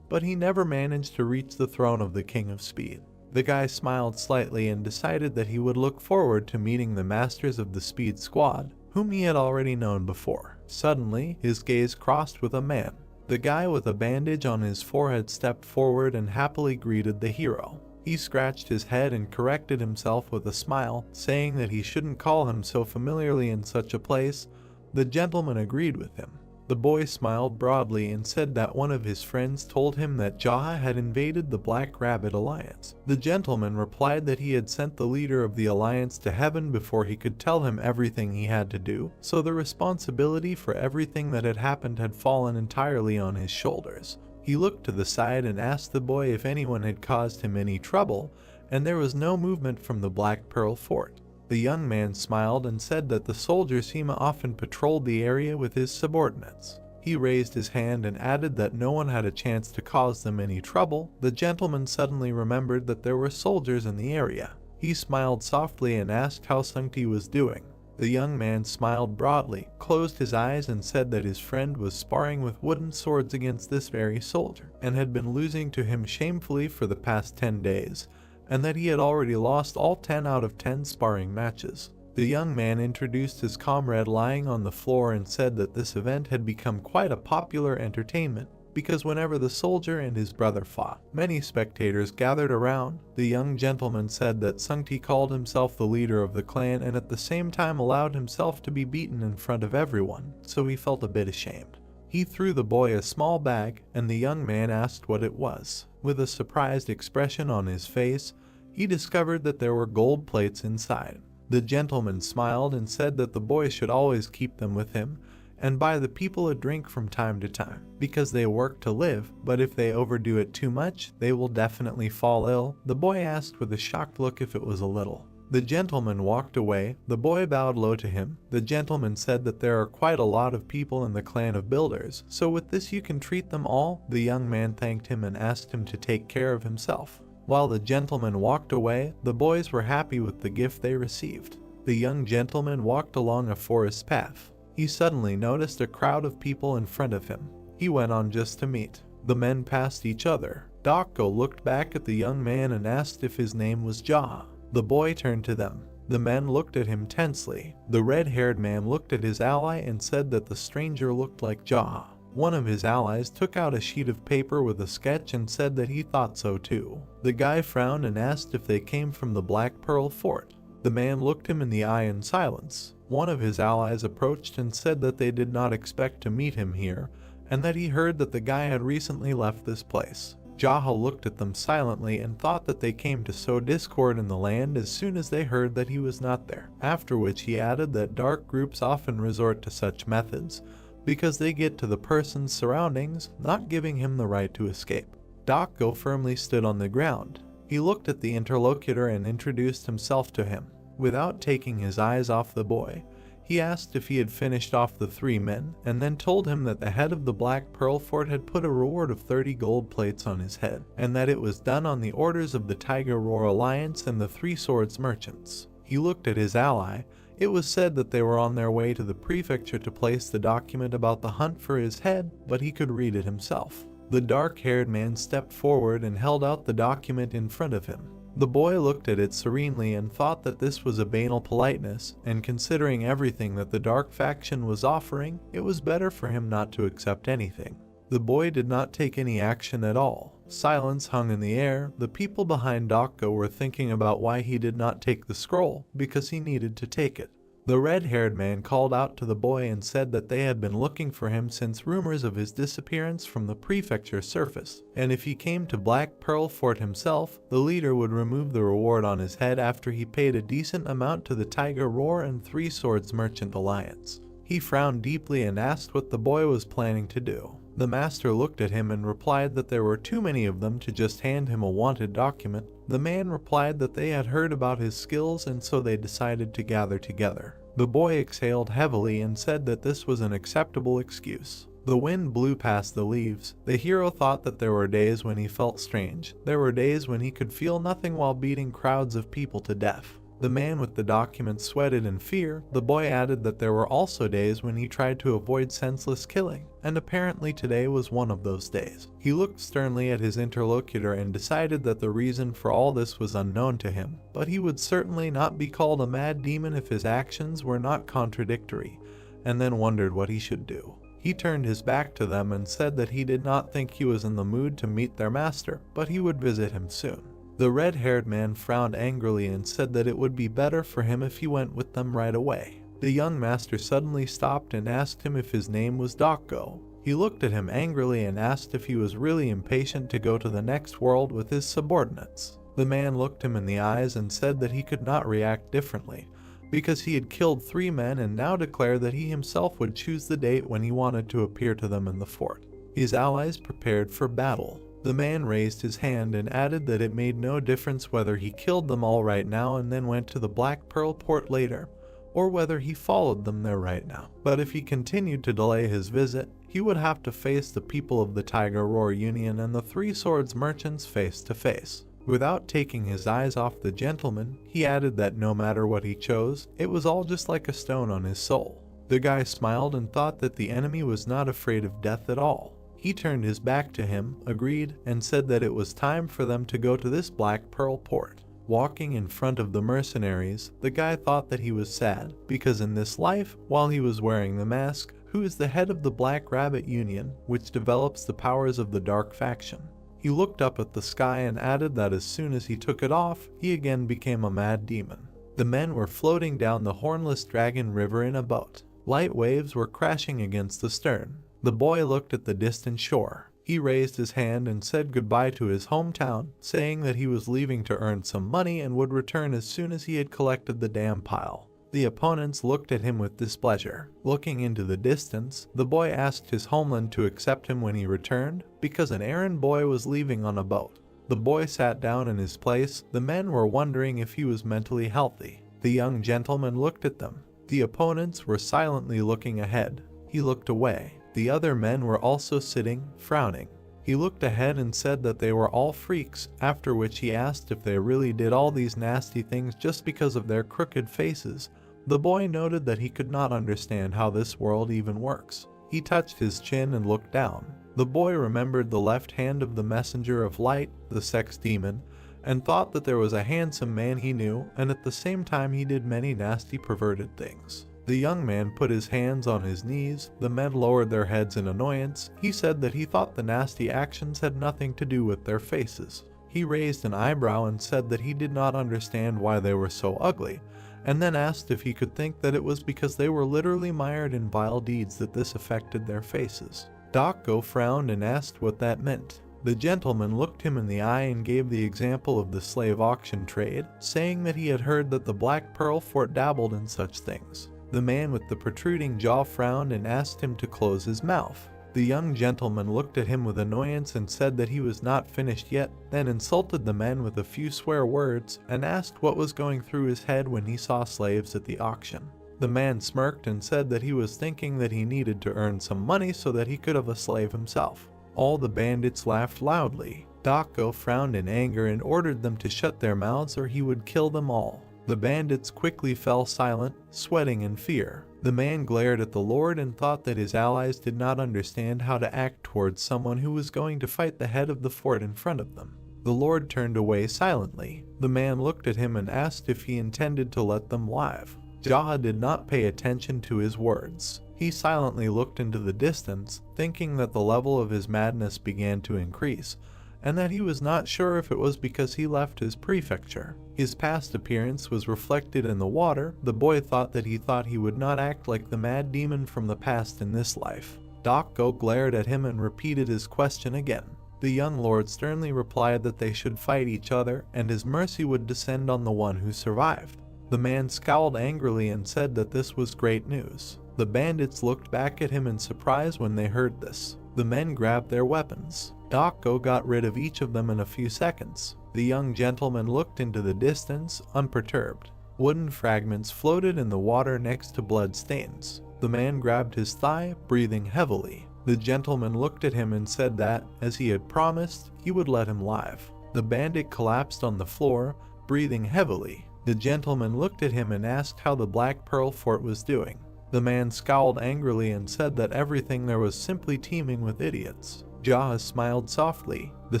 but he never managed to reach the throne of the King of Speed. The guy smiled slightly and decided that he would look forward to meeting the masters of the Speed Squad, whom he had already known before. Suddenly, his gaze crossed with a man. The guy with a bandage on his forehead stepped forward and happily greeted the hero. He scratched his head and corrected himself with a smile, saying that he shouldn't call him so familiarly in such a place. The gentleman agreed with him. The boy smiled broadly and said that one of his friends told him that Jaha had invaded the Black Rabbit Alliance. The gentleman replied that he had sent the leader of the alliance to heaven before he could tell him everything he had to do, so the responsibility for everything that had happened had fallen entirely on his shoulders. He looked to the side and asked the boy if anyone had caused him any trouble, and there was no movement from the Black Pearl Fort. The young man smiled and said that the soldier Sima often patrolled the area with his subordinates. He raised his hand and added that no one had a chance to cause them any trouble. The gentleman suddenly remembered that there were soldiers in the area. He smiled softly and asked how Sungti was doing. The young man smiled broadly, closed his eyes and said that his friend was sparring with wooden swords against this very soldier, and had been losing to him shamefully for the past 10 days, and that he had already lost all 10 out of 10 sparring matches. The young man introduced his comrade lying on the floor and said that this event had become quite a popular entertainment, because whenever the soldier and his brother fought, many spectators gathered around. The young gentleman said that Sungti called himself the leader of the clan and at the same time allowed himself to be beaten in front of everyone, so he felt a bit ashamed. He threw the boy a small bag, and the young man asked what it was. With a surprised expression on his face, he discovered that there were gold plates inside. The gentleman smiled and said that the boy should always keep them with him, and buy the people a drink from time to time, because they work to live, but if they overdo it too much, they will definitely fall ill. The boy asked with a shocked look if it was a little. The gentleman walked away. The boy bowed low to him. The gentleman said that there are quite a lot of people in the clan of builders, so with this you can treat them all. The young man thanked him and asked him to take care of himself. While the gentleman walked away, the boys were happy with the gift they received. The young gentleman walked along a forest path. He suddenly noticed a crowd of people in front of him. He went on just to meet. The men passed each other. Dokko looked back at the young man and asked if his name was Jaha. The boy turned to them. The men looked at him tensely. The red-haired man looked at his ally and said that the stranger looked like Jaw. One of his allies took out a sheet of paper with a sketch and said that he thought so too. The guy frowned and asked if they came from the Black Pearl Fort. The man looked him in the eye in silence. One of his allies approached and said that they did not expect to meet him here, and that he heard that the guy had recently left this place. Jaha looked at them silently and thought that they came to sow discord in the land as soon as they heard that he was not there, after which he added that dark groups often resort to such methods because they get to the person's surroundings, not giving him the right to escape. Dokko firmly stood on the ground. He looked at the interlocutor and introduced himself to him. Without taking his eyes off the boy, he asked if he had finished off the 3 men, and then told him that the head of the Black Pearl Fort had put a reward of 30 gold plates on his head, and that it was done on the orders of the Tiger Roar Alliance and the 3 Swords Merchants. He looked at his ally. It was said that they were on their way to the prefecture to place the document about the hunt for his head, but he could read it himself. The dark-haired man stepped forward and held out the document in front of him. The boy looked at it serenely and thought that this was a banal politeness, and considering everything that the dark faction was offering, it was better for him not to accept anything. The boy did not take any action at all. Silence hung in the air. The people behind Dokko were thinking about why he did not take the scroll, because he needed to take it. The red-haired man called out to the boy and said that they had been looking for him since rumors of his disappearance from the prefecture surfaced, and if he came to Black Pearl Fort himself, the leader would remove the reward on his head after he paid a decent amount to the Tiger Roar and 3 Swords Merchant Alliance. He frowned deeply and asked what the boy was planning to do. The master looked at him and replied that there were too many of them to just hand him a wanted document. The man replied that they had heard about his skills and so they decided to gather together. The boy exhaled heavily and said that this was an acceptable excuse. The wind blew past the leaves. The hero thought that there were days when he felt strange. There were days when he could feel nothing while beating crowds of people to death. The man with the document sweated in fear. The boy added that there were also days when he tried to avoid senseless killing, and apparently today was one of those days. He looked sternly at his interlocutor and decided that the reason for all this was unknown to him, but he would certainly not be called a mad demon if his actions were not contradictory, and then wondered what he should do. He turned his back to them and said that he did not think he was in the mood to meet their master, but he would visit him soon. The red-haired man frowned angrily and said that it would be better for him if he went with them right away. The young master suddenly stopped and asked him if his name was Dokko. He looked at him angrily and asked if he was really impatient to go to the next world with his subordinates. The man looked him in the eyes and said that he could not react differently, because he had killed 3 men and now declared that he himself would choose the date when he wanted to appear to them in the fort. His allies prepared for battle. The man raised his hand and added that it made no difference whether he killed them all right now and then went to the Black Pearl Port later, or whether he followed them there right now. But if he continued to delay his visit, he would have to face the people of the Tiger Roar Union and the 3 Swords Merchants face to face. Without taking his eyes off the gentleman, he added that no matter what he chose, it was all just like a stone on his soul. The guy smiled and thought that the enemy was not afraid of death at all. He turned his back to him, agreed, and said that it was time for them to go to this Black Pearl Port. Walking in front of the mercenaries, the guy thought that he was sad, because in this life, while he was wearing the mask, who is the head of the Black Rabbit Union, which develops the powers of the Dark Faction. He looked up at the sky and added that as soon as he took it off, he again became a mad demon. The men were floating down the Hornless Dragon River in a boat. Light waves were crashing against the stern. The boy looked at the distant shore. He raised his hand and said goodbye to his hometown, saying that he was leaving to earn some money and would return as soon as he had collected the dam pile. The opponents looked at him with displeasure. Looking into the distance, the boy asked his homeland to accept him when he returned, because an errand boy was leaving on a boat. The boy sat down in his place. The men were wondering if he was mentally healthy. The young gentleman looked at them. The opponents were silently looking ahead. He looked away. The other men were also sitting, frowning. He looked ahead and said that they were all freaks, after which he asked if they really did all these nasty things just because of their crooked faces. The boy noted that he could not understand how this world even works. He touched his chin and looked down. The boy remembered the left hand of the messenger of light, the sex demon, and thought that there was a handsome man he knew, and at the same time he did many nasty perverted things. The young man put his hands on his knees. The men lowered their heads in annoyance. He said that he thought the nasty actions had nothing to do with their faces. He raised an eyebrow and said that he did not understand why they were so ugly, and then asked if he could think that it was because they were literally mired in vile deeds that this affected their faces. Go frowned and asked what that meant. The gentleman looked him in the eye and gave the example of the slave auction trade, saying that he had heard that the Black Pearl Fort dabbled in such things. The man with the protruding jaw frowned and asked him to close his mouth. The young gentleman looked at him with annoyance and said that he was not finished yet, then insulted the men with a few swear words and asked what was going through his head when he saw slaves at the auction. The man smirked and said that he was thinking that he needed to earn some money so that he could have a slave himself. All the bandits laughed loudly. Go frowned in anger and ordered them to shut their mouths or he would kill them all. The bandits quickly fell silent, sweating in fear. The man glared at the Lord and thought that his allies did not understand how to act towards someone who was going to fight the head of the fort in front of them. The Lord turned away silently. The man looked at him and asked if he intended to let them live. Jaha did not pay attention to his words. He silently looked into the distance, thinking that the level of his madness began to increase, and that he was not sure if it was because he left his prefecture. His past appearance was reflected in the water. The boy thought that he would not act like the mad demon from the past in this life. Go glared at him and repeated his question again. The young lord sternly replied that they should fight each other, and his mercy would descend on the one who survived. The man scowled angrily and said that this was great news. The bandits looked back at him in surprise when they heard this. The men grabbed their weapons. Go got rid of each of them in a few seconds. The young gentleman looked into the distance, unperturbed. Wooden fragments floated in the water next to blood stains. The man grabbed his thigh, breathing heavily. The gentleman looked at him and said that, as he had promised, he would let him live. The bandit collapsed on the floor, breathing heavily. The gentleman looked at him and asked how the Black Pearl Fort was doing. The man scowled angrily and said that everything there was simply teeming with idiots. Jaha smiled softly. The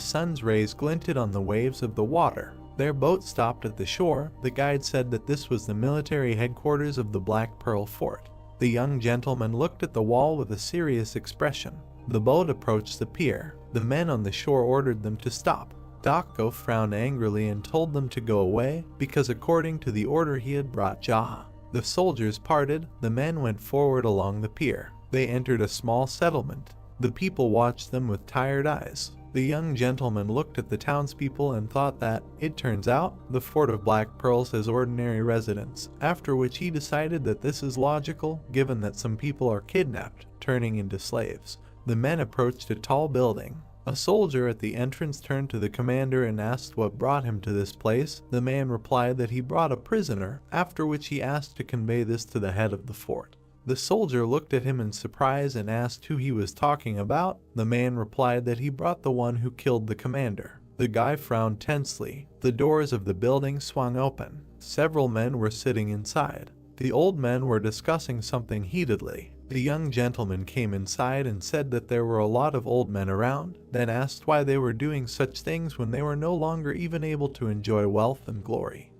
sun's rays glinted on the waves of the water. Their boat stopped at the shore. The guide said that this was the military headquarters of the Black Pearl Fort. The young gentleman looked at the wall with a serious expression. The boat approached the pier. The men on the shore ordered them to stop. Go frowned angrily and told them to go away, because according to the order he had brought Jaha. The soldiers parted. The men went forward along the pier. They entered a small settlement. The people watched them with tired eyes. The young gentleman looked at the townspeople and thought that, it turns out, the Fort of Black Pearls has ordinary residents, after which he decided that this is logical, given that some people are kidnapped, turning into slaves. The men approached a tall building. A soldier at the entrance turned to the commander and asked what brought him to this place. The man replied that he brought a prisoner, after which he asked to convey this to the head of the fort. The soldier looked at him in surprise and asked who he was talking about. The man replied that he brought the one who killed the commander. The guy frowned tensely. The doors of the building swung open. Several men were sitting inside. The old men were discussing something heatedly. The young gentleman came inside and said that there were a lot of old men around, then asked why they were doing such things when they were no longer even able to enjoy wealth and glory.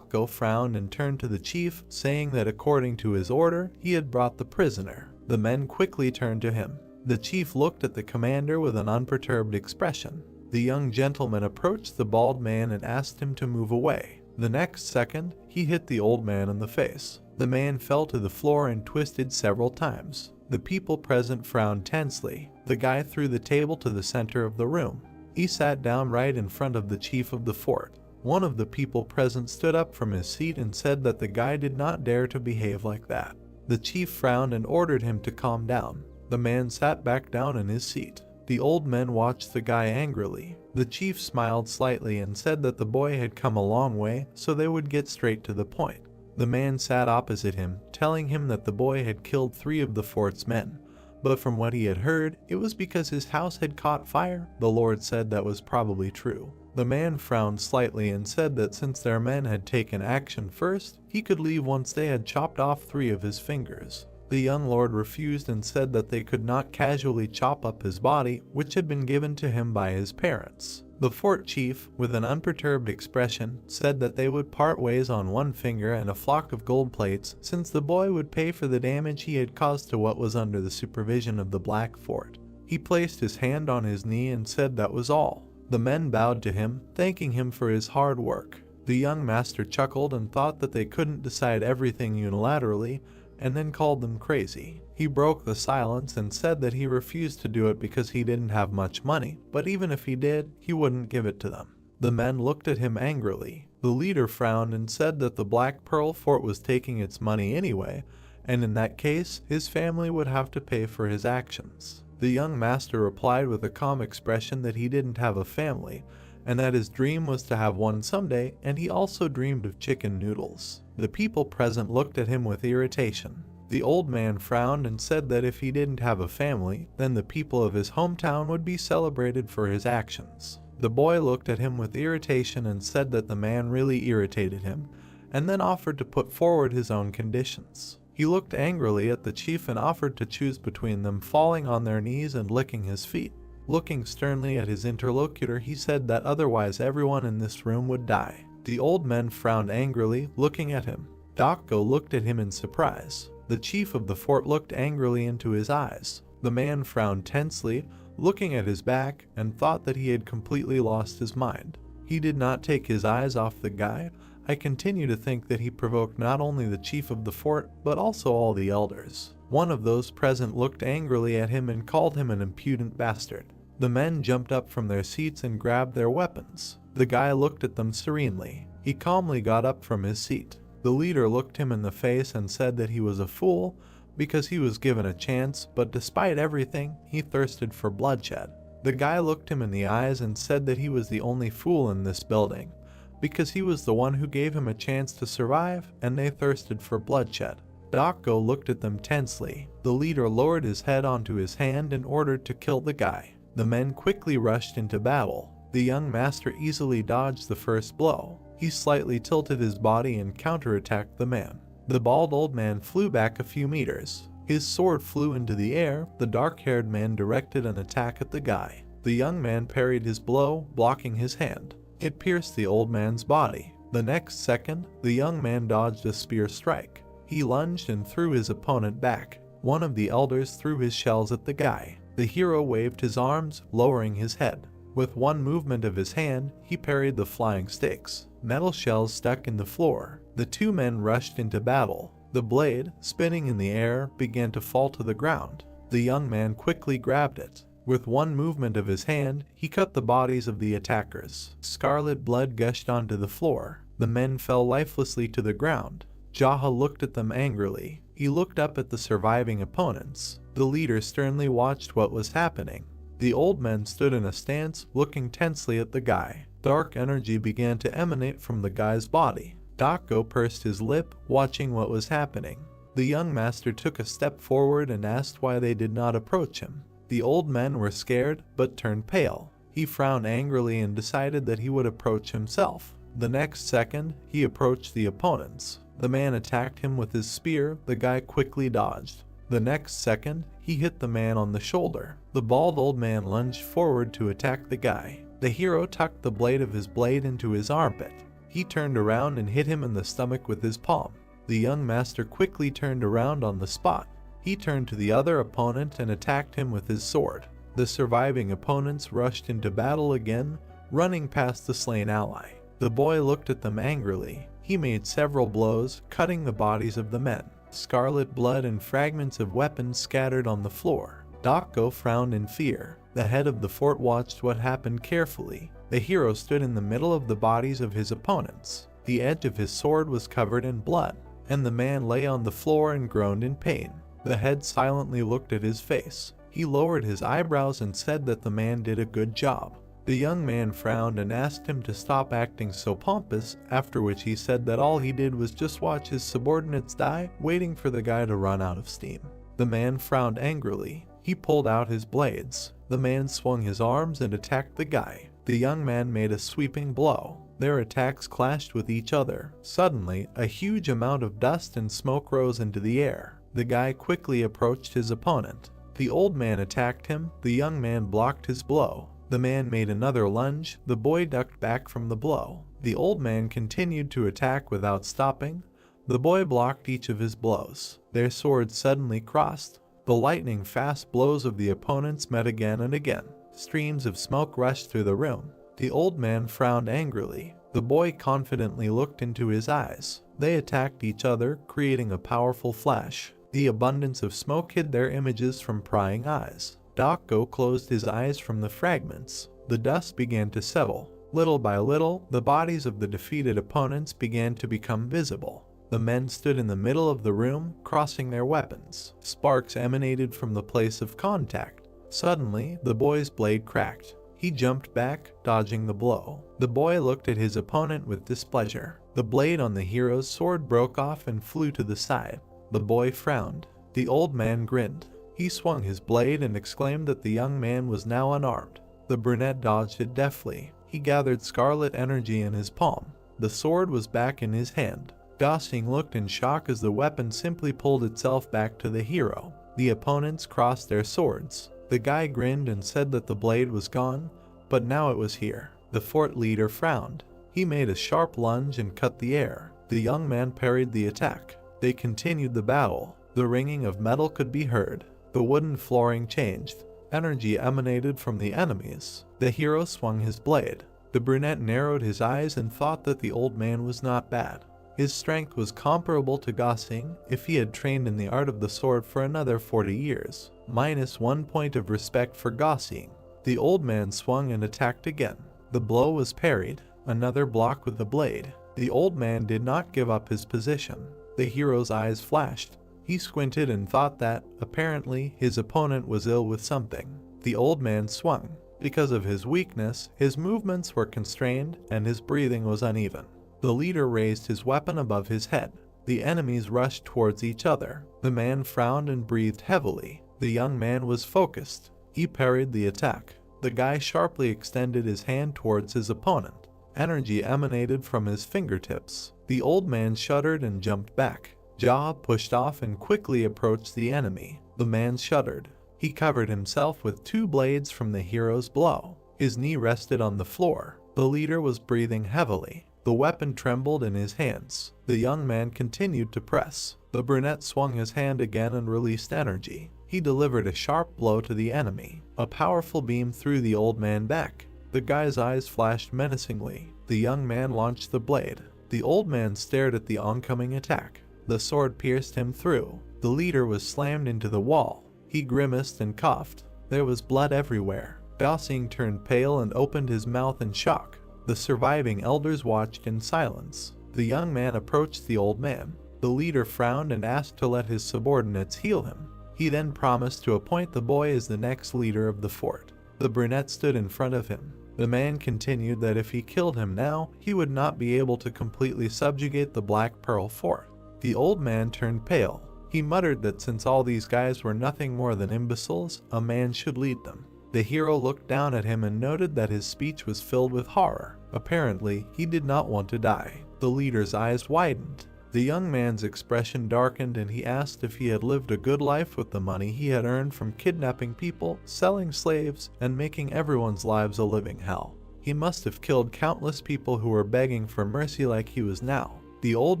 Go frowned and turned to the chief, saying that according to his order, he had brought the prisoner. The men quickly turned to him. The chief looked at the commander with an unperturbed expression. The young gentleman approached the bald man and asked him to move away. The next second, he hit the old man in the face. The man fell to the floor and twisted several times. The people present frowned tensely. The guy threw the table to the center of the room. He sat down right in front of the chief of the fort. One of the people present stood up from his seat and said that the guy did not dare to behave like that. The chief frowned and ordered him to calm down. The man sat back down in his seat. The old men watched the guy angrily. The chief smiled slightly and said that the boy had come a long way, so they would get straight to the point. The man sat opposite him, telling him that the boy had killed 3 of the fort's men. But from what he had heard, it was because his house had caught fire. The Lord said that was probably true. The man frowned slightly and said that since their men had taken action first, he could leave once they had chopped off 3 of his fingers. The young lord refused and said that they could not casually chop up his body, which had been given to him by his parents. The fort chief, with an unperturbed expression, said that they would part ways on one finger and a flock of gold plates, since the boy would pay for the damage he had caused to what was under the supervision of the Black Fort. He placed his hand on his knee and said that was all. The men bowed to him, thanking him for his hard work. The young master chuckled and thought that they couldn't decide everything unilaterally, and then called them crazy. He broke the silence and said that he refused to do it because he didn't have much money, but even if he did, he wouldn't give it to them. The men looked at him angrily. The leader frowned and said that the Black Pearl Fort was taking its money anyway, and in that case, his family would have to pay for his actions. The young master replied with a calm expression that he didn't have a family, and that his dream was to have one someday, and he also dreamed of chicken noodles. The people present looked at him with irritation. The old man frowned and said that if he didn't have a family, then the people of his hometown would be celebrated for his actions. The boy looked at him with irritation and said that the man really irritated him, and then offered to put forward his own conditions. He looked angrily at the chief and offered to choose between them falling on their knees and licking his feet. Looking sternly at his interlocutor, he said that otherwise everyone in this room would die. The old men frowned angrily, looking at him. Dokko looked at him in surprise. The chief of the fort looked angrily into his eyes. The man frowned tensely, looking at his back, and thought that he had completely lost his mind. He did not take his eyes off the guy. I continue to think that he provoked not only the chief of the fort, but also all the elders. One of those present looked angrily at him and called him an impudent bastard. The men jumped up from their seats and grabbed their weapons. The guy looked at them serenely. He calmly got up from his seat. The leader looked him in the face and said that he was a fool because he was given a chance, but despite everything, he thirsted for bloodshed. The guy looked him in the eyes and said that he was the only fool in this building, because he was the one who gave him a chance to survive, and they thirsted for bloodshed. Dokko looked at them tensely. The leader lowered his head onto his hand and ordered to kill the guy. The men quickly rushed into battle. The young master easily dodged the first blow. He slightly tilted his body and counterattacked the man. The bald old man flew back a few meters. His sword flew into the air. The dark-haired man directed an attack at the guy. The young man parried his blow, blocking his hand. It pierced the old man's body. The next second, the young man dodged a spear strike. He lunged and threw his opponent back. One of the elders threw his shells at the guy. The hero waved his arms, lowering his head. With one movement of his hand, he parried the flying sticks. Metal shells stuck in the floor. The two men rushed into battle. The blade, spinning in the air, began to fall to the ground. The young man quickly grabbed it. With one movement of his hand, he cut the bodies of the attackers. Scarlet blood gushed onto the floor. The men fell lifelessly to the ground. Jaha looked at them angrily. He looked up at the surviving opponents. The leader sternly watched what was happening. The old men stood in a stance, looking tensely at the guy. Dark energy began to emanate from the guy's body. Dokko pursed his lip, watching what was happening. The young master took a step forward and asked why they did not approach him. The old men were scared, but turned pale. He frowned angrily and decided that he would approach himself. The next second, he approached the opponents. The man attacked him with his spear. The guy quickly dodged. The next second, he hit the man on the shoulder. The bald old man lunged forward to attack the guy. The hero tucked the blade of his blade into his armpit. He turned around and hit him in the stomach with his palm. The young master quickly turned around on the spot. He turned to the other opponent and attacked him with his sword. The surviving opponents rushed into battle again, running past the slain ally. The boy looked at them angrily. He made several blows, cutting the bodies of the men. Scarlet blood and fragments of weapons scattered on the floor. Dokko frowned in fear. The head of the fort watched what happened carefully. The hero stood in the middle of the bodies of his opponents. The edge of his sword was covered in blood, and the man lay on the floor and groaned in pain. The head silently looked at his face. He lowered his eyebrows and said that the man did a good job. The young man frowned and asked him to stop acting so pompous, after which he said that all he did was just watch his subordinates die, waiting for the guy to run out of steam. The man frowned angrily. He pulled out his blades. The man swung his arms and attacked the guy. The young man made a sweeping blow. Their attacks clashed with each other. Suddenly, a huge amount of dust and smoke rose into the air. The guy quickly approached his opponent. The old man attacked him, the young man blocked his blow. The man made another lunge, the boy ducked back from the blow. The old man continued to attack without stopping. The boy blocked each of his blows. Their swords suddenly crossed. The lightning-fast blows of the opponents met again and again. Streams of smoke rushed through the room. The old man frowned angrily. The boy confidently looked into his eyes. They attacked each other, creating a powerful flash. The abundance of smoke hid their images from prying eyes. Dako closed his eyes from the fragments. The dust began to settle. Little by little, the bodies of the defeated opponents began to become visible. The men stood in the middle of the room, crossing their weapons. Sparks emanated from the place of contact. Suddenly, the boy's blade cracked. He jumped back, dodging the blow. The boy looked at his opponent with displeasure. The blade on the hero's sword broke off and flew to the side. The boy frowned. The old man grinned. He swung his blade and exclaimed that the young man was now unarmed. The brunette dodged it deftly. He gathered scarlet energy in his palm. The sword was back in his hand. Gosling looked in shock as the weapon simply pulled itself back to the hero. The opponents crossed their swords. The guy grinned and said that the blade was gone, but now it was here. The fort leader frowned. He made a sharp lunge and cut the air. The young man parried the attack. They continued the battle. The ringing of metal could be heard. The wooden flooring changed. Energy emanated from the enemies. The hero swung his blade. The brunette narrowed his eyes and thought that the old man was not bad. His strength was comparable to Gosling if he had trained in the art of the sword for another 40 years. -1 point of respect for Gosling. The old man swung and attacked again. The blow was parried. Another block with the blade. The old man did not give up his position. The hero's eyes flashed. He squinted and thought that, apparently, his opponent was ill with something. The old man swung. Because of his weakness, his movements were constrained and his breathing was uneven. The leader raised his weapon above his head. The enemies rushed towards each other. The man frowned and breathed heavily. The young man was focused. He parried the attack. The guy sharply extended his hand towards his opponent. Energy emanated from his fingertips. The old man shuddered and jumped back. Jaw pushed off and quickly approached the enemy. The man shuddered. He covered himself with 2 blades from the hero's blow. His knee rested on the floor. The leader was breathing heavily. The weapon trembled in his hands. The young man continued to press. The brunette swung his hand again and released energy. He delivered a sharp blow to the enemy. A powerful beam threw the old man back. The guy's eyes flashed menacingly. The young man launched the blade. The old man stared at the oncoming attack. The sword pierced him through. The leader was slammed into the wall. He grimaced and coughed. There was blood everywhere. Gosling turned pale and opened his mouth in shock. The surviving elders watched in silence. The young man approached the old man. The leader frowned and asked to let his subordinates heal him. He then promised to appoint the boy as the next leader of the fort. The brunette stood in front of him. The man continued that if he killed him now, he would not be able to completely subjugate the Black Pearl Fort. The old man turned pale. He muttered that since all these guys were nothing more than imbeciles, a man should lead them. The hero looked down at him and noted that his speech was filled with horror. Apparently, he did not want to die. The leader's eyes widened. The young man's expression darkened and he asked if he had lived a good life with the money he had earned from kidnapping people, selling slaves, and making everyone's lives a living hell. He must have killed countless people who were begging for mercy like he was now. The old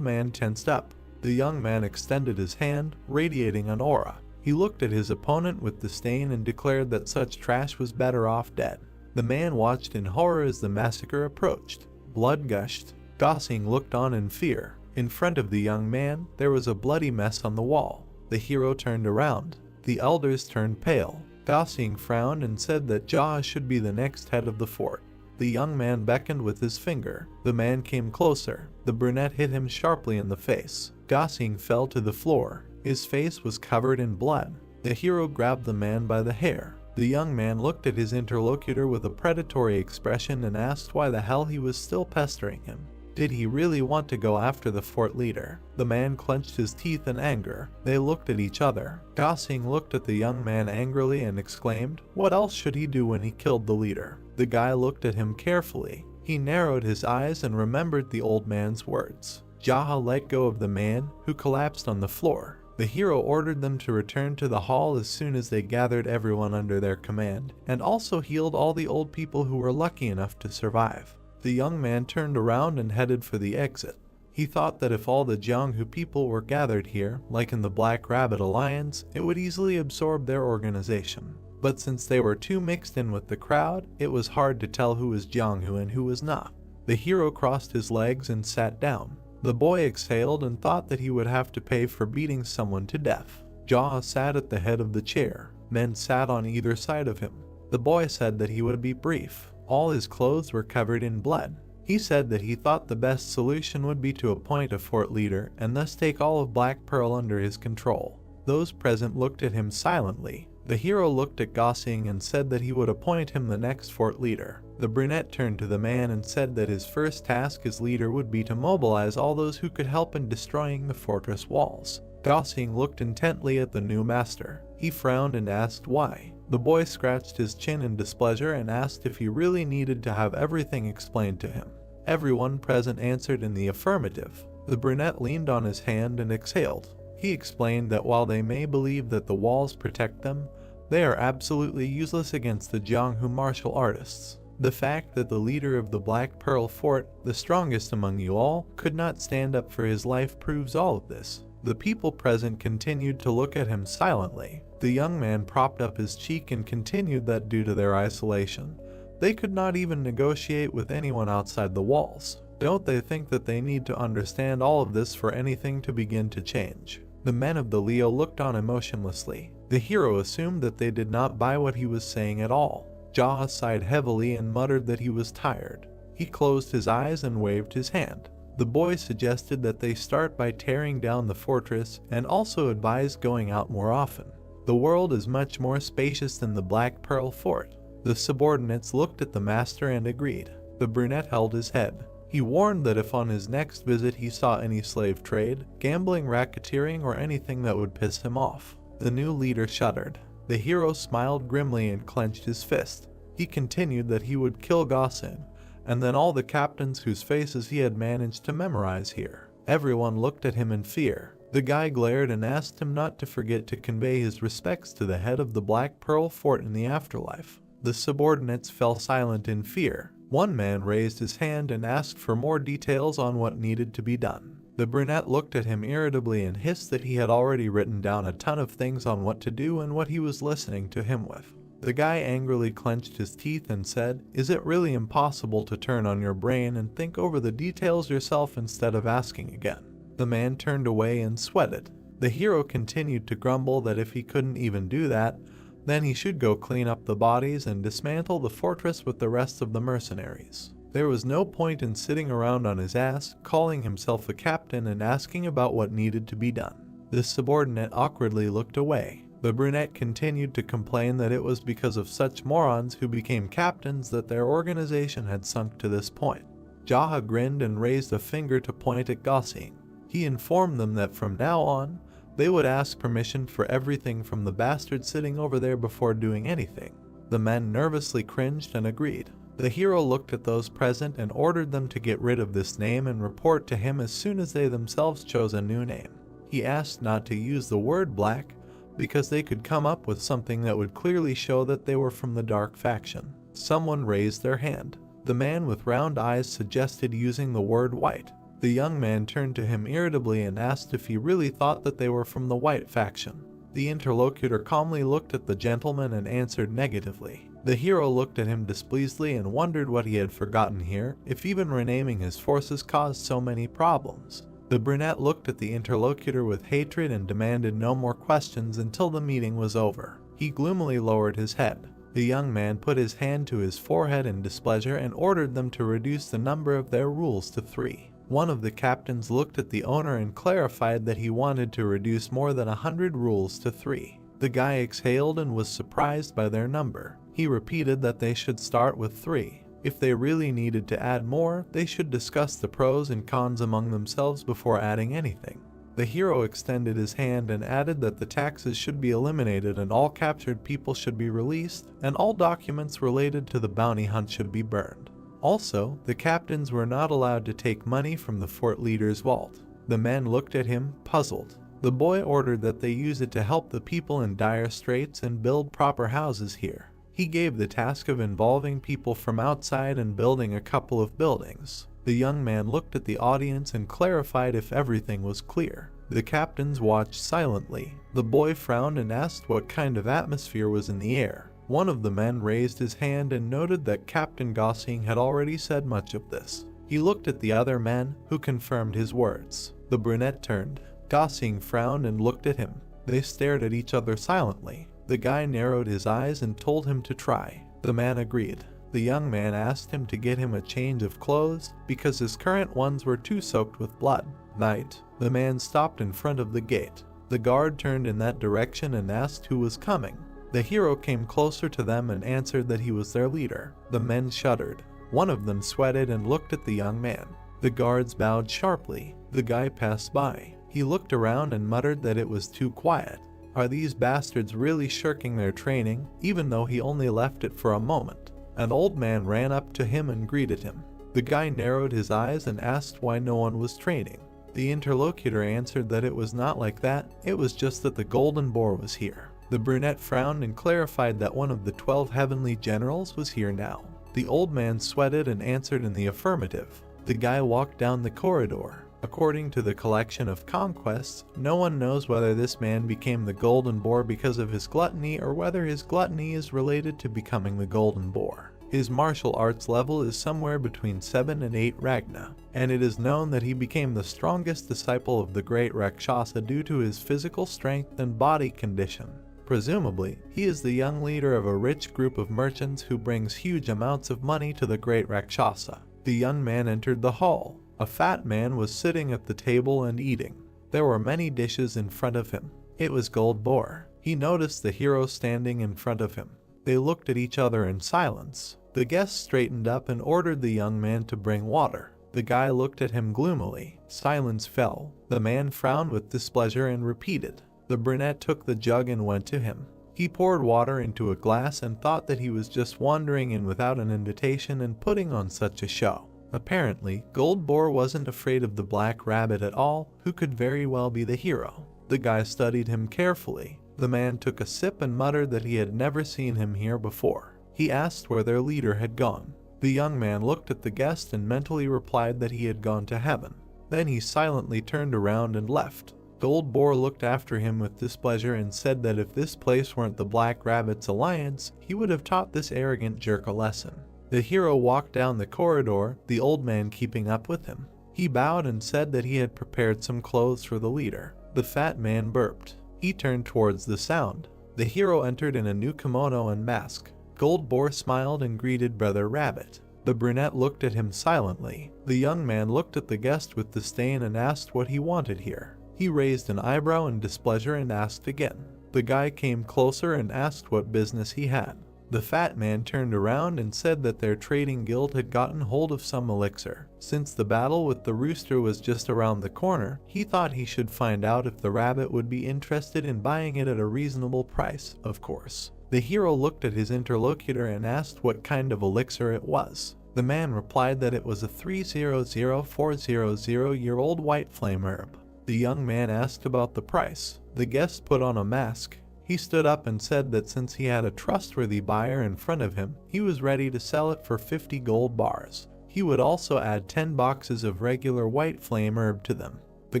man tensed up. The young man extended his hand, radiating an aura. He looked at his opponent with disdain and declared that such trash was better off dead. The man watched in horror as the massacre approached. Blood gushed. Gosling looked on in fear. In front of the young man, there was a bloody mess on the wall. The hero turned around. The elders turned pale. Gosling frowned and said that Jaw should be the next head of the fort. The young man beckoned with his finger. The man came closer. The brunette hit him sharply in the face. Gosling fell to the floor. His face was covered in blood. The hero grabbed the man by the hair. The young man looked at his interlocutor with a predatory expression and asked why the hell he was still pestering him. Did he really want to go after the fort leader? The man clenched his teeth in anger. They looked at each other. Gosling looked at the young man angrily and exclaimed, "What else should he do when he killed the leader?" The guy looked at him carefully. He narrowed his eyes and remembered the old man's words. Jaha let go of the man, who collapsed on the floor. The hero ordered them to return to the hall as soon as they gathered everyone under their command, and also healed all the old people who were lucky enough to survive. The young man turned around and headed for the exit. He thought that if all the Jianghu people were gathered here, like in the Black Rabbit Alliance, it would easily absorb their organization. But since they were too mixed in with the crowd, it was hard to tell who was Jianghu and who was not. The hero crossed his legs and sat down. The boy exhaled and thought that he would have to pay for beating someone to death. Jaha sat at the head of the chair. Men sat on either side of him. The boy said that he would be brief. All his clothes were covered in blood. He said that he thought the best solution would be to appoint a fort leader and thus take all of Black Pearl under his control. Those present looked at him silently. The hero looked at Gosing and said that he would appoint him the next fort leader. The brunette turned to the man and said that his first task as leader would be to mobilize all those who could help in destroying the fortress walls. Gosing looked intently at the new master. He frowned and asked why. The boy scratched his chin in displeasure and asked if he really needed to have everything explained to him. Everyone present answered in the affirmative. The brunette leaned on his hand and exhaled. He explained that while they may believe that the walls protect them, they are absolutely useless against the Jianghu martial artists. The fact that the leader of the Black Pearl Fort, the strongest among you all, could not stand up for his life proves all of this. The people present continued to look at him silently. The young man propped up his cheek and continued that due to their isolation, they could not even negotiate with anyone outside the walls. Don't they think that they need to understand all of this for anything to begin to change? The men of the Leo looked on emotionlessly. The hero assumed that they did not buy what he was saying at all. Jaha sighed heavily and muttered that he was tired. He closed his eyes and waved his hand. The boy suggested that they start by tearing down the fortress and also advised going out more often. The world is much more spacious than the Black Pearl Fort. The subordinates looked at the master and agreed. The brunette held his head. He warned that if on his next visit he saw any slave trade, gambling, racketeering, or anything that would piss him off. The new leader shuddered. The hero smiled grimly and clenched his fist. He continued that he would kill Gossen, and then all the captains whose faces he had managed to memorize here. Everyone looked at him in fear. The guy glared and asked him not to forget to convey his respects to the head of the Black Pearl Fort in the afterlife. The subordinates fell silent in fear. One man raised his hand and asked for more details on what needed to be done. The brunette looked at him irritably and hissed that he had already written down a ton of things on what to do and what he was listening to him with. The guy angrily clenched his teeth and said, "Is it really impossible to turn on your brain and think over the details yourself instead of asking again?" The man turned away and sweated. The hero continued to grumble that if he couldn't even do that, then he should go clean up the bodies and dismantle the fortress with the rest of the mercenaries. There was no point in sitting around on his ass, calling himself a captain and asking about what needed to be done. The subordinate awkwardly looked away. The brunette continued to complain that it was because of such morons who became captains that their organization had sunk to this point. Jaha grinned and raised a finger to point at Gosing. He informed them that from now on, they would ask permission for everything from the bastard sitting over there before doing anything. The men nervously cringed and agreed. The hero looked at those present and ordered them to get rid of this name and report to him as soon as they themselves chose a new name. He asked not to use the word black, because they could come up with something that would clearly show that they were from the dark faction. Someone raised their hand. The man with round eyes suggested using the word white. The young man turned to him irritably and asked if he really thought that they were from the white faction. The interlocutor calmly looked at the gentleman and answered negatively. The hero looked at him displeasedly and wondered what he had forgotten here, if even renaming his forces caused so many problems. The brunette looked at the interlocutor with hatred and demanded no more questions until the meeting was over. He gloomily lowered his head. The young man put his hand to his forehead in displeasure and ordered them to reduce the number of their rules to 3. One of the captains looked at the owner and clarified that he wanted to reduce more than 100 rules to 3. The guy exhaled and was surprised by their number. He repeated that they should start with 3. If they really needed to add more, they should discuss the pros and cons among themselves before adding anything. The hero extended his hand and added that the taxes should be eliminated and all captured people should be released, and all documents related to the bounty hunt should be burned. Also, the captains were not allowed to take money from the fort leader's vault. The men looked at him, puzzled. The boy ordered that they use it to help the people in dire straits and build proper houses here. He gave the task of involving people from outside and building a couple of buildings. The young man looked at the audience and clarified if everything was clear. The captains watched silently. The boy frowned and asked what kind of atmosphere was in the air. One of the men raised his hand and noted that Captain Gossing had already said much of this. He looked at the other men, who confirmed his words. The brunette turned. Gossing frowned and looked at him. They stared at each other silently. The guy narrowed his eyes and told him to try. The man agreed. The young man asked him to get him a change of clothes because his current ones were too soaked with blood. Night. The man stopped in front of the gate. The guard turned in that direction and asked who was coming. The hero came closer to them and answered that he was their leader. The men shuddered. One of them sweated and looked at the young man. The guards bowed sharply. The guy passed by. He looked around and muttered that it was too quiet. Are these bastards really shirking their training, even though he only left it for a moment? An old man ran up to him and greeted him. The guy narrowed his eyes and asked why no one was training. The interlocutor answered that it was not like that, it was just that the golden boar was here. The brunette frowned and clarified that one of the 12 heavenly generals was here now. The old man sweated and answered in the affirmative. The guy walked down the corridor. According to the collection of conquests, no one knows whether this man became the golden boar because of his gluttony or whether his gluttony is related to becoming the golden boar. His martial arts level is somewhere between 7 and 8 Ragna, and it is known that he became the strongest disciple of the great Rakshasa due to his physical strength and body condition. Presumably, he is the young leader of a rich group of merchants who brings huge amounts of money to the great Rakshasa. The young man entered the hall. A fat man was sitting at the table and eating. There were many dishes in front of him. It was Gold Boar. He noticed the hero standing in front of him. They looked at each other in silence. The guest straightened up and ordered the young man to bring water. The guy looked at him gloomily. Silence fell. The man frowned with displeasure and repeated. The brunette took the jug and went to him. He poured water into a glass and thought that he was just wandering in without an invitation and putting on such a show. Apparently, Gold Boar wasn't afraid of the black rabbit at all, who could very well be the hero. The guy studied him carefully. The man took a sip and muttered that he had never seen him here before. He asked where their leader had gone. The young man looked at the guest and mentally replied that he had gone to heaven. Then he silently turned around and left. Gold Boar looked after him with displeasure and said that if this place weren't the Black Rabbit's alliance, he would have taught this arrogant jerk a lesson. The hero walked down the corridor, the old man keeping up with him. He bowed and said that he had prepared some clothes for the leader. The fat man burped. He turned towards the sound. The hero entered in a new kimono and mask. Gold Boar smiled and greeted Brother Rabbit. The brunette looked at him silently. The young man looked at the guest with disdain and asked what he wanted here. He raised an eyebrow in displeasure and asked again. The guy came closer and asked what business he had. The fat man turned around and said that their trading guild had gotten hold of some elixir. Since the battle with the rooster was just around the corner, he thought he should find out if the rabbit would be interested in buying it at a reasonable price, of course. The hero looked at his interlocutor and asked what kind of elixir it was. The man replied that it was a 300400-year-old white flame herb. The young man asked about the price. The guest put on a mask. He stood up and said that since he had a trustworthy buyer in front of him, he was ready to sell it for 50 gold bars. He would also add 10 boxes of regular white flame herb to them. The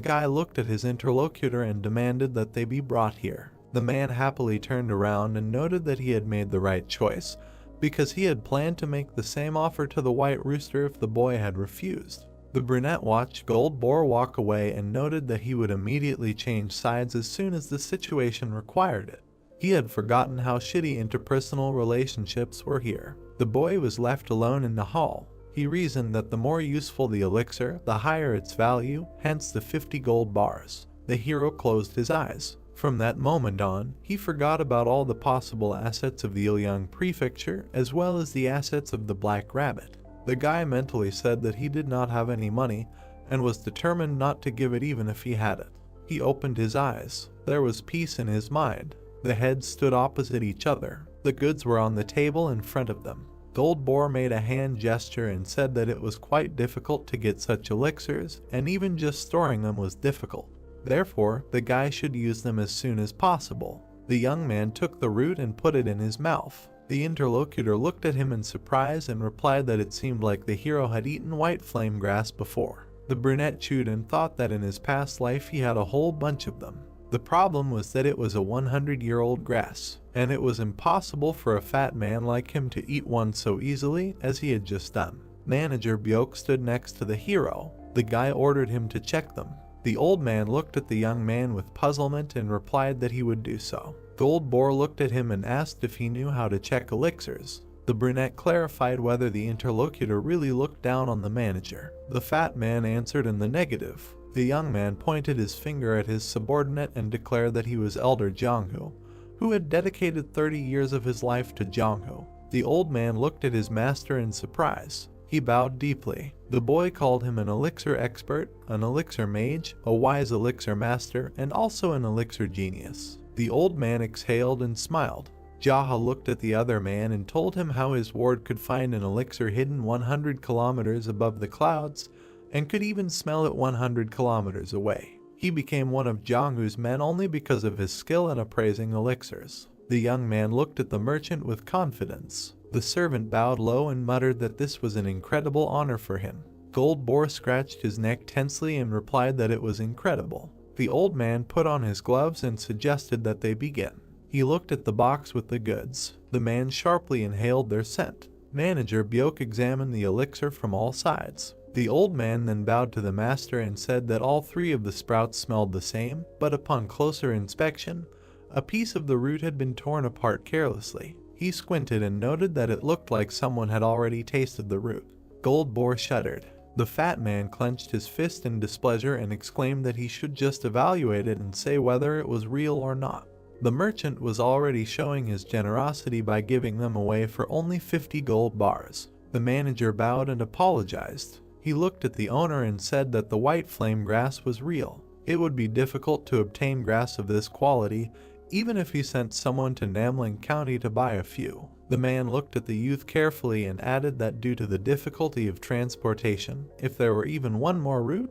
guy looked at his interlocutor and demanded that they be brought here. The man happily turned around and noted that he had made the right choice, because he had planned to make the same offer to the white rooster if the boy had refused. The brunette watched Gold Boar walk away and noted that he would immediately change sides as soon as the situation required it. He had forgotten how shitty interpersonal relationships were here. The boy was left alone in the hall. He reasoned that the more useful the elixir, the higher its value, hence the 50 gold bars. The hero closed his eyes. From that moment on, he forgot about all the possible assets of the Ilyang prefecture as well as the assets of the Black Rabbit. The guy mentally said that he did not have any money and was determined not to give it even if he had it. He opened his eyes. There was peace in his mind. The heads stood opposite each other. The goods were on the table in front of them. Gold Boar made a hand gesture and said that it was quite difficult to get such elixirs, and even just storing them was difficult. Therefore, the guy should use them as soon as possible. The young man took the root and put it in his mouth. The interlocutor looked at him in surprise and replied that it seemed like the hero had eaten white flame grass before. The brunette chewed and thought that in his past life he had a whole bunch of them. The problem was that it was a 100-year-old grass, and it was impossible for a fat man like him to eat one so easily as he had just done. Manager Byoke stood next to the hero. The guy ordered him to check them. The old man looked at the young man with puzzlement and replied that he would do so. Gold Boar looked at him and asked if he knew how to check elixirs. The brunette clarified whether the interlocutor really looked down on the manager. The fat man answered in the negative. The young man pointed his finger at his subordinate and declared that he was Elder Jonghu, who had dedicated 30 years of his life to Jonghu. The old man looked at his master in surprise. He bowed deeply. The boy called him an elixir expert, an elixir mage, a wise elixir master, and also an elixir genius. The old man exhaled and smiled. Jaha looked at the other man and told him how his ward could find an elixir hidden 100 kilometers above the clouds and could even smell it 100 kilometers away. He became one of Jonghu's men only because of his skill in appraising elixirs. The young man looked at the merchant with confidence. The servant bowed low and muttered that this was an incredible honor for him. Gold Boar scratched his neck tensely and replied that it was incredible. The old man put on his gloves and suggested that they begin. He looked at the box with the goods. The man sharply inhaled their scent. Manager Byoke examined the elixir from all sides. The old man then bowed to the master and said that all three of the sprouts smelled the same, but upon closer inspection, a piece of the root had been torn apart carelessly. He squinted and noted that it looked like someone had already tasted the root. Gold Boar shuddered. The fat man clenched his fist in displeasure and exclaimed that he should just evaluate it and say whether it was real or not. The merchant was already showing his generosity by giving them away for only 50 gold bars. The manager bowed and apologized. He looked at the owner and said that the white flame grass was real. It would be difficult to obtain grass of this quality, even if he sent someone to Namling County to buy a few. The man looked at the youth carefully and added that due to the difficulty of transportation, if there were even one more route,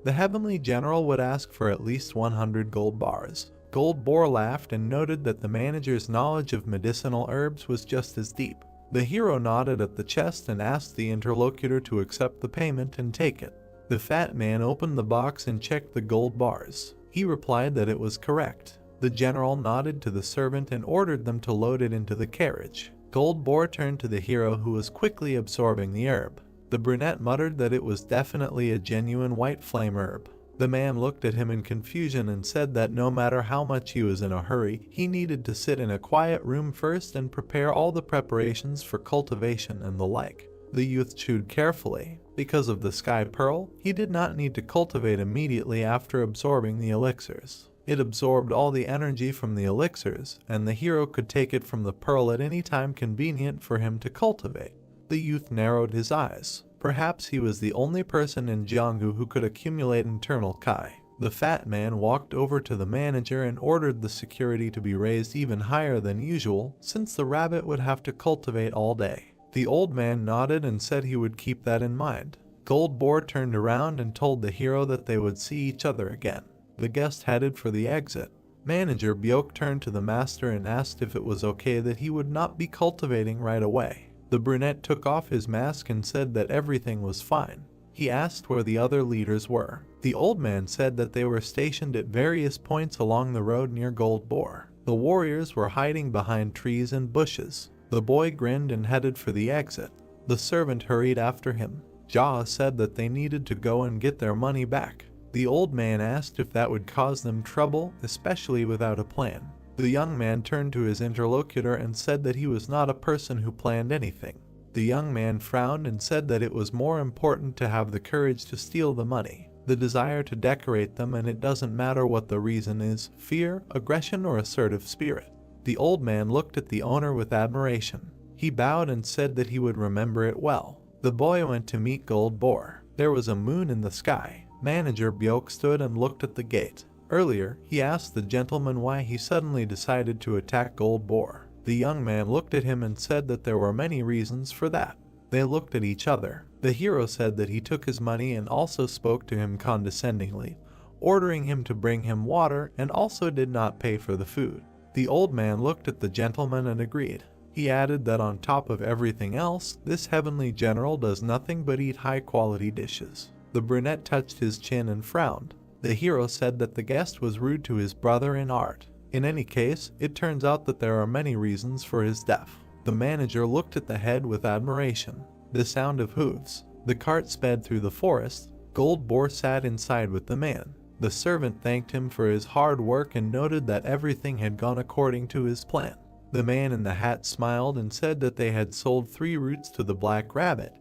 the heavenly general would ask for at least 100 gold bars. Gold Boar laughed and noted that the manager's knowledge of medicinal herbs was just as deep. The hero nodded at the chest and asked the interlocutor to accept the payment and take it. The fat man opened the box and checked the gold bars. He replied that it was correct. The general nodded to the servant and ordered them to load it into the carriage. Gold Boar turned to the hero, who was quickly absorbing the herb. The brunette muttered that it was definitely a genuine white flame herb. The man looked at him in confusion and said that no matter how much he was in a hurry, he needed to sit in a quiet room first and prepare all the preparations for cultivation and the like. The youth chewed carefully. Because of the sky pearl, he did not need to cultivate immediately after absorbing the elixirs. It absorbed all the energy from the elixirs, and the hero could take it from the pearl at any time convenient for him to cultivate. The youth narrowed his eyes. Perhaps he was the only person in Jonghu who could accumulate internal Kai. The fat man walked over to the manager and ordered the security to be raised even higher than usual, since the rabbit would have to cultivate all day. The old man nodded and said he would keep that in mind. Gold Boar turned around and told the hero that they would see each other again. The guest headed for the exit. Manager Byoke turned to the master and asked if it was okay that he would not be cultivating right away. The brunette took off his mask and said that everything was fine. He asked where the other leaders were. The old man said that they were stationed at various points along the road near Gold Boar. The warriors were hiding behind trees and bushes. The boy grinned and headed for the exit. The servant hurried after him. Jaha said that they needed to go and get their money back. The old man asked if that would cause them trouble, especially without a plan. The young man turned to his interlocutor and said that he was not a person who planned anything. The young man frowned and said that it was more important to have the courage to steal the money, the desire to decorate them, and it doesn't matter what the reason is: fear, aggression, or assertive spirit. The old man looked at the owner with admiration. He bowed and said that he would remember it well. The boy went to meet Gold Boar. There was a moon in the sky. Manager Byoke stood and looked at the gate. Earlier, he asked the gentleman why he suddenly decided to attack Gold Boar. The young man looked at him and said that there were many reasons for that. They looked at each other. The hero said that he took his money and also spoke to him condescendingly, ordering him to bring him water and also did not pay for the food. The old man looked at the gentleman and agreed. He added that on top of everything else, this heavenly general does nothing but eat high-quality dishes. The brunette touched his chin and frowned. The hero said that the guest was rude to his brother in art. In any case, it turns out that there are many reasons for his death. The manager looked at the head with admiration. The sound of hooves. The cart sped through the forest. Gold Boar sat inside with the man. The servant thanked him for his hard work and noted that everything had gone according to his plan. The man in the hat smiled and said that they had sold 3 roots to the black rabbit,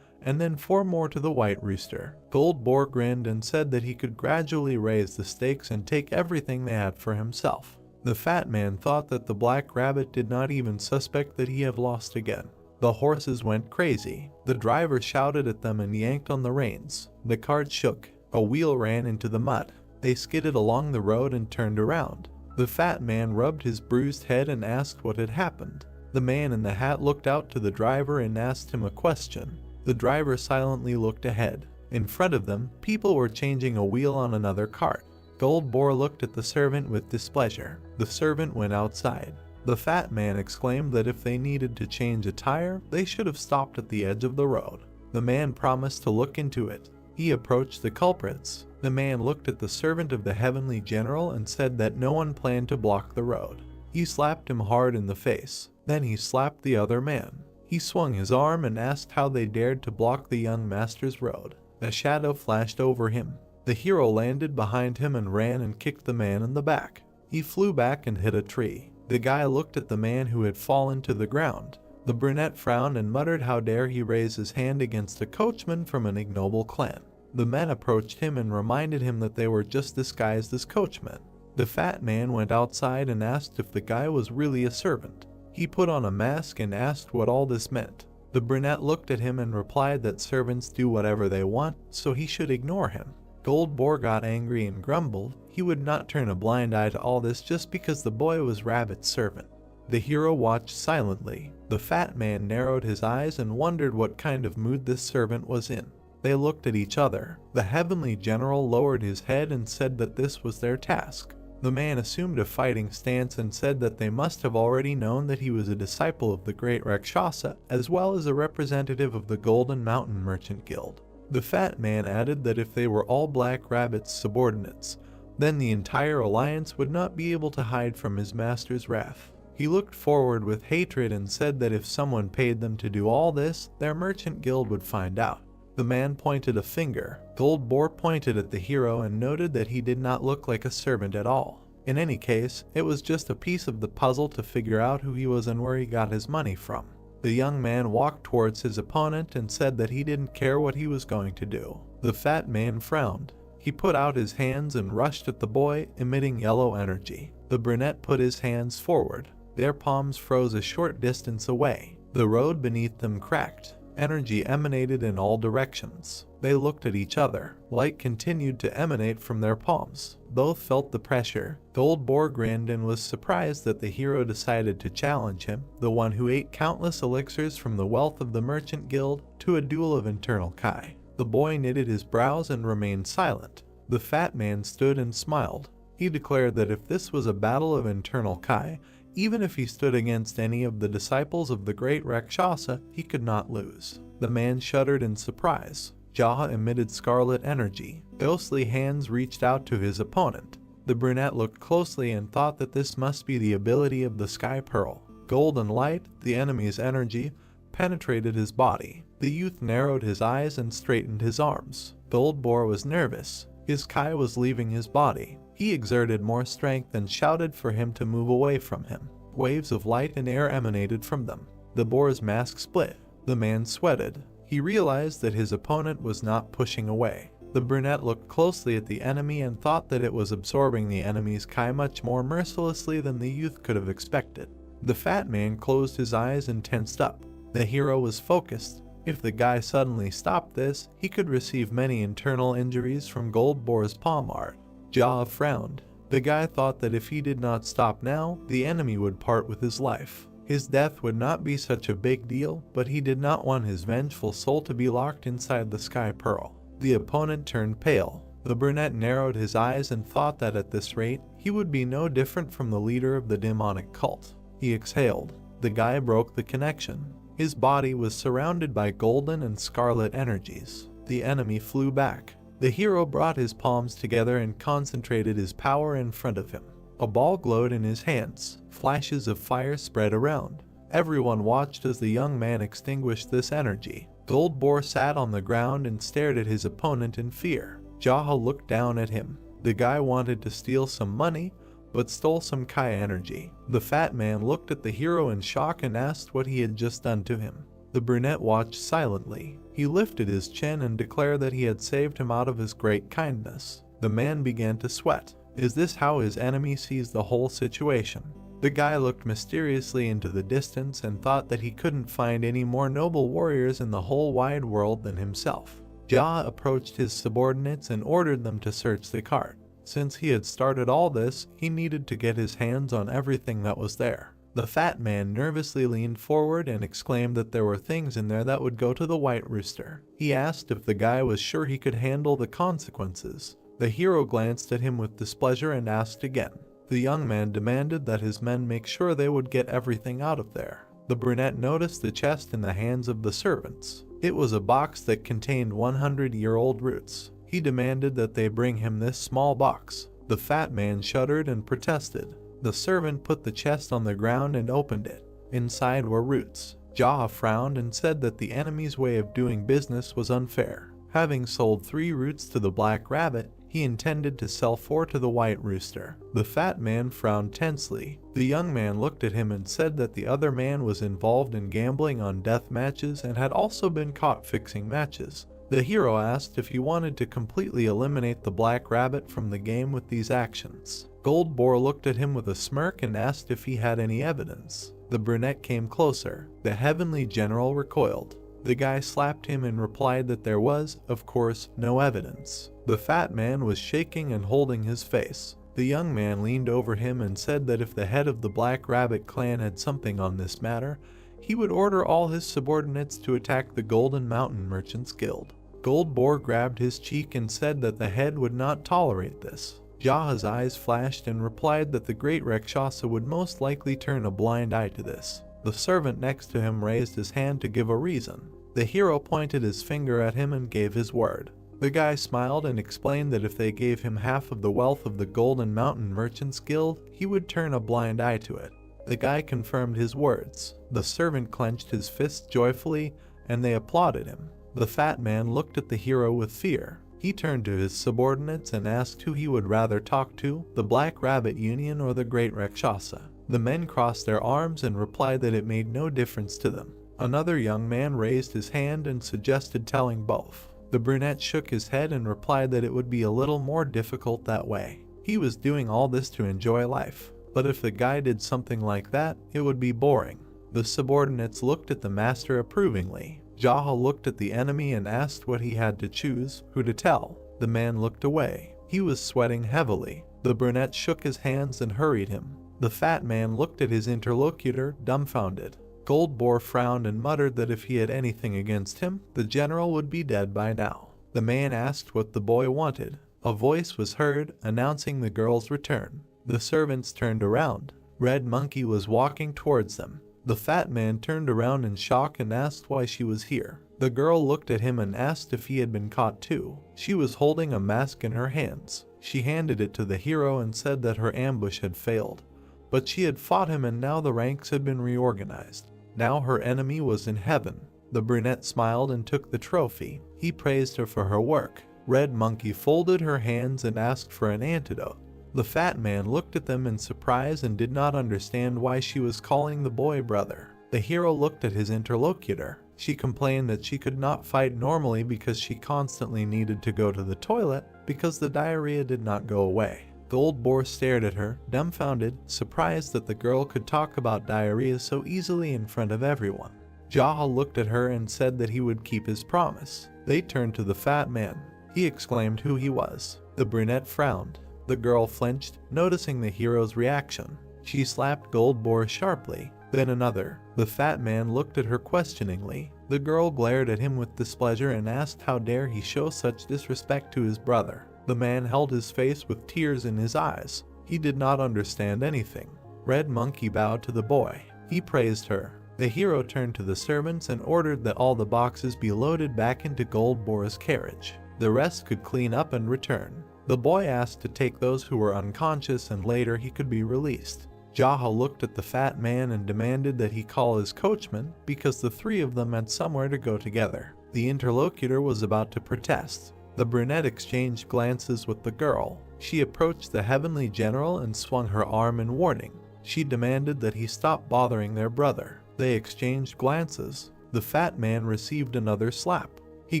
and then 4 more to the white rooster. Gold Boar grinned and said that he could gradually raise the stakes and take everything they had for himself. The fat man thought that the black rabbit did not even suspect that he had lost again. The horses went crazy. The driver shouted at them and yanked on the reins. The cart shook. A wheel ran into the mud. They skidded along the road and turned around. The fat man rubbed his bruised head and asked what had happened. The man in the hat looked out to the driver and asked him a question. The driver silently looked ahead. In front of them, people were changing a wheel on another cart. Gold Boar looked at the servant with displeasure. The servant went outside. The fat man exclaimed that if they needed to change a tire, they should have stopped at the edge of the road. The man promised to look into it. He approached the culprits. The man looked at the servant of the heavenly general and said that no one planned to block the road. He slapped him hard in the face. Then he slapped the other man. He swung his arm and asked how they dared to block the young master's road. A shadow flashed over him. The hero landed behind him and ran and kicked the man in the back. He flew back and hit a tree. The guy looked at the man who had fallen to the ground. The brunette frowned and muttered how dare he raise his hand against a coachman from an ignoble clan. The men approached him and reminded him that they were just disguised as coachmen. The fat man went outside and asked if the guy was really a servant. He put on a mask and asked what all this meant. The brunette looked at him and replied that servants do whatever they want, so he should ignore him. Gold Boar got angry and grumbled he would not turn a blind eye to all this just because the boy was Rabbit's servant. The hero watched silently. The fat man narrowed his eyes and wondered what kind of mood this servant was in. They looked at each other. The heavenly general lowered his head and said that this was their task. The man assumed a fighting stance and said that they must have already known that he was a disciple of the great Rakshasa, as well as a representative of the Golden Mountain Merchant Guild. The fat man added that if they were all Black Rabbit's subordinates, then the entire alliance would not be able to hide from his master's wrath. He looked forward with hatred and said that if someone paid them to do all this, their merchant guild would find out. The man pointed a finger. Gold Boar pointed at the hero and noted that he did not look like a servant at all. In any case, it was just a piece of the puzzle to figure out who he was and where he got his money from. The young man walked towards his opponent and said that he didn't care what he was going to do. The fat man frowned. He put out his hands and rushed at the boy, emitting yellow energy. The brunette put his hands forward. Their palms froze a short distance away. The road beneath them cracked. Energy emanated in all directions. They looked at each other. Light continued to emanate from their palms. Both felt the pressure. Gold Boar grinned and was surprised that the hero decided to challenge him, the one who ate countless elixirs from the wealth of the Merchant Guild, to a duel of internal Kai. The boy knitted his brows and remained silent. The fat man stood and smiled. He declared that if this was a battle of internal Kai, even if he stood against any of the disciples of the great Rakshasa, he could not lose. The man shuddered in surprise. Jaha emitted scarlet energy. Ghostly hands reached out to his opponent. The brunette looked closely and thought that this must be the ability of the Sky Pearl. Golden light, the enemy's energy, penetrated his body. The youth narrowed his eyes and straightened his arms. Gold Boar was nervous. His Kai was leaving his body. He exerted more strength and shouted for him to move away from him. Waves of light and air emanated from them. The boar's mask split. The man sweated. He realized that his opponent was not pushing away. The brunette looked closely at the enemy and thought that it was absorbing the enemy's Kai much more mercilessly than the youth could have expected. The fat man closed his eyes and tensed up. The hero was focused. If the guy suddenly stopped this, he could receive many internal injuries from Gold Boar's palm art. Jaha frowned. The guy thought that if he did not stop now, the enemy would part with his life. His death would not be such a big deal, but he did not want his vengeful soul to be locked inside the Sky Pearl. The opponent turned pale. The brunette narrowed his eyes and thought that at this rate, he would be no different from the leader of the demonic cult. He exhaled. The guy broke the connection. His body was surrounded by golden and scarlet energies. The enemy flew back. The hero brought his palms together and concentrated his power in front of him. A ball glowed in his hands. Flashes of fire spread around. Everyone watched as the young man extinguished this energy. Gold Boar sat on the ground and stared at his opponent in fear. Yahello looked down at him. The guy wanted to steal some money, but stole some Kai energy. The fat man looked at the hero in shock and asked what he had just done to him. The brunette watched silently. He lifted his chin and declared that he had saved him out of his great kindness. The man began to sweat. Is this how his enemy sees the whole situation? The guy looked mysteriously into the distance and thought that he couldn't find any more noble warriors in the whole wide world than himself. Yahello approached his subordinates and ordered them to search the cart. Since he had started all this, he needed to get his hands on everything that was there. The fat man nervously leaned forward and exclaimed that there were things in there that would go to the white rooster. He asked if the guy was sure he could handle the consequences. The hero glanced at him with displeasure and asked again. The young man demanded that his men make sure they would get everything out of there. The brunette noticed the chest in the hands of the servants. It was a box that contained 100-year-old roots. He demanded that they bring him this small box. The fat man shuddered and protested. The servant put the chest on the ground and opened it. Inside were roots. Yahello frowned and said that the enemy's way of doing business was unfair. Having sold 3 roots to the black rabbit, he intended to sell 4 to the white rooster. The fat man frowned tensely. The young man looked at him and said that the other man was involved in gambling on death matches and had also been caught fixing matches. The hero asked if he wanted to completely eliminate the black rabbit from the game with these actions. Gold Boar looked at him with a smirk and asked if he had any evidence. The brunette came closer. The heavenly general recoiled. The guy slapped him and replied that there was, of course, no evidence. The fat man was shaking and holding his face. The young man leaned over him and said that if the head of the Black Rabbit clan had something on this matter, he would order all his subordinates to attack the Golden Mountain Merchants Guild. Gold Boar grabbed his cheek and said that the head would not tolerate this. Yahello's eyes flashed and replied that the great Rakshasa would most likely turn a blind eye to this. The servant next to him raised his hand to give a reason. The hero pointed his finger at him and gave his word. The guy smiled and explained that if they gave him half of the wealth of the Golden Mountain Merchants Guild, he would turn a blind eye to it. The guy confirmed his words. The servant clenched his fists joyfully, and they applauded him. The fat man looked at the hero with fear. He turned to his subordinates and asked who he would rather talk to, the Black Rabbit Union or the Great Rakshasa. The men crossed their arms and replied that it made no difference to them. Another young man raised his hand and suggested telling both. The brunette shook his head and replied that it would be a little more difficult that way. He was doing all this to enjoy life, but if the guy did something like that, it would be boring. The subordinates looked at the master approvingly. Yahello looked at the enemy and asked what he had to choose, who to tell. The man looked away. He was sweating heavily. The brunette shook his hands and hurried him. The fat man looked at his interlocutor, dumbfounded. Gold Boar frowned and muttered that if he had anything against him, the general would be dead by now. The man asked what the boy wanted. A voice was heard, announcing the girl's return. The servants turned around. Red Monkey was walking towards them. The fat man turned around in shock and asked why she was here. The girl looked at him and asked if he had been caught too. She was holding a mask in her hands. She handed it to the hero and said that her ambush had failed. But she had fought him and now the ranks had been reorganized. Now her enemy was in heaven. The brunette smiled and took the trophy. He praised her for her work. Red Monkey folded her hands and asked for an antidote. The fat man looked at them in surprise and did not understand why she was calling the boy brother. The hero looked at his interlocutor. She complained that she could not fight normally because she constantly needed to go to the toilet because the diarrhea did not go away. Gold Boar stared at her, dumbfounded, surprised that the girl could talk about diarrhea so easily in front of everyone. Yahello looked at her and said that he would keep his promise. They turned to the fat man. He exclaimed who he was. The brunette frowned. The girl flinched, noticing the hero's reaction. She slapped Gold Boar sharply, then another. The fat man looked at her questioningly. The girl glared at him with displeasure and asked how dare he show such disrespect to his brother. The man held his face with tears in his eyes. He did not understand anything. Red Monkey bowed to the boy. He praised her. The hero turned to the servants and ordered that all the boxes be loaded back into Gold Boar's carriage. The rest could clean up and return. The boy asked to take those who were unconscious and later he could be released. Yahello looked at the fat man and demanded that he call his coachman because the three of them had somewhere to go together. The interlocutor was about to protest. The brunette exchanged glances with the girl. She approached the heavenly general and swung her arm in warning. She demanded that he stop bothering their brother. They exchanged glances. The fat man received another slap. He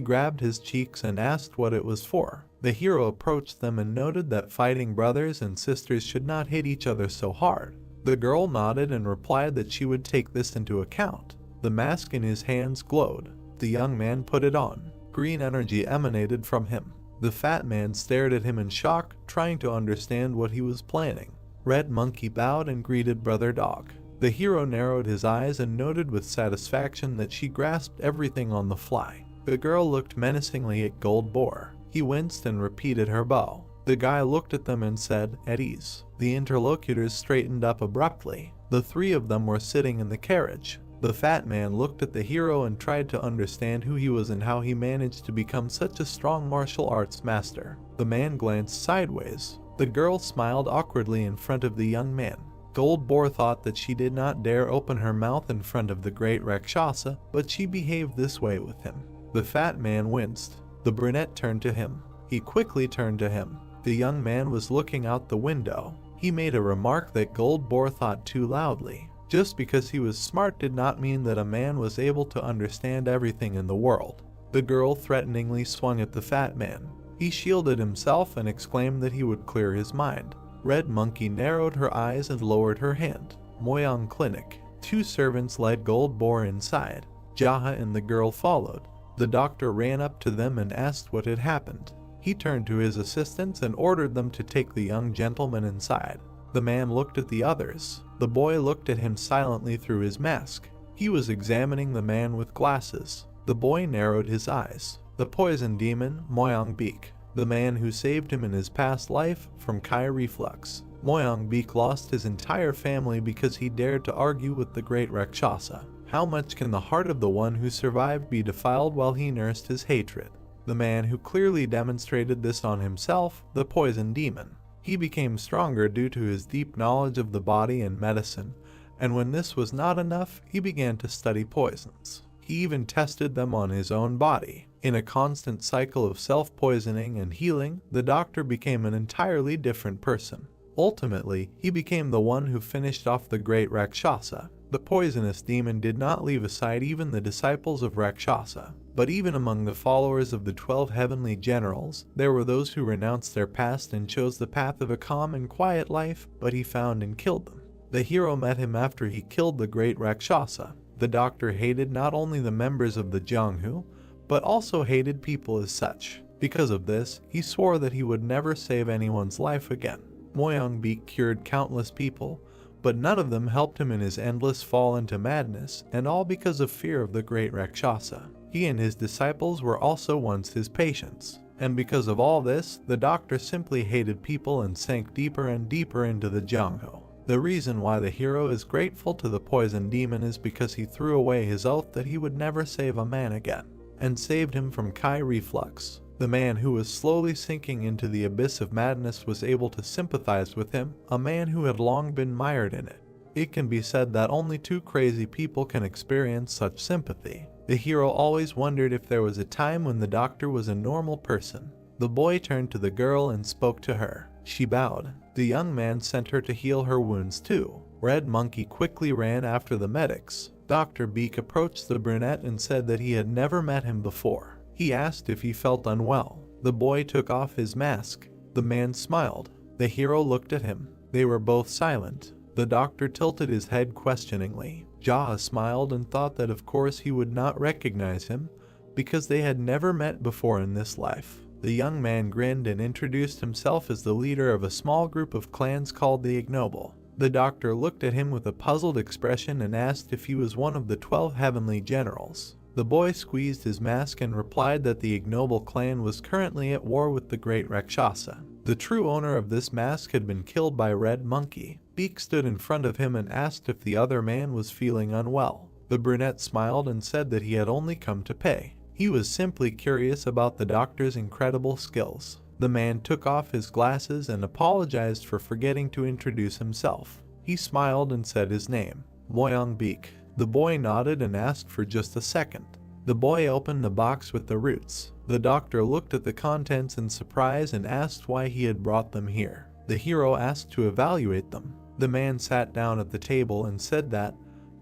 grabbed his cheeks and asked what it was for. The hero approached them and noted that fighting brothers and sisters should not hit each other so hard. The girl nodded and replied that she would take this into account. The mask in his hands glowed. The young man put it on. Green energy emanated from him. The fat man stared at him in shock, trying to understand what he was planning. Red Monkey bowed and greeted Brother Dog. The hero narrowed his eyes and noted with satisfaction that she grasped everything on the fly. The girl looked menacingly at Gold Boar. He winced and repeated her bow. The guy looked at them and said, "At ease." The interlocutors straightened up abruptly. The three of them were sitting in the carriage. The fat man looked at the hero and tried to understand who he was and how he managed to become such a strong martial arts master. The man glanced sideways. The girl smiled awkwardly in front of the young man. Gold Boar thought that she did not dare open her mouth in front of the great Rakshasa, but she behaved this way with him. The fat man winced. The brunette turned to him. He quickly turned to him. The young man was looking out the window. He made a remark that Gold Boar thought too loudly. Just because he was smart did not mean that a man was able to understand everything in the world. The girl threateningly swung at the fat man. He shielded himself and exclaimed that he would clear his mind. Red Monkey narrowed her eyes and lowered her hand. Moyang Clinic. Two servants led Gold Boar inside. Jaha and the girl followed. The doctor ran up to them and asked what had happened. He turned to his assistants and ordered them to take the young gentleman inside. The man looked at the others. The boy looked at him silently through his mask. He was examining the man with glasses. The boy narrowed his eyes. The poison demon, Moyang Beak. The man who saved him in his past life from Kai reflux. Moyang Beak lost his entire family because he dared to argue with the great Rakshasa. How much can the heart of the one who survived be defiled while he nursed his hatred? The man who clearly demonstrated this on himself, the poison demon. He became stronger due to his deep knowledge of the body and medicine, and when this was not enough, he began to study poisons. He even tested them on his own body. In a constant cycle of self-poisoning and healing, the doctor became an entirely different person. Ultimately, he became the one who finished off the great Rakshasa. The poisonous demon did not leave aside even the disciples of Rakshasa. But even among the followers of the 12 heavenly generals, there were those who renounced their past and chose the path of a calm and quiet life, but he found and killed them. The hero met him after he killed the great Rakshasa. The doctor hated not only the members of the Janghu, but also hated people as such. Because of this, he swore that he would never save anyone's life again. Moyang Beak cured countless people, but none of them helped him in his endless fall into madness, and all because of fear of the great Rakshasa. He and his disciples were also once his patients, and because of all this, the doctor simply hated people and sank deeper and deeper into the Janghu. The reason why the hero is grateful to the poison demon is because he threw away his oath that he would never save a man again, and saved him from Kai reflux. The man who was slowly sinking into the abyss of madness was able to sympathize with him, a man who had long been mired in it. It can be said that only two crazy people can experience such sympathy. The hero always wondered if there was a time when the doctor was a normal person. The boy turned to the girl and spoke to her. She bowed. The young man sent her to heal her wounds too. Red Monkey quickly ran after the medics. Dr. Beak approached the brunette and said that he had never met him before. He asked if he felt unwell. The boy took off his mask. The man smiled. The hero looked at him. They were both silent. The doctor tilted his head questioningly. Jaha smiled and thought that of course he would not recognize him, because they had never met before in this life. The young man grinned and introduced himself as the leader of a small group of clans called the Ignoble. The doctor looked at him with a puzzled expression and asked if he was one of the 12 heavenly generals. The boy squeezed his mask and replied that the ignoble clan was currently at war with the great Rakshasa. The true owner of this mask had been killed by Red Monkey. Beak stood in front of him and asked if the other man was feeling unwell. The brunette smiled and said that he had only come to pay. He was simply curious about the doctor's incredible skills. The man took off his glasses and apologized for forgetting to introduce himself. He smiled and said his name, Moyang Beak. The boy nodded and asked for just a second. The boy opened the box with the roots. The doctor looked at the contents in surprise and asked why he had brought them here. The hero asked to evaluate them. The man sat down at the table and said that,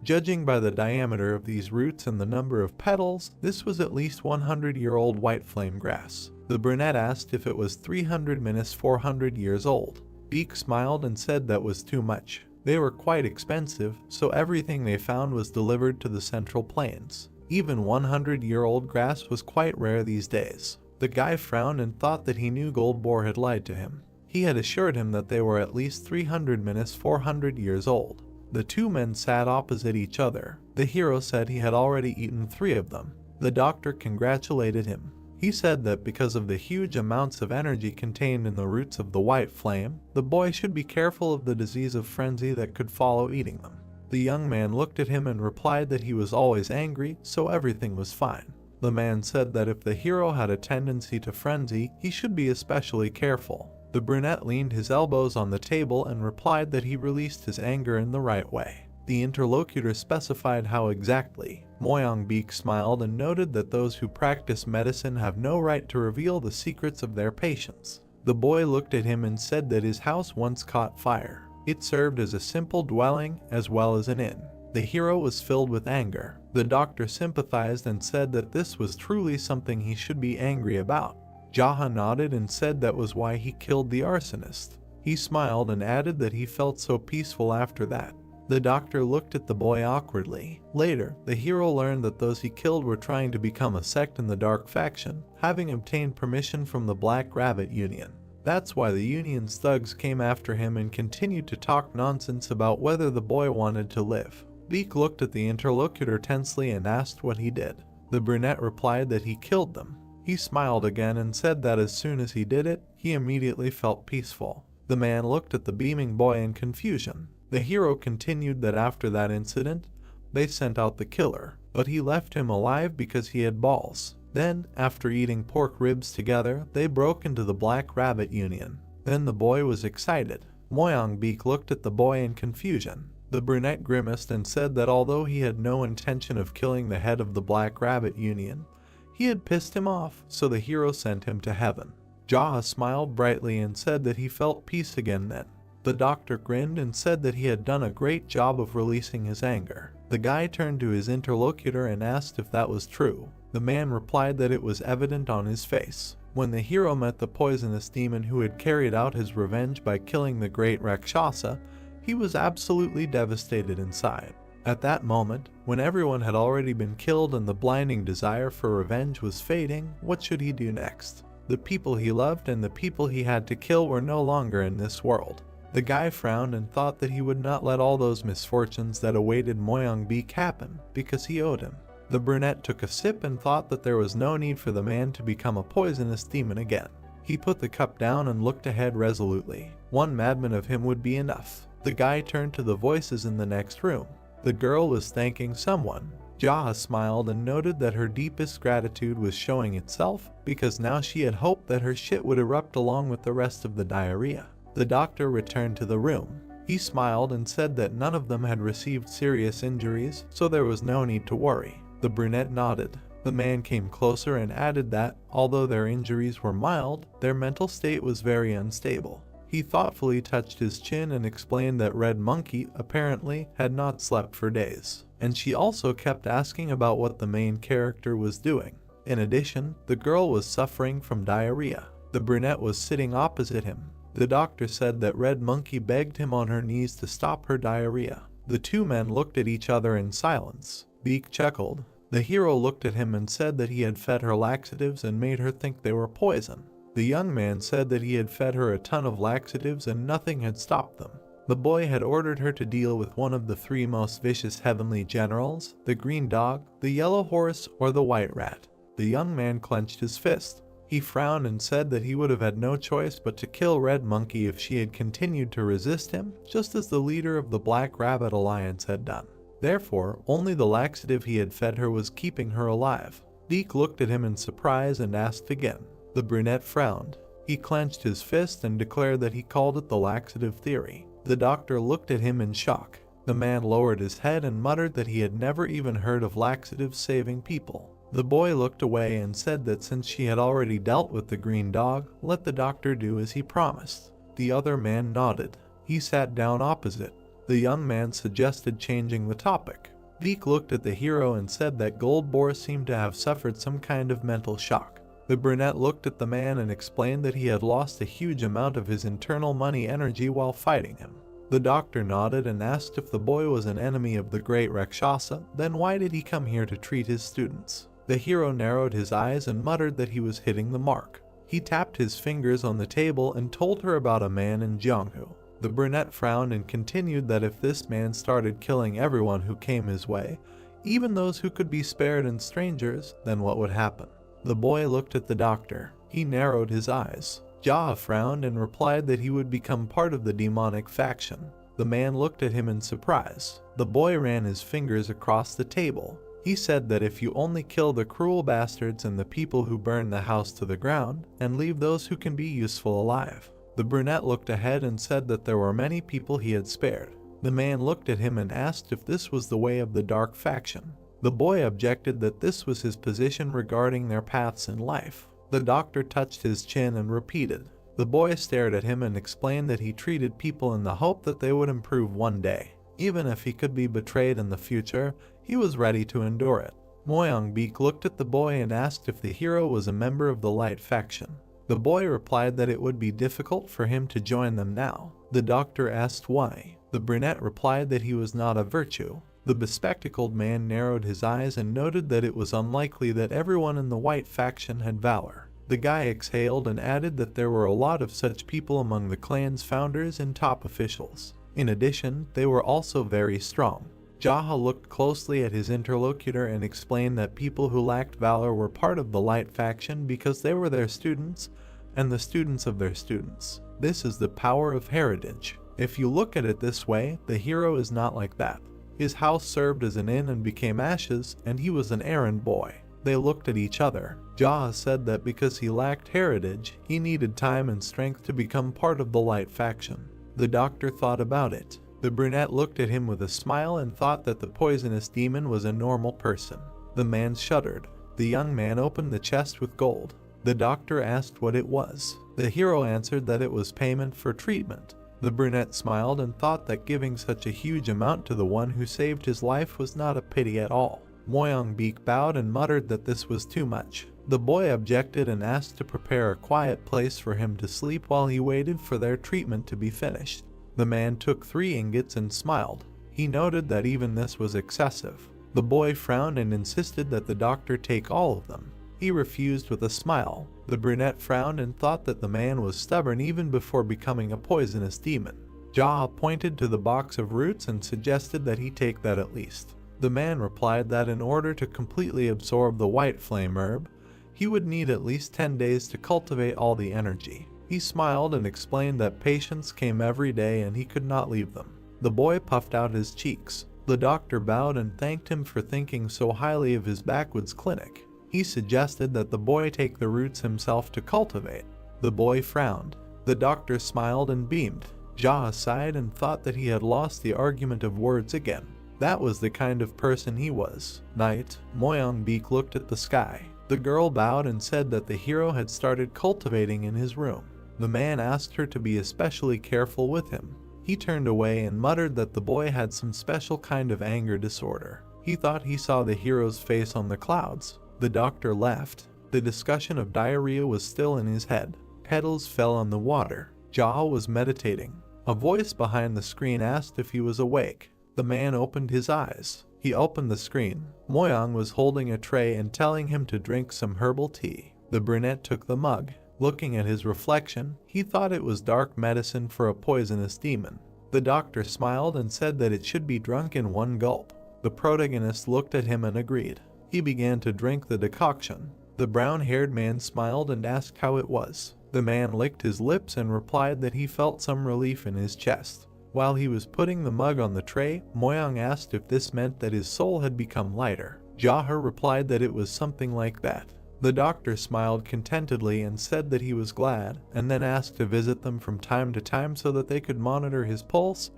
judging by the diameter of these roots and the number of petals, this was at least 100-year-old white flame grass. The brunette asked if it was 300-400 years old. Beak smiled and said that was too much. They were quite expensive, so everything they found was delivered to the Central Plains. Even 100-year-old grass was quite rare these days. The guy frowned and thought that he knew Goldboar had lied to him. He had assured him that they were at least 300-400 years old. The two men sat opposite each other. The hero said he had already eaten 3 of them. The doctor congratulated him. He said that because of the huge amounts of energy contained in the roots of the white flame, the boy should be careful of the disease of frenzy that could follow eating them. The young man looked at him and replied that he was always angry, so everything was fine. The man said that if the hero had a tendency to frenzy, he should be especially careful. The brunette leaned his elbows on the table and replied that he released his anger in the right way. The interlocutor specified how exactly. Moyang Beak smiled and noted that those who practice medicine have no right to reveal the secrets of their patients. The boy looked at him and said that his house once caught fire. It served as a simple dwelling as well as an inn. The hero was filled with anger. The doctor sympathized and said that this was truly something he should be angry about. Jaha nodded and said that was why he killed the arsonist. He smiled and added that he felt so peaceful after that. The doctor looked at the boy awkwardly. Later, the hero learned that those he killed were trying to become a sect in the Dark Faction, having obtained permission from the Black Rabbit Union. That's why the Union's thugs came after him and continued to talk nonsense about whether the boy wanted to live. Beak looked at the interlocutor tensely and asked what he did. The brunette replied that he killed them. He smiled again and said that as soon as he did it, he immediately felt peaceful. The man looked at the beaming boy in confusion. The hero continued that after that incident, they sent out the killer, but he left him alive because he had balls. Then, after eating pork ribs together, they broke into the Black Rabbit Union. Then the boy was excited. Moyang Beak looked at the boy in confusion. The brunette grimaced and said that although he had no intention of killing the head of the Black Rabbit Union, he had pissed him off, so the hero sent him to heaven. Jaha smiled brightly and said that he felt peace again then. The doctor grinned and said that he had done a great job of releasing his anger. The guy turned to his interlocutor and asked if that was true. The man replied that it was evident on his face. When the hero met the poisonous demon who had carried out his revenge by killing the great Rakshasa, he was absolutely devastated inside. At that moment, when everyone had already been killed and the blinding desire for revenge was fading, what should he do next? The people he loved and the people he had to kill were no longer in this world. The guy frowned and thought that he would not let all those misfortunes that awaited Moyang Beak happen, because he owed him. The brunette took a sip and thought that there was no need for the man to become a poisonous demon again. He put the cup down and looked ahead resolutely. One madman of him would be enough. The guy turned to the voices in the next room. The girl was thanking someone. Jaha smiled and noted that her deepest gratitude was showing itself, because now she had hoped that her shit would erupt along with the rest of the diarrhea. The doctor returned to the room. He smiled and said that none of them had received serious injuries, so there was no need to worry. The brunette nodded. The man came closer and added that, although their injuries were mild, their mental state was very unstable. He thoughtfully touched his chin and explained that Red Monkey, apparently, had not slept for days. And she also kept asking about what the main character was doing. In addition, the girl was suffering from diarrhea. The brunette was sitting opposite him. The doctor said that Red Monkey begged him on her knees to stop her diarrhea. The two men looked at each other in silence. Beak chuckled. The hero looked at him and said that he had fed her laxatives and made her think they were poison. The young man said that he had fed her a ton of laxatives and nothing had stopped them. The boy had ordered her to deal with one of the three most vicious heavenly generals, the green dog, the yellow horse, or the white rat. The young man clenched his fist. He frowned and said that he would have had no choice but to kill Red Monkey if she had continued to resist him, just as the leader of the Black Rabbit Alliance had done. Therefore, only the laxative he had fed her was keeping her alive. Deke looked at him in surprise and asked again. The brunette frowned. He clenched his fist and declared that he called it the laxative theory. The doctor looked at him in shock. The man lowered his head and muttered that he had never even heard of laxatives saving people. The boy looked away and said that since she had already dealt with the green dog, let the doctor do as he promised. The other man nodded. He sat down opposite. The young man suggested changing the topic. Deke looked at the hero and said that Goldboar seemed to have suffered some kind of mental shock. The brunette looked at the man and explained that he had lost a huge amount of his internal money energy while fighting him. The doctor nodded and asked if the boy was an enemy of the great Rakshasa, then why did he come here to treat his students? The hero narrowed his eyes and muttered that he was hitting the mark. He tapped his fingers on the table and told her about a man in Jianghu. The brunette frowned and continued that if this man started killing everyone who came his way, even those who could be spared and strangers, then what would happen? The boy looked at the doctor. He narrowed his eyes. Jia frowned and replied that he would become part of the demonic faction. The man looked at him in surprise. The boy ran his fingers across the table. He said that if you only kill the cruel bastards and the people who burn the house to the ground, and leave those who can be useful alive. The brunette looked ahead and said that there were many people he had spared. The man looked at him and asked if this was the way of the dark faction. The boy objected that this was his position regarding their paths in life. The doctor touched his chin and repeated. The boy stared at him and explained that he treated people in the hope that they would improve one day. Even if he could be betrayed in the future, he was ready to endure it. Moyangbeek looked at the boy and asked if the hero was a member of the Light faction. The boy replied that it would be difficult for him to join them now. The doctor asked why. The brunette replied that he was not a virtue. The bespectacled man narrowed his eyes and noted that it was unlikely that everyone in the White faction had valor. The guy exhaled and added that there were a lot of such people among the clan's founders and top officials. In addition, they were also very strong. Jaha looked closely at his interlocutor and explained that people who lacked valor were part of the Light faction because they were their students and the students of their students. This is the power of heritage. If you look at it this way, the hero is not like that. His house served as an inn and became ashes, and he was an errand boy. They looked at each other. Jaha said that because he lacked heritage, he needed time and strength to become part of the Light faction. The doctor thought about it. The brunette looked at him with a smile and thought that the poisonous demon was a normal person. The man shuddered. The young man opened the chest with gold. The doctor asked what it was. The hero answered that it was payment for treatment. The brunette smiled and thought that giving such a huge amount to the one who saved his life was not a pity at all. Moyangbeek bowed and muttered that this was too much. The boy objected and asked to prepare a quiet place for him to sleep while he waited for their treatment to be finished. The man took 3 ingots and smiled. He noted that even this was excessive. The boy frowned and insisted that the doctor take all of them. He refused with a smile. The brunette frowned and thought that the man was stubborn even before becoming a poisonous demon. Jaha pointed to the box of roots and suggested that he take that at least. The man replied that in order to completely absorb the white flame herb, he would need at least 10 days to cultivate all the energy. He smiled and explained that patients came every day and he could not leave them. The boy puffed out his cheeks. The doctor bowed and thanked him for thinking so highly of his backwoods clinic. He suggested that the boy take the roots himself to cultivate. The boy frowned. The doctor smiled and beamed. Jaha sighed and thought that he had lost the argument of words again. That was the kind of person he was. Night, Moyangbeek looked at the sky. The girl bowed and said that the hero had started cultivating in his room. The man asked her to be especially careful with him. He turned away and muttered that the boy had some special kind of anger disorder. He thought he saw the hero's face on the clouds. The doctor left. The discussion of diarrhea was still in his head. Petals fell on the water. Jaha was meditating. A voice behind the screen asked if he was awake. The man opened his eyes. He opened the screen. Moyang was holding a tray and telling him to drink some herbal tea. The brunette took the mug. Looking at his reflection, he thought it was dark medicine for a poisonous demon. The doctor smiled and said that it should be drunk in one gulp. The protagonist looked at him and agreed. He began to drink the decoction. The brown-haired man smiled and asked how it was. The man licked his lips and replied that he felt some relief in his chest. While he was putting the mug on the tray, Moyoung asked if this meant that his soul had become lighter. Jaha replied that it was something like that. The doctor smiled contentedly and said that he was glad, and then asked to visit them from time to time so that they could monitor his pulse,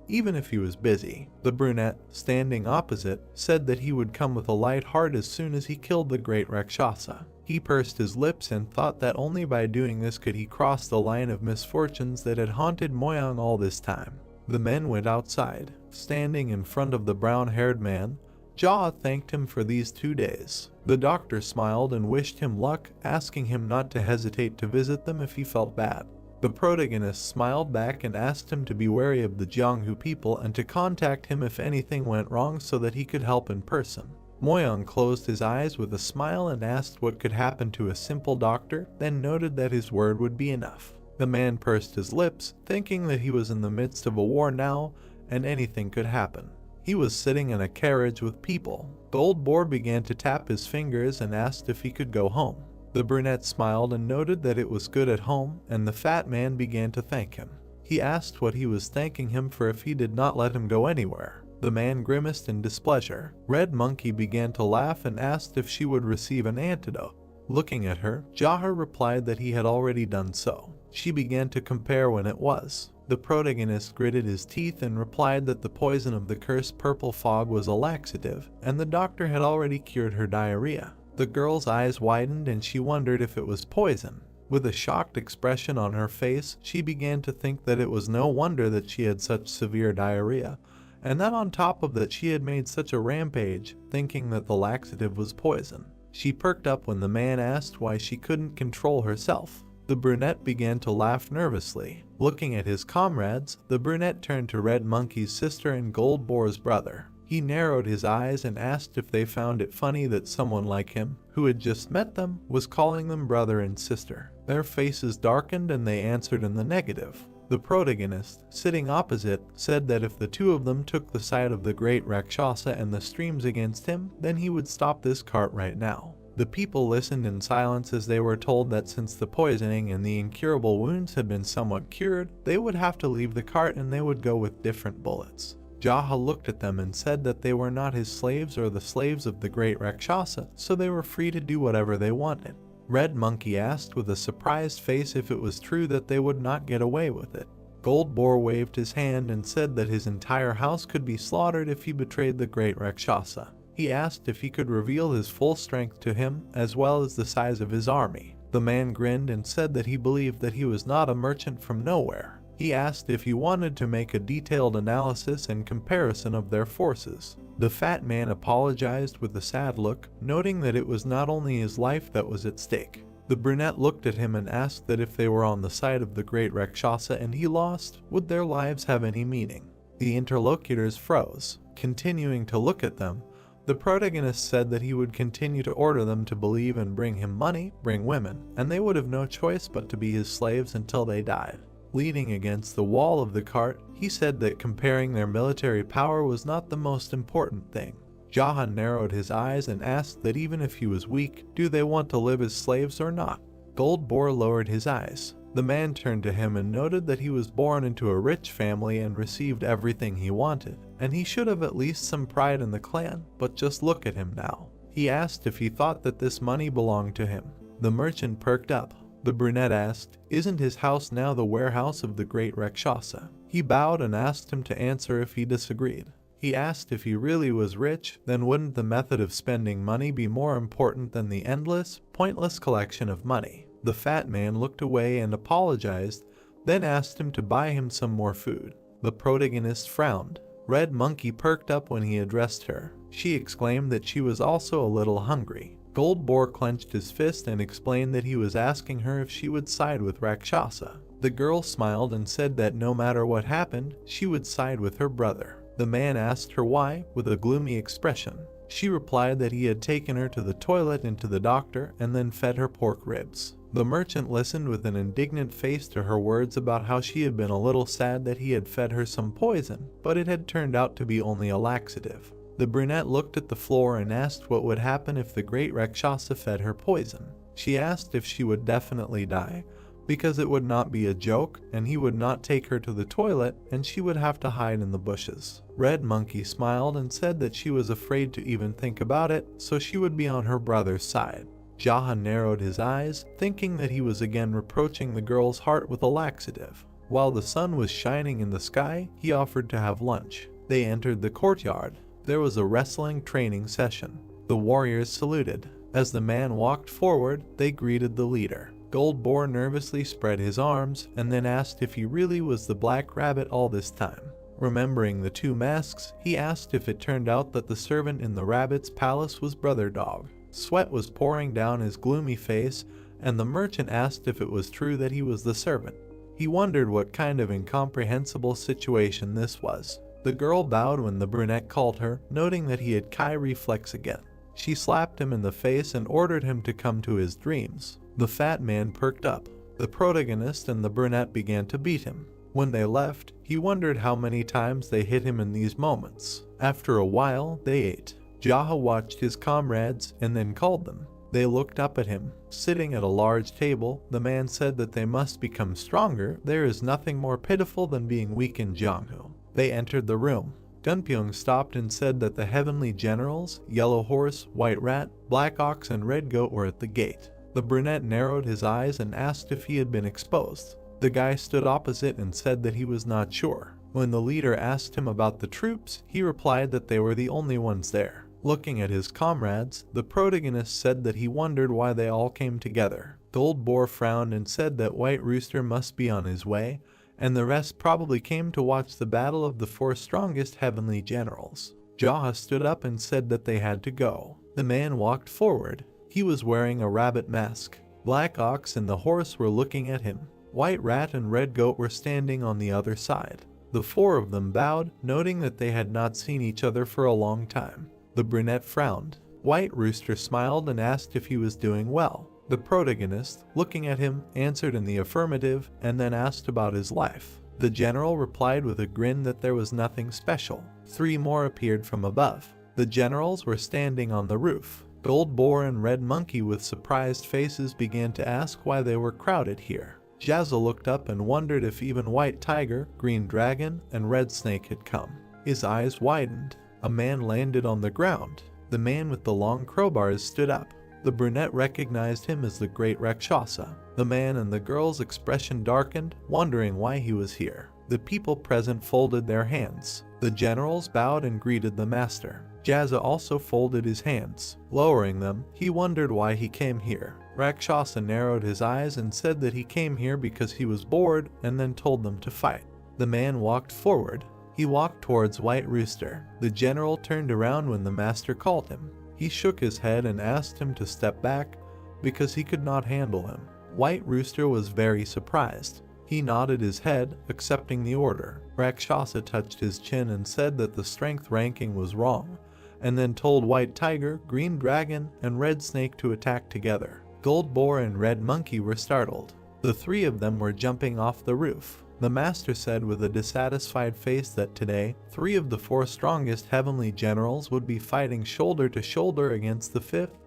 even if he was busy. The brunette, standing opposite, said that he would come with a light heart as soon as he killed the great Rakshasa. He pursed his lips and thought that only by doing this could he cross the line of misfortunes that had haunted Moyoung all this time. The men went outside. Standing in front of the brown-haired man, Jaw thanked him for these 2 days. The doctor smiled and wished him luck, asking him not to hesitate to visit them if he felt bad. The protagonist smiled back and asked him to be wary of the Jianghu people and to contact him if anything went wrong so that he could help in person. Moyoung closed his eyes with a smile and asked what could happen to a simple doctor, then noted that his word would be enough. The man pursed his lips, thinking that he was in the midst of a war now, and anything could happen. He was sitting in a carriage with people. Gold Boar began to tap his fingers and asked if he could go home. The brunette smiled and noted that it was good at home, and the fat man began to thank him. He asked what he was thanking him for if he did not let him go anywhere. The man grimaced in displeasure. Red Monkey began to laugh and asked if she would receive an antidote. Looking at her, Jaha replied that he had already done so. She began to compare when it was. The protagonist gritted his teeth and replied that the poison of the cursed purple fog was a laxative, and the doctor had already cured her diarrhea. The girl's eyes widened and she wondered if it was poison. With a shocked expression on her face, she began to think that it was no wonder that she had such severe diarrhea, and that on top of that she had made such a rampage, thinking that the laxative was poison. She perked up when the man asked why she couldn't control herself. The brunette began to laugh nervously. Looking at his comrades, the brunette turned to Red Monkey's sister and Gold Boar's brother. He narrowed his eyes and asked if they found it funny that someone like him, who had just met them, was calling them brother and sister. Their faces darkened and they answered in the negative. The protagonist, sitting opposite, said that if the two of them took the side of the great Rakshasa and the streams against him, then he would stop this cart right now. The people listened in silence as they were told that since the poisoning and the incurable wounds had been somewhat cured, they would have to leave the cart and they would go with different bullets. Jaha looked at them and said that they were not his slaves or the slaves of the great Rakshasa, so they were free to do whatever they wanted. Red Monkey asked with a surprised face if it was true that they would not get away with it. Gold Boar waved his hand and said that his entire house could be slaughtered if he betrayed the great Rakshasa. He asked if he could reveal his full strength to him, as well as the size of his army. The man grinned and said that he believed that he was not a merchant from nowhere. He asked if he wanted to make a detailed analysis and comparison of their forces. The fat man apologized with a sad look, noting that it was not only his life that was at stake. The brunette looked at him and asked that if they were on the side of the great Rakshasa and he lost, would their lives have any meaning? The interlocutors froze. Continuing to look at them, the protagonist said that he would continue to order them to believe and bring him money, bring women, and they would have no choice but to be his slaves until they died. Leaning against the wall of the cart, he said that comparing their military power was not the most important thing. Jahan narrowed his eyes and asked that even if he was weak, do they want to live as slaves or not? Gold Boar lowered his eyes. The man turned to him and noted that he was born into a rich family and received everything he wanted, and he should have at least some pride in the clan, but just look at him now. He asked if he thought that this money belonged to him. The merchant perked up. The brunette asked, "Isn't his house now the warehouse of the great Rakshasa?" He bowed and asked him to answer if he disagreed. He asked if he really was rich, then wouldn't the method of spending money be more important than the endless, pointless collection of money? The fat man looked away and apologized, then asked him to buy him some more food. The protagonist frowned. Red Monkey perked up when he addressed her. She exclaimed that she was also a little hungry. Gold Boar clenched his fist and explained that he was asking her if she would side with Rakshasa. The girl smiled and said that no matter what happened, she would side with her brother. The man asked her why, with a gloomy expression. She replied that he had taken her to the toilet and to the doctor and then fed her pork ribs. The merchant listened with an indignant face to her words about how she had been a little sad that he had fed her some poison, but it had turned out to be only a laxative. The brunette looked at the floor and asked what would happen if the great Rakshasa fed her poison. She asked if she would definitely die, because it would not be a joke and he would not take her to the toilet and she would have to hide in the bushes. Red Monkey smiled and said that she was afraid to even think about it, so she would be on her brother's side. Jaha narrowed his eyes, thinking that he was again reproaching the girl's heart with a laxative. While the sun was shining in the sky, he offered to have lunch. They entered the courtyard. There was a wrestling training session. The warriors saluted. As the man walked forward, they greeted the leader. Gold Boar nervously spread his arms and then asked if he really was the Black Rabbit all this time. Remembering the two masks, he asked if it turned out that the servant in the rabbit's palace was Brother Dog. Sweat was pouring down his gloomy face, and the merchant asked if it was true that he was the servant. He wondered what kind of incomprehensible situation this was. The girl bowed when the brunette called her, noting that he had Kai reflex again. She slapped him in the face and ordered him to come to his dreams. The fat man perked up. The protagonist and the brunette began to beat him. When they left, he wondered how many times they hit him in these moments. After a while, they ate. Jaha watched his comrades and then called them. They looked up at him. Sitting at a large table, the man said that they must become stronger. There is nothing more pitiful than being weak in Jianghu. They entered the room. Gunpyeong stopped and said that the heavenly generals, Yellow Horse, White Rat, Black Ox, and Red Goat were at the gate. The brunette narrowed his eyes and asked if he had been exposed. The guy stood opposite and said that he was not sure. When the leader asked him about the troops, he replied that they were the only ones there. Looking at his comrades, the protagonist said that he wondered why they all came together. Gold Boar frowned and said that White Rooster must be on his way, and the rest probably came to watch the battle of the four strongest heavenly generals. Jaha stood up and said that they had to go. The man walked forward. He was wearing a rabbit mask. Black Ox and the horse were looking at him. White Rat and Red Goat were standing on the other side. The four of them bowed, noting that they had not seen each other for a long time. The brunette frowned. White Rooster smiled and asked if he was doing well. The protagonist, looking at him, answered in the affirmative and then asked about his life. The general replied with a grin that there was nothing special. Three more appeared from above. The generals were standing on the roof. Gold Boar and Red Monkey with surprised faces began to ask why they were crowded here. Jazza looked up and wondered if even White Tiger, Green Dragon, and Red Snake had come. His eyes widened. A man landed on the ground. The man with the long crowbars stood up. The brunette recognized him as the great Rakshasa. The man and the girl's expression darkened, wondering why he was here. The people present folded their hands. The generals bowed and greeted the master. Jazza also folded his hands. Lowering them, he wondered why he came here. Rakshasa narrowed his eyes and said that he came here because he was bored and then told them to fight. The man walked forward. He walked towards White Rooster. The general turned around when the master called him. He shook his head and asked him to step back because he could not handle him. White Rooster was very surprised. He nodded his head, accepting the order. Rakshasa touched his chin and said that the strength ranking was wrong, and then told White Tiger, Green Dragon, and Red Snake to attack together. Gold Boar and Red Monkey were startled. The three of them were jumping off the roof. The master said with a dissatisfied face that today, three of the four strongest heavenly generals would be fighting shoulder to shoulder against the fifth,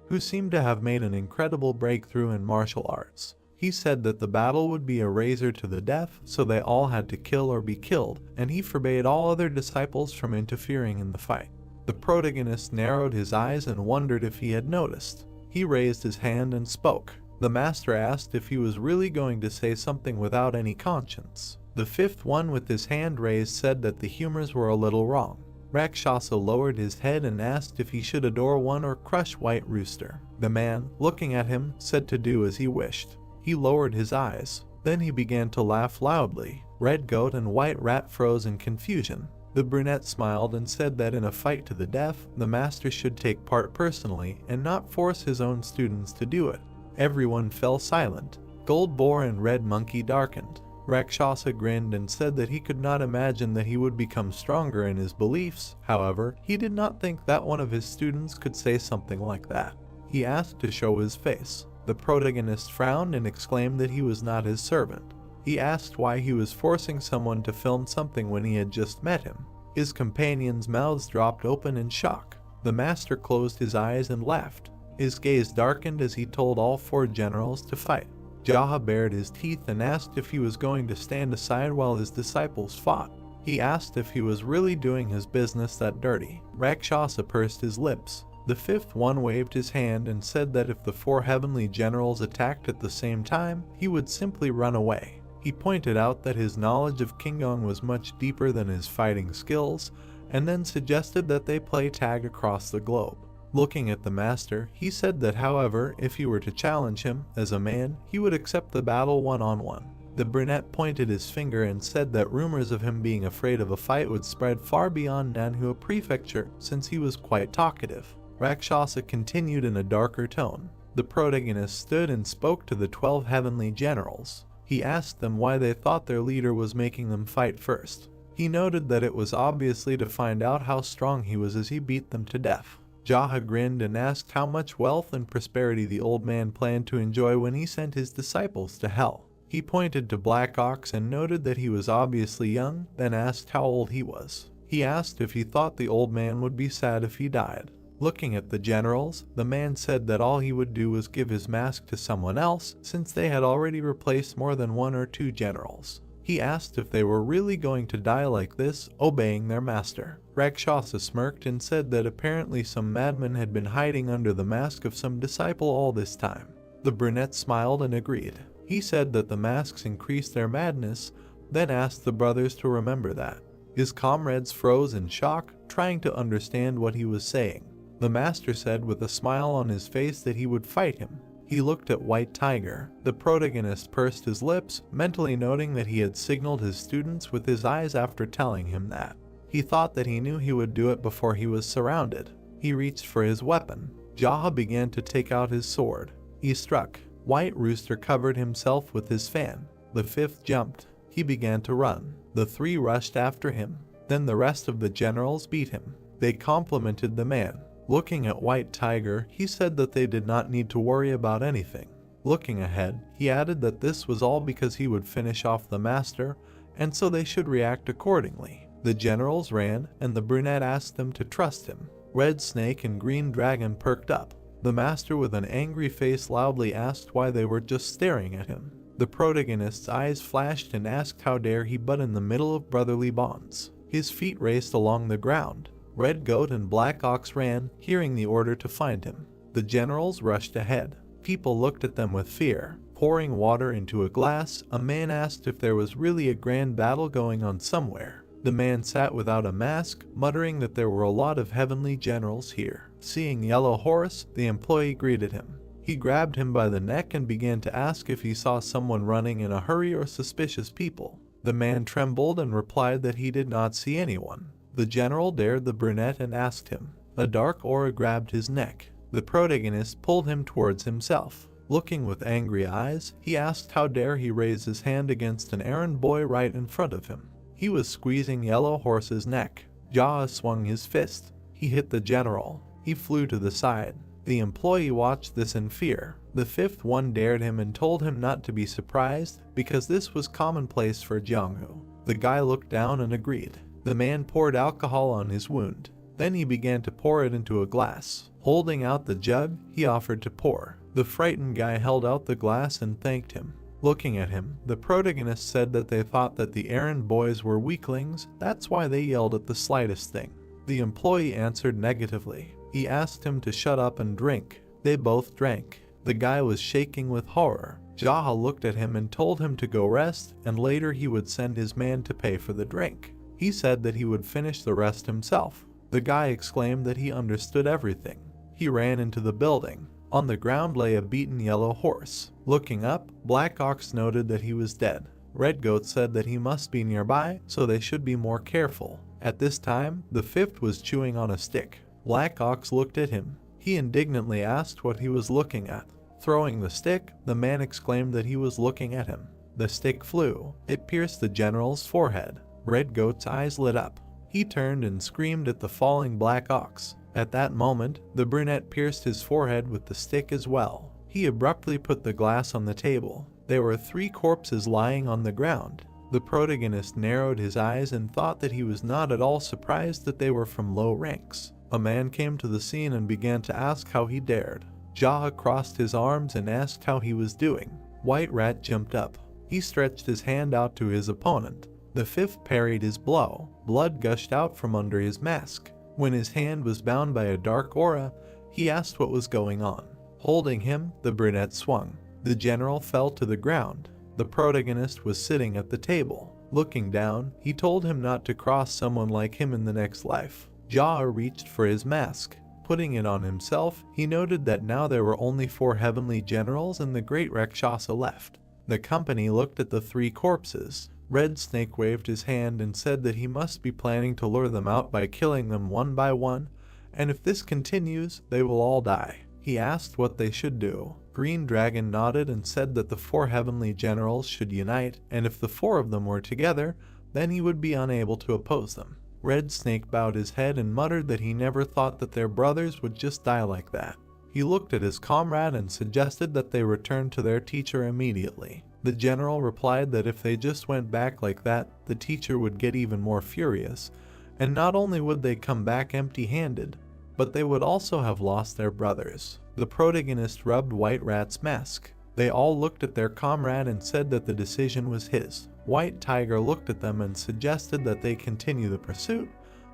who seemed to have made an incredible breakthrough in martial arts. He said that the battle would be a razor to the death, so they all had to kill or be killed, and he forbade all other disciples from interfering in the fight. The protagonist narrowed his eyes and wondered if he had noticed. He raised his hand and spoke. The master asked if he was really going to say something without any conscience. The fifth one with his hand raised said that the humors were a little wrong. Rakshasa lowered his head and asked if he should adore one or crush White Rooster. The man, looking at him, said to do as he wished. He lowered his eyes. Then he began to laugh loudly. Red Goat and White Rat froze in confusion. The brunette smiled and said that in a fight to the death, the master should take part personally and not force his own students to do it. Everyone fell silent. Gold Boar and Red Monkey darkened. Rakshasa grinned and said that he could not imagine that he would become stronger in his beliefs. However, he did not think that one of his students could say something like that. He asked to show his face. The protagonist frowned and exclaimed that he was not his servant. He asked why he was forcing someone to film something when he had just met him. His companions' mouths dropped open in shock. The master closed his eyes and laughed. His gaze darkened as he told all 4 generals to fight. Jaha bared his teeth and asked if he was going to stand aside while his disciples fought. He asked if he was really doing his business that dirty. Rakshasa pursed his lips. The 5th one waved his hand and said that if the 4 heavenly generals attacked at the same time, he would simply run away. He pointed out that his knowledge of Kingdom was much deeper than his fighting skills, and then suggested that they play tag across the globe. Looking at the master, he said that however, if he were to challenge him as a man, he would accept the battle one-on-one. The brunette pointed his finger and said that rumors of him being afraid of a fight would spread far beyond Manhwa prefecture since he was quite talkative. Rakshasa continued in a darker tone. The protagonist stood and spoke to the 12 heavenly generals. He asked them why they thought their leader was making them fight first. He noted that it was obviously to find out how strong he was as he beat them to death. Jaha grinned and asked how much wealth and prosperity the old man planned to enjoy when he sent his disciples to hell. He pointed to Black Ox and noted that he was obviously young, then asked how old he was. He asked if he thought the old man would be sad if he died. Looking at the generals, the man said that all he would do was give his mask to someone else since they had already replaced more than 1 or 2 generals. He asked if they were really going to die like this, obeying their master. Rakshasa smirked and said that apparently some madman had been hiding under the mask of some disciple all this time. The brunette smiled and agreed. He said that the masks increased their madness, then asked the brothers to remember that. His comrades froze in shock, trying to understand what he was saying. The master said with a smile on his face that he would fight him. He looked at White Tiger. The protagonist pursed his lips, mentally noting that he had signaled his students with his eyes after telling him that. He thought that he knew he would do it before he was surrounded. He reached for his weapon. Jaha began to take out his sword. He struck. White Rooster covered himself with his fan. The 5th jumped. He began to run. The 3 rushed after him. Then the rest of the generals beat him. They complimented the man. Looking at White Tiger, he said that they did not need to worry about anything. Looking ahead, he added that this was all because he would finish off the master, and so they should react accordingly. The generals ran, and the brunette asked them to trust him. Red Snake and Green Dragon perked up. The master with an angry face loudly asked why they were just staring at him. The protagonist's eyes flashed and asked how dare he butt in the middle of brotherly bonds. His feet raced along the ground. Red Goat and Black Ox ran, hearing the order to find him. The generals rushed ahead. People looked at them with fear. Pouring water into a glass, a man asked if there was really a grand battle going on somewhere. The man sat without a mask, muttering that there were a lot of heavenly generals here. Seeing Yellow Horse, the employee greeted him. He grabbed him by the neck and began to ask if he saw someone running in a hurry or suspicious people. The man trembled and replied that he did not see anyone. The general dared the brunette and asked him. A dark aura grabbed his neck. The protagonist pulled him towards himself. Looking with angry eyes, he asked how dare he raise his hand against an errand boy right in front of him. He was squeezing Yellow Horse's neck. Jaha swung his fist. He hit the general. He flew to the side. The employee watched this in fear. The 5th one dared him and told him not to be surprised because this was commonplace for Jianghu. The guy looked down and agreed. The man poured alcohol on his wound. Then he began to pour it into a glass. Holding out the jug, he offered to pour. The frightened guy held out the glass and thanked him. Looking at him, the protagonist said that they thought that the errand boys were weaklings, that's why they yelled at the slightest thing. The employee answered negatively. He asked him to shut up and drink. They both drank. The guy was shaking with horror. Jaha looked at him and told him to go rest, and later he would send his man to pay for the drink. He said that he would finish the rest himself. The guy exclaimed that he understood everything. He ran into the building. On the ground lay a beaten Yellow Horse. Looking up, Black Ox noted that he was dead. Red Goat said that he must be nearby, so they should be more careful. At this time, the 5th was chewing on a stick. Black Ox looked at him. He indignantly asked what he was looking at. Throwing the stick, the man exclaimed that he was looking at him. the stick flew. It pierced the general's forehead. Red Goat's eyes lit up. He turned and screamed at the falling black ox. At that moment, the brunette pierced his forehead with the stick as well. He abruptly put the glass on the table. There were 3 corpses lying on the ground. The protagonist narrowed his eyes and thought that he was not at all surprised that they were from low ranks. A man came to the scene and began to ask how he dared. Jaha crossed his arms and asked how he was doing. White Rat jumped up. He stretched his hand out to his opponent. The 5th parried his blow. Blood gushed out from under his mask. When his hand was bound by a dark aura, he asked what was going on. Holding him, the brunette swung. The general fell to the ground. The protagonist was sitting at the table. Looking down, he told him not to cross someone like him in the next life. Jaha reached for his mask. Putting it on himself, he noted that now there were only 4 heavenly generals and the great Rakshasa left. The company looked at the 3 corpses. Red Snake waved his hand and said that he must be planning to lure them out by killing them one by one, and if this continues, they will all die. He asked what they should do. Green Dragon nodded and said that the 4 heavenly generals should unite, and if the 4 of them were together, then he would be unable to oppose them. Red Snake bowed his head and muttered that he never thought that their brothers would just die like that. He looked at his comrade and suggested that they return to their teacher immediately. The general replied that if they just went back like that, the teacher would get even more furious, and not only would they come back empty-handed, but they would also have lost their brothers. The protagonist rubbed White Rat's mask. They all looked at their comrade and said that the decision was his. White Tiger looked at them and suggested that they continue the pursuit,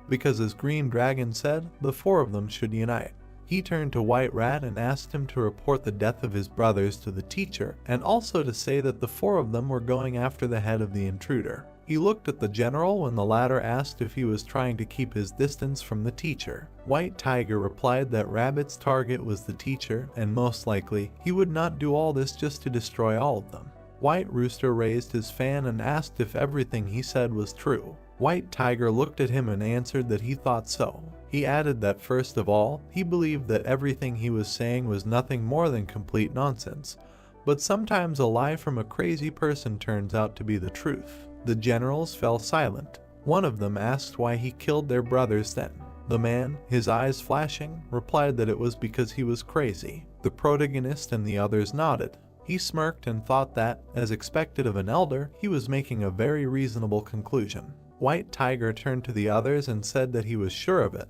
because as Green Dragon said, the 4 of them should unite. He turned to White Rat and asked him to report the death of his brothers to the teacher, and also to say that the 4 of them were going after the head of the intruder. He looked at the general when the latter asked if he was trying to keep his distance from the teacher. White Tiger replied that Rabbit's target was the teacher, and most likely, he would not do all this just to destroy all of them. White Rooster raised his fan and asked if everything he said was true. White Tiger looked at him and answered that he thought so. He added that first of all, he believed that everything he was saying was nothing more than complete nonsense, but sometimes a lie from a crazy person turns out to be the truth. The generals fell silent. One of them asked why he killed their brothers then. The man, his eyes flashing, replied that it was because he was crazy. The protagonist and the others nodded. He smirked and thought that, as expected of an elder, he was making a very reasonable conclusion. White Tiger turned to the others and said that he was sure of it,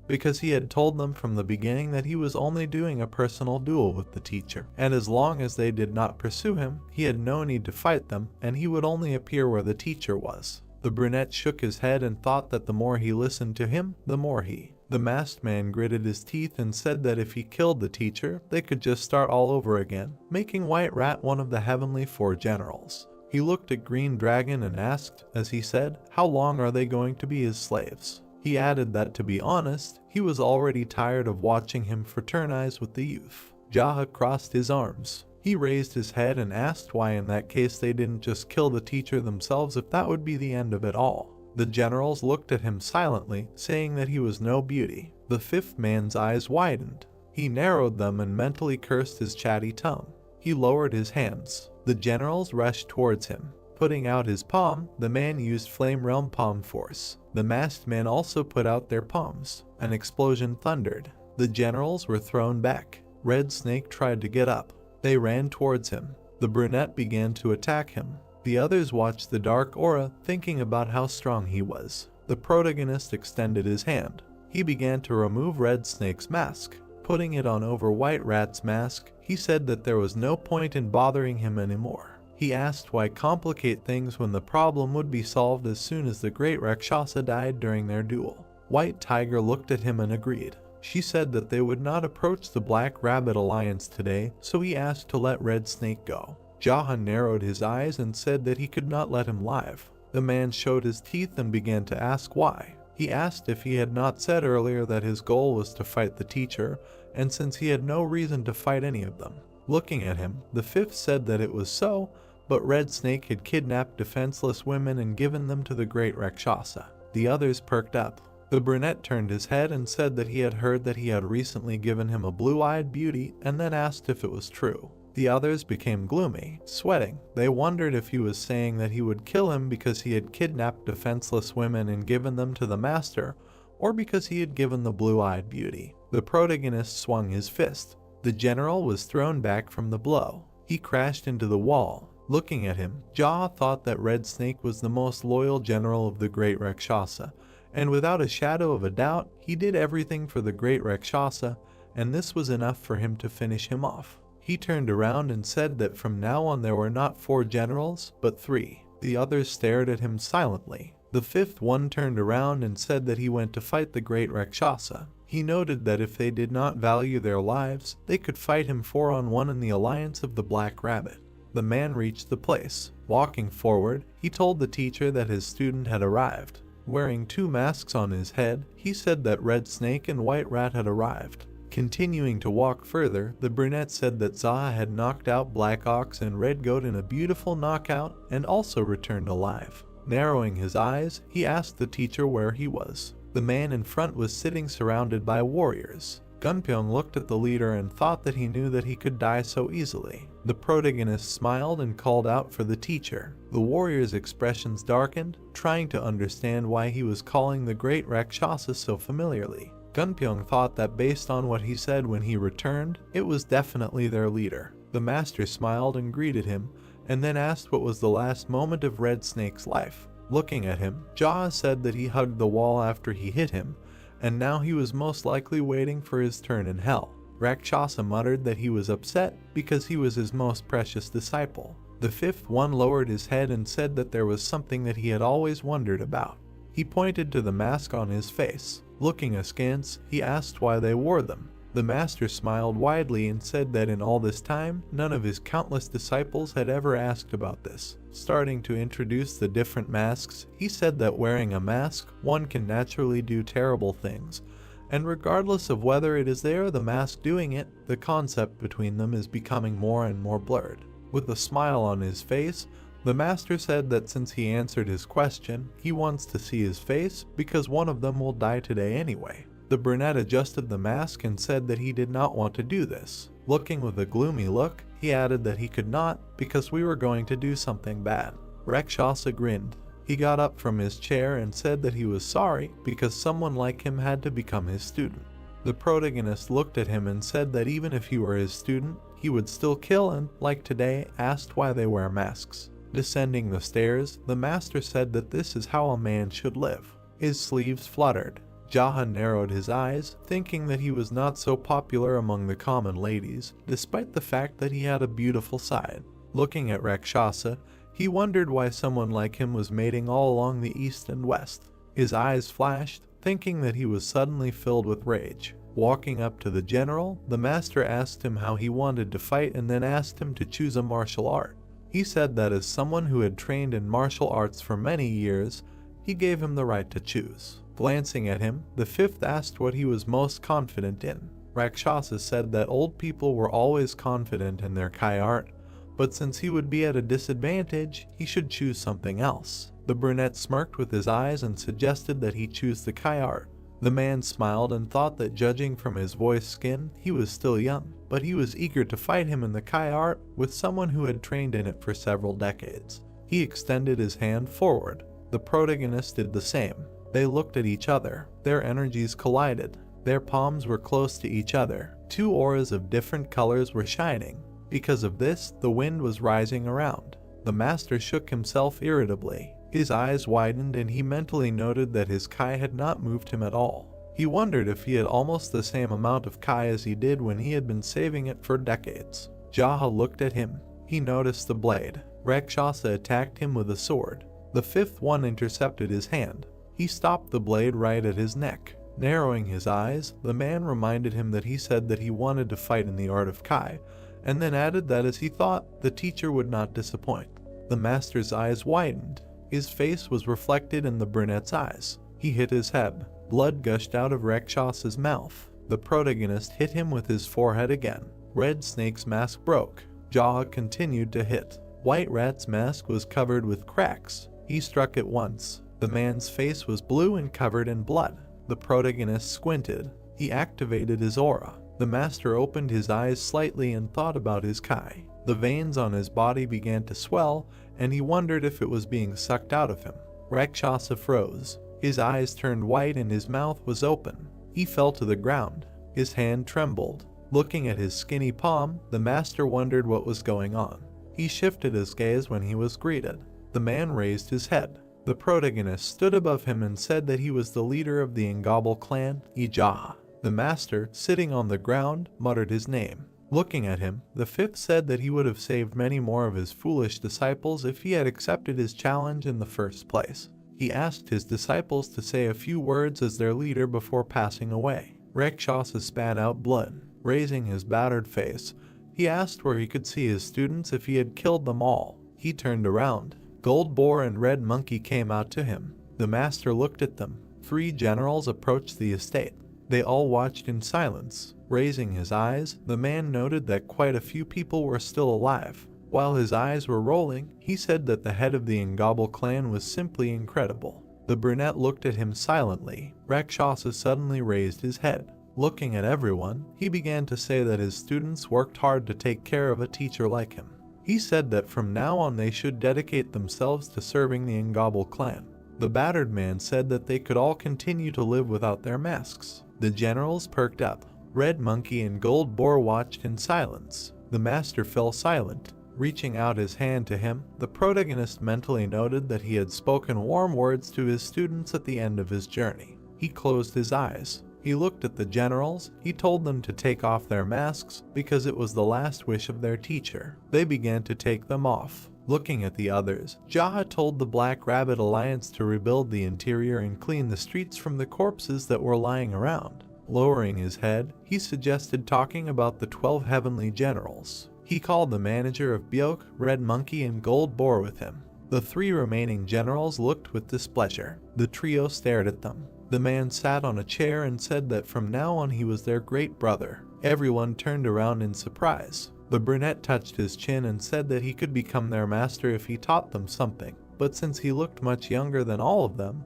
because he had told them from the beginning that he was only doing a personal duel with the teacher, and as long as they did not pursue him, he had no need to fight them, and he would only appear where the teacher was. The brunette shook his head and thought that the more he listened to him, the more he. The masked man gritted his teeth and said that if he killed the teacher, they could just start all over again, making White Rat one of the heavenly 4 generals. He looked at Green Dragon and asked, as he said, how long are they going to be his slaves? He added that, to be honest, he was already tired of watching him fraternize with the youth. Jaha crossed his arms. He raised his head and asked why in that case they didn't just kill the teacher themselves if that would be the end of it all. The generals looked at him silently, saying that he was no beauty. The 5th man's eyes widened. He narrowed them and mentally cursed his chatty tongue. He lowered his hands. The generals rushed towards him. Putting out his palm, the man used Flame Realm Palm Force. The masked men also put out their palms. An explosion thundered. The generals were thrown back. Red Snake tried to get up. They ran towards him. The brunette began to attack him. The others watched the dark aura, thinking about how strong he was. The protagonist extended his hand. He began to remove Red Snake's mask. Putting it on over White Rat's mask, he said that there was no point in bothering him anymore. He asked why complicate things when the problem would be solved as soon as the great Rakshasa died during their duel. White Tiger looked at him and agreed. She said that they would not approach the Black Rabbit Alliance today, so he asked to let Red Snake go. Jaha narrowed his eyes and said that he could not let him live. The man showed his teeth and began to ask why. He asked if he had not said earlier that his goal was to fight the teacher, and since he had no reason to fight any of them. Looking at him, the 5th said that it was so, but Red Snake had kidnapped defenseless women and given them to the great Rakshasa. The others perked up. The brunette turned his head and said that he had heard that he had recently given him a blue-eyed beauty, and then asked if it was true. The others became gloomy, sweating. They wondered if he was saying that he would kill him because he had kidnapped defenseless women and given them to the master, or because he had given the blue-eyed beauty. The protagonist swung his fist. The general was thrown back from the blow. He crashed into the wall. Looking at him, Jaha thought that Red Snake was the most loyal general of the Great Rakshasa, and without a shadow of a doubt, he did everything for the Great Rakshasa, and this was enough for him to finish him off. He turned around and said that from now on there were not 4 generals, but 3. The others stared at him silently. The 5th one turned around and said that he went to fight the Great Rakshasa. He noted that if they did not value their lives, they could fight him 4-on-1 in the alliance of the Black Rabbit. The man reached the place. Walking forward, he told the teacher that his student had arrived. Wearing 2 masks on his head, he said that Red Snake and White Rat had arrived. Continuing to walk further, the brunette said that Zaha had knocked out Black Ox and Red Goat in a beautiful knockout and also returned alive. Narrowing his eyes, he asked the teacher where he was. The man in front was sitting surrounded by warriors. Gunpyeong looked at the leader and thought that he knew that he could die so easily. The protagonist smiled and called out for the teacher. The warrior's expressions darkened, trying to understand why he was calling the Great Rakshasa so familiarly. Gunpyeong thought that based on what he said when he returned, it was definitely their leader. The master smiled and greeted him, and then asked what was the last moment of Red Snake's life. Looking at him, Jaha said that he hugged the wall after he hit him, and now he was most likely waiting for his turn in hell. Rakshasa muttered that he was upset because he was his most precious disciple. The 5th one lowered his head and said that there was something that he had always wondered about. He pointed to the mask on his face. Looking askance, he asked why they wore them. The master smiled widely and said that in all this time, none of his countless disciples had ever asked about this. Starting to introduce the different masks, he said that wearing a mask, one can naturally do terrible things, and regardless of whether it is they or the mask doing it, the concept between them is becoming more and more blurred. With a smile on his face, the master said that since he answered his question, he wants to see his face because one of them will die today anyway. The brunette adjusted the mask and said that he did not want to do this. Looking with a gloomy look, he added that he could not because we were going to do something bad. Rakshasa grinned. He got up from his chair and said that he was sorry because someone like him had to become his student. The protagonist looked at him and said that even if he were his student, he would still kill and, like today, asked why they wear masks. Descending the stairs, the master said that this is how a man should live. His sleeves fluttered. Jaha narrowed his eyes, thinking that he was not so popular among the common ladies, despite the fact that he had a beautiful side. Looking at Rakshasa, he wondered why someone like him was mating all along the east and west. His eyes flashed, thinking that he was suddenly filled with rage. Walking up to the general, the master asked him how he wanted to fight and then asked him to choose a martial art. He said that as someone who had trained in martial arts for many years, he gave him the right to choose. Glancing at him, the 5th asked what he was most confident in. Rakshasa said that old people were always confident in their Kai art, but since he would be at a disadvantage, he should choose something else. The brunette smirked with his eyes and suggested that he choose the Kai art. The man smiled and thought that judging from his voice skin, he was still young, but he was eager to fight him in the Kai art with someone who had trained in it for several decades. He extended his hand forward. The protagonist did the same. They looked at each other. Their energies collided. Their palms were close to each other. 2 auras of different colors were shining. Because of this, the wind was rising around. The master shook himself irritably. His eyes widened and he mentally noted that his Kai had not moved him at all. He wondered if he had almost the same amount of Kai as he did when he had been saving it for decades. Jaha looked at him. He noticed the blade. Rakshasa attacked him with a sword. The 5th one intercepted his hand. He stopped the blade right at his neck. Narrowing his eyes, the man reminded him that he said that he wanted to fight in the art of Kai, and then added that as he thought, the teacher would not disappoint. The master's eyes widened. His face was reflected in the brunette's eyes. He hit his head. Blood gushed out of Rakshasa's mouth. The protagonist hit him with his forehead again. Red Snake's mask broke. Jaha continued to hit. White Rat's mask was covered with cracks. He struck it once. The man's face was blue and covered in blood. The protagonist squinted. He activated his aura. The master opened his eyes slightly and thought about his kai. The veins on his body began to swell, and he wondered if it was being sucked out of him. Rakshasa froze. His eyes turned white and his mouth was open. He fell to the ground. His hand trembled. Looking at his skinny palm, the master wondered what was going on. He shifted his gaze when he was greeted. The man raised his head. The protagonist stood above him and said that he was the leader of the Engable clan, Ijaha. The master, sitting on the ground, muttered his name. Looking at him, the fifth said that he would have saved many more of his foolish disciples if he had accepted his challenge in the first place. He asked his disciples to say a few words as their leader before passing away. Rakshasa spat out blood. Raising his battered face, he asked where he could see his students if he had killed them all. He turned around. Gold Boar and Red Monkey came out to him. The master looked at them. 3 generals approached the estate. They all watched in silence. Raising his eyes, the man noted that quite a few people were still alive. While his eyes were rolling, he said that the head of the Engable clan was simply incredible. The brunette looked at him silently. Rakshasa suddenly raised his head. Looking at everyone, he began to say that his students worked hard to take care of a teacher like him. He said that from now on they should dedicate themselves to serving the Engable clan. The battered man said that they could all continue to live without their masks. The generals perked up. Red Monkey and Gold Boar watched in silence. The master fell silent. Reaching out his hand to him, the protagonist mentally noted that he had spoken warm words to his students at the end of his journey. He closed his eyes. He looked at the generals. He told them to take off their masks because it was the last wish of their teacher. They began to take them off. Looking at the others, Jaha told the Black Rabbit Alliance to rebuild the interior and clean the streets from the corpses that were lying around. Lowering his head, he suggested talking about the 12 heavenly generals. He called the manager of Byoke, Red Monkey, and Gold Boar with him. The 3 remaining generals looked with displeasure. The trio stared at them. The man sat on a chair and said that from now on he was their great brother. Everyone turned around in surprise. The brunette touched his chin and said that he could become their master if he taught them something. But since he looked much younger than all of them,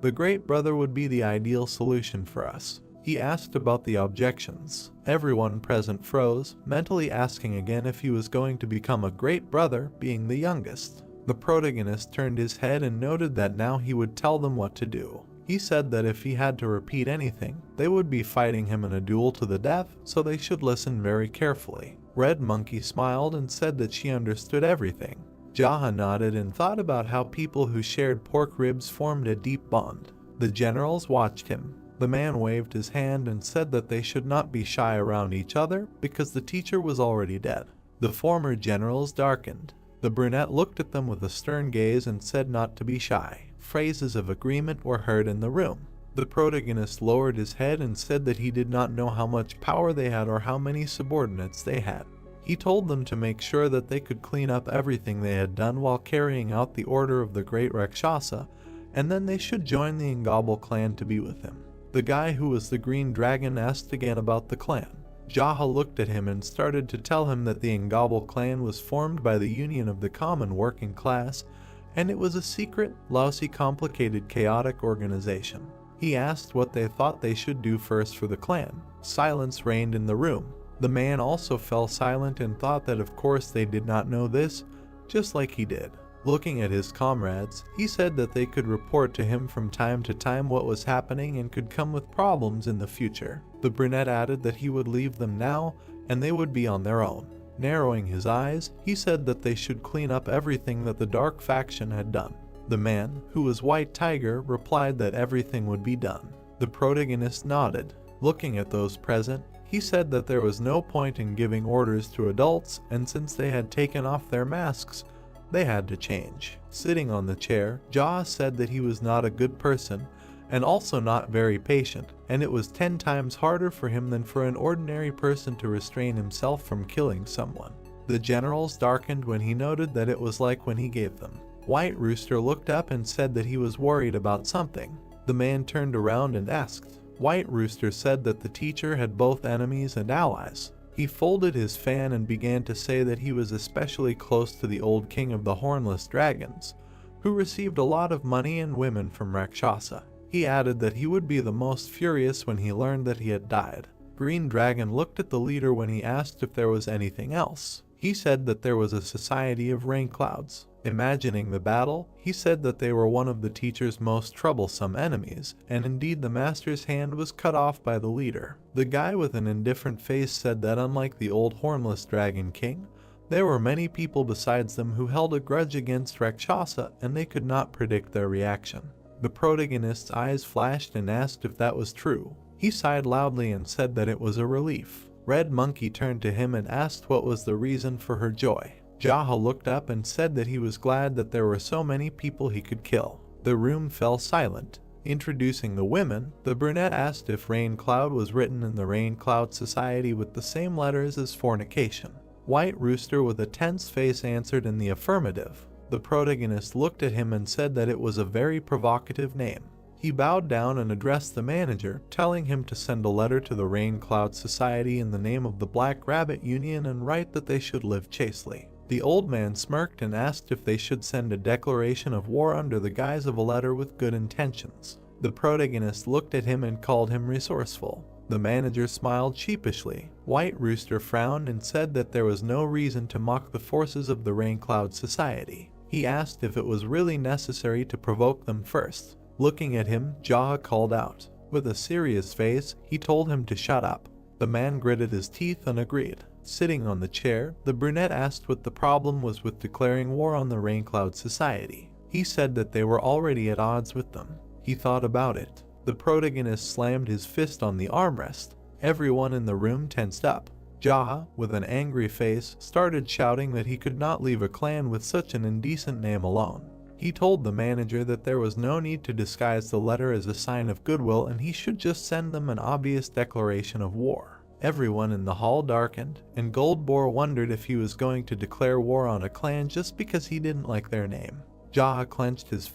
the great brother would be the ideal solution for us. He asked about the objections. Everyone present froze, mentally asking again if he was going to become a great brother, being the youngest. The protagonist turned his head and noted that now he would tell them what to do. He said that if he had to repeat anything, they would be fighting him in a duel to the death, so they should listen very carefully. Red Monkey smiled and said that she understood everything. Jaha nodded and thought about how people who shared pork ribs formed a deep bond. The generals watched him. The man waved his hand and said that they should not be shy around each other because the teacher was already dead. The former generals darkened. The brunette looked at them with a stern gaze and said not to be shy. Phrases of agreement were heard in the room. The protagonist lowered his head and said that he did not know how much power they had or how many subordinates they had. He told them to make sure that they could clean up everything they had done while carrying out the order of the great Rakshasa, and then they should join the Engable clan to be with him. The guy who was the green dragon asked again about the clan. Jaha looked at him and started to tell him that the Engable clan was formed by the union of the common working class, and it was a secret, lousy, complicated, chaotic organization. He asked what they thought they should do first for the clan. Silence reigned in the room. The man also fell silent and thought that of course they did not know this, just like he did. Looking at his comrades, he said that they could report to him from time to time what was happening and could come with problems in the future. The brunette added that he would leave them now and they would be on their own. Narrowing his eyes, he said that they should clean up everything that the dark faction had done. The man, who was White Tiger, replied that everything would be done. The protagonist nodded. Looking at those present, he said that there was no point in giving orders to adults, and since they had taken off their masks, they had to change. Sitting on the chair, Jaw said that he was not a good person, and also not very patient, and it was 10 times harder for him than for an ordinary person to restrain himself from killing someone. The generals darkened when he noted that it was like when he gave them. White Rooster looked up and said that he was worried about something. The man turned around and asked. White Rooster said that the teacher had both enemies and allies. He folded his fan and began to say that he was especially close to the old king of the hornless dragons, who received a lot of money and women from Rakshasa. He added that he would be the most furious when he learned that he had died. Green Dragon looked at the leader when he asked if there was anything else. He said that there was a society of rain clouds. Imagining the battle, he said that they were one of the teacher's most troublesome enemies, and indeed the master's hand was cut off by the leader. The guy with an indifferent face said that unlike the old hornless Dragon King, there were many people besides them who held a grudge against Rakshasa, and they could not predict their reaction. The protagonist's eyes flashed and asked if that was true. He sighed loudly and said that it was a relief. Red Monkey turned to him and asked what was the reason for her joy. Yahello looked up and said that he was glad that there were so many people he could kill. The room fell silent. Introducing the women, the brunette asked if Rain Cloud was written in the Rain Cloud Society with the same letters as fornication. White Rooster with a tense face answered in the affirmative. The protagonist looked at him and said that it was a very provocative name. He bowed down and addressed the manager, telling him to send a letter to the Rain Cloud Society in the name of the Black Rabbit Union and write that they should live chastely. The old man smirked and asked if they should send a declaration of war under the guise of a letter with good intentions. The protagonist looked at him and called him resourceful. The manager smiled sheepishly. White Rooster frowned and said that there was no reason to mock the forces of the Rain Cloud Society. He asked if it was really necessary to provoke them first. Looking at him, Jaha called out. With a serious face, he told him to shut up. The man gritted his teeth and agreed. Sitting on the chair, the brunette asked what the problem was with declaring war on the Rain Cloud Society. He said that they were already at odds with them. He thought about it. The protagonist slammed his fist on the armrest. Everyone in the room tensed up. Jaha, with an angry face, started shouting that he could not leave a clan with such an indecent name alone. He told the manager that there was no need to disguise the letter as a sign of goodwill and he should just send them an obvious declaration of war. Everyone in the hall darkened, and Goldboar wondered if he was going to declare war on a clan just because he didn't like their name. Jaha clenched his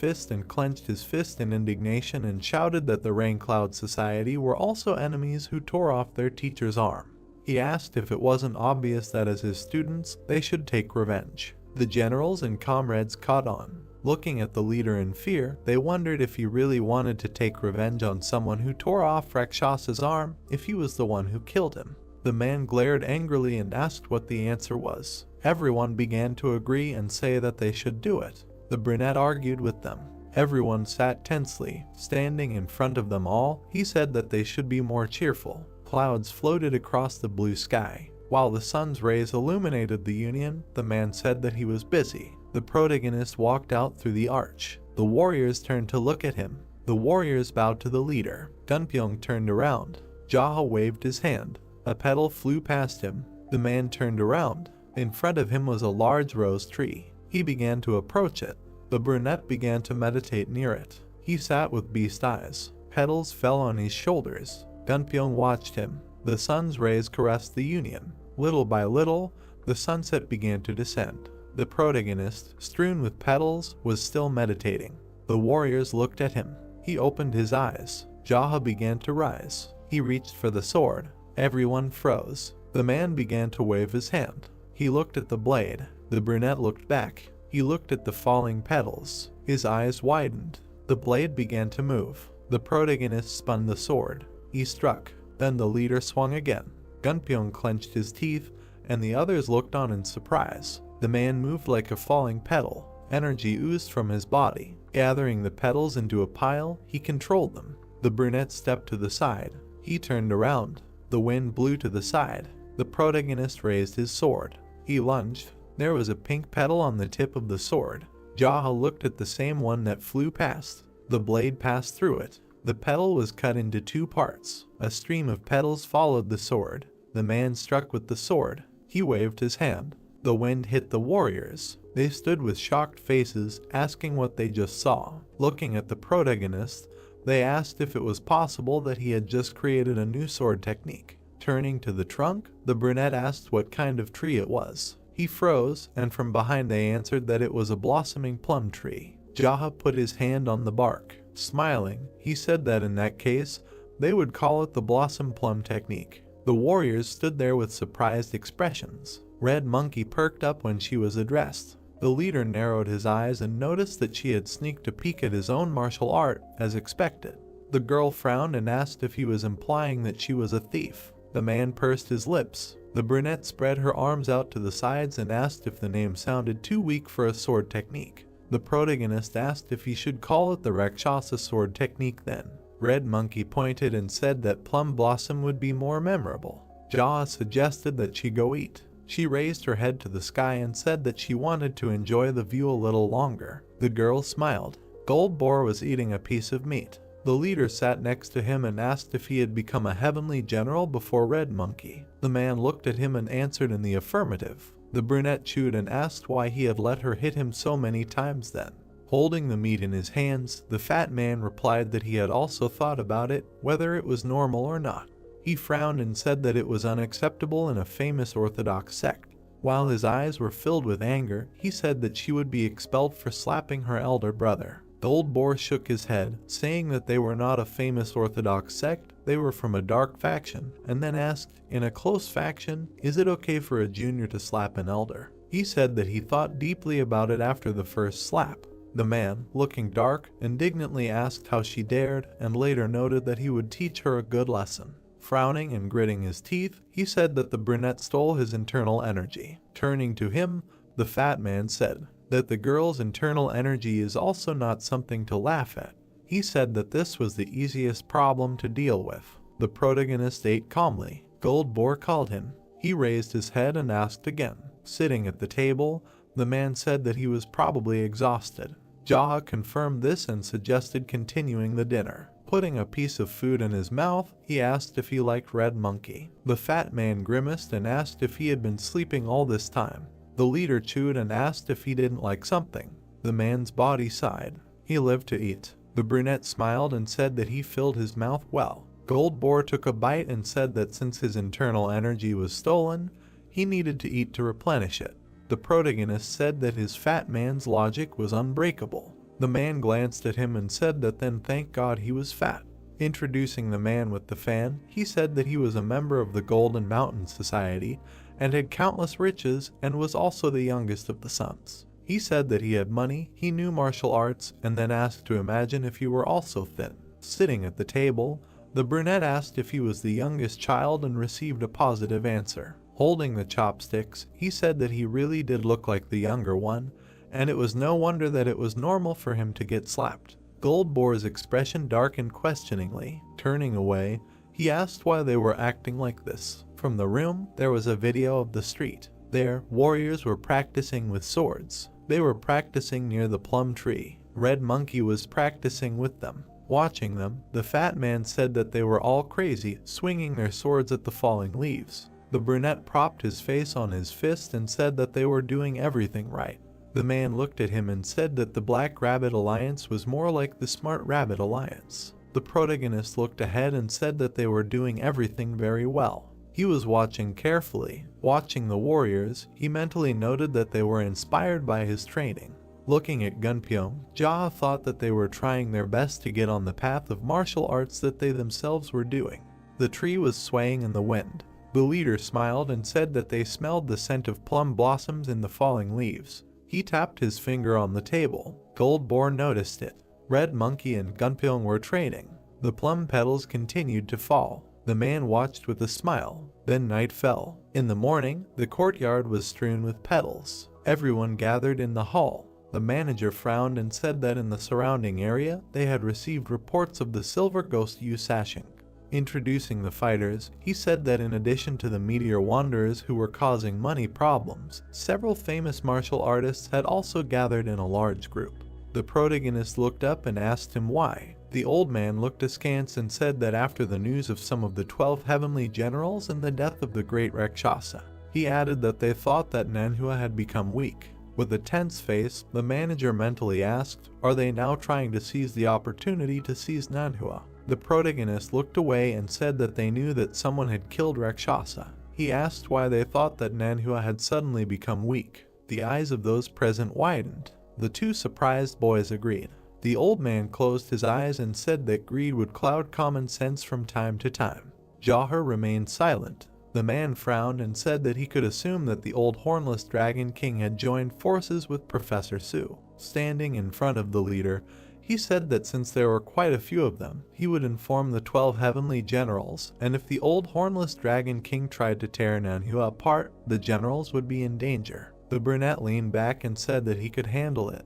fist in indignation and shouted that the Rain Cloud Society were also enemies who tore off their teacher's arm. He asked if it wasn't obvious that as his students, they should take revenge. The generals and comrades caught on. Looking at the leader in fear, they wondered if he really wanted to take revenge on someone who tore off Rakshasa's arm if he was the one who killed him. The man glared angrily and asked what the answer was. Everyone began to agree and say that they should do it. The brunette argued with them. Everyone sat tensely. Standing in front of them all, he said that they should be more cheerful. Clouds floated across the blue sky. While the sun's rays illuminated the Union, the man said that he was busy. The protagonist walked out through the arch. The warriors turned to look at him. The warriors bowed to the leader. Gunpyeong turned around. Jaha waved his hand. A petal flew past him. The man turned around. In front of him was a large rose tree. He began to approach it. The brunette began to meditate near it. He sat with beast eyes. Petals fell on his shoulders. Gunpyeong watched him. The sun's rays caressed the Union. Little by little, the sunset began to descend. The protagonist, strewn with petals, was still meditating. The warriors looked at him. He opened his eyes. Jaha began to rise. He reached for the sword. Everyone froze. The man began to wave his hand. He looked at the blade. The brunette looked back. He looked at the falling petals. His eyes widened. The blade began to move. The protagonist spun the sword. He struck. Then the leader swung again. Gunpyeong clenched his teeth, and the others looked on in surprise. The man moved like a falling petal. Energy oozed from his body. Gathering the petals into a pile, he controlled them. The brunette stepped to the side. He turned around. The wind blew to the side. The protagonist raised his sword. He lunged. There was a pink petal on the tip of the sword. Jaha looked at the same one that flew past. The blade passed through it. The petal was cut into two parts. A stream of petals followed the sword. The man struck with the sword. He waved his hand. The wind hit the warriors. They stood with shocked faces, asking what they just saw. Looking at the protagonist, they asked if it was possible that he had just created a new sword technique. Turning to the trunk, the brunette asked what kind of tree it was. He froze, and from behind they answered that it was a blossoming plum tree. Jaha put his hand on the bark. Smiling, he said that in that case, they would call it the blossom plum technique. The warriors stood there with surprised expressions. Red Monkey perked up when she was addressed. The leader narrowed his eyes and noticed that she had sneaked a peek at his own martial art, as expected. The girl frowned and asked if he was implying that she was a thief. The man pursed his lips. The brunette spread her arms out to the sides and asked if the name sounded too weak for a sword technique. The protagonist asked if he should call it the Rakshasa sword technique then. Red Monkey pointed and said that Plum Blossom would be more memorable. Jaw suggested that she go eat. She raised her head to the sky and said that she wanted to enjoy the view a little longer. The girl smiled. Gold Boar was eating a piece of meat. The leader sat next to him and asked if he had become a heavenly general before Red Monkey. The man looked at him and answered in the affirmative. The brunette chewed and asked why he had let her hit him so many times then. Holding the meat in his hands, the fat man replied that he had also thought about it, whether it was normal or not. He frowned and said that it was unacceptable in a famous Orthodox sect. While his eyes were filled with anger, he said that she would be expelled for slapping her elder brother. The old boar shook his head, saying that they were not a famous Orthodox sect, they were from a dark faction, and then asked, in a close faction, is it okay for a junior to slap an elder? He said that he thought deeply about it after the first slap. The man, looking dark, indignantly asked how she dared, and later noted that he would teach her a good lesson. Frowning and gritting his teeth, he said that the brunette stole his internal energy. Turning to him, the fat man said that the girl's internal energy is also not something to laugh at. He said that this was the easiest problem to deal with. The protagonist ate calmly. Gold Boar called him. He raised his head and asked again. Sitting at the table, the man said that he was probably exhausted. Jaw confirmed this and suggested continuing the dinner. Putting a piece of food in his mouth, he asked if he liked Red Monkey. The fat man grimaced and asked if he had been sleeping all this time. The leader chewed and asked if he didn't like something. The man's body sighed. He lived to eat. The brunette smiled and said that he filled his mouth well. Gold Boar took a bite and said that since his internal energy was stolen, he needed to eat to replenish it. The protagonist said that his fat man's logic was unbreakable. The man glanced at him and said that then thank God he was fat. Introducing the man with the fan, he said that he was a member of the Golden Mountain Society and had countless riches and was also the youngest of the sons. He said that he had money, he knew martial arts, and then asked to imagine if he were also thin. Sitting at the table, the brunette asked if he was the youngest child and received a positive answer. Holding the chopsticks, he said that he really did look like the younger one, and it was no wonder that it was normal for him to get slapped. Gold Boar's expression darkened questioningly. Turning away, he asked why they were acting like this. From the room, there was a video of the street. There, warriors were practicing with swords. They were practicing near the plum tree. Red Monkey was practicing with them. Watching them, the fat man said that they were all crazy, swinging their swords at the falling leaves. The brunette propped his face on his fist and said that they were doing everything right. The man looked at him and said that the Black Rabbit Alliance was more like the Smart Rabbit Alliance. The protagonist looked ahead and said that they were doing everything very well. He was watching carefully. Watching the warriors, he mentally noted that they were inspired by his training. Looking at Gunpyeong, Ja thought that they were trying their best to get on the path of martial arts that they themselves were doing. The tree was swaying in the wind. The leader smiled and said that they smelled the scent of plum blossoms in the falling leaves. He tapped his finger on the table. Gold Boar noticed it. Red Monkey and Gunpyeong were trading. The plum petals continued to fall. The man watched with a smile. Then night fell. In the morning, the courtyard was strewn with petals. Everyone gathered in the hall. The manager frowned and said that in the surrounding area, they had received reports of the silver ghost Yu Sashing. Introducing the fighters, he said that in addition to the meteor wanderers who were causing money problems, several famous martial artists had also gathered in a large group. The protagonist looked up and asked him why. The old man looked askance and said that after the news of some of the 12 heavenly generals and the death of the great Rakshasa, he added that they thought that Manhwa had become weak. With a tense face, the manager mentally asked, are they now trying to seize the opportunity to seize Manhwa? The protagonist looked away and said that they knew that someone had killed Rakshasa. He asked why they thought that Manhwa had suddenly become weak. The eyes of those present widened. The two surprised boys agreed. The old man closed his eyes and said that greed would cloud common sense from time to time. Jahar remained silent. The man frowned and said that he could assume that the old hornless dragon king had joined forces with Professor Su. Standing in front of the leader, He said that since there were quite a few of them, he would inform the 12 heavenly generals, and if the old hornless dragon king tried to tear Manhwa apart, the generals would be in danger. The brunette leaned back and said that he could handle it,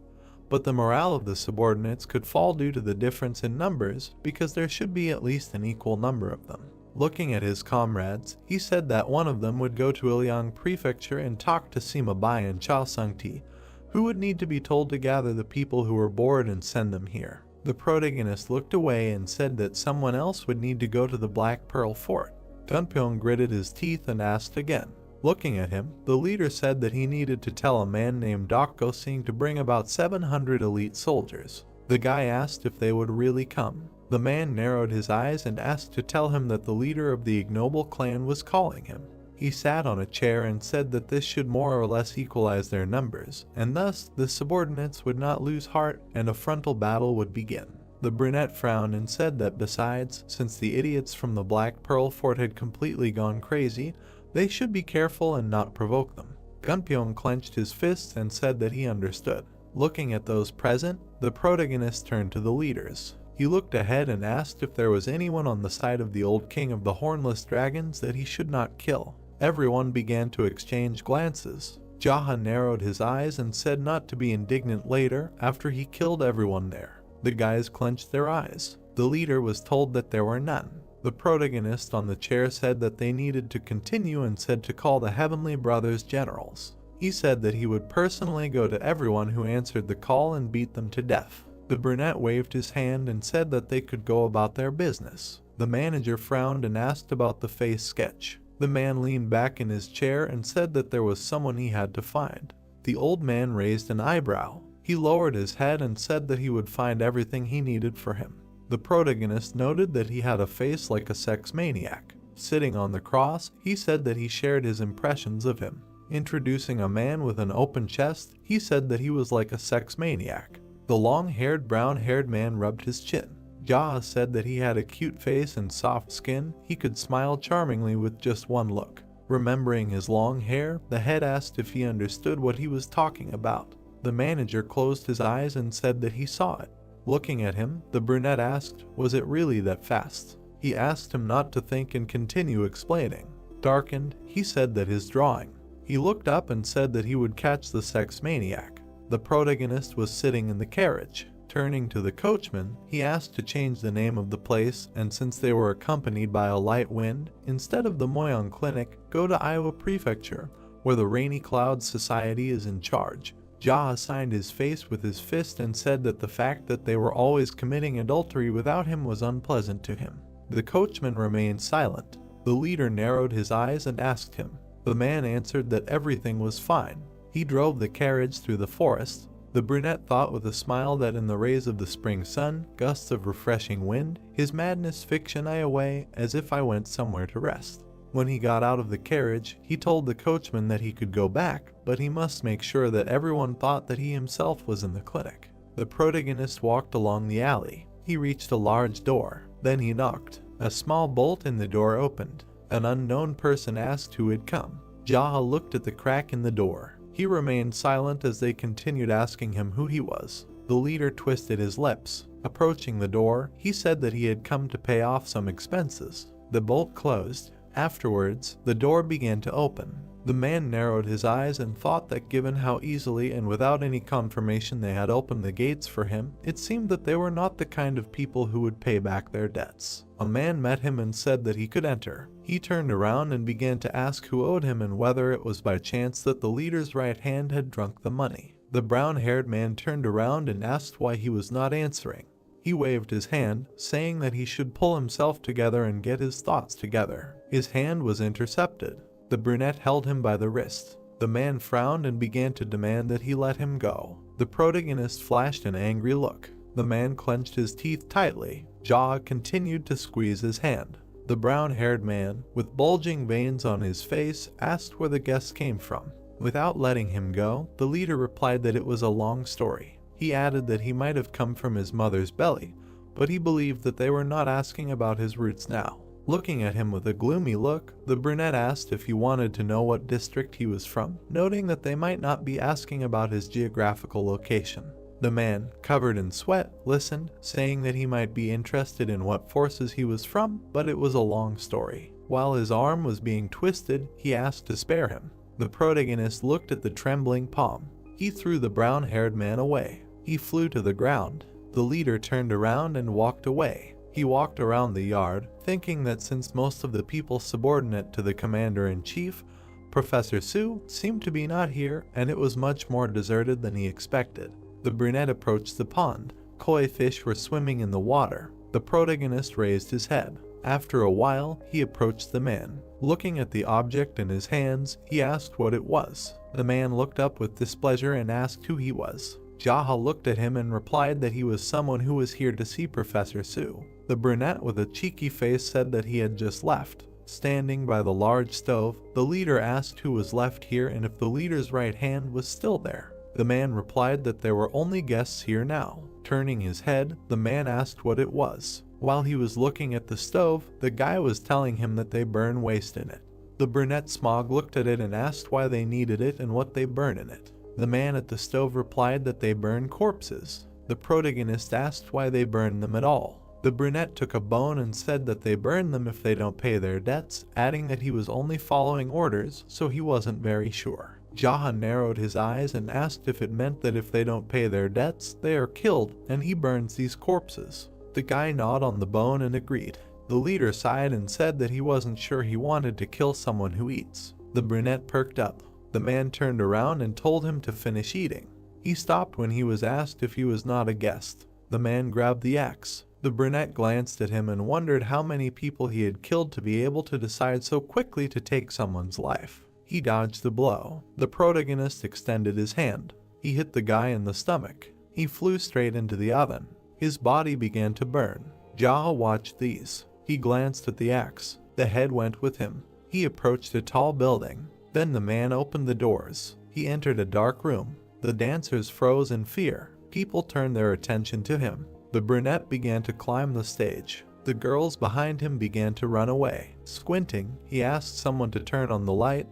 but the morale of the subordinates could fall due to the difference in numbers because there should be at least an equal number of them. Looking at his comrades, he said that one of them would go to Ilyang Prefecture and talk to Sima Bai and Chao Sungti, who would need to be told to gather the people who were bored and send them here. The protagonist looked away and said that someone else would need to go to the Black Pearl Fort. Dunpyeong gritted his teeth and asked again. Looking at him, the leader said that he needed to tell a man named Dak Go-sing to bring about 700 elite soldiers. The guy asked if they would really come. The man narrowed his eyes and asked to tell him that the leader of the ignoble clan was calling him. He sat on a chair and said that this should more or less equalize their numbers, and thus the subordinates would not lose heart and a frontal battle would begin. The brunette frowned and said that besides, since the idiots from the Black Pearl Fort had completely gone crazy, they should be careful and not provoke them. Gunpyeong clenched his fists and said that he understood. Looking at those present, the protagonist turned to the leaders. He looked ahead and asked if there was anyone on the side of the old king of the hornless dragons that he should not kill. Everyone began to exchange glances. Jaha narrowed his eyes and said not to be indignant later after he killed everyone there. The guys clenched their eyes. The leader was told that there were none. The protagonist on the chair said that they needed to continue and said to call the Heavenly Brothers generals. He said that he would personally go to everyone who answered the call and beat them to death. The brunette waved his hand and said that they could go about their business. The manager frowned and asked about the face sketch. The man leaned back in his chair and said that there was someone he had to find. The old man raised an eyebrow. He lowered his head and said that he would find everything he needed for him. The protagonist noted that he had a face like a sex maniac. Sitting on the cross, he said that he shared his impressions of him. Introducing a man with an open chest, he said that he was like a sex maniac. The long-haired, brown-haired man rubbed his chin. Jaha said that he had a cute face and soft skin. He could smile charmingly with just one look. Remembering his long hair, the head asked if he understood what he was talking about. The manager closed his eyes and said that he saw it. Looking at him, the brunette asked, was it really that fast? He asked him not to think and continue explaining. Darkened, he said that his drawing. He looked up and said that he would catch the sex maniac. The protagonist was sitting in the carriage. Turning to the coachman, he asked to change the name of the place, and since they were accompanied by a light wind, instead of the Moyang Clinic, go to Iowa Prefecture, where the Rainy Clouds Society is in charge. Jaha signed his face with his fist and said that the fact that they were always committing adultery without him was unpleasant to him. The coachman remained silent. The leader narrowed his eyes and asked him. The man answered that everything was fine. He drove the carriage through the forest. The brunette thought with a smile that in the rays of the spring sun, gusts of refreshing wind, his madness fiction I away as if I went somewhere to rest. When he got out of the carriage, he told the coachman that he could go back, but he must make sure that everyone thought that he himself was in the clinic. The protagonist walked along the alley. He reached a large door. Then he knocked. A small bolt in the door opened. An unknown person asked who had come. Jaha looked at the crack in the door. He remained silent as they continued asking him who he was. The leader twisted his lips. Approaching the door, he said that he had come to pay off some expenses. The bolt closed. Afterwards, the door began to open. The man narrowed his eyes and thought that given how easily and without any confirmation they had opened the gates for him, it seemed that they were not the kind of people who would pay back their debts. A man met him and said that he could enter. He turned around and began to ask who owed him and whether it was by chance that the leader's right hand had drunk the money. The brown-haired man turned around and asked why he was not answering. He waved his hand, saying that he should pull himself together and get his thoughts together. His hand was intercepted. The brunette held him by the wrist. The man frowned and began to demand that he let him go. The protagonist flashed an angry look. The man clenched his teeth tightly. Jaha continued to squeeze his hand. The brown-haired man, with bulging veins on his face, asked where the guest came from. Without letting him go, the leader replied that it was a long story. He added that he might have come from his mother's belly, but he believed that they were not asking about his roots now. Looking at him with a gloomy look, the brunette asked if he wanted to know what district he was from, noting that they might not be asking about his geographical location. The man, covered in sweat, listened, saying that he might be interested in what forces he was from, but it was a long story. While his arm was being twisted, he asked to spare him. The protagonist looked at the trembling palm. He threw the brown-haired man away. He flew to the ground. The leader turned around and walked away. He walked around the yard, thinking that since most of the people subordinate to the commander-in-chief, Professor Sue, seemed to be not here, and it was much more deserted than he expected. The brunette approached the pond. Koi fish were swimming in the water. The protagonist raised his head. After a while, he approached the man. Looking at the object in his hands, he asked what it was. The man looked up with displeasure and asked who he was. Jaha looked at him and replied that he was someone who was here to see Professor Sue. The brunette with a cheeky face said that he had just left. Standing by the large stove, the leader asked who was left here and if the leader's right hand was still there. The man replied that there were only guests here now. Turning his head, the man asked what it was. While he was looking at the stove, the guy was telling him that they burn waste in it. The brunette smog looked at it and asked why they needed it and what they burn in it. The man at the stove replied that they burn corpses. The protagonist asked why they burn them at all. The brunette took a bone and said that they burn them if they don't pay their debts, adding that he was only following orders, so he wasn't very sure. Jaha narrowed his eyes and asked if it meant that if they don't pay their debts, they are killed, and he burns these corpses. The guy gnawed on the bone and agreed. The leader sighed and said that he wasn't sure he wanted to kill someone who eats. The brunette perked up. The man turned around and told him to finish eating. He stopped when he was asked if he was not a guest. The man grabbed the axe. The brunette glanced at him and wondered how many people he had killed to be able to decide so quickly to take someone's life. He dodged the blow. The protagonist extended his hand. He hit the guy in the stomach. He flew straight into the oven. His body began to burn. Jaha watched these. He glanced at the axe. The head went with him. He approached a tall building. Then the man opened the doors. He entered a dark room. The dancers froze in fear. People turned their attention to him. The brunette began to climb the stage. The girls behind him began to run away. Squinting, he asked someone to turn on the light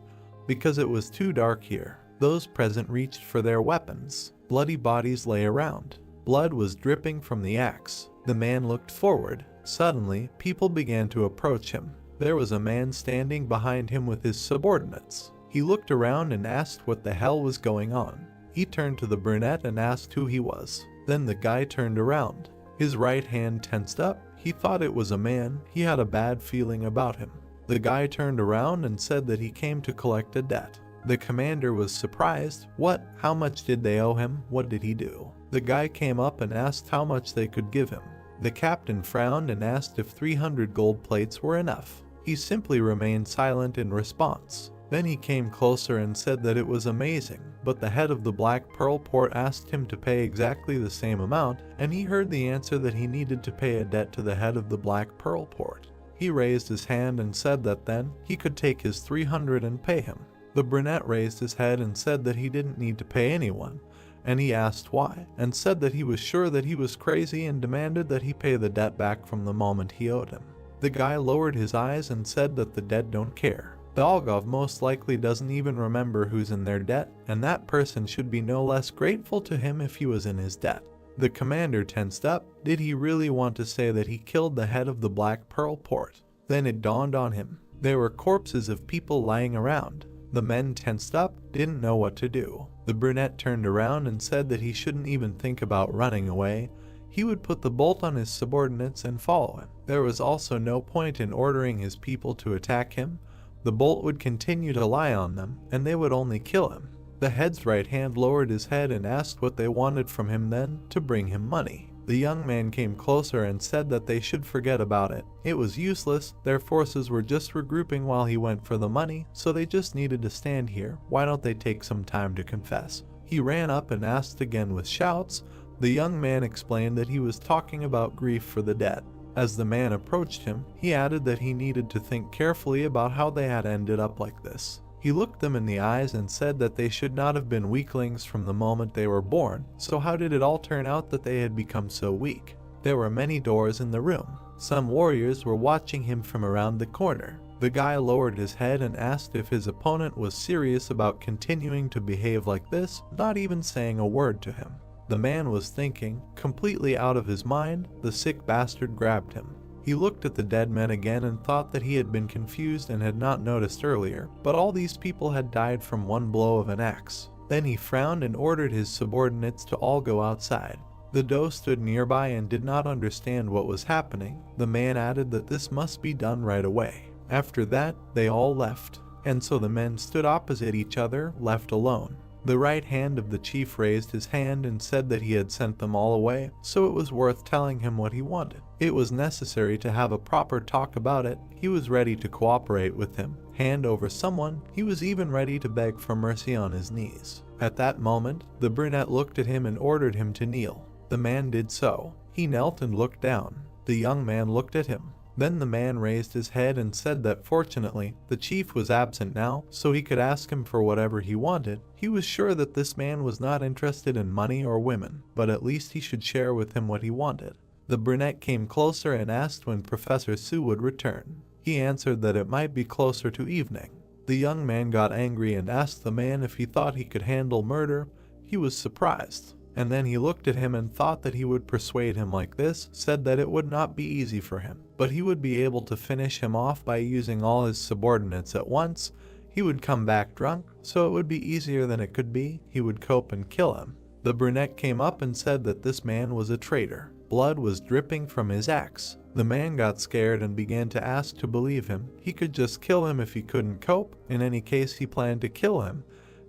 because it was too dark here. Those present reached for their weapons. Bloody bodies lay around. Blood was dripping from the axe. The man looked forward. Suddenly, people began to approach him. There was a man standing behind him with his subordinates. He looked around and asked what the hell was going on. He turned to the brunette and asked who he was. Then the guy turned around. His right hand tensed up. He thought it was a man. He had a bad feeling about him. The guy turned around and said that he came to collect a debt. The commander was surprised. What? How much did they owe him? What did he do? The guy came up and asked how much they could give him. The captain frowned and asked if 300 gold plates were enough. He simply remained silent in response. Then he came closer and said that it was amazing, but the head of the Black Pearl Port asked him to pay exactly the same amount, and he heard the answer that he needed to pay a debt to the head of the Black Pearl Port. He raised his hand and said that then he could take his 300 and pay him. The brunette raised his head and said that he didn't need to pay anyone, and he asked why, and said that he was sure that he was crazy and demanded that he pay the debt back from the moment he owed him. The guy lowered his eyes and said that the dead don't care. The Algov most likely doesn't even remember who's in their debt, and that person should be no less grateful to him if he was in his debt. The commander tensed up. Did he really want to say that he killed the head of the Black Pearl Port? Then it dawned on him. There were corpses of people lying around. The men tensed up, didn't know what to do. The brunette turned around and said that he shouldn't even think about running away. He would put the bolt on his subordinates and follow him. There was also no point in ordering his people to attack him. The bolt would continue to lie on them, and they would only kill him. The head's right hand lowered his head and asked what they wanted from him then, to bring him money. The young man came closer and said that they should forget about it. It was useless, their forces were just regrouping while he went for the money, so they just needed to stand here. Why don't they take some time to confess? He ran up and asked again with shouts. The young man explained that he was talking about grief for the dead. As the man approached him, he added that he needed to think carefully about how they had ended up like this. He looked them in the eyes and said that they should not have been weaklings from the moment they were born, so how did it all turn out that they had become so weak? There were many doors in the room. Some warriors were watching him from around the corner. The guy lowered his head and asked if his opponent was serious about continuing to behave like this, not even saying a word to him. The man was thinking, completely out of his mind. The sick bastard grabbed him. He looked at the dead men again and thought that he had been confused and had not noticed earlier, but all these people had died from one blow of an axe. Then he frowned and ordered his subordinates to all go outside. The doe stood nearby and did not understand what was happening. The man added that this must be done right away. After that, they all left, and so the men stood opposite each other, left alone. The right hand of the chief raised his hand and said that he had sent them all away, so it was worth telling him what he wanted. It was necessary to have a proper talk about it. He was ready to cooperate with him, hand over someone. He was even ready to beg for mercy on his knees. At that moment, the brunette looked at him and ordered him to kneel. The man did so. He knelt and looked down. The young man looked at him. Then the man raised his head and said that fortunately, the chief was absent now, so he could ask him for whatever he wanted. He was sure that this man was not interested in money or women, but at least he should share with him what he wanted. The brunette came closer and asked when Professor Su would return. He answered that it might be closer to evening. The young man got angry and asked the man if he thought he could handle murder. He was surprised. And then he looked at him and thought that he would persuade him like this, said that it would not be easy for him, but he would be able to finish him off by using all his subordinates at once. He would come back drunk, so it would be easier than it could be. He would cope and kill him. The brunette came up and said that this man was a traitor. Blood was dripping from his axe. The man got scared and began to ask to believe him. He could just kill him if he couldn't cope. In any case, he planned to kill him,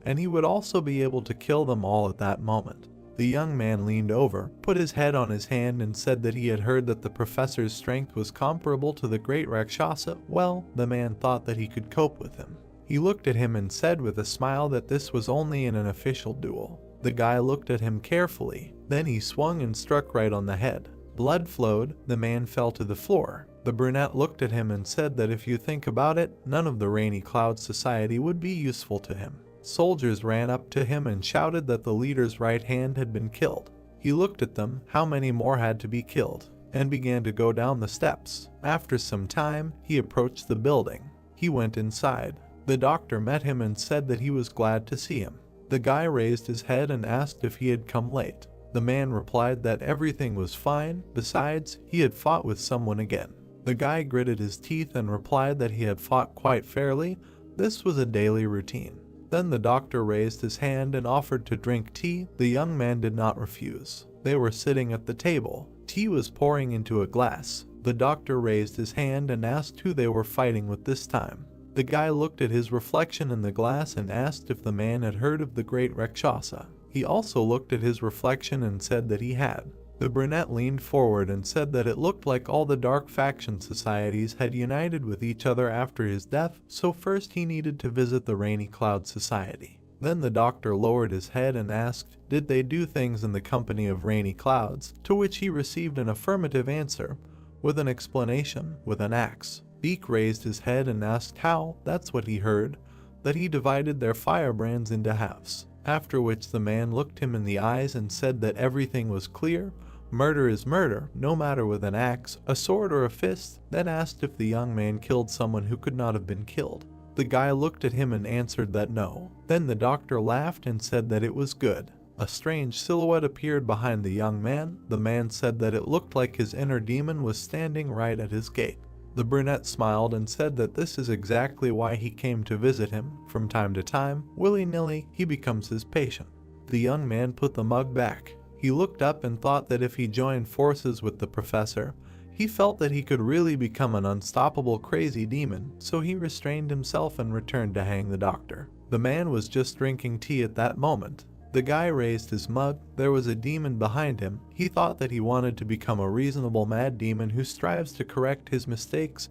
and he would also be able to kill them all at that moment. The young man leaned over, put his head on his hand and said that he had heard that the professor's strength was comparable to the great Rakshasa. Well, the man thought that he could cope with him. He looked at him and said with a smile that this was only in an official duel. The guy looked at him carefully. Then he swung and struck right on the head. Blood flowed. The man fell to the floor. The brunette looked at him and said that if you think about it, none of the Rainy Cloud Society would be useful to him. Soldiers ran up to him and shouted that the leader's right hand had been killed. He looked at them, how many more had to be killed, and began to go down the steps. After some time, he approached the building. He went inside. The doctor met him and said that he was glad to see him. The guy raised his head and asked if he had come late. The man replied that everything was fine. Besides, he had fought with someone again. The guy gritted his teeth and replied that he had fought quite fairly. This was a daily routine. Then the doctor raised his hand and offered to drink tea. The young man did not refuse. They were sitting at the table. Tea was pouring into a glass. The doctor raised his hand and asked who they were fighting with this time. The guy looked at his reflection in the glass and asked if the man had heard of the great Rakshasa. He also looked at his reflection and said that he had. The brunette leaned forward and said that it looked like all the dark faction societies had united with each other after his death, so first he needed to visit the Rainy Cloud Society. Then the doctor lowered his head and asked, did they do things in the company of rainy clouds, to which he received an affirmative answer, with an explanation, with an axe. Beak raised his head and asked how. That's what he heard, that he divided their firebrands into halves. After which the man looked him in the eyes and said that everything was clear. Murder is murder, no matter with an axe, a sword or a fist. Then asked if the young man killed someone who could not have been killed. The guy looked at him and answered that no. Then the doctor laughed and said that it was good. A strange silhouette appeared behind the young man. The man said that it looked like his inner demon was standing right at his gate. The brunette smiled and said that this is exactly why he came to visit him. From time to time, willy-nilly, he becomes his patient. The young man put the mug back. He looked up and thought that if he joined forces with the professor, he felt that he could really become an unstoppable crazy demon, so he restrained himself and returned to hang the doctor. The man was just drinking tea at that moment. The guy raised his mug. There was a demon behind him. He thought that he wanted to become a reasonable mad demon who strives to correct his mistakes,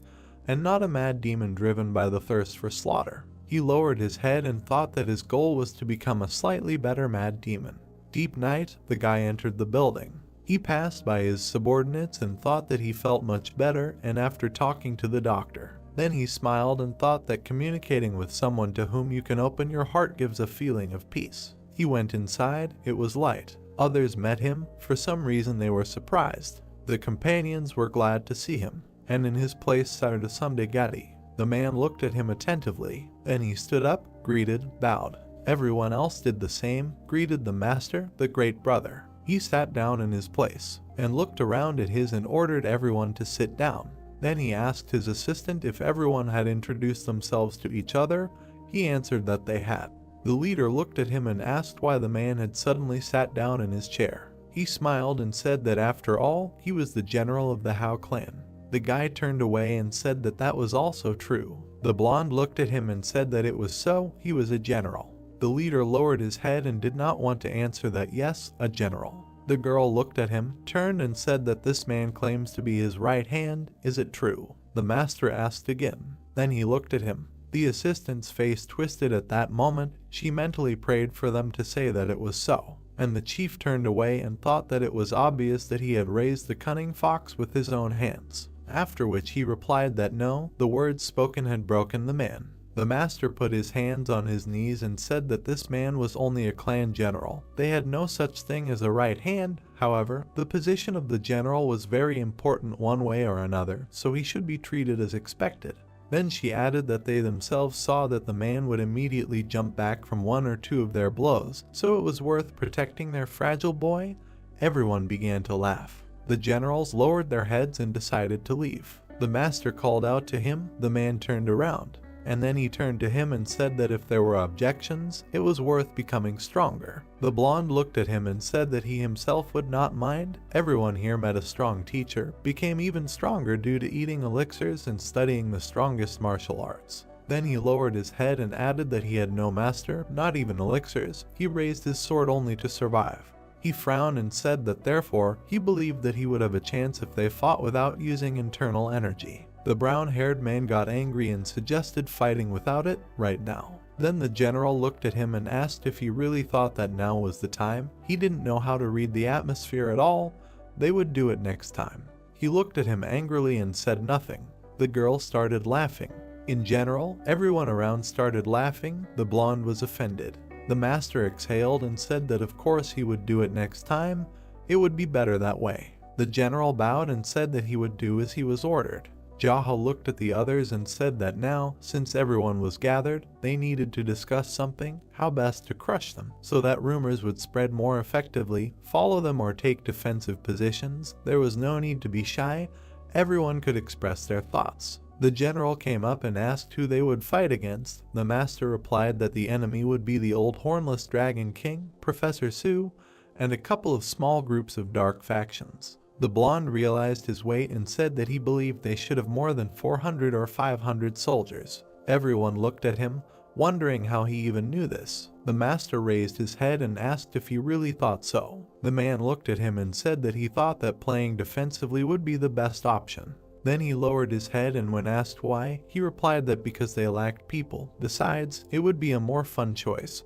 and not a mad demon driven by the thirst for slaughter. He lowered his head and thought that his goal was to become a slightly better mad demon. Deep night, the guy entered the building. He passed by his subordinates and thought that he felt much better, and after talking to the doctor. Then he smiled and thought that communicating with someone to whom you can open your heart gives a feeling of peace. He went inside. It was light. Others met him. For some reason they were surprised. The companions were glad to see him, and in his place sat a Samdegati. The man looked at him attentively. Then he stood up, greeted, bowed. Everyone else did the same, greeted the master, the great brother. He sat down in his place and looked around at his and ordered everyone to sit down. Then he asked his assistant if everyone had introduced themselves to each other. He answered that they had. The leader looked at him and asked why the man had suddenly sat down in his chair. He smiled and said that after all, he was the general of the Hao clan. The guy turned away and said that that was also true. The blonde looked at him and said that it was so, he was a general. The leader lowered his head and did not want to answer that yes, a general. The girl looked at him, turned and said that this man claims to be his right hand, is it true? The master asked again. Then he looked at him. The assistant's face twisted at that moment. She mentally prayed for them to say that it was so. And the chief turned away and thought that it was obvious that he had raised the cunning fox with his own hands. After which he replied that no, the words spoken had broken the man. The master put his hands on his knees and said that this man was only a clan general. They had no such thing as a right hand. However, the position of the general was very important one way or another, so he should be treated as expected. Then she added that they themselves saw that the man would immediately jump back from one or two of their blows, so it was worth protecting their fragile boy. Everyone began to laugh. The generals lowered their heads and decided to leave. The master called out to him. The man turned around, and then he turned to him and said that if there were objections, it was worth becoming stronger. The blonde looked at him and said that he himself would not mind. Everyone here met a strong teacher, became even stronger due to eating elixirs and studying the strongest martial arts. Then he lowered his head and added that he had no master, not even elixirs. He raised his sword only to survive. He frowned and said that therefore, he believed that he would have a chance if they fought without using internal energy. The brown-haired man got angry and suggested fighting without it, right now. Then the general looked at him and asked if he really thought that now was the time. He didn't know how to read the atmosphere at all. They would do it next time. He looked at him angrily and said nothing. The girl started laughing. In general, everyone around started laughing. The blonde was offended. The master exhaled and said that of course he would do it next time. It would be better that way. The general bowed and said that he would do as he was ordered. Yahello looked at the others and said that now, since everyone was gathered, they needed to discuss something, how best to crush them, so that rumors would spread more effectively, follow them or take defensive positions. There was no need to be shy. Everyone could express their thoughts. The general came up and asked who they would fight against. The master replied that the enemy would be the old hornless dragon king, Professor Su, and a couple of small groups of dark factions. The blonde realized his weight and said that he believed they should have more than 400 or 500 soldiers. Everyone looked at him, wondering how he even knew this. The master raised his head and asked if he really thought so. The man looked at him and said that he thought that playing defensively would be the best option. Then he lowered his head, and when asked why, he replied that because they lacked people. Besides, it would be a more fun choice.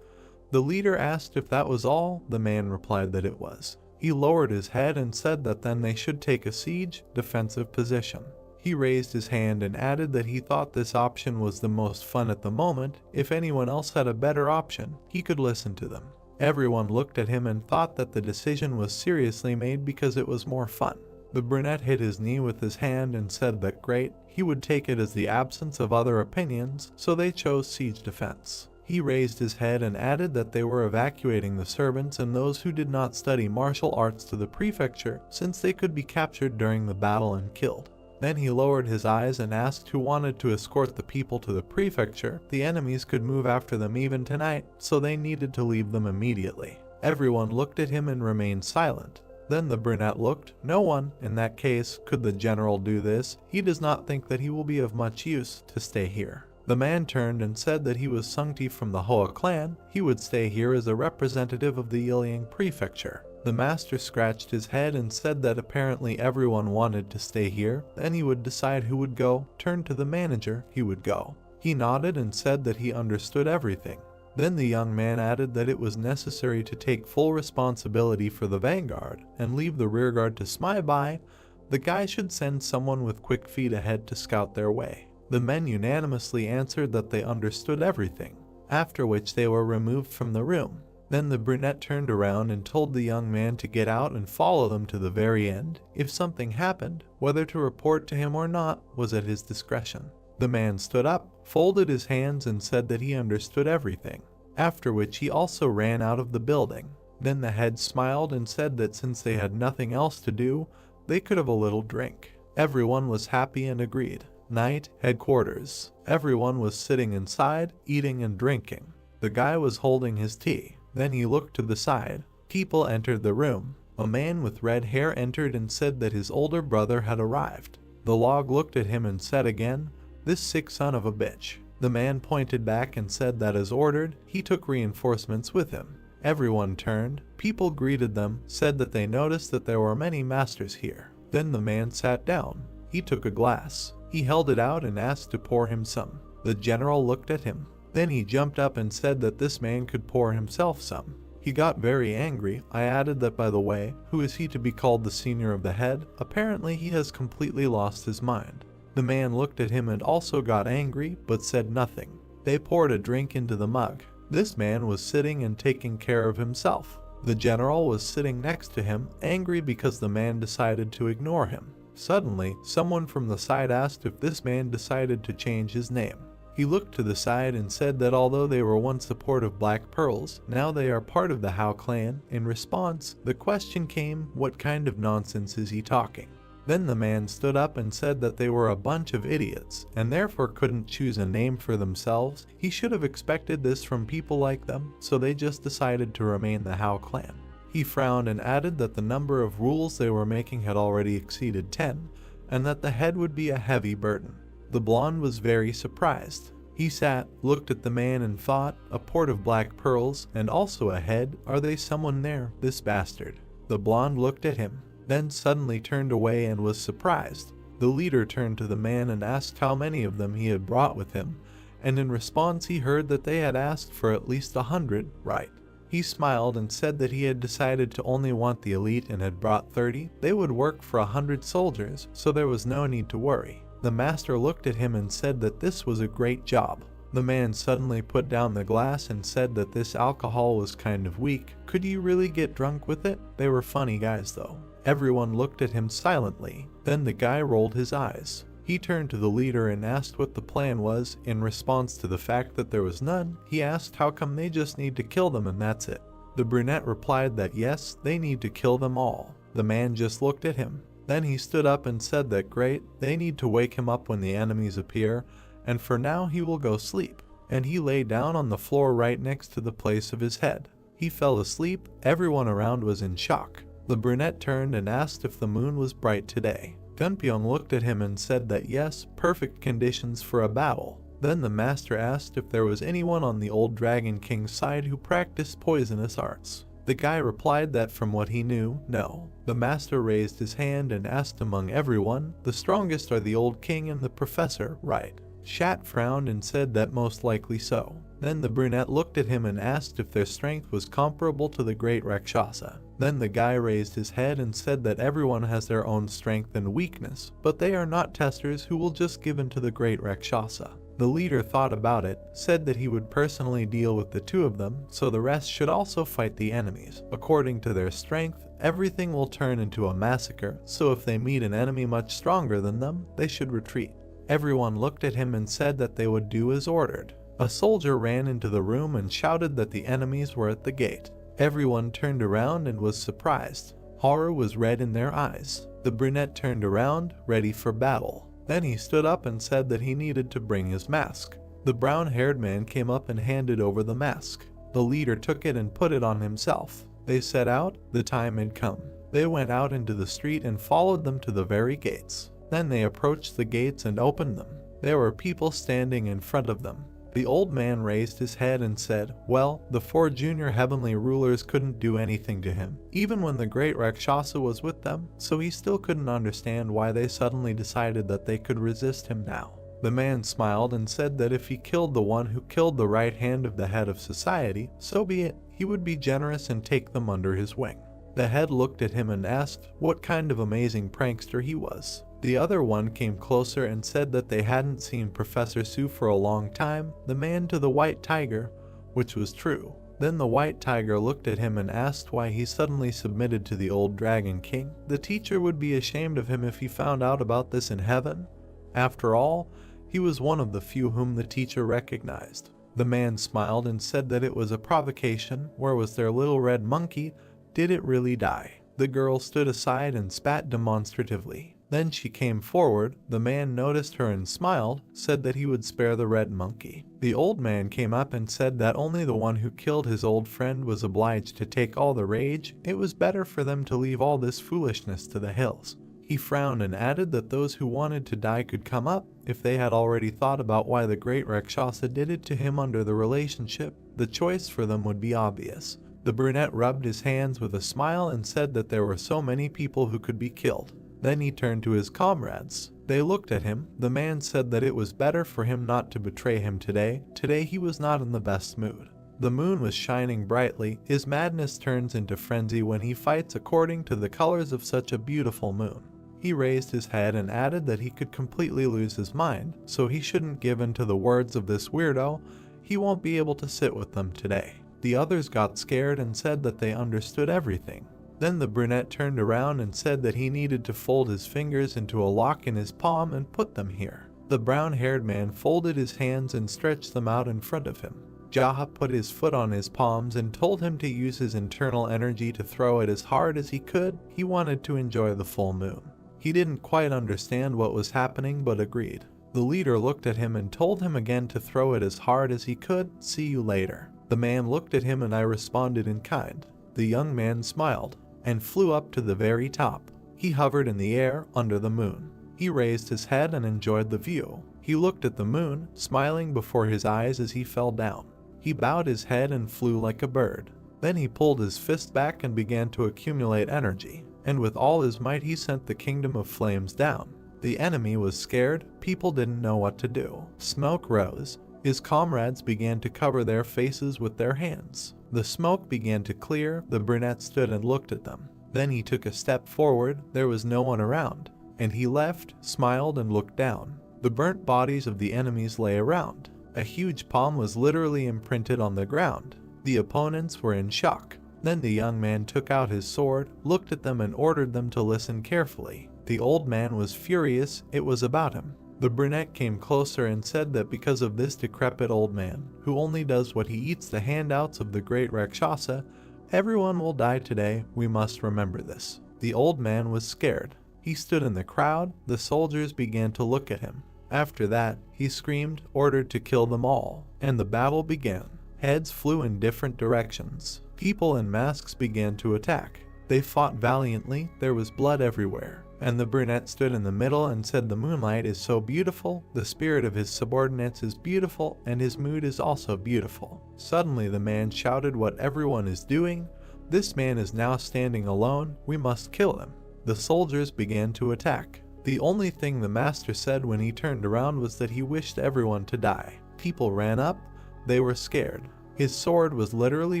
The leader asked if that was all. The man replied that it was. He lowered his head and said that then they should take a siege, defensive position. He raised his hand and added that he thought this option was the most fun at the moment. If anyone else had a better option, he could listen to them. Everyone looked at him and thought that the decision was seriously made because it was more fun. The brunette hit his knee with his hand and said that great, he would take it as the absence of other opinions, so they chose siege defense. He raised his head and added that they were evacuating the servants and those who did not study martial arts to the prefecture, since they could be captured during the battle and killed. Then he lowered his eyes and asked who wanted to escort the people to the prefecture. The enemies could move after them even tonight, so they needed to leave them immediately. Everyone looked at him and remained silent. Then the brunette looked. No one, in that case, could the general do this. He does not think that he will be of much use to stay here. The man turned and said that he was Sungti from the Hoa clan. He would stay here as a representative of the Yiliang prefecture. The master scratched his head and said that apparently everyone wanted to stay here. Then he would decide who would go. Turned to the manager. He would go. He nodded and said that he understood everything. Then the young man added that it was necessary to take full responsibility for the vanguard and leave the rearguard to spy by. The guy should send someone with quick feet ahead to scout their way. The men unanimously answered that they understood everything, after which they were removed from the room. Then the brunette turned around and told the young man to get out and follow them to the very end. If something happened, whether to report to him or not was at his discretion. The man stood up, folded his hands and said that he understood everything, after which he also ran out of the building. Then the head smiled and said that since they had nothing else to do, they could have a little drink. Everyone was happy and agreed. Night, headquarters. Everyone was sitting inside, eating and drinking. The guy was holding his tea. Then he looked to the side. People entered the room. A man with red hair entered and said that his older brother had arrived. The log looked at him and said again, "This sick son of a bitch." The man pointed back and said that as ordered, he took reinforcements with him. Everyone turned. People greeted them, said that they noticed that there were many masters here. Then the man sat down. He took a glass. He held it out and asked to pour him some. The general looked at him. Then he jumped up and said that this man could pour himself some. He got very angry. I added that, by the way, who is he to be called the senior of the head? Apparently he has completely lost his mind. The man looked at him and also got angry, but said nothing. They poured a drink into the mug. This man was sitting and taking care of himself. The general was sitting next to him, angry because the man decided to ignore him. Suddenly, someone from the side asked if this man decided to change his name. He looked to the side and said that although they were once a port of black pearls, now they are part of the Hao clan. In response, the question came, what kind of nonsense is he talking? Then the man stood up and said that they were a bunch of idiots, and therefore couldn't choose a name for themselves. He should have expected this from people like them, so they just decided to remain the Hao clan. He frowned and added that the number of rules they were making had already exceeded 10, and that the head would be a heavy burden. The blonde was very surprised. He sat, looked at the man and thought, a port of black pearls, and also a head, are they someone there, this bastard? The blonde looked at him, then suddenly turned away and was surprised. The leader turned to the man and asked how many of them he had brought with him, and in response he heard that they had asked for at least 100, right? He smiled and said that he had decided to only want the elite and had brought 30. They would work for 100 soldiers, so there was no need to worry. The master looked at him and said that this was a great job. The man suddenly put down the glass and said that this alcohol was kind of weak. Could you really get drunk with it? They were funny guys though. Everyone looked at him silently. Then the guy rolled his eyes. He turned to the leader and asked what the plan was. In response to the fact that there was none, he asked how come they just need to kill them and that's it. The brunette replied that yes, they need to kill them all. The man just looked at him. Then he stood up and said that great, they need to wake him up when the enemies appear, and for now he will go sleep. And he lay down on the floor right next to the place of his head. He fell asleep. Everyone around was in shock. The brunette turned and asked if the moon was bright today. Gunpyeong looked at him and said that yes, perfect conditions for a battle. Then the master asked if there was anyone on the old Dragon King's side who practiced poisonous arts. The guy replied that from what he knew, no. The master raised his hand and asked among everyone, the strongest are the old king and the professor, right? Shat frowned and said that most likely so. Then the brunette looked at him and asked if their strength was comparable to the great Rakshasa. Then the guy raised his head and said that everyone has their own strength and weakness, but they are not testers who will just give in to the great Rakshasa. The leader thought about it, said that he would personally deal with the two of them, so the rest should also fight the enemies. According to their strength, everything will turn into a massacre, so if they meet an enemy much stronger than them, they should retreat. Everyone looked at him and said that they would do as ordered. A soldier ran into the room and shouted that the enemies were at the gate. Everyone turned around and was surprised. Horror was red in their eyes. The brunette turned around, ready for battle. Then he stood up and said that he needed to bring his mask. The brown-haired man came up and handed over the mask. The leader took it and put it on himself. They set out. The time had come. They went out into the street and followed them to the very gates. Then they approached the gates and opened them. There were people standing in front of them. The old man raised his head and said, well, the 4 junior heavenly rulers couldn't do anything to him, even when the great Rakshasa was with them, so he still couldn't understand why they suddenly decided that they could resist him now. The man smiled and said that if he killed the one who killed the right hand of the head of society, so be it. He would be generous and take them under his wing. The head looked at him and asked what kind of amazing prankster he was. The other one came closer and said that they hadn't seen Professor Su for a long time, the man to the white tiger, which was true. Then the white tiger looked at him and asked why he suddenly submitted to the old Dragon King. The teacher would be ashamed of him if he found out about this in heaven. After all, he was one of the few whom the teacher recognized. The man smiled and said that it was a provocation. Where was their little red monkey? Did it really die? The girl stood aside and spat demonstratively. Then she came forward. The man noticed her and smiled, said that he would spare the red monkey. The old man came up and said that only the one who killed his old friend was obliged to take all the rage. It was better for them to leave all this foolishness to the hills. He frowned and added that those who wanted to die could come up. If they had already thought about why the great Rakshasa did it to him under the relationship, the choice for them would be obvious. The brunette rubbed his hands with a smile and said that there were so many people who could be killed. Then he turned to his comrades. They looked at him. The man said that it was better for him not to betray him today. Today he was not in the best mood. The moon was shining brightly. His madness turns into frenzy when he fights according to the colors of such a beautiful moon. He raised his head and added that he could completely lose his mind, so he shouldn't give in to the words of this weirdo. He won't be able to sit with them today. The others got scared and said that they understood everything. Then the brunette turned around and said that he needed to fold his fingers into a lock in his palm and put them here. The brown-haired man folded his hands and stretched them out in front of him. Jaha put his foot on his palms and told him to use his internal energy to throw it as hard as he could. He wanted to enjoy the full moon. He didn't quite understand what was happening but agreed. The leader looked at him and told him again to throw it as hard as he could. See you later. The man looked at him and I responded in kind. The young man smiled and flew up to the very top. He hovered in the air under the moon. He raised his head and enjoyed the view. He looked at the moon, smiling before his eyes as he fell down. He bowed his head and flew like a bird. Then he pulled his fist back and began to accumulate energy, and with all his might he sent the kingdom of flames down. The enemy was scared. People didn't know what to do. Smoke rose. His comrades began to cover their faces with their hands. The smoke began to clear. The brunette stood and looked at them. Then he took a step forward. There was no one around, and he left, smiled, and looked down. The burnt bodies of the enemies lay around. A huge palm was literally imprinted on the ground. The opponents were in shock. Then the young man took out his sword, looked at them, and ordered them to listen carefully. The old man was furious. It was about him. The brunette came closer and said that because of this decrepit old man, who only does what he eats the handouts of the great Rakshasa, everyone will die today. We must remember this. The old man was scared. He stood in the crowd. The soldiers began to look at him. After that, he screamed, ordered to kill them all, and the battle began. Heads flew in different directions. People in masks began to attack. They fought valiantly. There was blood everywhere, and the brunette stood in the middle and said, "The moonlight is so beautiful, the spirit of his subordinates is beautiful, and his mood is also beautiful." Suddenly the man shouted what everyone is doing. "This man is now standing alone. We must kill him." The soldiers began to attack. The only thing the master said when he turned around was that he wished everyone to die. People ran up. They were scared. His sword was literally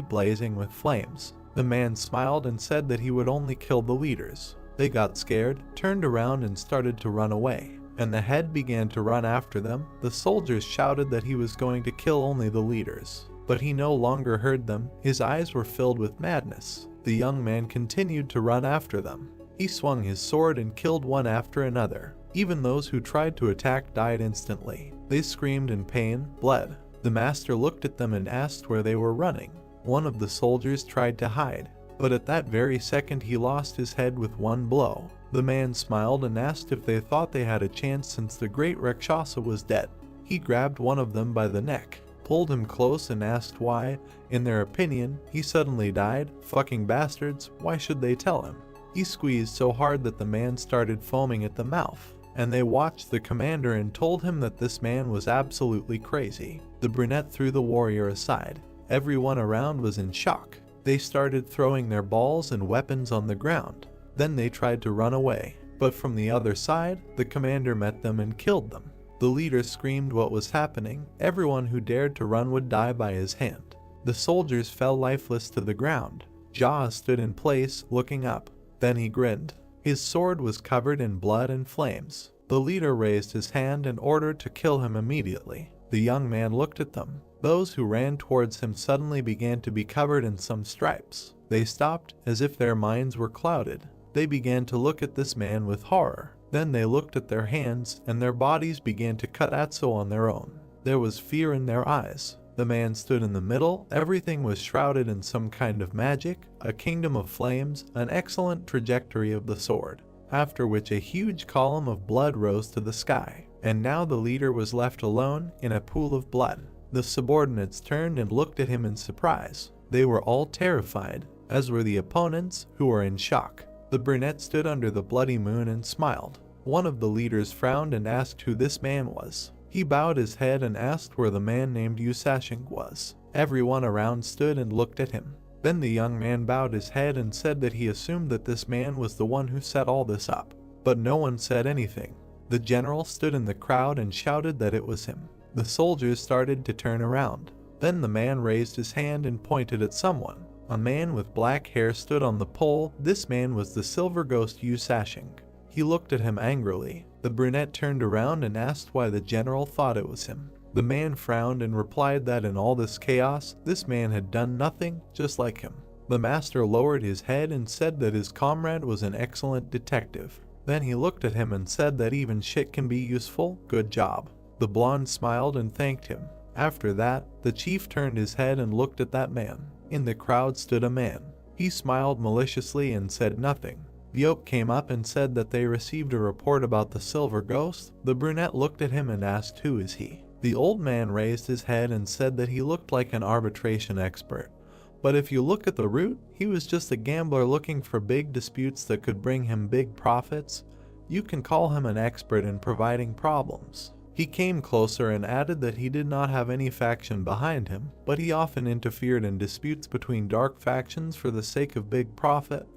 blazing with flames. The man smiled and said that he would only kill the leaders. They got scared, turned around, and started to run away, and the head began to run after them. The soldiers shouted that he was going to kill only the leaders, but he no longer heard them. His eyes were filled with madness. The young man continued to run after them. He swung his sword and killed one after another. Even those who tried to attack died instantly. They screamed in pain, bled. The master looked at them and asked where they were running. One of the soldiers tried to hide, but at that very second he lost his head with one blow. The man smiled and asked if they thought they had a chance since the great Rakshasa was dead. He grabbed one of them by the neck, pulled him close, and asked why, in their opinion, he suddenly died. Fucking bastards, why should they tell him? He squeezed so hard that the man started foaming at the mouth, and they watched the commander and told him that this man was absolutely crazy. The brunette threw the warrior aside. Everyone around was in shock. They started throwing their balls and weapons on the ground. Then they tried to run away, but from the other side, the commander met them and killed them. The leader screamed what was happening. Everyone who dared to run would die by his hand. The soldiers fell lifeless to the ground. Jaw stood in place, looking up. Then he grinned. His sword was covered in blood and flames. The leader raised his hand and ordered to kill him immediately. The young man looked at them. Those who ran towards him suddenly began to be covered in some stripes. They stopped, as if their minds were clouded. They began to look at this man with horror. Then they looked at their hands, and their bodies began to cut Atso on their own. There was fear in their eyes. The man stood in the middle, everything was shrouded in some kind of magic, a kingdom of flames, an excellent trajectory of the sword, after which a huge column of blood rose to the sky, and now the leader was left alone in a pool of blood. The subordinates turned and looked at him in surprise. They were all terrified, as were the opponents, who were in shock. The brunette stood under the bloody moon and smiled. One of the leaders frowned and asked who this man was. He bowed his head and asked where the man named Yusashing was. Everyone around stood and looked at him. Then the young man bowed his head and said that he assumed that this man was the one who set all this up. But no one said anything. The general stood in the crowd and shouted that it was him. The soldiers started to turn around. Then the man raised his hand and pointed at someone. A man with black hair stood on the pole. This man was the silver ghost Yusashing. He looked at him angrily. The brunette turned around and asked why the general thought it was him. The man frowned and replied that in all this chaos, this man had done nothing, just like him. The master lowered his head and said that his comrade was an excellent detective. Then he looked at him and said that even shit can be useful, good job. The blonde smiled and thanked him. After that, the chief turned his head and looked at that man. In the crowd stood a man. He smiled maliciously and said nothing. The oak came up and said that they received a report about the silver ghost. The brunette looked at him and asked who is he. The old man raised his head and said that he looked like an arbitration expert. But if you look at the root, he was just a gambler looking for big disputes that could bring him big profits. You can call him an expert in providing problems. He came closer and added that he did not have any faction behind him, but he often interfered in disputes between dark factions for the sake of big profit.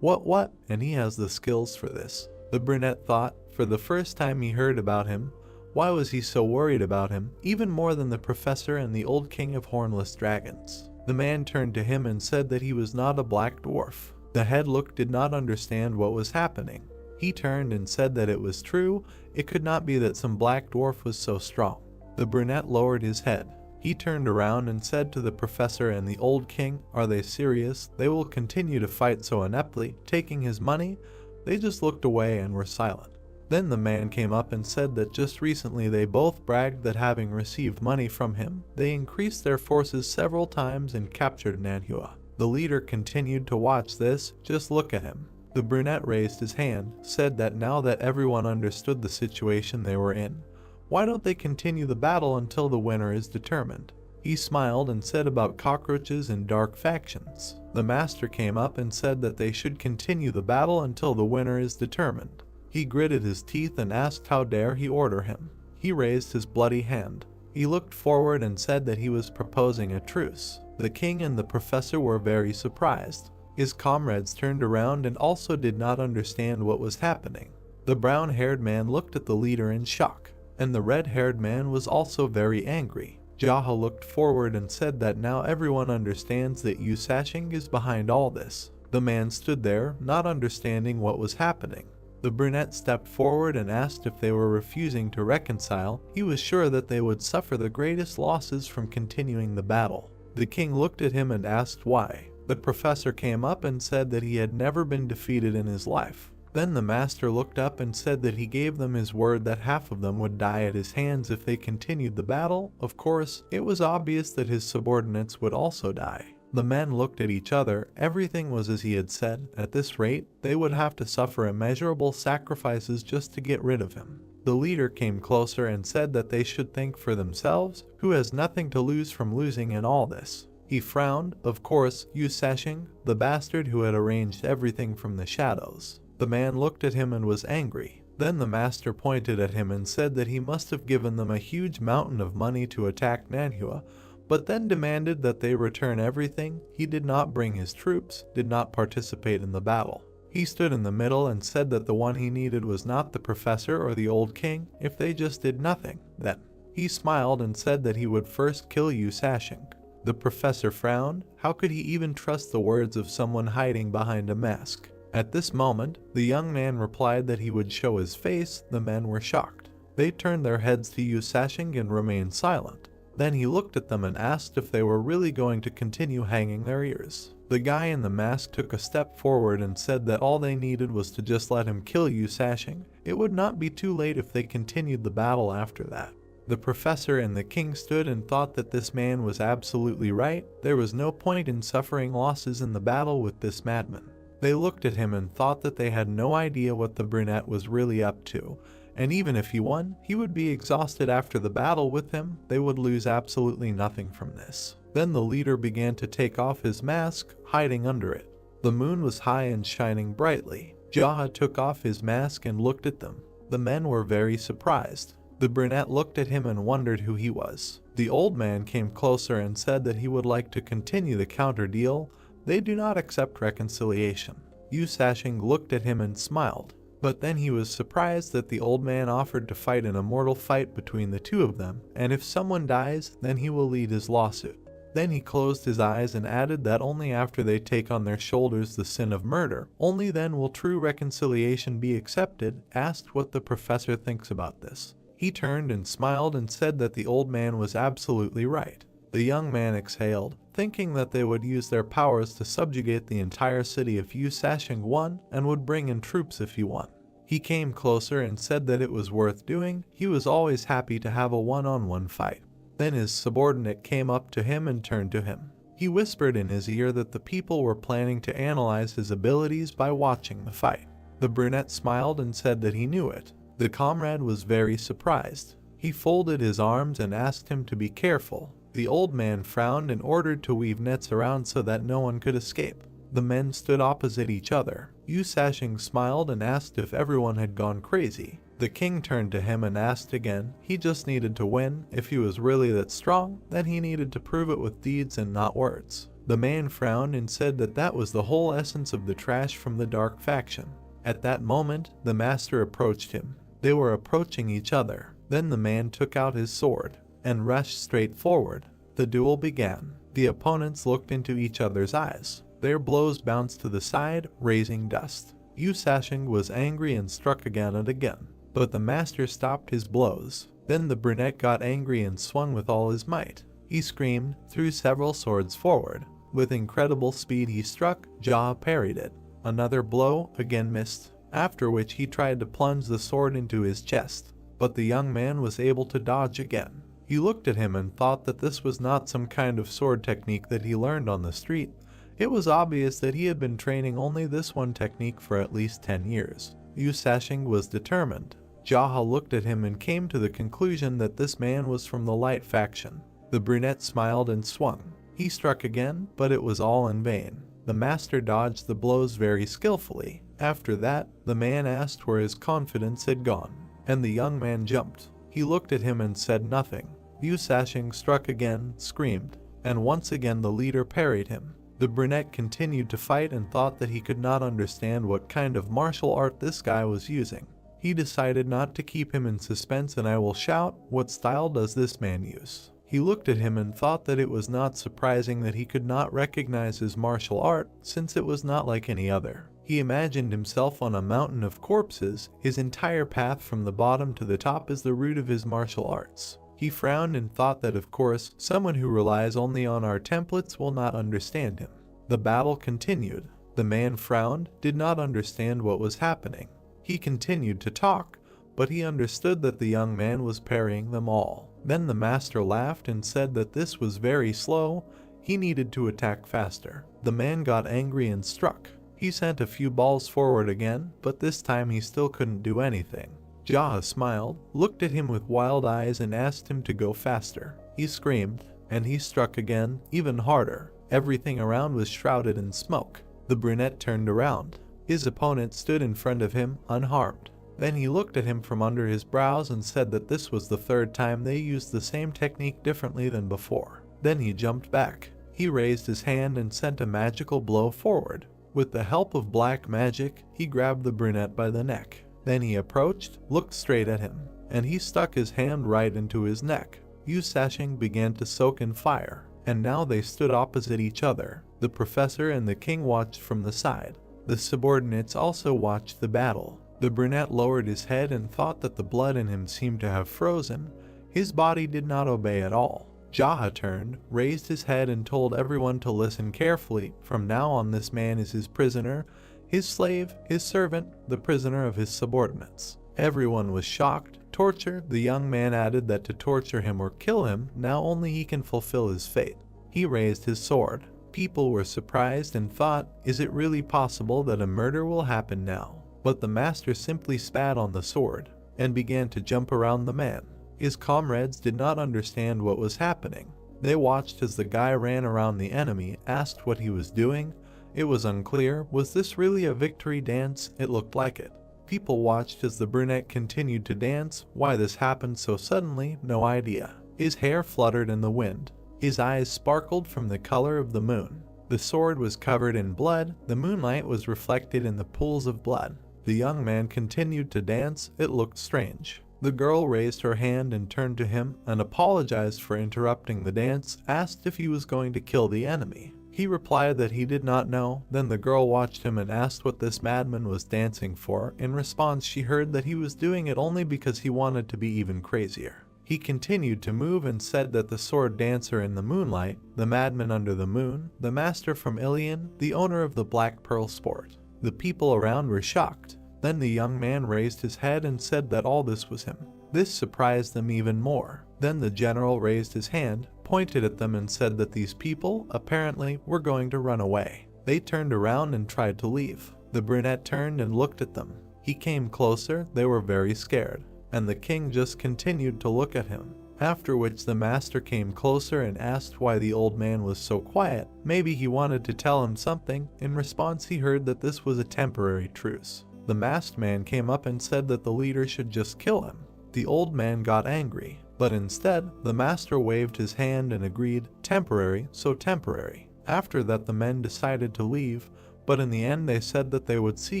What? And he has the skills for this. The brunette thought, for the first time he heard about him. Why was he so worried about him, even more than the professor and the old king of hornless dragons? The man turned to him and said that he was not a black dwarf. The head look did not understand what was happening. He turned and said that it was true, it could not be that some black dwarf was so strong. The brunette lowered his head. He turned around and said to the professor and the old king, are they serious? They will continue to fight so ineptly, taking his money? They just looked away and were silent. Then the man came up and said that just recently they both bragged that having received money from him, they increased their forces several times and captured Manhwa. The leader continued to watch this, just look at him. The brunette raised his hand, said that now that everyone understood the situation they were in, why don't they continue the battle until the winner is determined? He smiled and said about cockroaches and dark factions. The master came up and said that they should continue the battle until the winner is determined. He gritted his teeth and asked how dare he order him. He raised his bloody hand. He looked forward and said that he was proposing a truce. The king and the professor were very surprised. His comrades turned around and also did not understand what was happening. The brown-haired man looked at the leader in shock, and the red-haired man was also very angry. Yahello looked forward and said that now everyone understands that Yusashing is behind all this. The man stood there, not understanding what was happening. The brunette stepped forward and asked if they were refusing to reconcile. He was sure that they would suffer the greatest losses from continuing the battle. The king looked at him and asked why. The professor came up and said that he had never been defeated in his life. Then the master looked up and said that he gave them his word that half of them would die at his hands if they continued the battle. Of course, it was obvious that his subordinates would also die. The men looked at each other. Everything was as he had said. At this rate, they would have to suffer immeasurable sacrifices just to get rid of him. The leader came closer and said that they should think for themselves, who has nothing to lose from losing in all this. He frowned. Of course, Yusashing, the bastard who had arranged everything from the shadows. The man looked at him and was angry. Then the master pointed at him and said that he must have given them a huge mountain of money to attack Manhwa, but then demanded that they return everything. He did not bring his troops, did not participate in the battle. He stood in the middle and said that the one he needed was not the professor or the old king, if they just did nothing. Then he smiled and said that he would first kill Yusashing. The professor frowned. How could he even trust the words of someone hiding behind a mask? At this moment, the young man replied that he would show his face. The men were shocked. They turned their heads to Yusashing and remained silent. Then he looked at them and asked if they were really going to continue hanging their ears. The guy in the mask took a step forward and said that all they needed was to just let him kill Yusashing. It would not be too late if they continued the battle after that. The professor and the king stood and thought that this man was absolutely right. There was no point in suffering losses in the battle with this madman. They looked at him and thought that they had no idea what the brunette was really up to, and even if he won, he would be exhausted after the battle with him. They would lose absolutely nothing from this. Then the leader began to take off his mask, hiding under it. The moon was high and shining brightly. Jaha took off his mask and looked at them. The men were very surprised. The brunette looked at him and wondered who he was. The old man came closer and said that he would like to continue the counter deal. They do not accept reconciliation. Yu Sashing looked at him and smiled, but then he was surprised that the old man offered to fight an immortal fight between the two of them, and if someone dies, then he will lead his lawsuit. Then he closed his eyes and added that only after they take on their shoulders the sin of murder, only then will true reconciliation be accepted. Asked what the professor thinks about this. He turned and smiled and said that the old man was absolutely right. The young man exhaled, thinking that they would use their powers to subjugate the entire city if Yu Sashing won, and would bring in troops if he won. He came closer and said that it was worth doing. He was always happy to have a one-on-one fight. Then his subordinate came up to him and turned to him. He whispered in his ear that the people were planning to analyze his abilities by watching the fight. The brunette smiled and said that he knew it. The comrade was very surprised. He folded his arms and asked him to be careful. The old man frowned and ordered to weave nets around so that no one could escape. The men stood opposite each other. Yu Sashing smiled and asked if everyone had gone crazy. The king turned to him and asked again. He just needed to win. If he was really that strong, then he needed to prove it with deeds and not words. The man frowned and said that that was the whole essence of the trash from the dark faction. At that moment, the master approached him. They were approaching each other. Then the man took out his sword and rushed straight forward. The duel began. The opponents looked into each other's eyes. Their blows bounced to the side, raising dust. Yu Sashing was angry and struck again and again, but the master stopped his blows. Then the brunette got angry and swung with all his might. He screamed, threw several swords forward. With incredible speed he struck. Jaha parried it. Another blow, again missed, after which he tried to plunge the sword into his chest, but the young man was able to dodge again. He looked at him and thought that this was not some kind of sword technique that he learned on the street. It was obvious that he had been training only this one technique for at least 10 years. Yu Sashing was determined. Jaha looked at him and came to the conclusion that this man was from the light faction. The brunette smiled and swung. He struck again, but it was all in vain. The master dodged the blows very skillfully. After that, the man asked where his confidence had gone, and the young man jumped. He looked at him and said nothing. Yu Sashing struck again, screamed, and once again the leader parried him. The brunette continued to fight and thought that he could not understand what kind of martial art this guy was using. He decided not to keep him in suspense, and I will shout, "What style does this man use?" He looked at him and thought that it was not surprising that he could not recognize his martial art, since it was not like any other. He imagined himself on a mountain of corpses. His entire path from the bottom to the top is the root of his martial arts. He frowned and thought that of course, someone who relies only on our templates will not understand him. The battle continued. The man frowned, did not understand what was happening. He continued to talk, but he understood that the young man was parrying them all. Then the master laughed and said that this was very slow. He needed to attack faster. The man got angry and struck. He sent a few balls forward again, but this time he still couldn't do anything. Jaha smiled, looked at him with wild eyes and asked him to go faster. He screamed, and he struck again, even harder. Everything around was shrouded in smoke. The brunette turned around. His opponent stood in front of him, unharmed. Then he looked at him from under his brows and said that this was the third time they used the same technique differently than before. Then he jumped back. He raised his hand and sent a magical blow forward. With the help of black magic, he grabbed the brunette by the neck. Then he approached, looked straight at him, and he stuck his hand right into his neck. Yu Sashing began to soak in fire, and now they stood opposite each other. The professor and the king watched from the side. The subordinates also watched the battle. The brunette lowered his head and thought that the blood in him seemed to have frozen. His body did not obey at all. Jaha turned, raised his head and told everyone to listen carefully. From now on this man is his prisoner, his slave, his servant, the prisoner of his subordinates. Everyone was shocked. Torture, the young man added that to torture him or kill him, now only he can fulfill his fate. He raised his sword. People were surprised and thought, is it really possible that a murder will happen now? But the master simply spat on the sword and began to jump around the man. His comrades did not understand what was happening. They watched as the guy ran around the enemy, asked what he was doing. It was unclear. Was this really a victory dance? It looked like it. People watched as the brunette continued to dance. Why this happened so suddenly, no idea. His hair fluttered in the wind. His eyes sparkled from the color of the moon. The sword was covered in blood. The moonlight was reflected in the pools of blood. The young man continued to dance. It looked strange. The girl raised her hand and turned to him and apologized for interrupting the dance, asked if he was going to kill the enemy. He replied that he did not know. Then the girl watched him and asked what this madman was dancing for. In response, she heard that he was doing it only because he wanted to be even crazier. He continued to move and said that the sword dancer in the moonlight, the madman under the moon, the master from Ilion, the owner of the Black Pearl sport. The people around were shocked. Then the young man raised his head and said that all this was him. This surprised them even more. Then the general raised his hand, pointed at them and said that these people, apparently, were going to run away. They turned around and tried to leave. The brunette turned and looked at them. He came closer. They were very scared. And the king just continued to look at him. After which the master came closer and asked why the old man was so quiet. Maybe he wanted to tell him something. In response, he heard that this was a temporary truce. The masked man came up and said that the leader should just kill him. The old man got angry, but instead, the master waved his hand and agreed, temporary, so temporary. After that, the men decided to leave, but in the end they said that they would see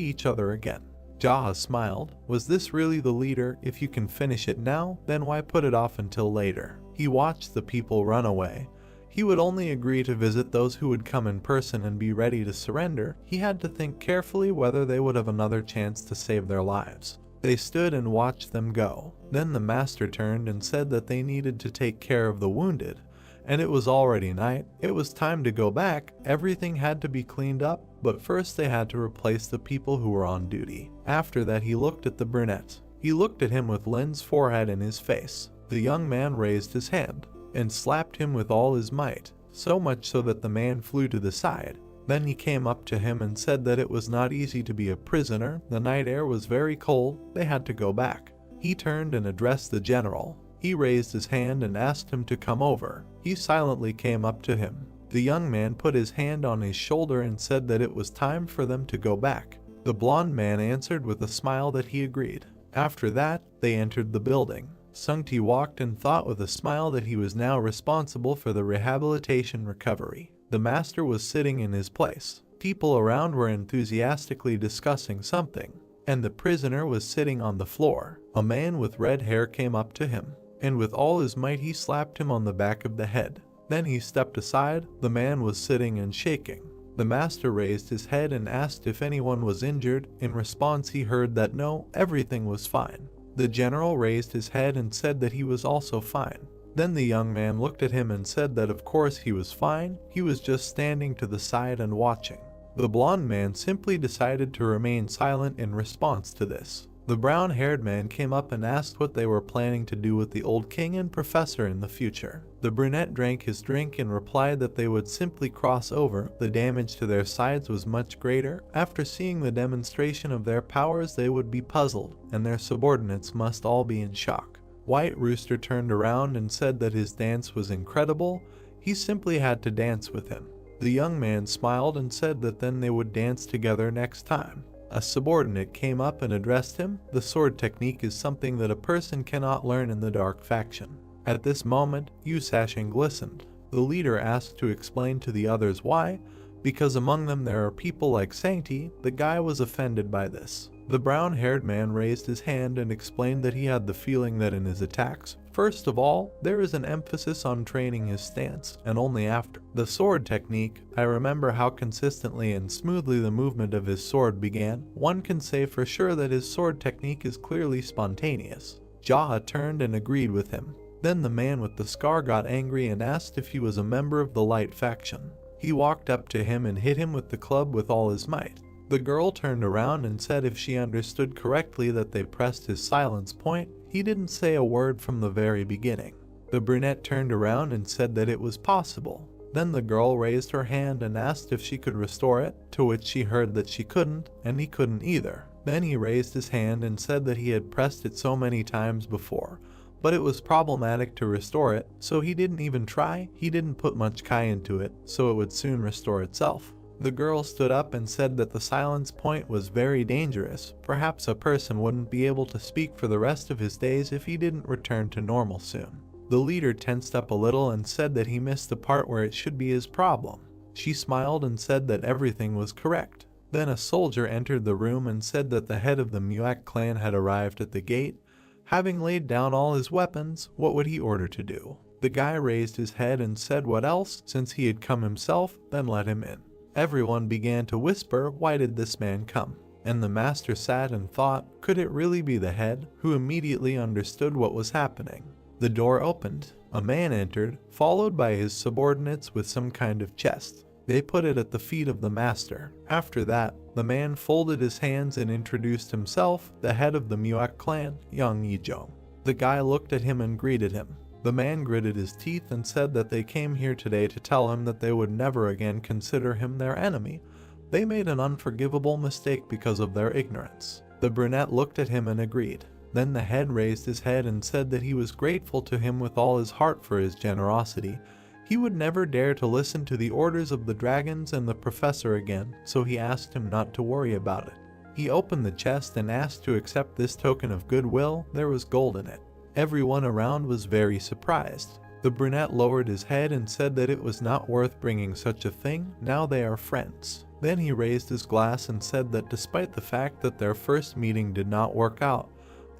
each other again. Jaha smiled. Was this really the leader? If you can finish it now, then why put it off until later? He watched the people run away. He would only agree to visit those who would come in person and be ready to surrender. He had to think carefully whether they would have another chance to save their lives. They stood and watched them go. Then the master turned and said that they needed to take care of the wounded, and it was already night. It was time to go back. Everything had to be cleaned up, but first they had to replace the people who were on duty. After that, he looked at the brunette. He looked at him with Lin's forehead in his face. The young man raised his hand and slapped him with all his might, so much so that the man flew to the side. Then he came up to him and said that it was not easy to be a prisoner. The night air was very cold. They had to go back. He turned and addressed the general. He raised his hand and asked him to come over. He silently came up to him. The young man put his hand on his shoulder and said that it was time for them to go back. The blonde man answered with a smile that he agreed. After that, they entered the building. Sungti walked and thought with a smile that he was now responsible for the rehabilitation recovery. The master was sitting in his place. People around were enthusiastically discussing something, and the prisoner was sitting on the floor. A man with red hair came up to him, and with all his might he slapped him on the back of the head. Then he stepped aside. The man was sitting and shaking. The master raised his head and asked if anyone was injured. In response, he heard that no, everything was fine. The general raised his head and said that he was also fine. Then the young man looked at him and said that of course he was fine. He was just standing to the side and watching. The blonde man simply decided to remain silent in response to this. The brown-haired man came up and asked what they were planning to do with the old king and professor in the future. The brunette drank his drink and replied that they would simply cross over. The damage to their sides was much greater. After seeing the demonstration of their powers, they would be puzzled, and their subordinates must all be in shock. White Rooster turned around and said that his dance was incredible. He simply had to dance with him. The young man smiled and said that then they would dance together next time. A subordinate came up and addressed him. The sword technique is something that a person cannot learn in the dark faction. At this moment, Yusashin glistened. The leader asked to explain to the others why, because among them there are people like Sancti. The guy was offended by this. The brown-haired man raised his hand and explained that he had the feeling that in his attacks, first of all, there is an emphasis on training his stance, and only after. The sword technique, I remember how consistently and smoothly the movement of his sword began. One can say for sure that his sword technique is clearly spontaneous. Jaha turned and agreed with him. Then the man with the scar got angry and asked if he was a member of the light faction. He walked up to him and hit him with the club with all his might. The girl turned around and said if she understood correctly that they pressed his silence point. He didn't say a word from the very beginning. The brunette turned around and said that it was possible. Then the girl raised her hand and asked if she could restore it, to which she heard that she couldn't, and he couldn't either. Then he raised his hand and said that he had pressed it so many times before, but it was problematic to restore it, so he didn't even try. He didn't put much kai into it, so it would soon restore itself. The girl stood up and said that the silence point was very dangerous. Perhaps a person wouldn't be able to speak for the rest of his days if he didn't return to normal soon. The leader tensed up a little and said that he missed the part where it should be his problem. She smiled and said that everything was correct. Then a soldier entered the room and said that the head of the Muak clan had arrived at the gate. Having laid down all his weapons, what would he order to do? The guy raised his head and said what else, since he had come himself, then let him in. Everyone began to whisper, why did this man come? And the master sat and thought, could it really be the head, who immediately understood what was happening? The door opened. A man entered, followed by his subordinates with some kind of chest. They put it at the feet of the master. After that, the man folded his hands and introduced himself, the head of the Muak clan, Young Yijong. The guy looked at him and greeted him. The man gritted his teeth and said that they came here today to tell him that they would never again consider him their enemy. They made an unforgivable mistake because of their ignorance. The brunette looked at him and agreed. Then the head raised his head and said that he was grateful to him with all his heart for his generosity. He would never dare to listen to the orders of the dragons and the professor again, so he asked him not to worry about it. He opened the chest and asked to accept this token of goodwill. There was gold in it. Everyone around was very surprised. The brunette lowered his head and said that it was not worth bringing such a thing. Now they are friends. Then he raised his glass and said that despite the fact that their first meeting did not work out,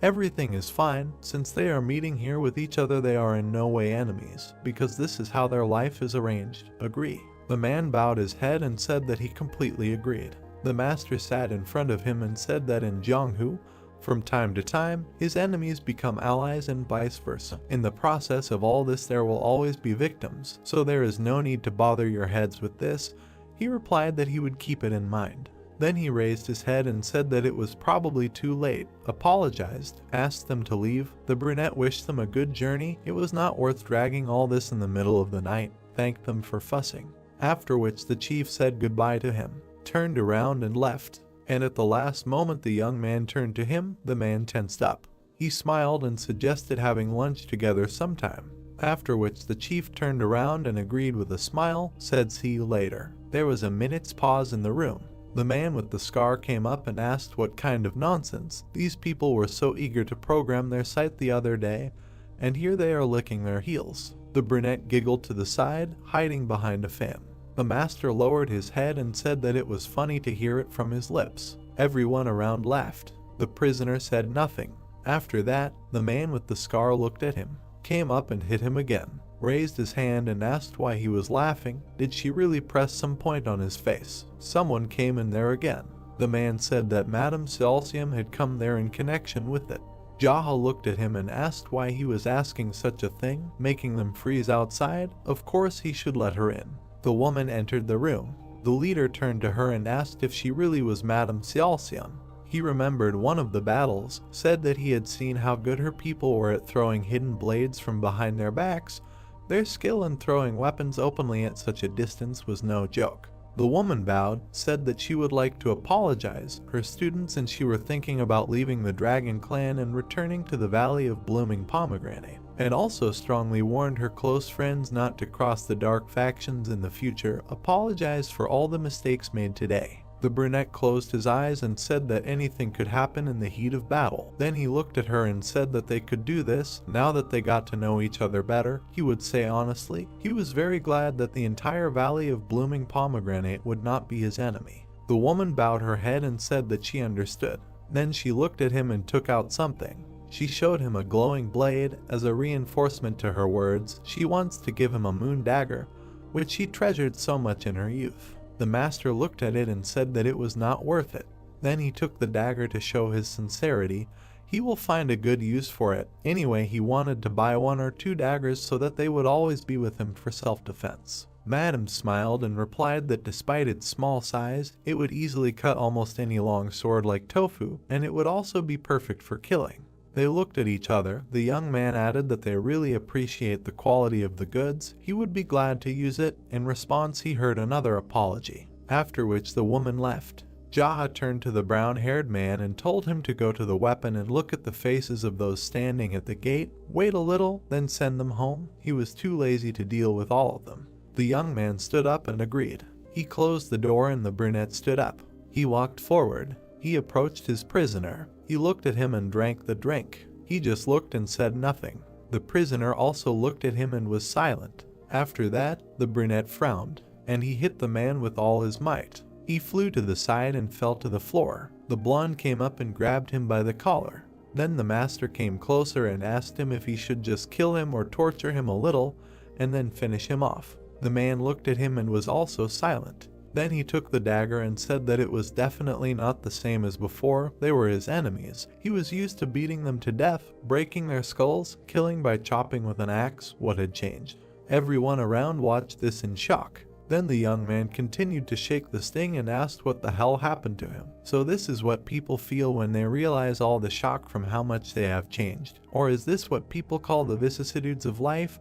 everything is fine. Since they are meeting here with each other, they are in no way enemies, because this is how their life is arranged. Agree. The man bowed his head and said that he completely agreed. The master sat in front of him and said that in Jianghu, from time to time, his enemies become allies and vice versa. In the process of all this there will always be victims, so there is no need to bother your heads with this. He replied that he would keep it in mind. Then he raised his head and said that it was probably too late, apologized, asked them to leave. The brunette wished them a good journey. It was not worth dragging all this in the middle of the night, thanked them for fussing. After which the chief said goodbye to him, turned around and left. And at the last moment the young man turned to him. The man tensed up. He smiled and suggested having lunch together sometime. After which the chief turned around and agreed with a smile, said see you later. There was a minute's pause in the room. The man with the scar came up and asked what kind of nonsense. These people were so eager to program their site the other day, and here they are licking their heels. The brunette giggled to the side, hiding behind a fan. The master lowered his head and said that it was funny to hear it from his lips. Everyone around laughed. The prisoner said nothing. After that, the man with the scar looked at him, came up and hit him again, raised his hand and asked why he was laughing. Did she really press some point on his face? Someone came in there again. The man said that Madame Celsium had come there in connection with it. Jaha looked at him and asked why he was asking such a thing, making them freeze outside. Of course he should let her in. The woman entered the room. The leader turned to her and asked if she really was Madame Celsium. He remembered one of the battles, said that he had seen how good her people were at throwing hidden blades from behind their backs. Their skill in throwing weapons openly at such a distance was no joke. The woman bowed, said that she would like to apologize. Her students and she were thinking about leaving the Dragon Clan and returning to the Valley of Blooming Pomegranate, and also strongly warned her close friends not to cross the dark factions in the future, apologized for all the mistakes made today. The brunette closed his eyes and said that anything could happen in the heat of battle. Then he looked at her and said that they could do this. Now that they got to know each other better, he would say honestly, he was very glad that the entire Valley of Blooming Pomegranate would not be his enemy. The woman bowed her head and said that she understood. Then she looked at him and took out something. She showed him a glowing blade. As a reinforcement to her words, she wants to give him a moon dagger, which she treasured so much in her youth. The master looked at it and said that it was not worth it. Then he took the dagger to show his sincerity. He will find a good use for it. Anyway, he wanted to buy 1 or 2 daggers so that they would always be with him for self-defense. Madam smiled and replied that despite its small size, it would easily cut almost any long sword like tofu, and it would also be perfect for killing. They looked at each other. The young man added that they really appreciate the quality of the goods. He would be glad to use it. In response, he heard another apology, after which the woman left. Jaha turned to the brown-haired man and told him to go to the weapon and look at the faces of those standing at the gate, wait a little, then send them home. He was too lazy to deal with all of them. The young man stood up and agreed. He closed the door and the brunette stood up. He walked forward. He approached his prisoner. He looked at him and drank the drink. He just looked and said nothing. The prisoner also looked at him and was silent. After that, the brunette frowned, and he hit the man with all his might. He flew to the side and fell to the floor. The blonde came up and grabbed him by the collar. Then the master came closer and asked him if he should just kill him or torture him a little and then finish him off. The man looked at him and was also silent. Then he took the dagger and said that it was definitely not the same as before. They were his enemies. He was used to beating them to death, breaking their skulls, killing by chopping with an axe. What had changed? Everyone around watched this in shock. Then the young man continued to shake the sting and asked what the hell happened to him. So this is what people feel when they realize all the shock from how much they have changed. Or is this what people call the vicissitudes of life?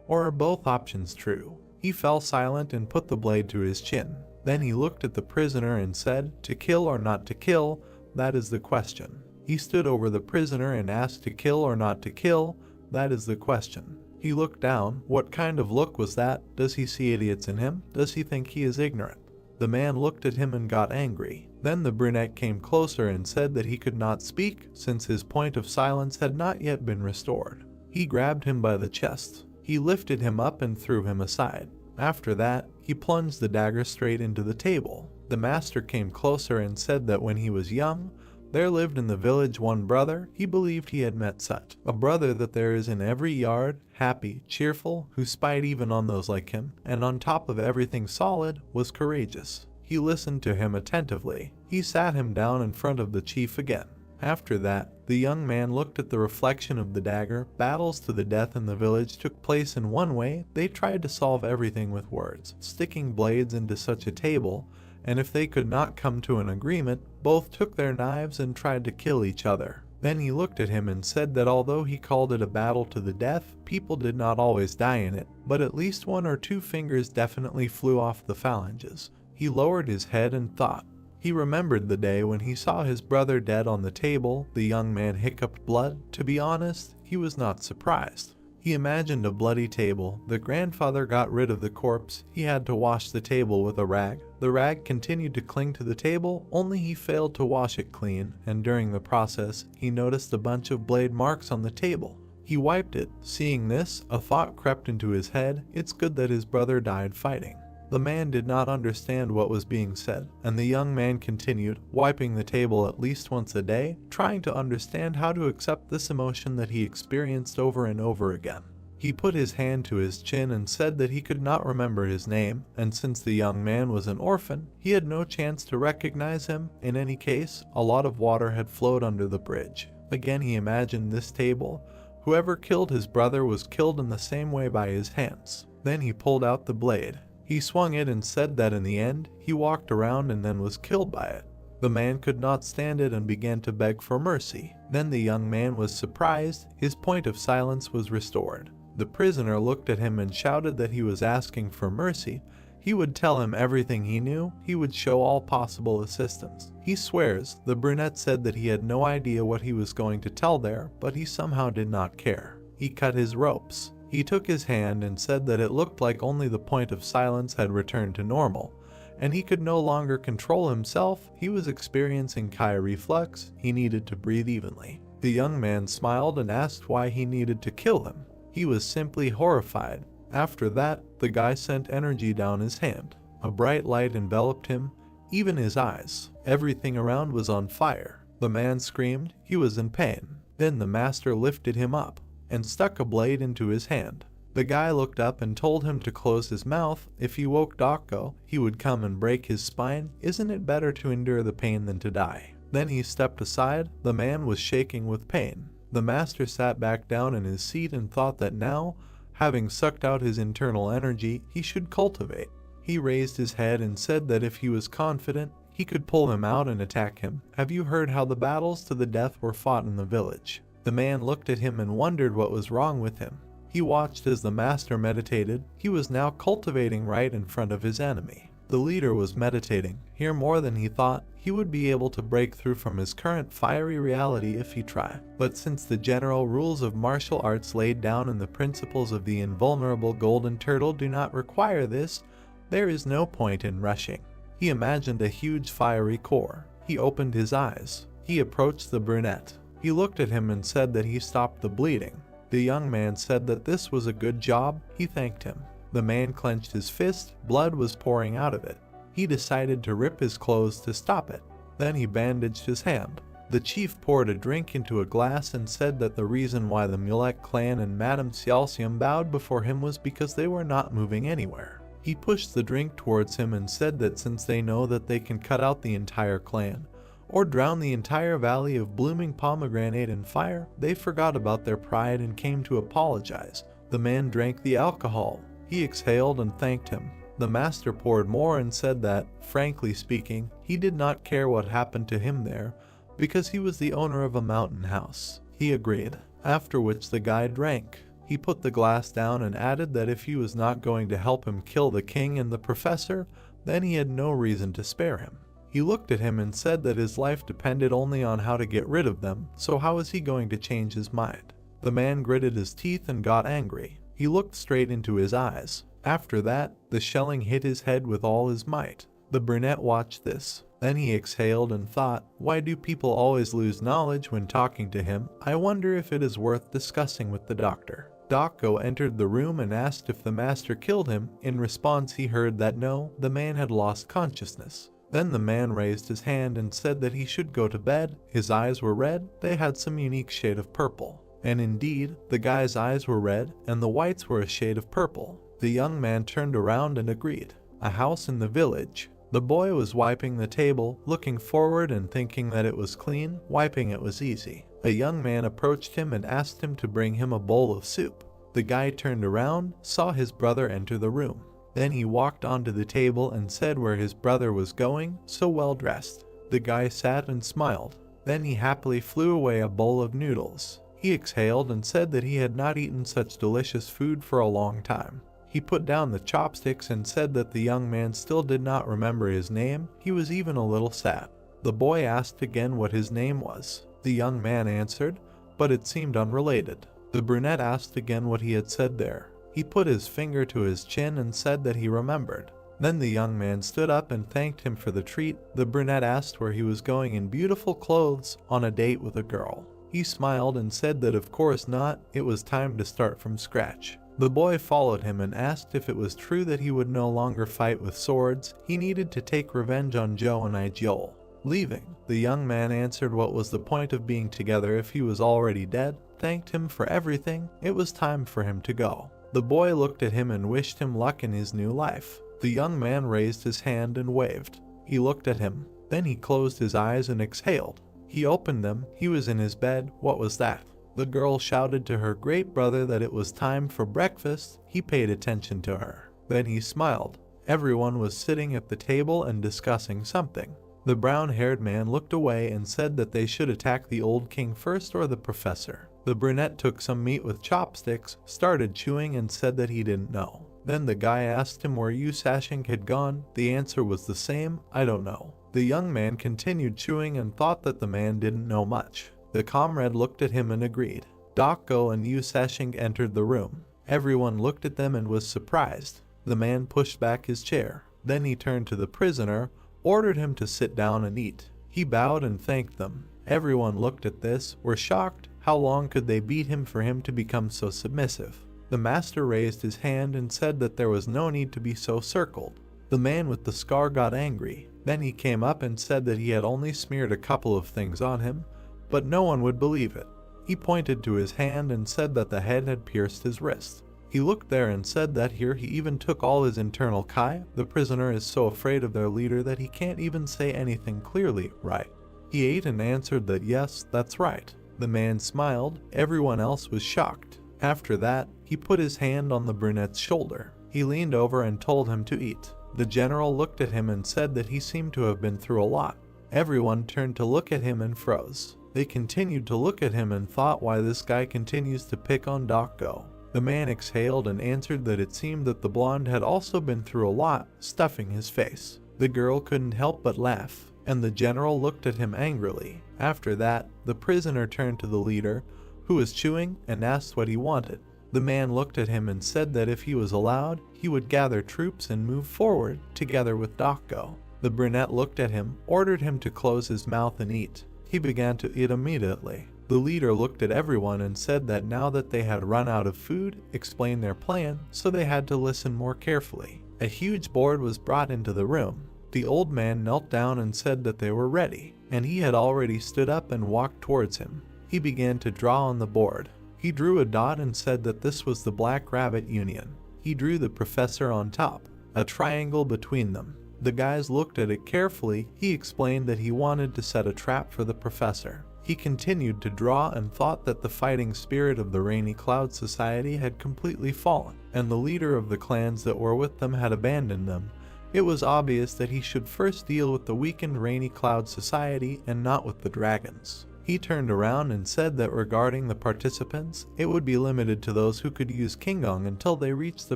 Or are both options true? He fell silent and put the blade to his chin. Then he looked at the prisoner and said, "To kill or not to kill, that is the question." He stood over the prisoner and asked, "To kill or not to kill, that is the question." He looked down. What kind of look was that? Does he see idiots in him? Does he think he is ignorant? The man looked at him and got angry. Then the brunette came closer and said that he could not speak since his point of silence had not yet been restored. He grabbed him by the chest. He lifted him up and threw him aside. After that, he plunged the dagger straight into the table. The master came closer and said that when he was young, there lived in the village one brother. He believed he had met such a brother that there is in every yard, happy, cheerful, who spied even on those like him, and on top of everything solid, was courageous. He listened to him attentively. He sat him down in front of the chief again. After that, the young man looked at the reflection of the dagger. Battles to the death in the village took place in one way. They tried to solve everything with words, sticking blades into such a table, and if they could not come to an agreement, both took their knives and tried to kill each other. Then he looked at him and said that although he called it a battle to the death, people did not always die in it, but at least 1 or 2 fingers definitely flew off the phalanges. He lowered his head and thought. He remembered the day when he saw his brother dead on the table. The young man hiccuped blood. To be honest, he was not surprised. He imagined a bloody table. The grandfather got rid of the corpse. He had to wash the table with a rag. The rag continued to cling to the table, only he failed to wash it clean, and during the process, he noticed a bunch of blade marks on the table. He wiped it. Seeing this, a thought crept into his head. It's good that his brother died fighting. The man did not understand what was being said, and the young man continued, wiping the table at least once a day, trying to understand how to accept this emotion that he experienced over and over again. He put his hand to his chin and said that he could not remember his name, and since the young man was an orphan, he had no chance to recognize him. In any case, a lot of water had flowed under the bridge. Again he imagined this table. Whoever killed his brother was killed in the same way by his hands. Then he pulled out the blade. He swung it and said that in the end, he walked around and then was killed by it. The man could not stand it and began to beg for mercy. Then the young man was surprised. His point of silence was restored. The prisoner looked at him and shouted that he was asking for mercy. He would tell him everything he knew. He would show all possible assistance. He swears. The brunette said that he had no idea what he was going to tell there, but he somehow did not care. He cut his ropes. He took his hand and said that it looked like only the point of silence had returned to normal, and he could no longer control himself. He was experiencing chi reflux. He needed to breathe evenly. The young man smiled and asked why he needed to kill him. He was simply horrified. After that, the guy sent energy down his hand. A bright light enveloped him, even his eyes. Everything around was on fire. The man screamed. He was in pain. Then the master lifted him up and stuck a blade into his hand. The guy looked up and told him to close his mouth. If he woke Dako, he would come and break his spine. Isn't it better to endure the pain than to die? Then he stepped aside. The man was shaking with pain. The master sat back down in his seat and thought that now, Having sucked out his internal energy, he should cultivate. He raised his head and said that if he was confident, he could pull him out and attack him. Have you heard how the battles to the death were fought in the village? The man looked at him and wondered what was wrong with him. He watched as the master meditated. He was now cultivating right in front of his enemy. The leader was meditating. Here more than he thought, he would be able to break through from his current fiery reality if he tried. But since the general rules of martial arts laid down in the principles of the invulnerable golden turtle do not require this, there is no point in rushing. He imagined a huge fiery core. He opened his eyes. He approached the brunette. He looked at him and said that he stopped the bleeding. The young man said that this was a good job. He thanked him. The man clenched his fist. Blood was pouring out of it. He decided to rip his clothes to stop it. Then he bandaged his hand. The chief poured a drink into a glass and said that the reason why the Mulek clan and Madame Cialcium bowed before him was because they were not moving anywhere. He pushed the drink towards him and said that since they know that they can cut out the entire clan, or drown the entire valley of blooming pomegranate in fire, they forgot about their pride and came to apologize. The man drank the alcohol. He exhaled and thanked him. The master poured more and said that, frankly speaking, he did not care what happened to him there, because he was the owner of a mountain house. He agreed, after which the guy drank. He put the glass down and added that if he was not going to help him kill the king and the professor, then he had no reason to spare him. He looked at him and said that his life depended only on how to get rid of them, so how was he going to change his mind? The man gritted his teeth and got angry. He looked straight into his eyes. After that, the shelling hit his head with all his might. The brunette watched this. Then he exhaled and thought, why do people always lose knowledge when talking to him? I wonder if it is worth discussing with the doctor. Dako entered the room and asked if the master killed him. In response, he heard that no, the man had lost consciousness. Then the man raised his hand and said that he should go to bed. His eyes were red. They had some unique shade of purple. And indeed, the guy's eyes were red, and the whites were a shade of purple. The young man turned around and agreed. A house in the village. The boy was wiping the table, looking forward and thinking that it was clean. Wiping it was easy. A young man approached him and asked him to bring him a bowl of soup. The guy turned around, saw his brother enter the room. Then he walked onto the table and said where his brother was going, so well dressed. The guy sat and smiled. Then he happily flew away a bowl of noodles. He exhaled and said that he had not eaten such delicious food for a long time. He put down the chopsticks and said that the young man still did not remember his name. He was even a little sad. The boy asked again what his name was. The young man answered, but it seemed unrelated. The brunette asked again what he had said there. He put his finger to his chin and said that he remembered. Then the young man stood up and thanked him for the treat. The brunette asked where he was going in beautiful clothes on a date with a girl. He smiled and said that of course not, it was time to start from scratch. The boy followed him and asked if it was true that he would no longer fight with swords. He needed to take revenge on Joe and Joel. Leaving, the young man answered what was the point of being together if he was already dead, thanked him for everything. It was time for him to go. The boy looked at him and wished him luck in his new life. The young man raised his hand and waved. He looked at him. Then he closed his eyes and exhaled. He opened them. He was in his bed. What was that? The girl shouted to her great brother that it was time for breakfast. He paid attention to her. Then he smiled. Everyone was sitting at the table and discussing something. The brown-haired man looked away and said that they should attack the old king first or the professor. The brunette took some meat with chopsticks, started chewing and said that he didn't know. Then the guy asked him where Sashing had gone. The answer was the same, I don't know. The young man continued chewing and thought that the man didn't know much. The comrade looked at him and agreed. Dako and Sashing entered the room. Everyone looked at them and was surprised. The man pushed back his chair. Then he turned to the prisoner, ordered him to sit down and eat. He bowed and thanked them. Everyone looked at this, were shocked. How long could they beat him for him to become so submissive? The master raised his hand and said that there was no need to be so circled. The man with the scar got angry. Then he came up and said that he had only smeared a couple of things on him, but no one would believe it. He pointed to his hand and said that the head had pierced his wrist. He looked there and said that here he even took all his internal kai. The prisoner is so afraid of their leader that he can't even say anything clearly, right? He ate and answered that yes, that's right. The man smiled. Everyone else was shocked. After that, He put his hand on the brunette's shoulder. He leaned over and told him to eat. The general looked at him and said that he seemed to have been through a lot. Everyone turned to look at him and froze. They continued to look at him and thought why this guy continues to pick on Dokgo. The man exhaled and answered that it seemed that the blonde had also been through a lot, stuffing his face. The girl couldn't help but laugh, and the general looked at him angrily. After that, the prisoner turned to the leader, who was chewing, and asked what he wanted. The man looked at him and said that if he was allowed, he would gather troops and move forward, together with Dokgo. The brunette looked at him, ordered him to close his mouth and eat. He began to eat immediately. The leader looked at everyone and said that now that they had run out of food, explained their plan, so they had to listen more carefully. A huge board was brought into the room. The old man knelt down and said that they were ready, and he had already stood up and walked towards him. He began to draw on the board. He drew a dot and said that this was the Black Rabbit Union. He drew the professor on top, a triangle between them. The guys looked at it carefully. He explained that he wanted to set a trap for the professor. He continued to draw and thought that the fighting spirit of the Rainy Cloud Society had completely fallen, and the leader of the clans that were with them had abandoned them. It was obvious that he should first deal with the weakened Rainy Cloud Society and not with the dragons. He turned around and said that regarding the participants, it would be limited to those who could use Kingong until they reached the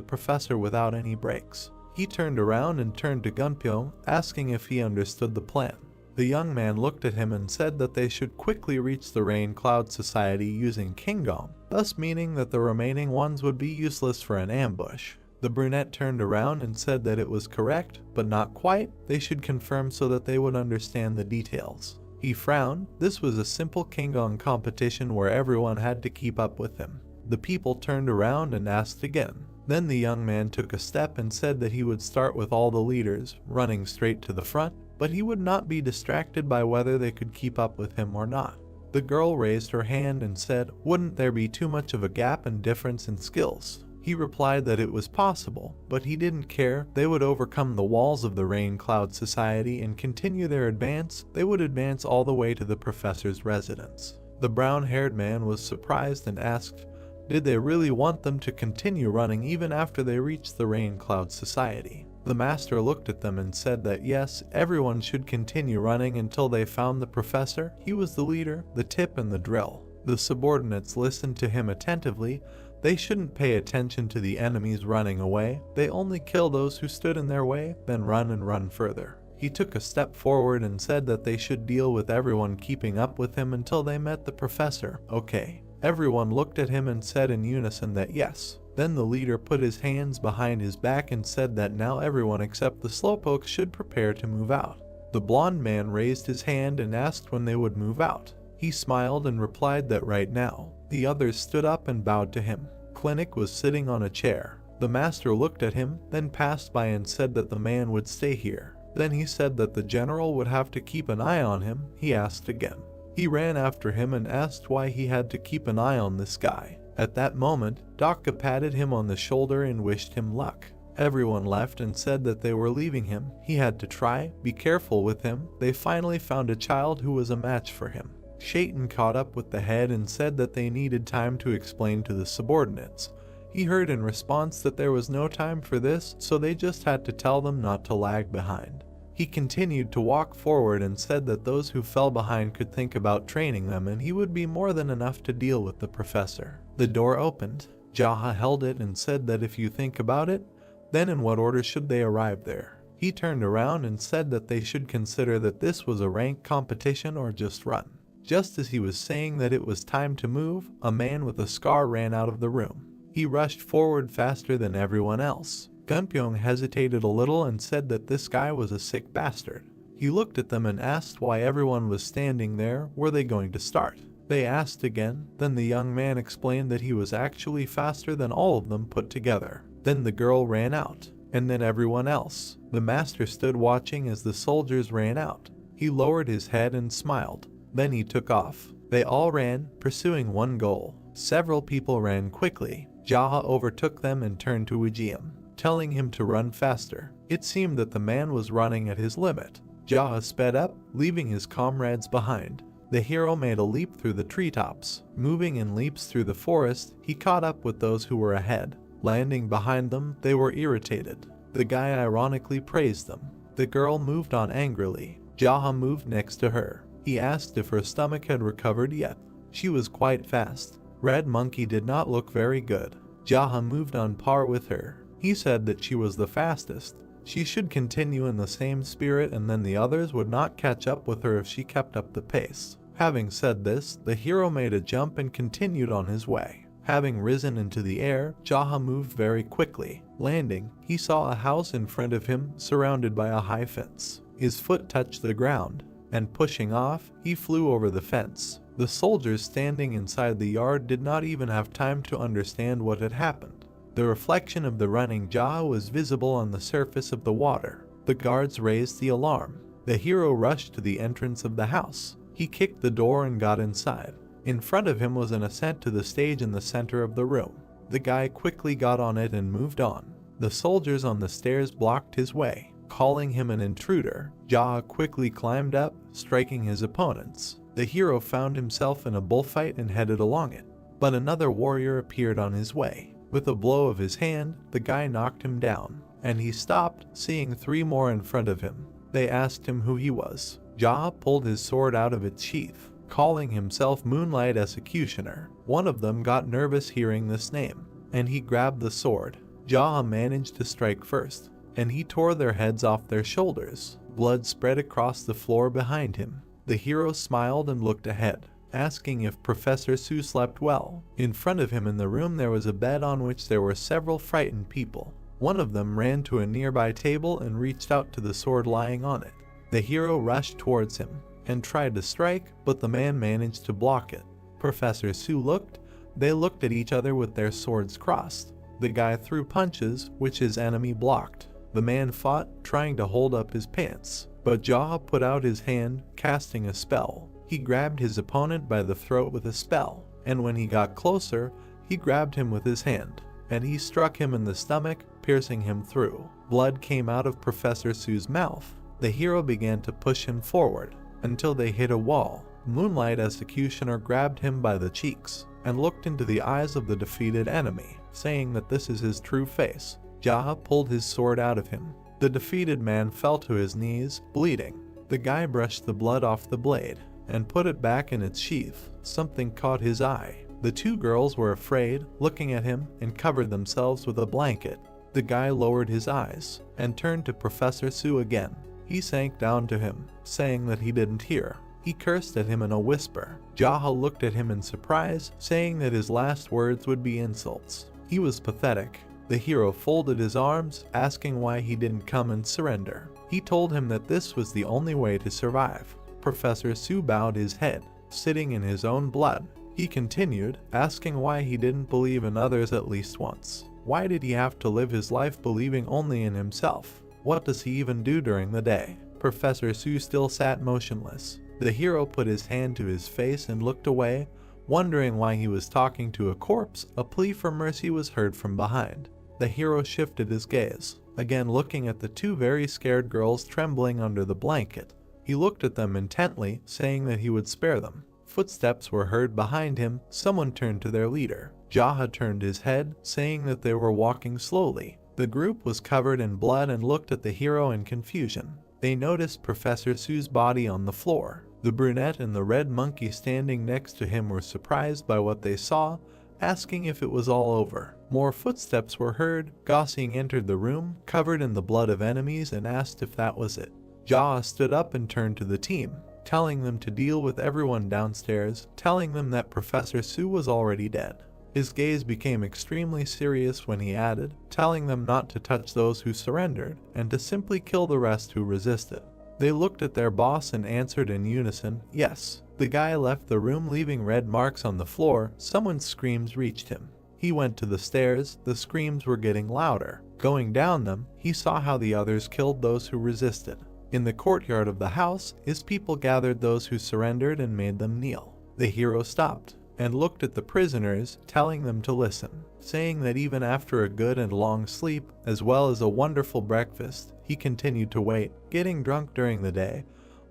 professor without any breaks. He turned around and turned to Gunpyeong, asking if he understood the plan. The young man looked at him and said that they should quickly reach the Rain Cloud Society using Kingong, thus meaning that the remaining ones would be useless for an ambush. The brunette turned around and said that it was correct, but not quite. They should confirm so that they would understand the details. He frowned. This was a simple Kingong competition where everyone had to keep up with him. The people turned around and asked again. Then the young man took a step and said that he would start with all the leaders, running straight to the front, but he would not be distracted by whether they could keep up with him or not. The girl raised her hand and said, wouldn't there be too much of a gap and difference in skills? He replied that it was possible, but he didn't care. They would overcome the walls of the Rain Cloud Society and continue their advance. They would advance all the way to the professor's residence. The brown-haired man was surprised and asked, did they really want them to continue running even after they reached the Rain Cloud Society? The master looked at them and said that yes, everyone should continue running until they found the professor. He was the leader, the tip, and the drill. The subordinates listened to him attentively. They shouldn't pay attention to the enemies running away. They only kill those who stood in their way, then run and run further. He took a step forward and said that they should deal with everyone keeping up with him until they met the professor. Okay. Everyone looked at him and said in unison that yes. Then the leader put his hands behind his back and said that now everyone except the slowpokes should prepare to move out. The blonde man raised his hand and asked when they would move out. He smiled and replied that right now. The others stood up and bowed to him. Clinic was sitting on a chair. The master looked at him, then passed by and said that the man would stay here. Then he said that the general would have to keep an eye on him. He asked again. He ran after him and asked why he had to keep an eye on this guy. At that moment, Dokgo patted him on the shoulder and wished him luck. Everyone left and said that they were leaving him. He had to try, be careful with him. They finally found a child who was a match for him. Shaitan caught up with the head and said that they needed time to explain to the subordinates. He heard in response that there was no time for this, so they just had to tell them not to lag behind. He continued to walk forward and said that those who fell behind could think about training them and he would be more than enough to deal with the professor. The door opened. Jaha held it and said that if you think about it, then in what order should they arrive there? He turned around and said that they should consider that this was a ranked competition or just run. Just as he was saying that it was time to move, a man with a scar ran out of the room. He rushed forward faster than everyone else. Gunpyeong hesitated a little and said that this guy was a sick bastard. He looked at them and asked why everyone was standing there. Were they going to start? They asked again. Then the young man explained that he was actually faster than all of them put together. Then the girl ran out, and then everyone else. The master stood watching as the soldiers ran out. He lowered his head and smiled. Then he took off. They all ran, pursuing one goal. Several people ran quickly. Jaha overtook them and turned to Ujium, telling him to run faster. It seemed that the man was running at his limit. Jaha sped up, leaving his comrades behind. The hero made a leap through the treetops. Moving in leaps through the forest, he caught up with those who were ahead. Landing behind them, they were irritated. The guy ironically praised them. The girl moved on angrily. Jaha moved next to her. He asked if her stomach had recovered yet. She was quite fast. Red Monkey did not look very good. Jaha moved on par with her. He said that she was the fastest. She should continue in the same spirit and then the others would not catch up with her if she kept up the pace. Having said this, the hero made a jump and continued on his way. Having risen into the air, Jaha moved very quickly. Landing, he saw a house in front of him surrounded by a high fence. His foot touched the ground, and pushing off, he flew over the fence. The soldiers standing inside the yard did not even have time to understand what had happened. The reflection of the running Jaha was visible on the surface of the water. The guards raised the alarm. The hero rushed to the entrance of the house. He kicked the door and got inside. In front of him was an ascent to the stage in the center of the room. The guy quickly got on it and moved on. The soldiers on the stairs blocked his way. Calling him an intruder, Jaha quickly climbed up, striking his opponents. The hero found himself in a bullfight and headed along it. But another warrior appeared on his way. With a blow of his hand, the guy knocked him down, and he stopped, seeing 3 more in front of him. They asked him who he was. Jaha pulled his sword out of its sheath, calling himself Moonlight Executioner. One of them got nervous hearing this name, and he grabbed the sword. Jaha managed to strike first, and he tore their heads off their shoulders. Blood spread across the floor behind him. The hero smiled and looked ahead, asking if Professor Su slept well. In front of him in the room there was a bed on which there were several frightened people. One of them ran to a nearby table and reached out to the sword lying on it. The hero rushed towards him and tried to strike, but the man managed to block it. Professor Su looked. They looked at each other with their swords crossed. The guy threw punches, which his enemy blocked. The man fought, trying to hold up his pants, but Jaha put out his hand, casting a spell. He grabbed his opponent by the throat with a spell, and when he got closer, he grabbed him with his hand, and he struck him in the stomach, piercing him through. Blood came out of Professor Su's mouth. The hero began to push him forward, until they hit a wall. Moonlight Executioner grabbed him by the cheeks, and looked into the eyes of the defeated enemy, saying that this is his true face. Jaha pulled his sword out of him. The defeated man fell to his knees, bleeding. The guy brushed the blood off the blade, and put it back in its sheath. Something caught his eye. The 2 girls were afraid, looking at him, and covered themselves with a blanket. The guy lowered his eyes, and turned to Professor Su again. He sank down to him, saying that he didn't hear. He cursed at him in a whisper. Jaha looked at him in surprise, saying that his last words would be insults. He was pathetic. The hero folded his arms, asking why he didn't come and surrender. He told him that this was the only way to survive. Professor Su bowed his head, sitting in his own blood. He continued, asking why he didn't believe in others at least once. Why did he have to live his life believing only in himself? What does he even do during the day? Professor Su still sat motionless. The hero put his hand to his face and looked away, wondering why he was talking to a corpse. A plea for mercy was heard from behind. The hero shifted his gaze, again looking at the 2 very scared girls trembling under the blanket. He looked at them intently, saying that he would spare them. Footsteps were heard behind him. Someone turned to their leader. Jaha turned his head, saying that they were walking slowly. The group was covered in blood and looked at the hero in confusion. They noticed Professor Su's body on the floor. The brunette and the red monkey standing next to him were surprised by what they saw, asking if it was all over. More footsteps were heard. Gossing entered the room, covered in the blood of enemies, and asked if that was it. Jaha stood up and turned to the team, telling them to deal with everyone downstairs, telling them that Professor Su was already dead. His gaze became extremely serious when he added, telling them not to touch those who surrendered, and to simply kill the rest who resisted. They looked at their boss and answered in unison, yes. The guy left the room, leaving red marks on the floor. Someone's screams reached him. He went to the stairs. The screams were getting louder. Going down them, he saw how the others killed those who resisted. In the courtyard of the house, his people gathered those who surrendered and made them kneel. The hero stopped and looked at the prisoners, telling them to listen, saying that even after a good and long sleep, as well as a wonderful breakfast, he continued to wait, getting drunk during the day,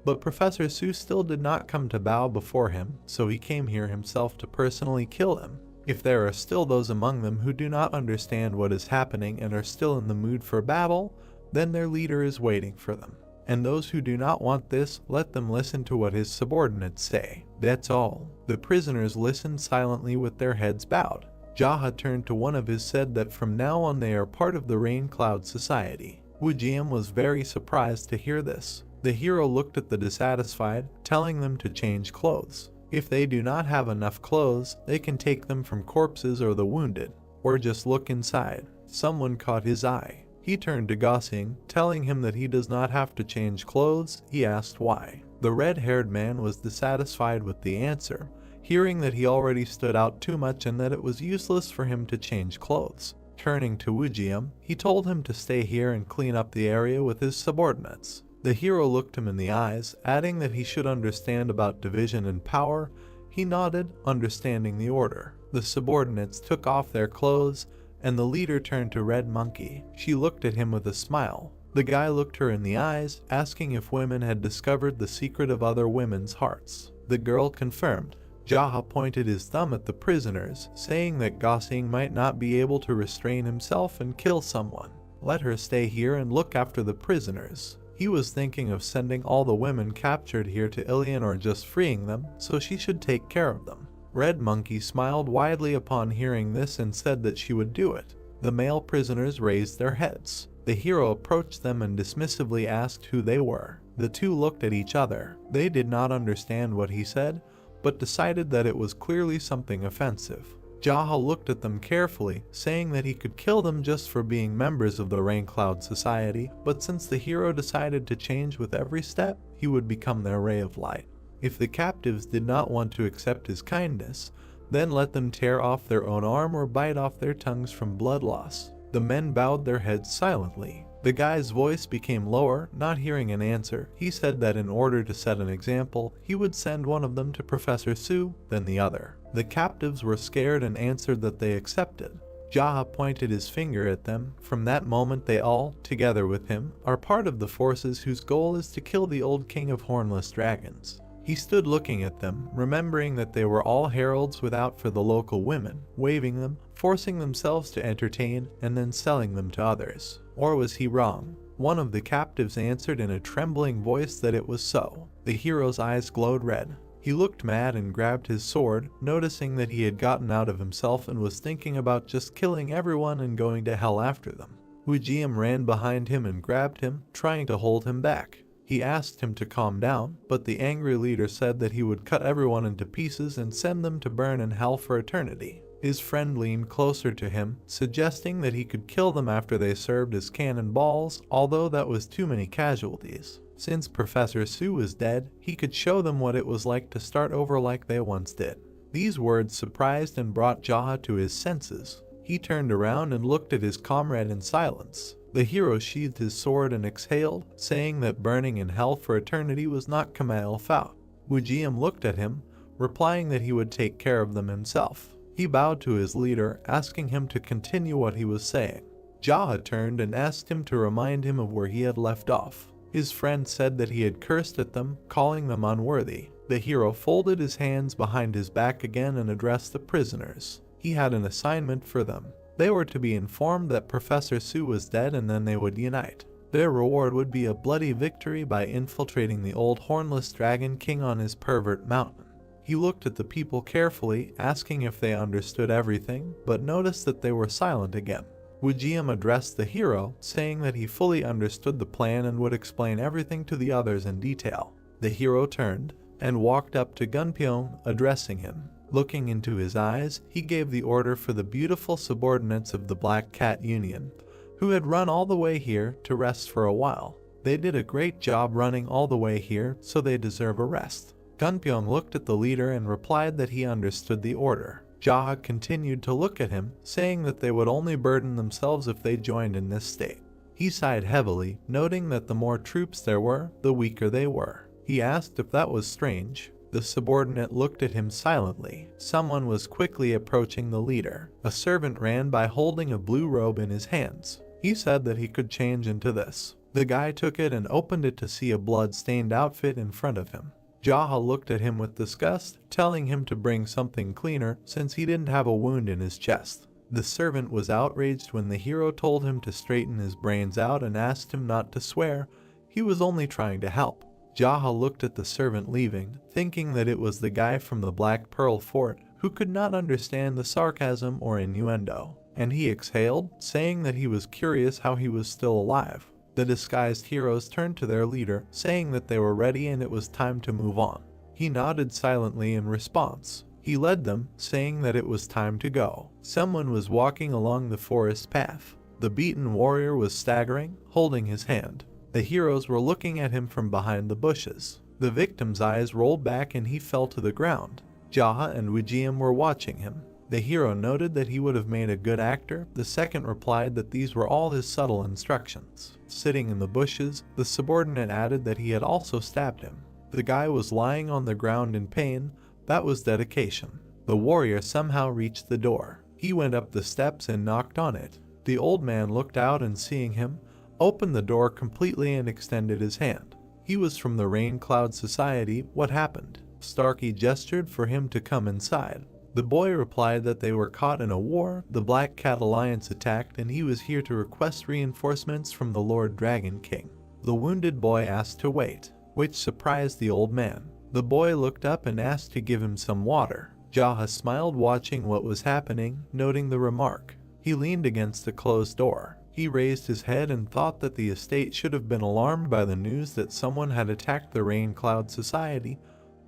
But Professor Su still did not come to bow before him, so he came here himself to personally kill him. If there are still those among them who do not understand what is happening and are still in the mood for battle, then their leader is waiting for them. And those who do not want this, let them listen to what his subordinates say. That's all. The prisoners listened silently with their heads bowed. Jaha turned to one of his said that from now on they are part of the Rain Cloud Society. Wujiam was very surprised to hear this. The hero looked at the dissatisfied, telling them to change clothes. If they do not have enough clothes, they can take them from corpses or the wounded, or just look inside. Someone caught his eye. He turned to Gosing, telling him that he does not have to change clothes. He asked why. The red-haired man was dissatisfied with the answer, hearing that he already stood out too much and that it was useless for him to change clothes. Turning to Wujiam, he told him to stay here and clean up the area with his subordinates. The hero looked him in the eyes, adding that he should understand about division and power. He nodded, understanding the order. The subordinates took off their clothes, and the leader turned to Red Monkey. She looked at him with a smile. The guy looked her in the eyes, asking if women had discovered the secret of other women's hearts. The girl confirmed. Jaha pointed his thumb at the prisoners, saying that Gosing might not be able to restrain himself and kill someone. Let her stay here and look after the prisoners. He was thinking of sending all the women captured here to Ilion or just freeing them, so she should take care of them. Red Monkey smiled widely upon hearing this and said that she would do it. The male prisoners raised their heads. The hero approached them and dismissively asked who they were. The two looked at each other. They did not understand what he said, but decided that it was clearly something offensive. Jaha looked at them carefully, saying that he could kill them just for being members of the Rain Cloud Society, but since the hero decided to change with every step, he would become their ray of light. If the captives did not want to accept his kindness, then let them tear off their own arm or bite off their tongues from blood loss. The men bowed their heads silently. The guy's voice became lower, not hearing an answer. He said that in order to set an example, he would send one of them to Professor Su, then the other. The captives were scared and answered that they accepted. Jaha pointed his finger at them. From that moment they all, together with him, are part of the forces whose goal is to kill the old king of hornless dragons. He stood looking at them, remembering that they were all heralds without for the local women, waving them, forcing themselves to entertain, and then selling them to others. Or was he wrong? One of the captives answered in a trembling voice that it was so. The hero's eyes glowed red. He looked mad and grabbed his sword, noticing that he had gotten out of himself and was thinking about just killing everyone and going to hell after them. Wujiam ran behind him and grabbed him, trying to hold him back. He asked him to calm down, but the angry leader said that he would cut everyone into pieces and send them to burn in hell for eternity. His friend leaned closer to him, suggesting that he could kill them after they served as cannonballs, although that was too many casualties. Since Professor Su was dead, he could show them what it was like to start over like they once did. These words surprised and brought Jaha to his senses. He turned around and looked at his comrade in silence. The hero sheathed his sword and exhaled, saying that burning in hell for eternity was not Kamail Fao. Wujiam looked at him, replying that he would take care of them himself. He bowed to his leader, asking him to continue what he was saying. Jaha turned and asked him to remind him of where he had left off. His friend said that he had cursed at them, calling them unworthy. The hero folded his hands behind his back again and addressed the prisoners. He had an assignment for them. They were to be informed that Professor Su was dead and then they would unite. Their reward would be a bloody victory by infiltrating the old hornless dragon king on his pervert mountain. He looked at the people carefully, asking if they understood everything, but noticed that they were silent again. Wujiam addressed the hero, saying that he fully understood the plan and would explain everything to the others in detail. The hero turned and walked up to Gunpyeong, addressing him. Looking into his eyes, he gave the order for the beautiful subordinates of the Black Cat Union, who had run all the way here, to rest for a while. They did a great job running all the way here, so they deserve a rest. Gunpyeong looked at the leader and replied that he understood the order. Jaha continued to look at him, saying that they would only burden themselves if they joined in this state. He sighed heavily, noting that the more troops there were, the weaker they were. He asked if that was strange. The subordinate looked at him silently. Someone was quickly approaching the leader. A servant ran by holding a blue robe in his hands. He said that he could change into this. The guy took it and opened it to see a blood-stained outfit in front of him. Jaha looked at him with disgust, telling him to bring something cleaner since he didn't have a wound in his chest. The servant was outraged when the hero told him to straighten his brains out and asked him not to swear. He was only trying to help. Jaha looked at the servant leaving, thinking that it was the guy from the Black Pearl Fort who could not understand the sarcasm or innuendo, and he exhaled, saying that he was curious how he was still alive. The disguised heroes turned to their leader, saying that they were ready and it was time to move on. He nodded silently in response. He led them, saying that it was time to go. Someone was walking along the forest path. The beaten warrior was staggering, holding his hand. The heroes were looking at him from behind the bushes. The victim's eyes rolled back and he fell to the ground. Jaha and Wijiem were watching him. The hero noted that he would have made a good actor. The second replied that these were all his subtle instructions. Sitting in the bushes, the subordinate added that he had also stabbed him. The guy was lying on the ground in pain. That was dedication. The warrior somehow reached the door. He went up the steps and knocked on it. The old man looked out and seeing him, opened the door completely and extended his hand. He was from the Rain Cloud Society. What happened? Starkey gestured for him to come inside. The boy replied that they were caught in a war. The Black Cat Alliance attacked and he was here to request reinforcements from the Lord Dragon King. The wounded boy asked to wait, which surprised the old man. The boy looked up and asked to give him some water. Jaha smiled watching what was happening, noting the remark. He leaned against the closed door. He raised his head and thought that the estate should have been alarmed by the news that someone had attacked the Rain Cloud Society,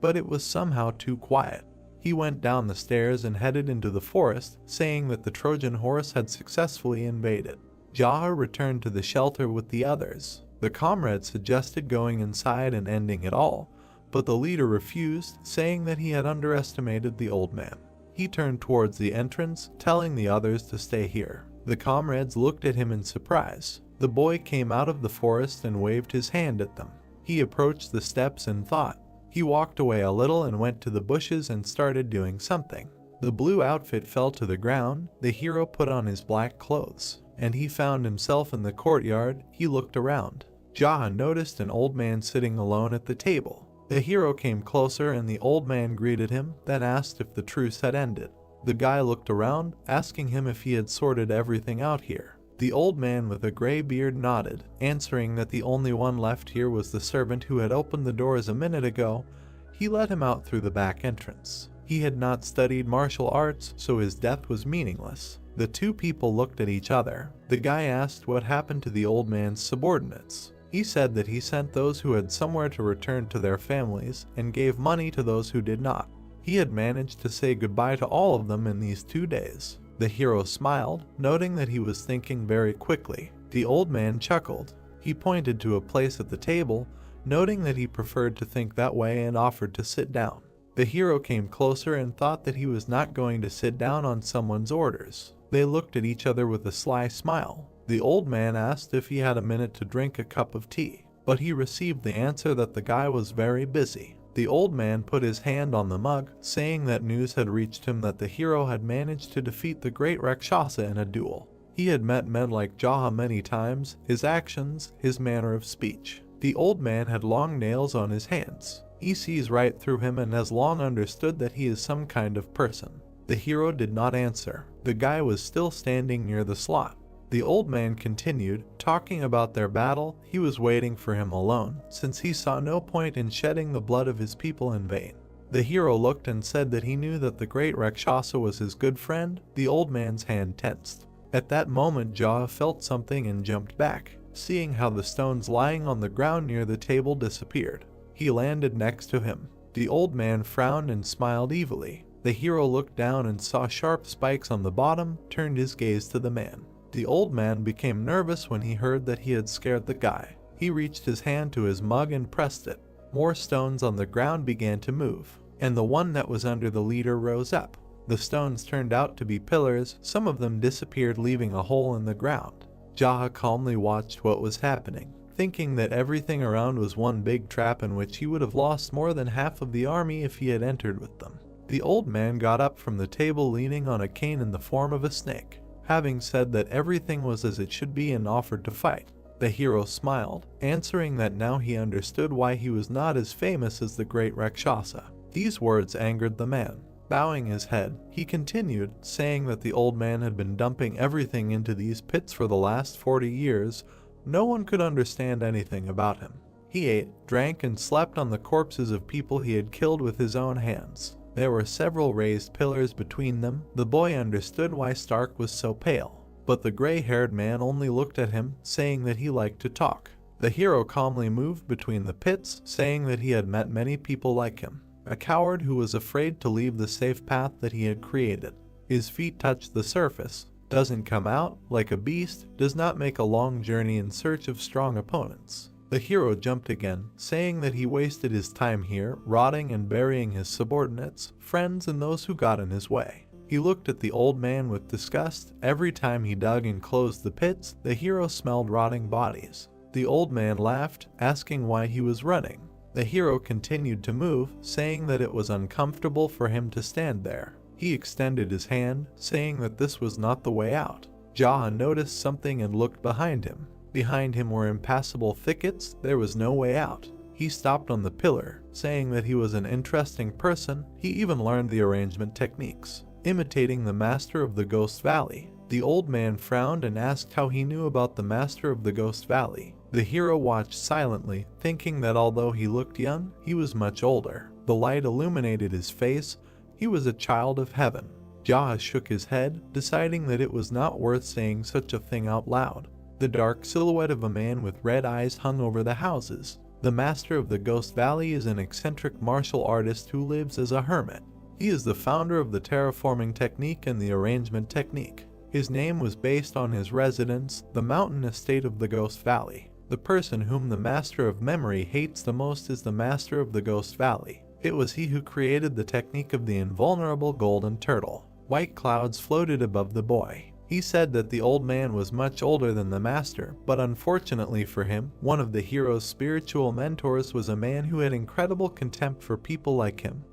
but it was somehow too quiet. He went down the stairs and headed into the forest, saying that the Trojan horse had successfully invaded. Jaha returned to the shelter with the others. The comrade suggested going inside and ending it all, but the leader refused, saying that he had underestimated the old man. He turned towards the entrance, telling the others to stay here. The comrades looked at him in surprise. The boy came out of the forest and waved his hand at them. He approached the steps and thought. He walked away a little and went to the bushes and started doing something. The blue outfit fell to the ground. The hero put on his black clothes, and he found himself in the courtyard. He looked around. Jaha noticed an old man sitting alone at the table. The hero came closer and the old man greeted him, then asked if the truce had ended. The guy looked around, asking him if he had sorted everything out here. The old man with a gray beard nodded, answering that the only one left here was the servant who had opened the doors a minute ago. He let him out through the back entrance. He had not studied martial arts, so his death was meaningless. The two people looked at each other. The guy asked what happened to the old man's subordinates. He said that he sent those who had somewhere to return to their families and gave money to those who did not. He had managed to say goodbye to all of them in these 2 days. The hero smiled, noting that he was thinking very quickly. The old man chuckled. He pointed to a place at the table, noting that he preferred to think that way and offered to sit down. The hero came closer and thought that he was not going to sit down on someone's orders. They looked at each other with a sly smile. The old man asked if he had a minute to drink a cup of tea, but he received the answer that the guy was very busy. The old man put his hand on the mug, saying that news had reached him that the hero had managed to defeat the great Rakshasa in a duel. He had met men like Jaha many times, his actions, his manner of speech. The old man had long nails on his hands. He sees right through him and has long understood that he is some kind of person. The hero did not answer. The guy was still standing near the slot. The old man continued, talking about their battle. He was waiting for him alone, since he saw no point in shedding the blood of his people in vain. The hero looked and said that he knew that the great Rakshasa was his good friend. The old man's hand tensed. At that moment Jaha felt something and jumped back, seeing how the stones lying on the ground near the table disappeared. He landed next to him. The old man frowned and smiled evilly. The hero looked down and saw sharp spikes on the bottom, turned his gaze to the man. The old man became nervous when he heard that he had scared the guy. He reached his hand to his mug and pressed it. More stones on the ground began to move, and the one that was under the leader rose up. The stones turned out to be pillars. Some of them disappeared, leaving a hole in the ground. Jaha calmly watched what was happening, thinking that everything around was one big trap in which he would have lost more than half of the army if he had entered with them. The old man got up from the table leaning on a cane in the form of a snake. Having said that everything was as it should be and offered to fight. The hero smiled, answering that now he understood why he was not as famous as the great Rakshasa. These words angered the man. Bowing his head, he continued, saying that the old man had been dumping everything into these pits for the last 40 years. No one could understand anything about him. He ate, drank, and slept on the corpses of people he had killed with his own hands. There were several raised pillars between them. The boy understood why Stark was so pale, but the gray-haired man only looked at him, saying that he liked to talk. The hero calmly moved between the pits, saying that he had met many people like him. A coward who was afraid to leave the safe path that he had created. His feet touched the surface, doesn't come out, like a beast, does not make a long journey in search of strong opponents. The hero jumped again, saying that he wasted his time here, rotting and burying his subordinates, friends, and those who got in his way. He looked at the old man with disgust. Every time he dug and closed the pits, the hero smelled rotting bodies. The old man laughed, asking why he was running. The hero continued to move, saying that it was uncomfortable for him to stand there. He extended his hand, saying that this was not the way out. Jaha noticed something and looked behind him. Behind him were impassable thickets. There was no way out. He stopped on the pillar, saying that he was an interesting person. He even learned the arrangement techniques, imitating the master of the Ghost Valley. The old man frowned and asked how he knew about the master of the Ghost Valley. The hero watched silently, thinking that although he looked young, he was much older. The light illuminated his face. He was a child of heaven. Jaha shook his head, deciding that it was not worth saying such a thing out loud. The dark silhouette of a man with red eyes hung over the houses. The master of the Ghost Valley is an eccentric martial artist who lives as a hermit. He is the founder of the terraforming technique and the arrangement technique. His name was based on his residence, the mountain estate of the Ghost Valley. The person whom the Master of Memory hates the most is the Master of the Ghost Valley. It was he who created the technique of the invulnerable golden turtle. White clouds floated above the boy. He said that the old man was much older than the master, but unfortunately for him, one of the hero's spiritual mentors was a man who had incredible contempt for people like him,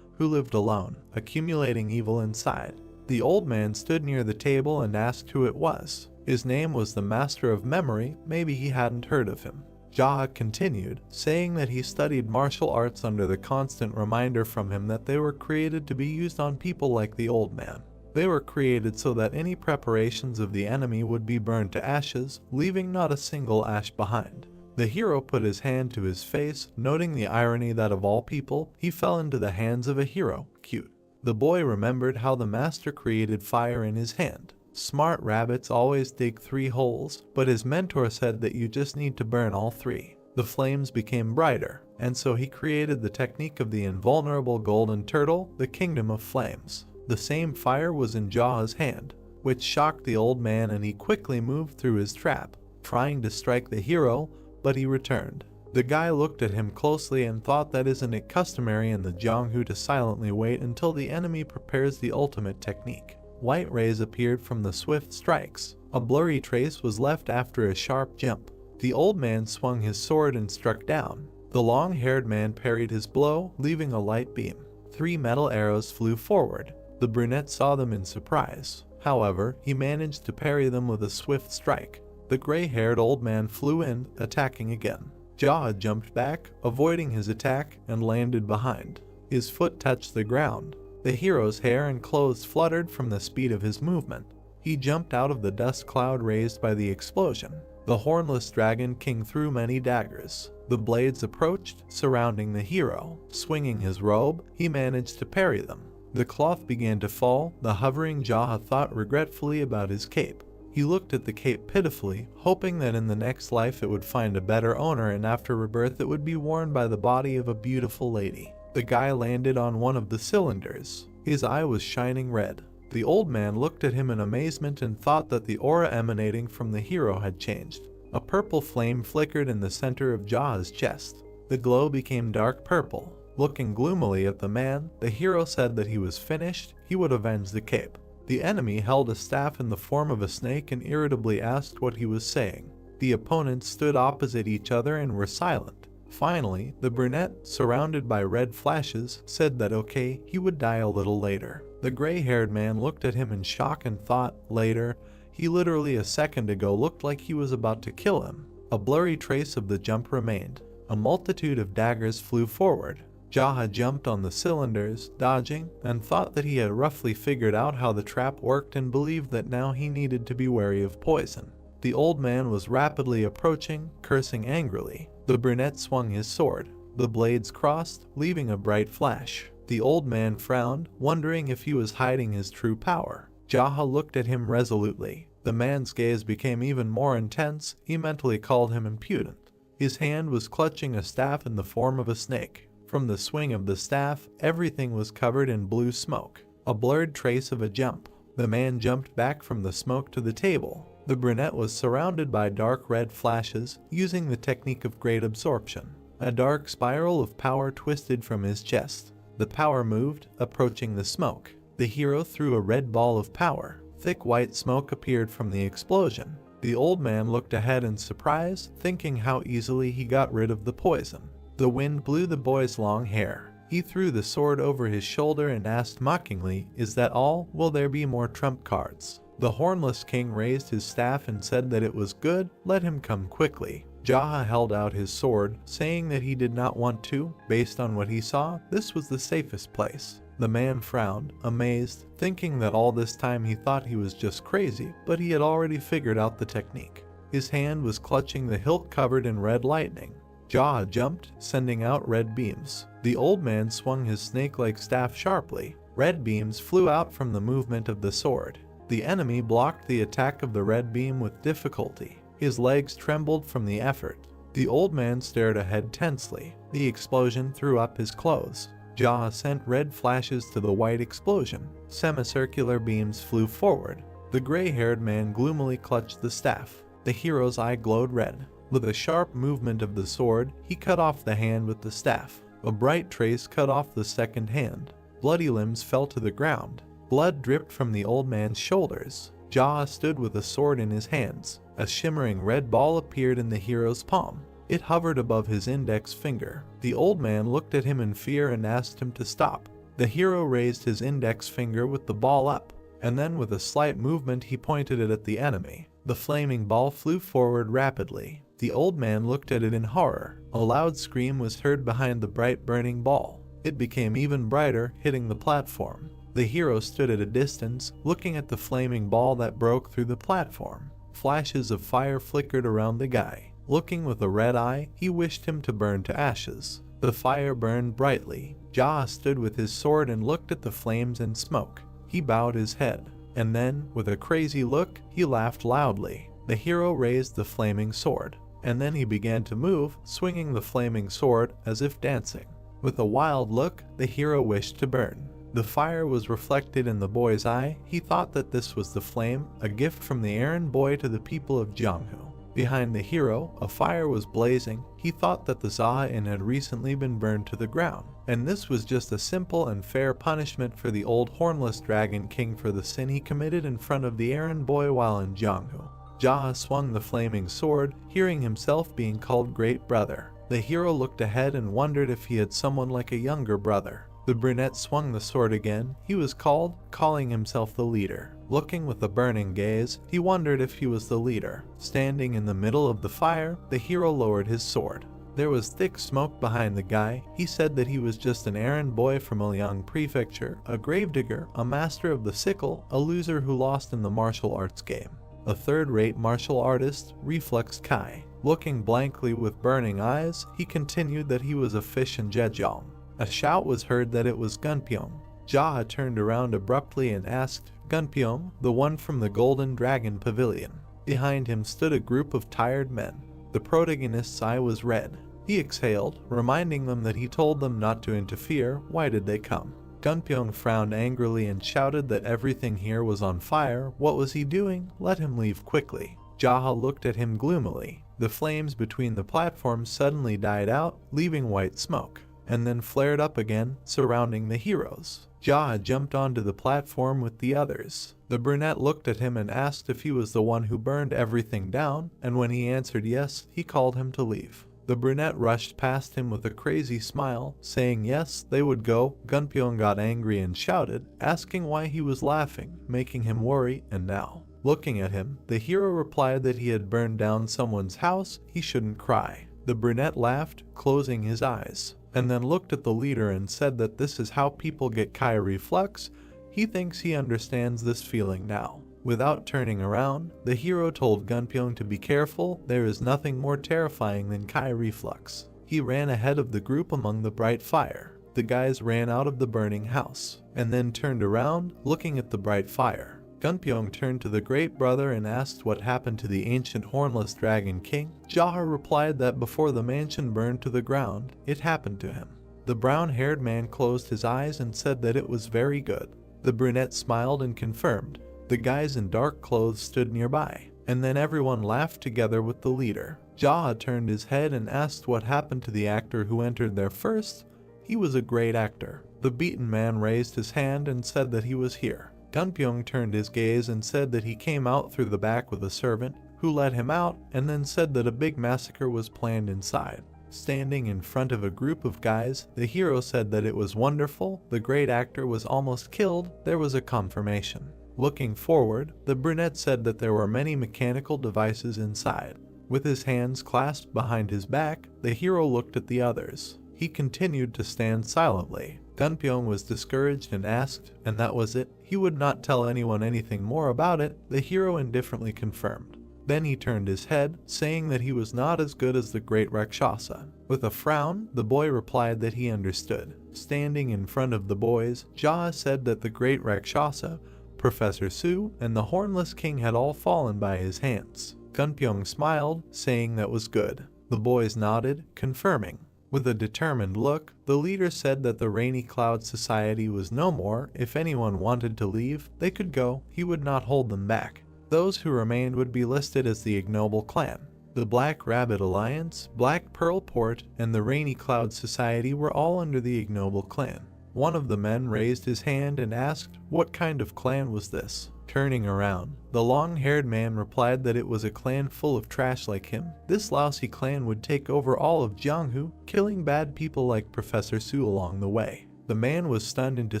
who lived alone, accumulating evil inside. The old man stood near the table and asked who it was. His name was the Master of Memory. Maybe he hadn't heard of him. Jaha continued, saying that he studied martial arts under the constant reminder from him that they were created to be used on people like the old man. They were created so that any preparations of the enemy would be burned to ashes, leaving not a single ash behind. The hero put his hand to his face, noting the irony that of all people, he fell into the hands of a hero. Cute. The boy remembered how the master created fire in his hand. Smart rabbits always dig 3 holes, but his mentor said that you just need to burn all 3. The flames became brighter, and so he created the technique of the invulnerable golden turtle, the kingdom of flames. The same fire was in Jaha's hand, which shocked the old man, and he quickly moved through his trap, trying to strike the hero, but he returned. The guy looked at him closely and thought that isn't it customary in the Jianghu to silently wait until the enemy prepares the ultimate technique. White rays appeared from the swift strikes. A blurry trace was left after a sharp jump. The old man swung his sword and struck down. The long-haired man parried his blow, leaving a light beam. 3 metal arrows flew forward. The brunette saw them in surprise. However, he managed to parry them with a swift strike. The gray-haired old man flew in, attacking again. Jaha jumped back, avoiding his attack, and landed behind. His foot touched the ground. The hero's hair and clothes fluttered from the speed of his movement. He jumped out of the dust cloud raised by the explosion. The hornless dragon king threw many daggers. The blades approached, surrounding the hero. Swinging his robe, he managed to parry them. The cloth began to fall. The hovering Jaha thought regretfully about his cape. He looked at the cape pitifully, hoping that in the next life it would find a better owner, and after rebirth it would be worn by the body of a beautiful lady. The guy landed on one of the cylinders. His eye was shining red. The old man looked at him in amazement and thought that the aura emanating from the hero had changed. A purple flame flickered in the center of Jaha's chest. The glow became dark purple. Looking gloomily at the man, the hero said that he was finished. He would avenge the cape. The enemy held a staff in the form of a snake and irritably asked what he was saying. The opponents stood opposite each other and were silent. Finally, the brunette, surrounded by red flashes, said that okay, he would die a little later. The gray-haired man looked at him in shock and thought, later, he literally a second ago looked like he was about to kill him. A blurry trace of the jump remained. A multitude of daggers flew forward. Jaha jumped on the cylinders, dodging, and thought that he had roughly figured out how the trap worked and believed that now he needed to be wary of poison. The old man was rapidly approaching, cursing angrily. The brunette swung his sword. The blades crossed, leaving a bright flash. The old man frowned, wondering if he was hiding his true power. Jaha looked at him resolutely. The man's gaze became even more intense. He mentally called him impudent. His hand was clutching a staff in the form of a snake. From the swing of the staff, everything was covered in blue smoke. A blurred trace of a jump. The man jumped back from the smoke to the table. The brunette was surrounded by dark red flashes, using the technique of great absorption. A dark spiral of power twisted from his chest. The power moved, approaching the smoke. The hero threw a red ball of power. Thick white smoke appeared from the explosion. The old man looked ahead in surprise, thinking how easily he got rid of the poison. The wind blew the boy's long hair. He threw the sword over his shoulder and asked mockingly, "Is that all? Will there be more trump cards?" The hornless king raised his staff and said that it was good, let him come quickly. Jaha held out his sword, saying that he did not want to. Based on what he saw, this was the safest place. The man frowned, amazed, thinking that all this time he thought he was just crazy, but he had already figured out the technique. His hand was clutching the hilt covered in red lightning. Jaha jumped, sending out red beams. The old man swung his snake-like staff sharply. Red beams flew out from the movement of the sword. The enemy blocked the attack of the red beam with difficulty. His legs trembled from the effort. The old man stared ahead tensely. The explosion threw up his clothes. Jaha sent red flashes to the white explosion. Semicircular beams flew forward. The gray-haired man gloomily clutched the staff. The hero's eye glowed red. With a sharp movement of the sword, he cut off the hand with the staff. A bright trace cut off the second hand. Bloody limbs fell to the ground. Blood dripped from the old man's shoulders. Jaha stood with a sword in his hands. A shimmering red ball appeared in the hero's palm. It hovered above his index finger. The old man looked at him in fear and asked him to stop. The hero raised his index finger with the ball up, and then with a slight movement he pointed it at the enemy. The flaming ball flew forward rapidly. The old man looked at it in horror. A loud scream was heard behind the bright burning ball. It became even brighter, hitting the platform. The hero stood at a distance, looking at the flaming ball that broke through the platform. Flashes of fire flickered around the guy. Looking with a red eye, he wished him to burn to ashes. The fire burned brightly. Jaha stood with his sword and looked at the flames and smoke. He bowed his head, and then, with a crazy look, he laughed loudly. The hero raised the flaming sword, and then he began to move, swinging the flaming sword as if dancing. With a wild look, the hero wished to burn. The fire was reflected in the boy's eye. He thought that this was the flame, a gift from the errand boy to the people of Jianghu. Behind the hero, a fire was blazing. He thought that the Zaha had recently been burned to the ground, and this was just a simple and fair punishment for the old hornless dragon king for the sin he committed in front of the errand boy while in Jianghu. Jaha swung the flaming sword, hearing himself being called Great Brother. The hero looked ahead and wondered if he had someone like a younger brother. The brunette swung the sword again. He was calling himself the leader. Looking with a burning gaze, he wondered if he was the leader. Standing in the middle of the fire, the hero lowered his sword. There was thick smoke behind the guy. He said that he was just an errand boy from Liang Prefecture, a gravedigger, a master of the sickle, a loser who lost in the martial arts game. A third-rate martial artist, Reflex Kai. Looking blankly with burning eyes, he continued that he was a fish in Zhejiang. A shout was heard that it was Gunpyeong. Jaha turned around abruptly and asked, "Gunpyeong, the one from the Golden Dragon Pavilion?" Behind him stood a group of tired men. The protagonist's eye was red. He exhaled, reminding them that he told them not to interfere. Why did they come? Gunpyeong frowned angrily and shouted that everything here was on fire. What was he doing? Let him leave quickly. Jaha looked at him gloomily. The flames between the platforms suddenly died out, leaving white smoke, and then flared up again, surrounding the heroes. Jaha jumped onto the platform with the others. The brunette looked at him and asked if he was the one who burned everything down, and when he answered yes, he called him to leave. The brunette rushed past him with a crazy smile, saying yes, they would go. Gunpyeong got angry and shouted, asking why he was laughing, making him worry, and now Looking at him, the hero replied that he had burned down someone's house, he shouldn't cry. The brunette laughed, closing his eyes, and then looked at the leader and said that this is how people get Kai reflux. He thinks he understands this feeling now. Without turning around, the hero told Gunpyeong to be careful, there is nothing more terrifying than Kai reflux. He ran ahead of the group among the bright fire. The guys ran out of the burning house, and then turned around, looking at the bright fire. Gunpyeong turned to the great brother and asked what happened to the ancient hornless dragon king. Jaha replied that before the mansion burned to the ground, it happened to him. The brown-haired man closed his eyes and said that it was very good. The brunette smiled and confirmed. The guys in dark clothes stood nearby, and then everyone laughed together with the leader. Jaha turned his head and asked what happened to the actor who entered there first. He was a great actor. The beaten man raised his hand and said that he was here. Gunpyeong turned his gaze and said that he came out through the back with a servant, who let him out, and then said that a big massacre was planned inside. Standing in front of a group of guys, the hero said that it was wonderful, the great actor was almost killed, there was a confirmation. Looking forward, the brunette said that there were many mechanical devices inside. With his hands clasped behind his back, the hero looked at the others. He continued to stand silently. Gunpyeong was discouraged and asked, and that was it? He would not tell anyone anything more about it, the hero indifferently confirmed. Then he turned his head, saying that he was not as good as the great Rakshasa. With a frown, the boy replied that he understood. Standing in front of the boys, Jaha said that the great Rakshasa, Professor Su, and the Hornless King had all fallen by his hands. Gunpyeong smiled, saying that was good. The boys nodded, confirming. With a determined look, the leader said that the Rainy Cloud Society was no more. If anyone wanted to leave, they could go. He would not hold them back. Those who remained would be listed as the Ignoble Clan. The Black Rabbit Alliance, Black Pearl Port, and the Rainy Cloud Society were all under the Ignoble Clan. One of the men raised his hand and asked, what kind of clan was this? Turning around, the long-haired man replied that it was a clan full of trash like him. This lousy clan would take over all of Jianghu, killing bad people like Professor Su along the way. The man was stunned into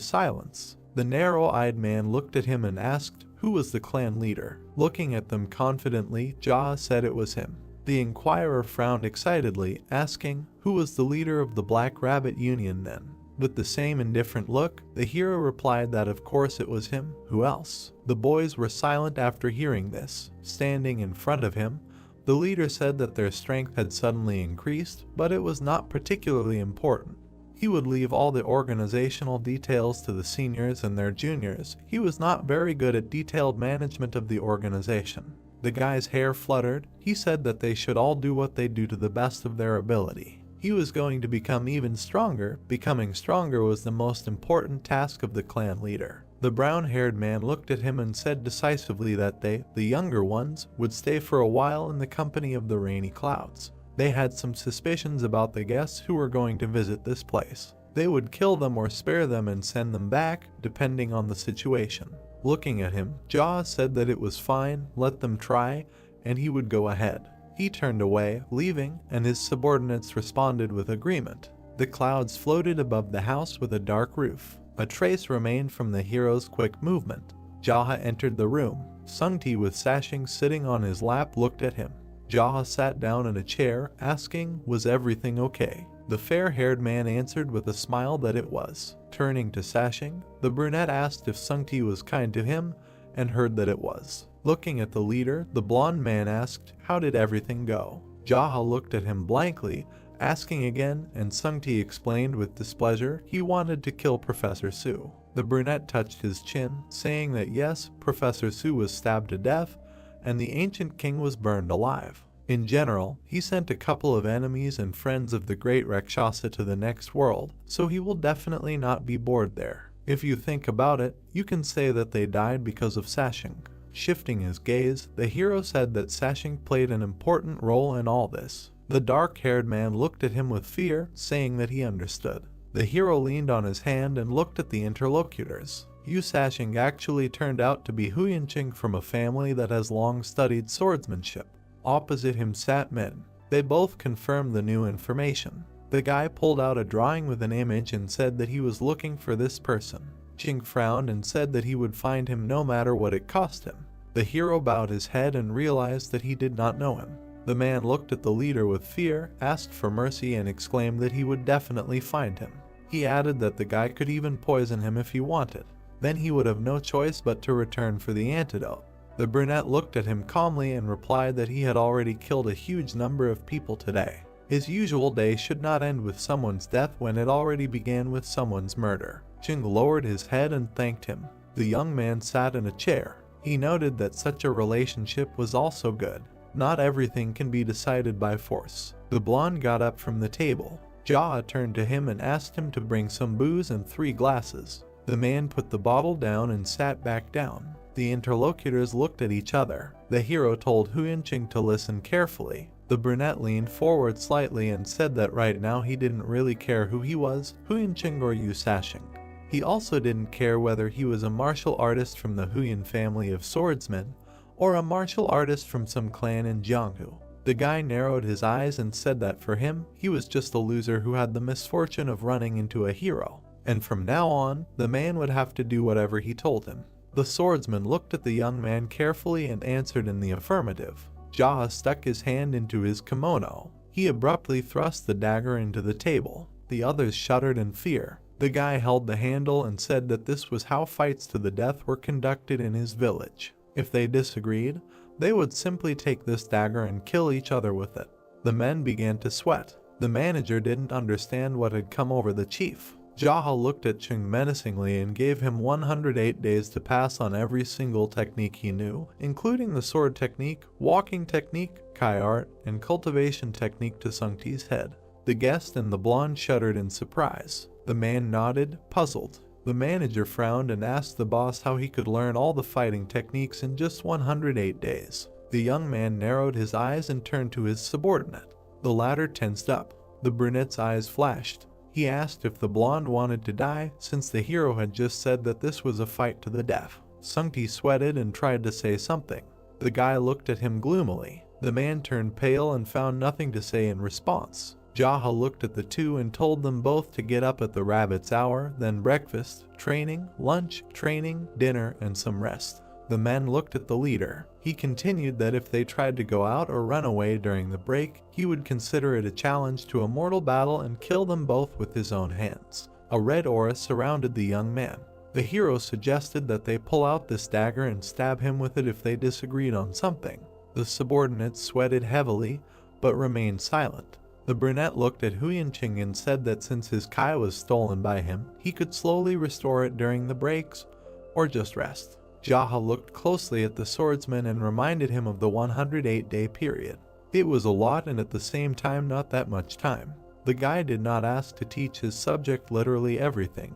silence. The narrow-eyed man looked at him and asked, who was the clan leader? Looking at them confidently, Jaha said it was him. The inquirer frowned excitedly, asking, who was the leader of the Black Rabbit Union then? With the same indifferent look, the hero replied that of course it was him. Who else? The boys were silent after hearing this. Standing in front of him, the leader said that their strength had suddenly increased, but it was not particularly important. He would leave all the organizational details to the seniors and their juniors. He was not very good at detailed management of the organization. The guy's hair fluttered. He said that they should all do what they do to the best of their ability. He was going to become even stronger. Becoming stronger was the most important task of the clan leader. The brown-haired man looked at him and said decisively that they, the younger ones, would stay for a while in the company of the Rainy Clouds. They had some suspicions about the guests who were going to visit this place. They would kill them or spare them and send them back, depending on the situation. Looking at him, Jaha said that it was fine, let them try, and he would go ahead. He turned away, leaving, and his subordinates responded with agreement. The clouds floated above the house with a dark roof. A trace remained from the hero's quick movement. Jaha entered the room. Sungti with Sashing sitting on his lap looked at him. Jaha sat down in a chair, asking, was everything okay? The fair-haired man answered with a smile that it was. Turning to Sashing, the brunette asked if Sungti was kind to him, and heard that it was. Looking at the leader, the blonde man asked, how did everything go? Jaha looked at him blankly, asking again, and Sungti explained with displeasure he wanted to kill Professor Su. The brunette touched his chin, saying that yes, Professor Su was stabbed to death, and the ancient king was burned alive. In general, he sent a couple of enemies and friends of the great Rakshasa to the next world, so he will definitely not be bored there. If you think about it, you can say that they died because of Sashing. Shifting his gaze, the hero said that Sashing played an important role in all this. The dark-haired man looked at him with fear, saying that he understood. The hero leaned on his hand and looked at the interlocutors. Yu Sashing actually turned out to be Huyanqing from a family that has long studied swordsmanship. Opposite him sat men. They both confirmed the new information. The guy pulled out a drawing with an image and said that he was looking for this person. Qing frowned and said that he would find him no matter what it cost him. The hero bowed his head and realized that he did not know him. The man looked at the leader with fear, asked for mercy, and exclaimed that he would definitely find him. He added that the guy could even poison him if he wanted. Then he would have no choice but to return for the antidote. The brunette looked at him calmly and replied that he had already killed a huge number of people today. His usual day should not end with someone's death when it already began with someone's murder. Ching lowered his head and thanked him. The young man sat in a chair. He noted that such a relationship was also good. Not everything can be decided by force. The blonde got up from the table. Jaha turned to him and asked him to bring some booze and 3 glasses. The man put the bottle down and sat back down. The interlocutors looked at each other. The hero told Huyanqing to listen carefully. The brunette leaned forward slightly and said that right now he didn't really care who he was, Huyanqing or Yu Sashing. He also didn't care whether he was a martial artist from the Huyan family of swordsmen, or a martial artist from some clan in Jianghu. The guy narrowed his eyes and said that for him, he was just a loser who had the misfortune of running into a hero, and from now on, the man would have to do whatever he told him. The swordsman looked at the young man carefully and answered in the affirmative. Jaha stuck his hand into his kimono. He abruptly thrust the dagger into the table. The others shuddered in fear. The guy held the handle and said that this was how fights to the death were conducted in his village. If they disagreed, they would simply take this dagger and kill each other with it. The men began to sweat. The manager didn't understand what had come over the chief. Jaha looked at Ching menacingly and gave him 108 days to pass on every single technique he knew, including the sword technique, walking technique, Kai art, and cultivation technique to Sung Ti's head. The guest and the blonde shuddered in surprise. The man nodded, puzzled. The manager frowned and asked the boss how he could learn all the fighting techniques in just 108 days. The young man narrowed his eyes and turned to his subordinate. The latter tensed up. The brunette's eyes flashed. He asked if the blonde wanted to die, since the hero had just said that this was a fight to the death. Sung Ti sweated and tried to say something. The guy looked at him gloomily. The man turned pale and found nothing to say in response. Jaha looked at the two and told them both to get up at the rabbit's hour, then breakfast, training, lunch, training, dinner, and some rest. The men looked at the leader. He continued that if they tried to go out or run away during the break, he would consider it a challenge to a mortal battle and kill them both with his own hands. A red aura surrounded the young man. The hero suggested that they pull out this dagger and stab him with it if they disagreed on something. The subordinates sweated heavily, but remained silent. The brunette looked at Huyanqing and said that since his Kai was stolen by him, he could slowly restore it during the breaks, or just rest. Jaha looked closely at the swordsman and reminded him of the 108-day period. It was a lot and at the same time not that much time. The guy did not ask to teach his subject literally everything,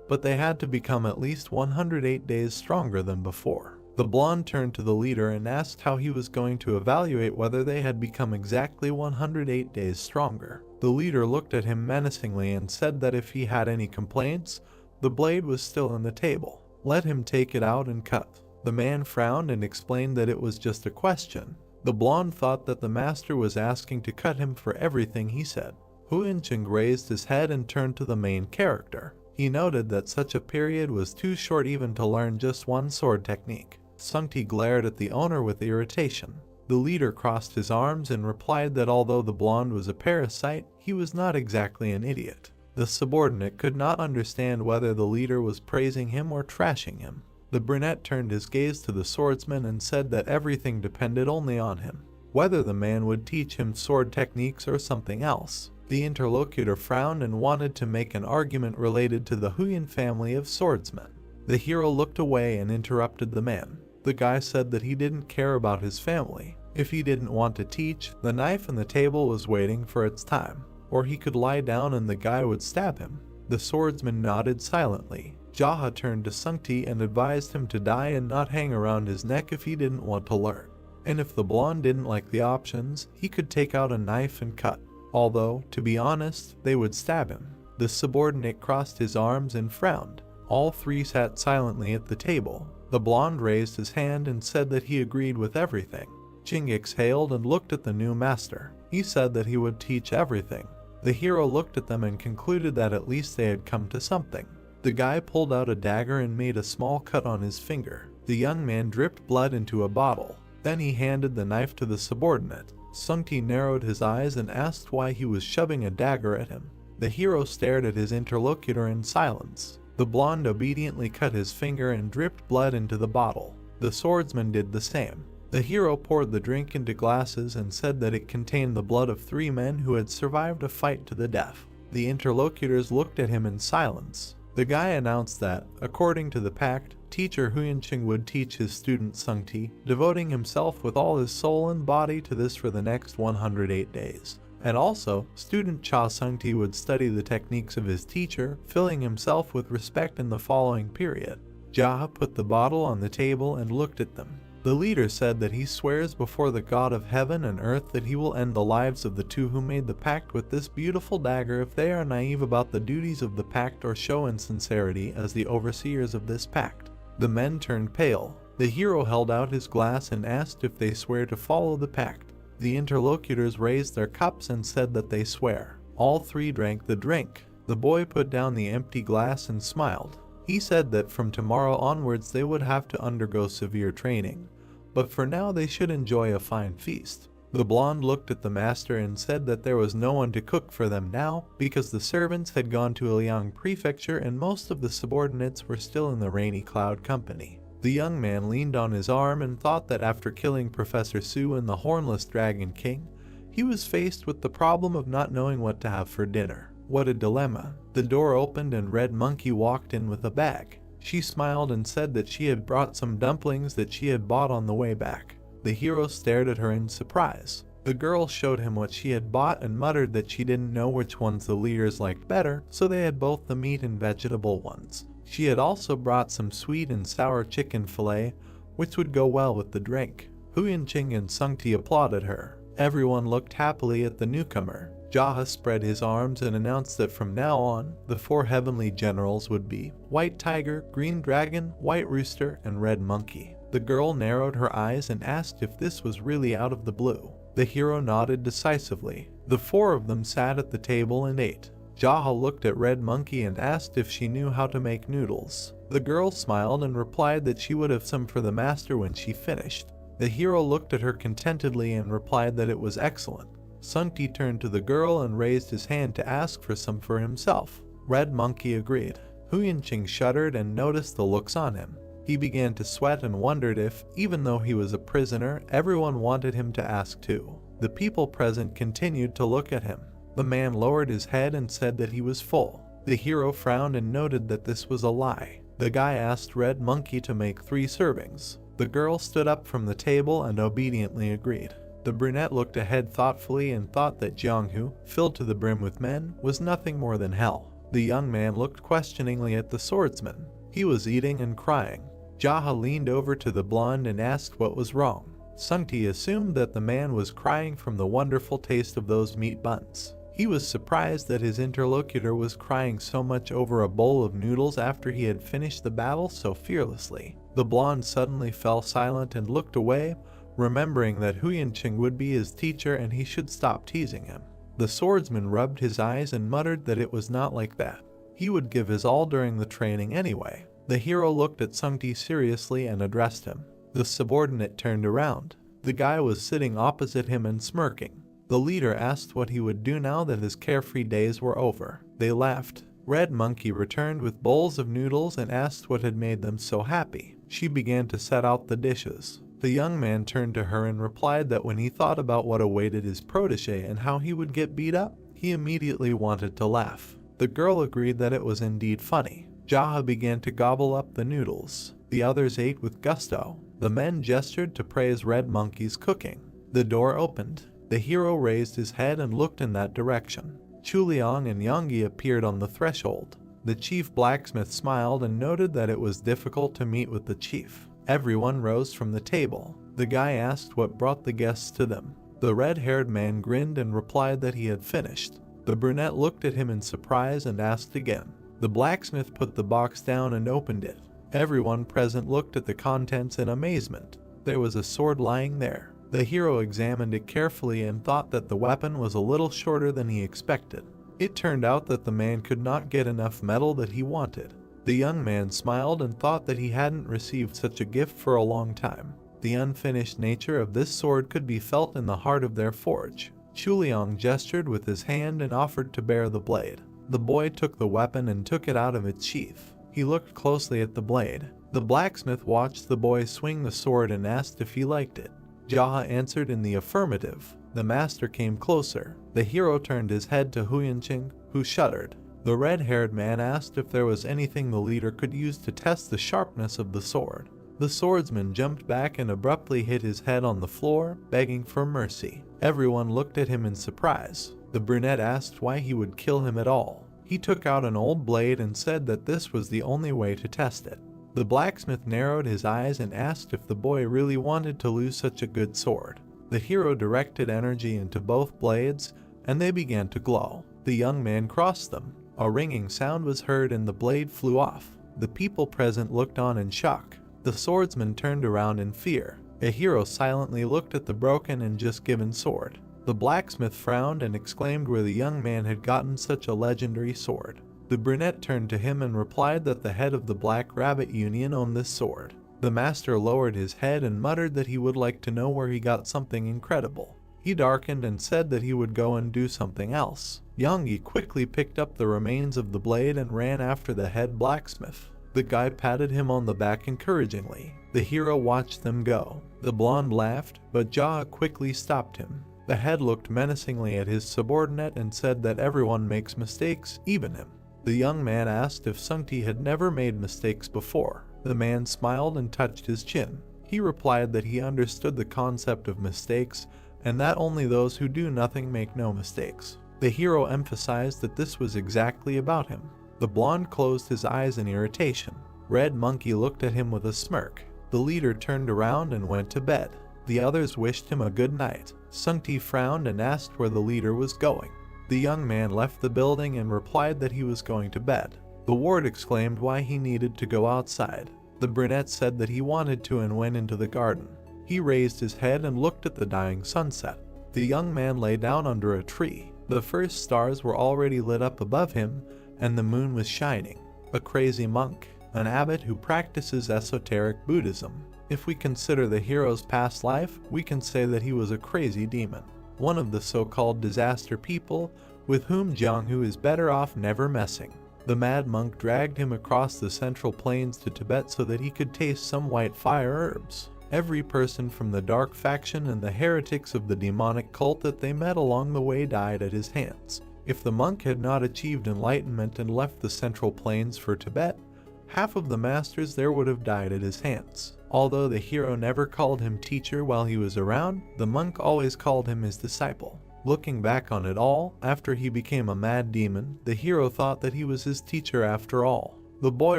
but they had to become at least 108 days stronger than before. The blonde turned to the leader and asked how he was going to evaluate whether they had become exactly 108 days stronger. The leader looked at him menacingly and said that if he had any complaints, the blade was still on the table. Let him take it out and cut. The man frowned and explained that it was just a question. The blonde thought that the master was asking to cut him for everything he said. Huyanqing raised his head and turned to the main character. He noted that such a period was too short even to learn just one sword technique. Sung Ti glared at the owner with irritation. The leader crossed his arms and replied that although the blonde was a parasite, he was not exactly an idiot. The subordinate could not understand whether the leader was praising him or trashing him. The brunette turned his gaze to the swordsman and said that everything depended only on him, whether the man would teach him sword techniques or something else. The interlocutor frowned and wanted to make an argument related to the Huyan family of swordsmen. The hero looked away and interrupted the man. The guy said that he didn't care about his family. If he didn't want to teach, the knife on the table was waiting for its time. Or he could lie down and the guy would stab him. The swordsman nodded silently. Jaha turned to Sung Ti and advised him to die and not hang around his neck if he didn't want to learn. And if the blonde didn't like the options, he could take out a knife and cut. Although, to be honest, they would stab him. The subordinate crossed his arms and frowned. All three sat silently at the table. The blonde raised his hand and said that he agreed with everything. Ching exhaled and looked at the new master. He said that he would teach everything. The hero looked at them and concluded that at least they had come to something. The guy pulled out a dagger and made a small cut on his finger. The young man dripped blood into a bottle. Then he handed the knife to the subordinate. Sungti narrowed his eyes and asked why he was shoving a dagger at him. The hero stared at his interlocutor in silence. The blonde obediently cut his finger and dripped blood into the bottle. The swordsman did the same. The hero poured the drink into glasses and said that it contained the blood of 3 men who had survived a fight to the death. The interlocutors looked at him in silence. The guy announced that, according to the pact, teacher Huyanqing would teach his student Sungti, devoting himself with all his soul and body to this for the next 108 days. And also, student Cha Sungti would study the techniques of his teacher, filling himself with respect in the following period. Jaha put the bottle on the table and looked at them. The leader said that he swears before the God of heaven and earth that he will end the lives of the 2 who made the pact with this beautiful dagger if they are naive about the duties of the pact or show insincerity as the overseers of this pact. The men turned pale. The hero held out his glass and asked if they swear to follow the pact. The interlocutors raised their cups and said that they swear. All 3 drank the drink. The boy put down the empty glass and smiled. He said that from tomorrow onwards they would have to undergo severe training, but for now they should enjoy a fine feast. The blonde looked at the master and said that there was no one to cook for them now because the servants had gone to Liang Prefecture and most of the subordinates were still in the Rainy Cloud Company. The young man leaned on his arm and thought that after killing Professor Su and the Hornless Dragon King, he was faced with the problem of not knowing what to have for dinner. What a dilemma. The door opened and Red Monkey walked in with a bag. She smiled and said that she had brought some dumplings that she had bought on the way back. The hero stared at her in surprise. The girl showed him what she had bought and muttered that she didn't know which ones the leaders liked better, so they had both the meat and vegetable ones. She had also brought some sweet and sour chicken fillet, which would go well with the drink. Huyanqing and Sungti applauded her. Everyone looked happily at the newcomer. Jaha spread his arms and announced that from now on, the 4 heavenly generals would be White Tiger, Green Dragon, White Rooster, and Red Monkey. The girl narrowed her eyes and asked if this was really out of the blue. The hero nodded decisively. The 4 of them sat at the table and ate. Jaha looked at Red Monkey and asked if she knew how to make noodles. The girl smiled and replied that she would have some for the master when she finished. The hero looked at her contentedly and replied that it was excellent. Sungti turned to the girl and raised his hand to ask for some for himself. Red Monkey agreed. Huyanqing shuddered and noticed the looks on him. He began to sweat and wondered if, even though he was a prisoner, everyone wanted him to ask too. The people present continued to look at him. The man lowered his head and said that he was full. The hero frowned and noted that this was a lie. The guy asked Red Monkey to make 3 servings. The girl stood up from the table and obediently agreed. The brunette looked ahead thoughtfully and thought that Jianghu, filled to the brim with men, was nothing more than hell. The young man looked questioningly at the swordsman. He was eating and crying. Jaha leaned over to the blonde and asked what was wrong. Sungti assumed that the man was crying from the wonderful taste of those meat buns. He was surprised that his interlocutor was crying so much over a bowl of noodles after he had finished the battle so fearlessly. The blonde suddenly fell silent and looked away, remembering that Huyanqing would be his teacher and he should stop teasing him. The swordsman rubbed his eyes and muttered that it was not like that. He would give his all during the training anyway. The hero looked at Sungti seriously and addressed him. The subordinate turned around. The guy was sitting opposite him and smirking. The leader asked what he would do now that his carefree days were over. They laughed. Red Monkey returned with bowls of noodles and asked what had made them so happy. She began to set out the dishes. The young man turned to her and replied that when he thought about what awaited his protege and how he would get beat up, he immediately wanted to laugh. The girl agreed that it was indeed funny. Jaha began to gobble up the noodles. The others ate with gusto. The men gestured to praise Red Monkey's cooking. The door opened. The hero raised his head and looked in that direction. Chuliang and Yanggi appeared on the threshold. The chief blacksmith smiled and noted that it was difficult to meet with the chief. Everyone rose from the table. The guy asked what brought the guests to them. The red-haired man grinned and replied that he had finished. The brunette looked at him in surprise and asked again. The blacksmith put the box down and opened it. Everyone present looked at the contents in amazement. There was a sword lying there. The hero examined it carefully and thought that the weapon was a little shorter than he expected. It turned out that the man could not get enough metal that he wanted. The young man smiled and thought that he hadn't received such a gift for a long time. The unfinished nature of this sword could be felt in the heart of their forge. Chuliang gestured with his hand and offered to bear the blade. The boy took the weapon and took it out of its sheath. He looked closely at the blade. The blacksmith watched the boy swing the sword and asked if he liked it. Jaha answered in the affirmative. The master came closer. The hero turned his head to Huyanqing, who shuddered. The red-haired man asked if there was anything the leader could use to test the sharpness of the sword. The swordsman jumped back and abruptly hit his head on the floor, begging for mercy. Everyone looked at him in surprise. The brunette asked why he would kill him at all. He took out an old blade and said that this was the only way to test it. The blacksmith narrowed his eyes and asked if the boy really wanted to lose such a good sword. The hero directed energy into both blades, and they began to glow. The young man crossed them. A ringing sound was heard and the blade flew off. The people present looked on in shock. The swordsman turned around in fear. A hero silently looked at the broken and just given sword. The blacksmith frowned and exclaimed where the young man had gotten such a legendary sword. The brunette turned to him and replied that the head of the Black Rabbit Union owned this sword. The master lowered his head and muttered that he would like to know where he got something incredible. He darkened and said that he would go and do something else. Yonggi quickly picked up the remains of the blade and ran after the head blacksmith. The guy patted him on the back encouragingly. The hero watched them go. The blonde laughed, but Jaha quickly stopped him. The head looked menacingly at his subordinate and said that everyone makes mistakes, even him. The young man asked if Sungti had never made mistakes before. The man smiled and touched his chin. He replied that he understood the concept of mistakes and that only those who do nothing make no mistakes. The hero emphasized that this was exactly about him. The blonde closed his eyes in irritation. Red Monkey looked at him with a smirk. The leader turned around and went to bed. The others wished him a good night. Sungti frowned and asked where the leader was going. The young man left the building and replied that he was going to bed. The ward exclaimed why he needed to go outside. The brunette said that he wanted to and went into the garden. He raised his head and looked at the dying sunset. The young man lay down under a tree. The first stars were already lit up above him, and the moon was shining. A crazy monk, an abbot who practices esoteric Buddhism. If we consider the hero's past life, we can say that he was a crazy demon. One of the so-called disaster people with whom Jianghu is better off never messing. The mad monk dragged him across the central plains to Tibet so that he could taste some white fire herbs. Every person from the dark faction and the heretics of the demonic cult that they met along the way died at his hands. If the monk had not achieved enlightenment and left the central plains for Tibet, half of the masters there would have died at his hands. Although the hero never called him teacher while he was around, the monk always called him his disciple. Looking back on it all, after he became a mad demon, the hero thought that he was his teacher after all. The boy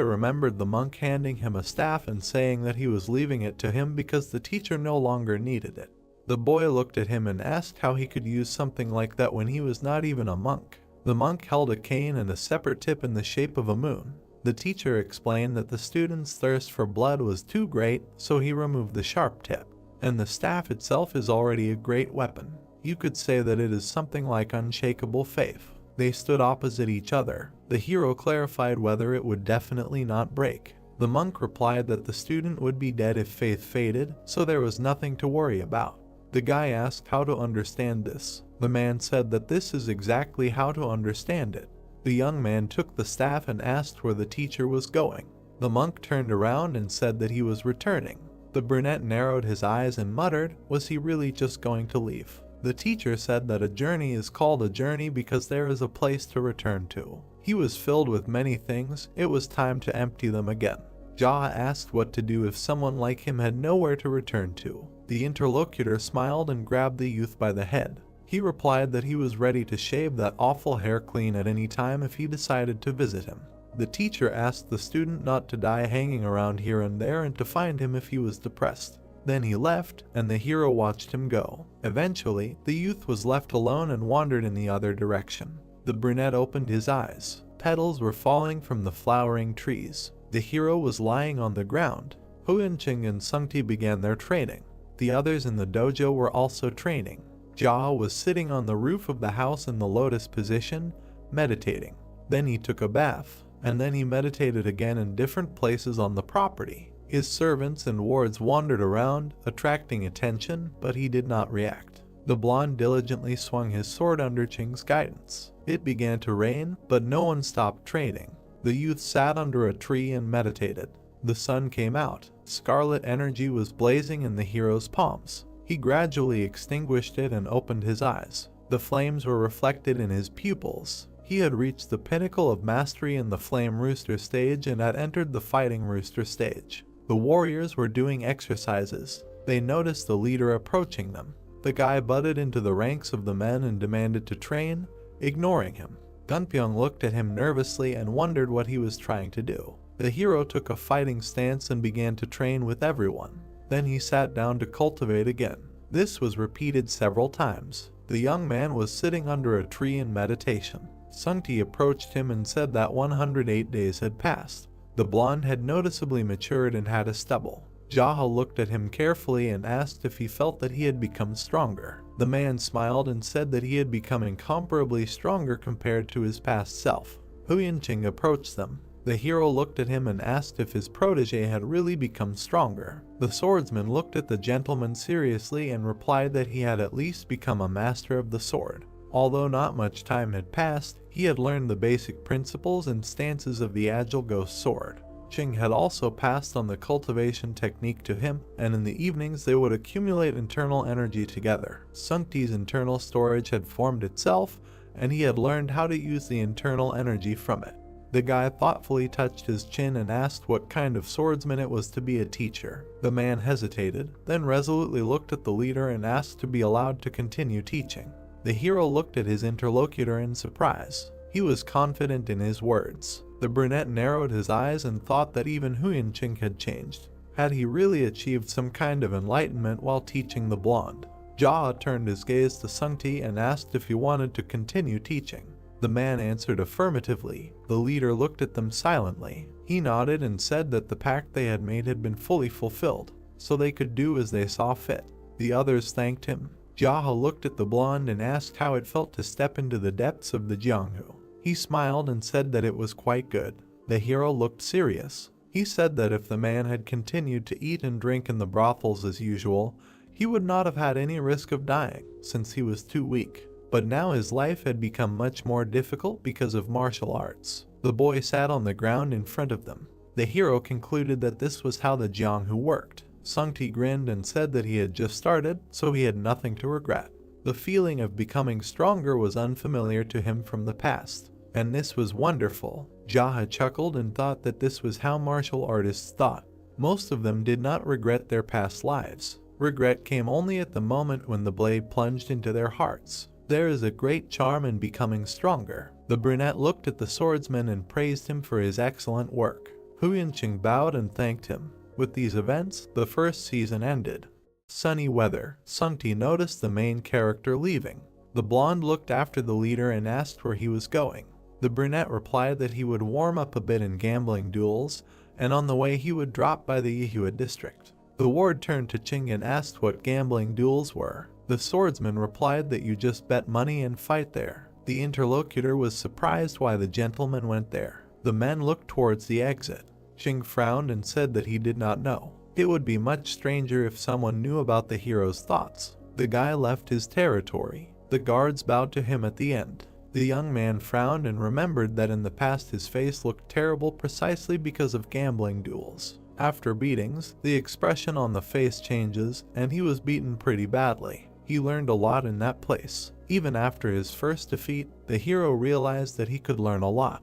remembered the monk handing him a staff and saying that he was leaving it to him because the teacher no longer needed it. The boy looked at him and asked how he could use something like that when he was not even a monk. The monk held a cane and a separate tip in the shape of a moon. The teacher explained that the student's thirst for blood was too great, so he removed the sharp tip. And the staff itself is already a great weapon. You could say that it is something like unshakable faith. They stood opposite each other. The hero clarified whether it would definitely not break. The monk replied that the student would be dead if faith faded, so there was nothing to worry about. The guy asked how to understand this. The man said that this is exactly how to understand it. The young man took the staff and asked where the teacher was going. The monk turned around and said that he was returning. The brunette narrowed his eyes and muttered, was he really just going to leave? The teacher said that a journey is called a journey because there is a place to return to. He was filled with many things, it was time to empty them again. Jaha asked what to do if someone like him had nowhere to return to. The interlocutor smiled and grabbed the youth by the head. He replied that he was ready to shave that awful hair clean at any time if he decided to visit him. The teacher asked the student not to die hanging around here and there and to find him if he was depressed. Then he left, and the hero watched him go. Eventually, the youth was left alone and wandered in the other direction. The brunette opened his eyes. Petals were falling from the flowering trees. The hero was lying on the ground. Huyanqing and Sungti began their training. The others in the dojo were also training. Jaha was sitting on the roof of the house in the lotus position, meditating. Then he took a bath. and then he meditated again in different places on the property. His servants and wards wandered around, attracting attention, but he did not react. The blonde diligently swung his sword under Qing's guidance. It began to rain, but no one stopped training. The youth sat under a tree and meditated. The sun came out. Scarlet energy was blazing in the hero's palms. He gradually extinguished it and opened his eyes. The flames were reflected in his pupils. He had reached the pinnacle of mastery in the Flame Rooster stage and had entered the Fighting Rooster stage. The warriors were doing exercises. They noticed the leader approaching them. The guy butted into the ranks of the men and demanded to train, ignoring him. Gunpyeong looked at him nervously and wondered what he was trying to do. The hero took a fighting stance and began to train with everyone. Then he sat down to cultivate again. This was repeated several times. The young man was sitting under a tree in meditation. Sungti approached him and said that 108 days had passed. The blonde had noticeably matured and had a stubble. Jaha looked at him carefully and asked if he felt that he had become stronger. The man smiled and said that he had become incomparably stronger compared to his past self. Hu Yinqing approached them. The hero looked at him and asked if his protege had really become stronger. The swordsman looked at the gentleman seriously and replied that he had at least become a master of the sword. Although not much time had passed, he had learned the basic principles and stances of the agile ghost sword. Qing had also passed on the cultivation technique to him, and in the evenings they would accumulate internal energy together. Sungti's internal storage had formed itself, and he had learned how to use the internal energy from it. The guy thoughtfully touched his chin and asked what kind of swordsman it was to be a teacher. The man hesitated, then resolutely looked at the leader and asked to be allowed to continue teaching. The hero looked at his interlocutor in surprise. He was confident in his words. The brunette narrowed his eyes and thought that even Hu Yinqing had changed. Had he really achieved some kind of enlightenment while teaching the blonde? Jia turned his gaze to Sungti and asked if he wanted to continue teaching. The man answered affirmatively. The leader looked at them silently. He nodded and said that the pact they had made had been fully fulfilled, so they could do as they saw fit. The others thanked him. Jaha looked at the blonde and asked how it felt to step into the depths of the Jianghu. He smiled and said that it was quite good. The hero looked serious. He said that if the man had continued to eat and drink in the brothels as usual, he would not have had any risk of dying, since he was too weak. But now his life had become much more difficult because of martial arts. The boy sat on the ground in front of them. The hero concluded that this was how the Jianghu worked. Sungti grinned and said that he had just started, so he had nothing to regret. The feeling of becoming stronger was unfamiliar to him from the past, and this was wonderful. Jaha chuckled and thought that this was how martial artists thought. Most of them did not regret their past lives. Regret came only at the moment when the blade plunged into their hearts. There is a great charm in becoming stronger. The brunette looked at the swordsman and praised him for his excellent work. Hu Yinqing bowed and thanked him. With these events, the first season ended. Sunny weather. Sungti noticed the main character leaving. The blonde looked after the leader and asked where he was going. The brunette replied that he would warm up a bit in gambling duels, and on the way he would drop by the Yihua district. The ward turned to Qing and asked what gambling duels were. The swordsman replied that you just bet money and fight there. The interlocutor was surprised why the gentleman went there. The men looked towards the exit. Qing frowned and said that he did not know. It would be much stranger if someone knew about the hero's thoughts. The guy left his territory. The guards bowed to him at the end. The young man frowned and remembered that in the past his face looked terrible precisely because of gambling duels. After beatings, the expression on the face changes, and he was beaten pretty badly. He learned a lot in that place. Even after his first defeat, the hero realized that he could learn a lot.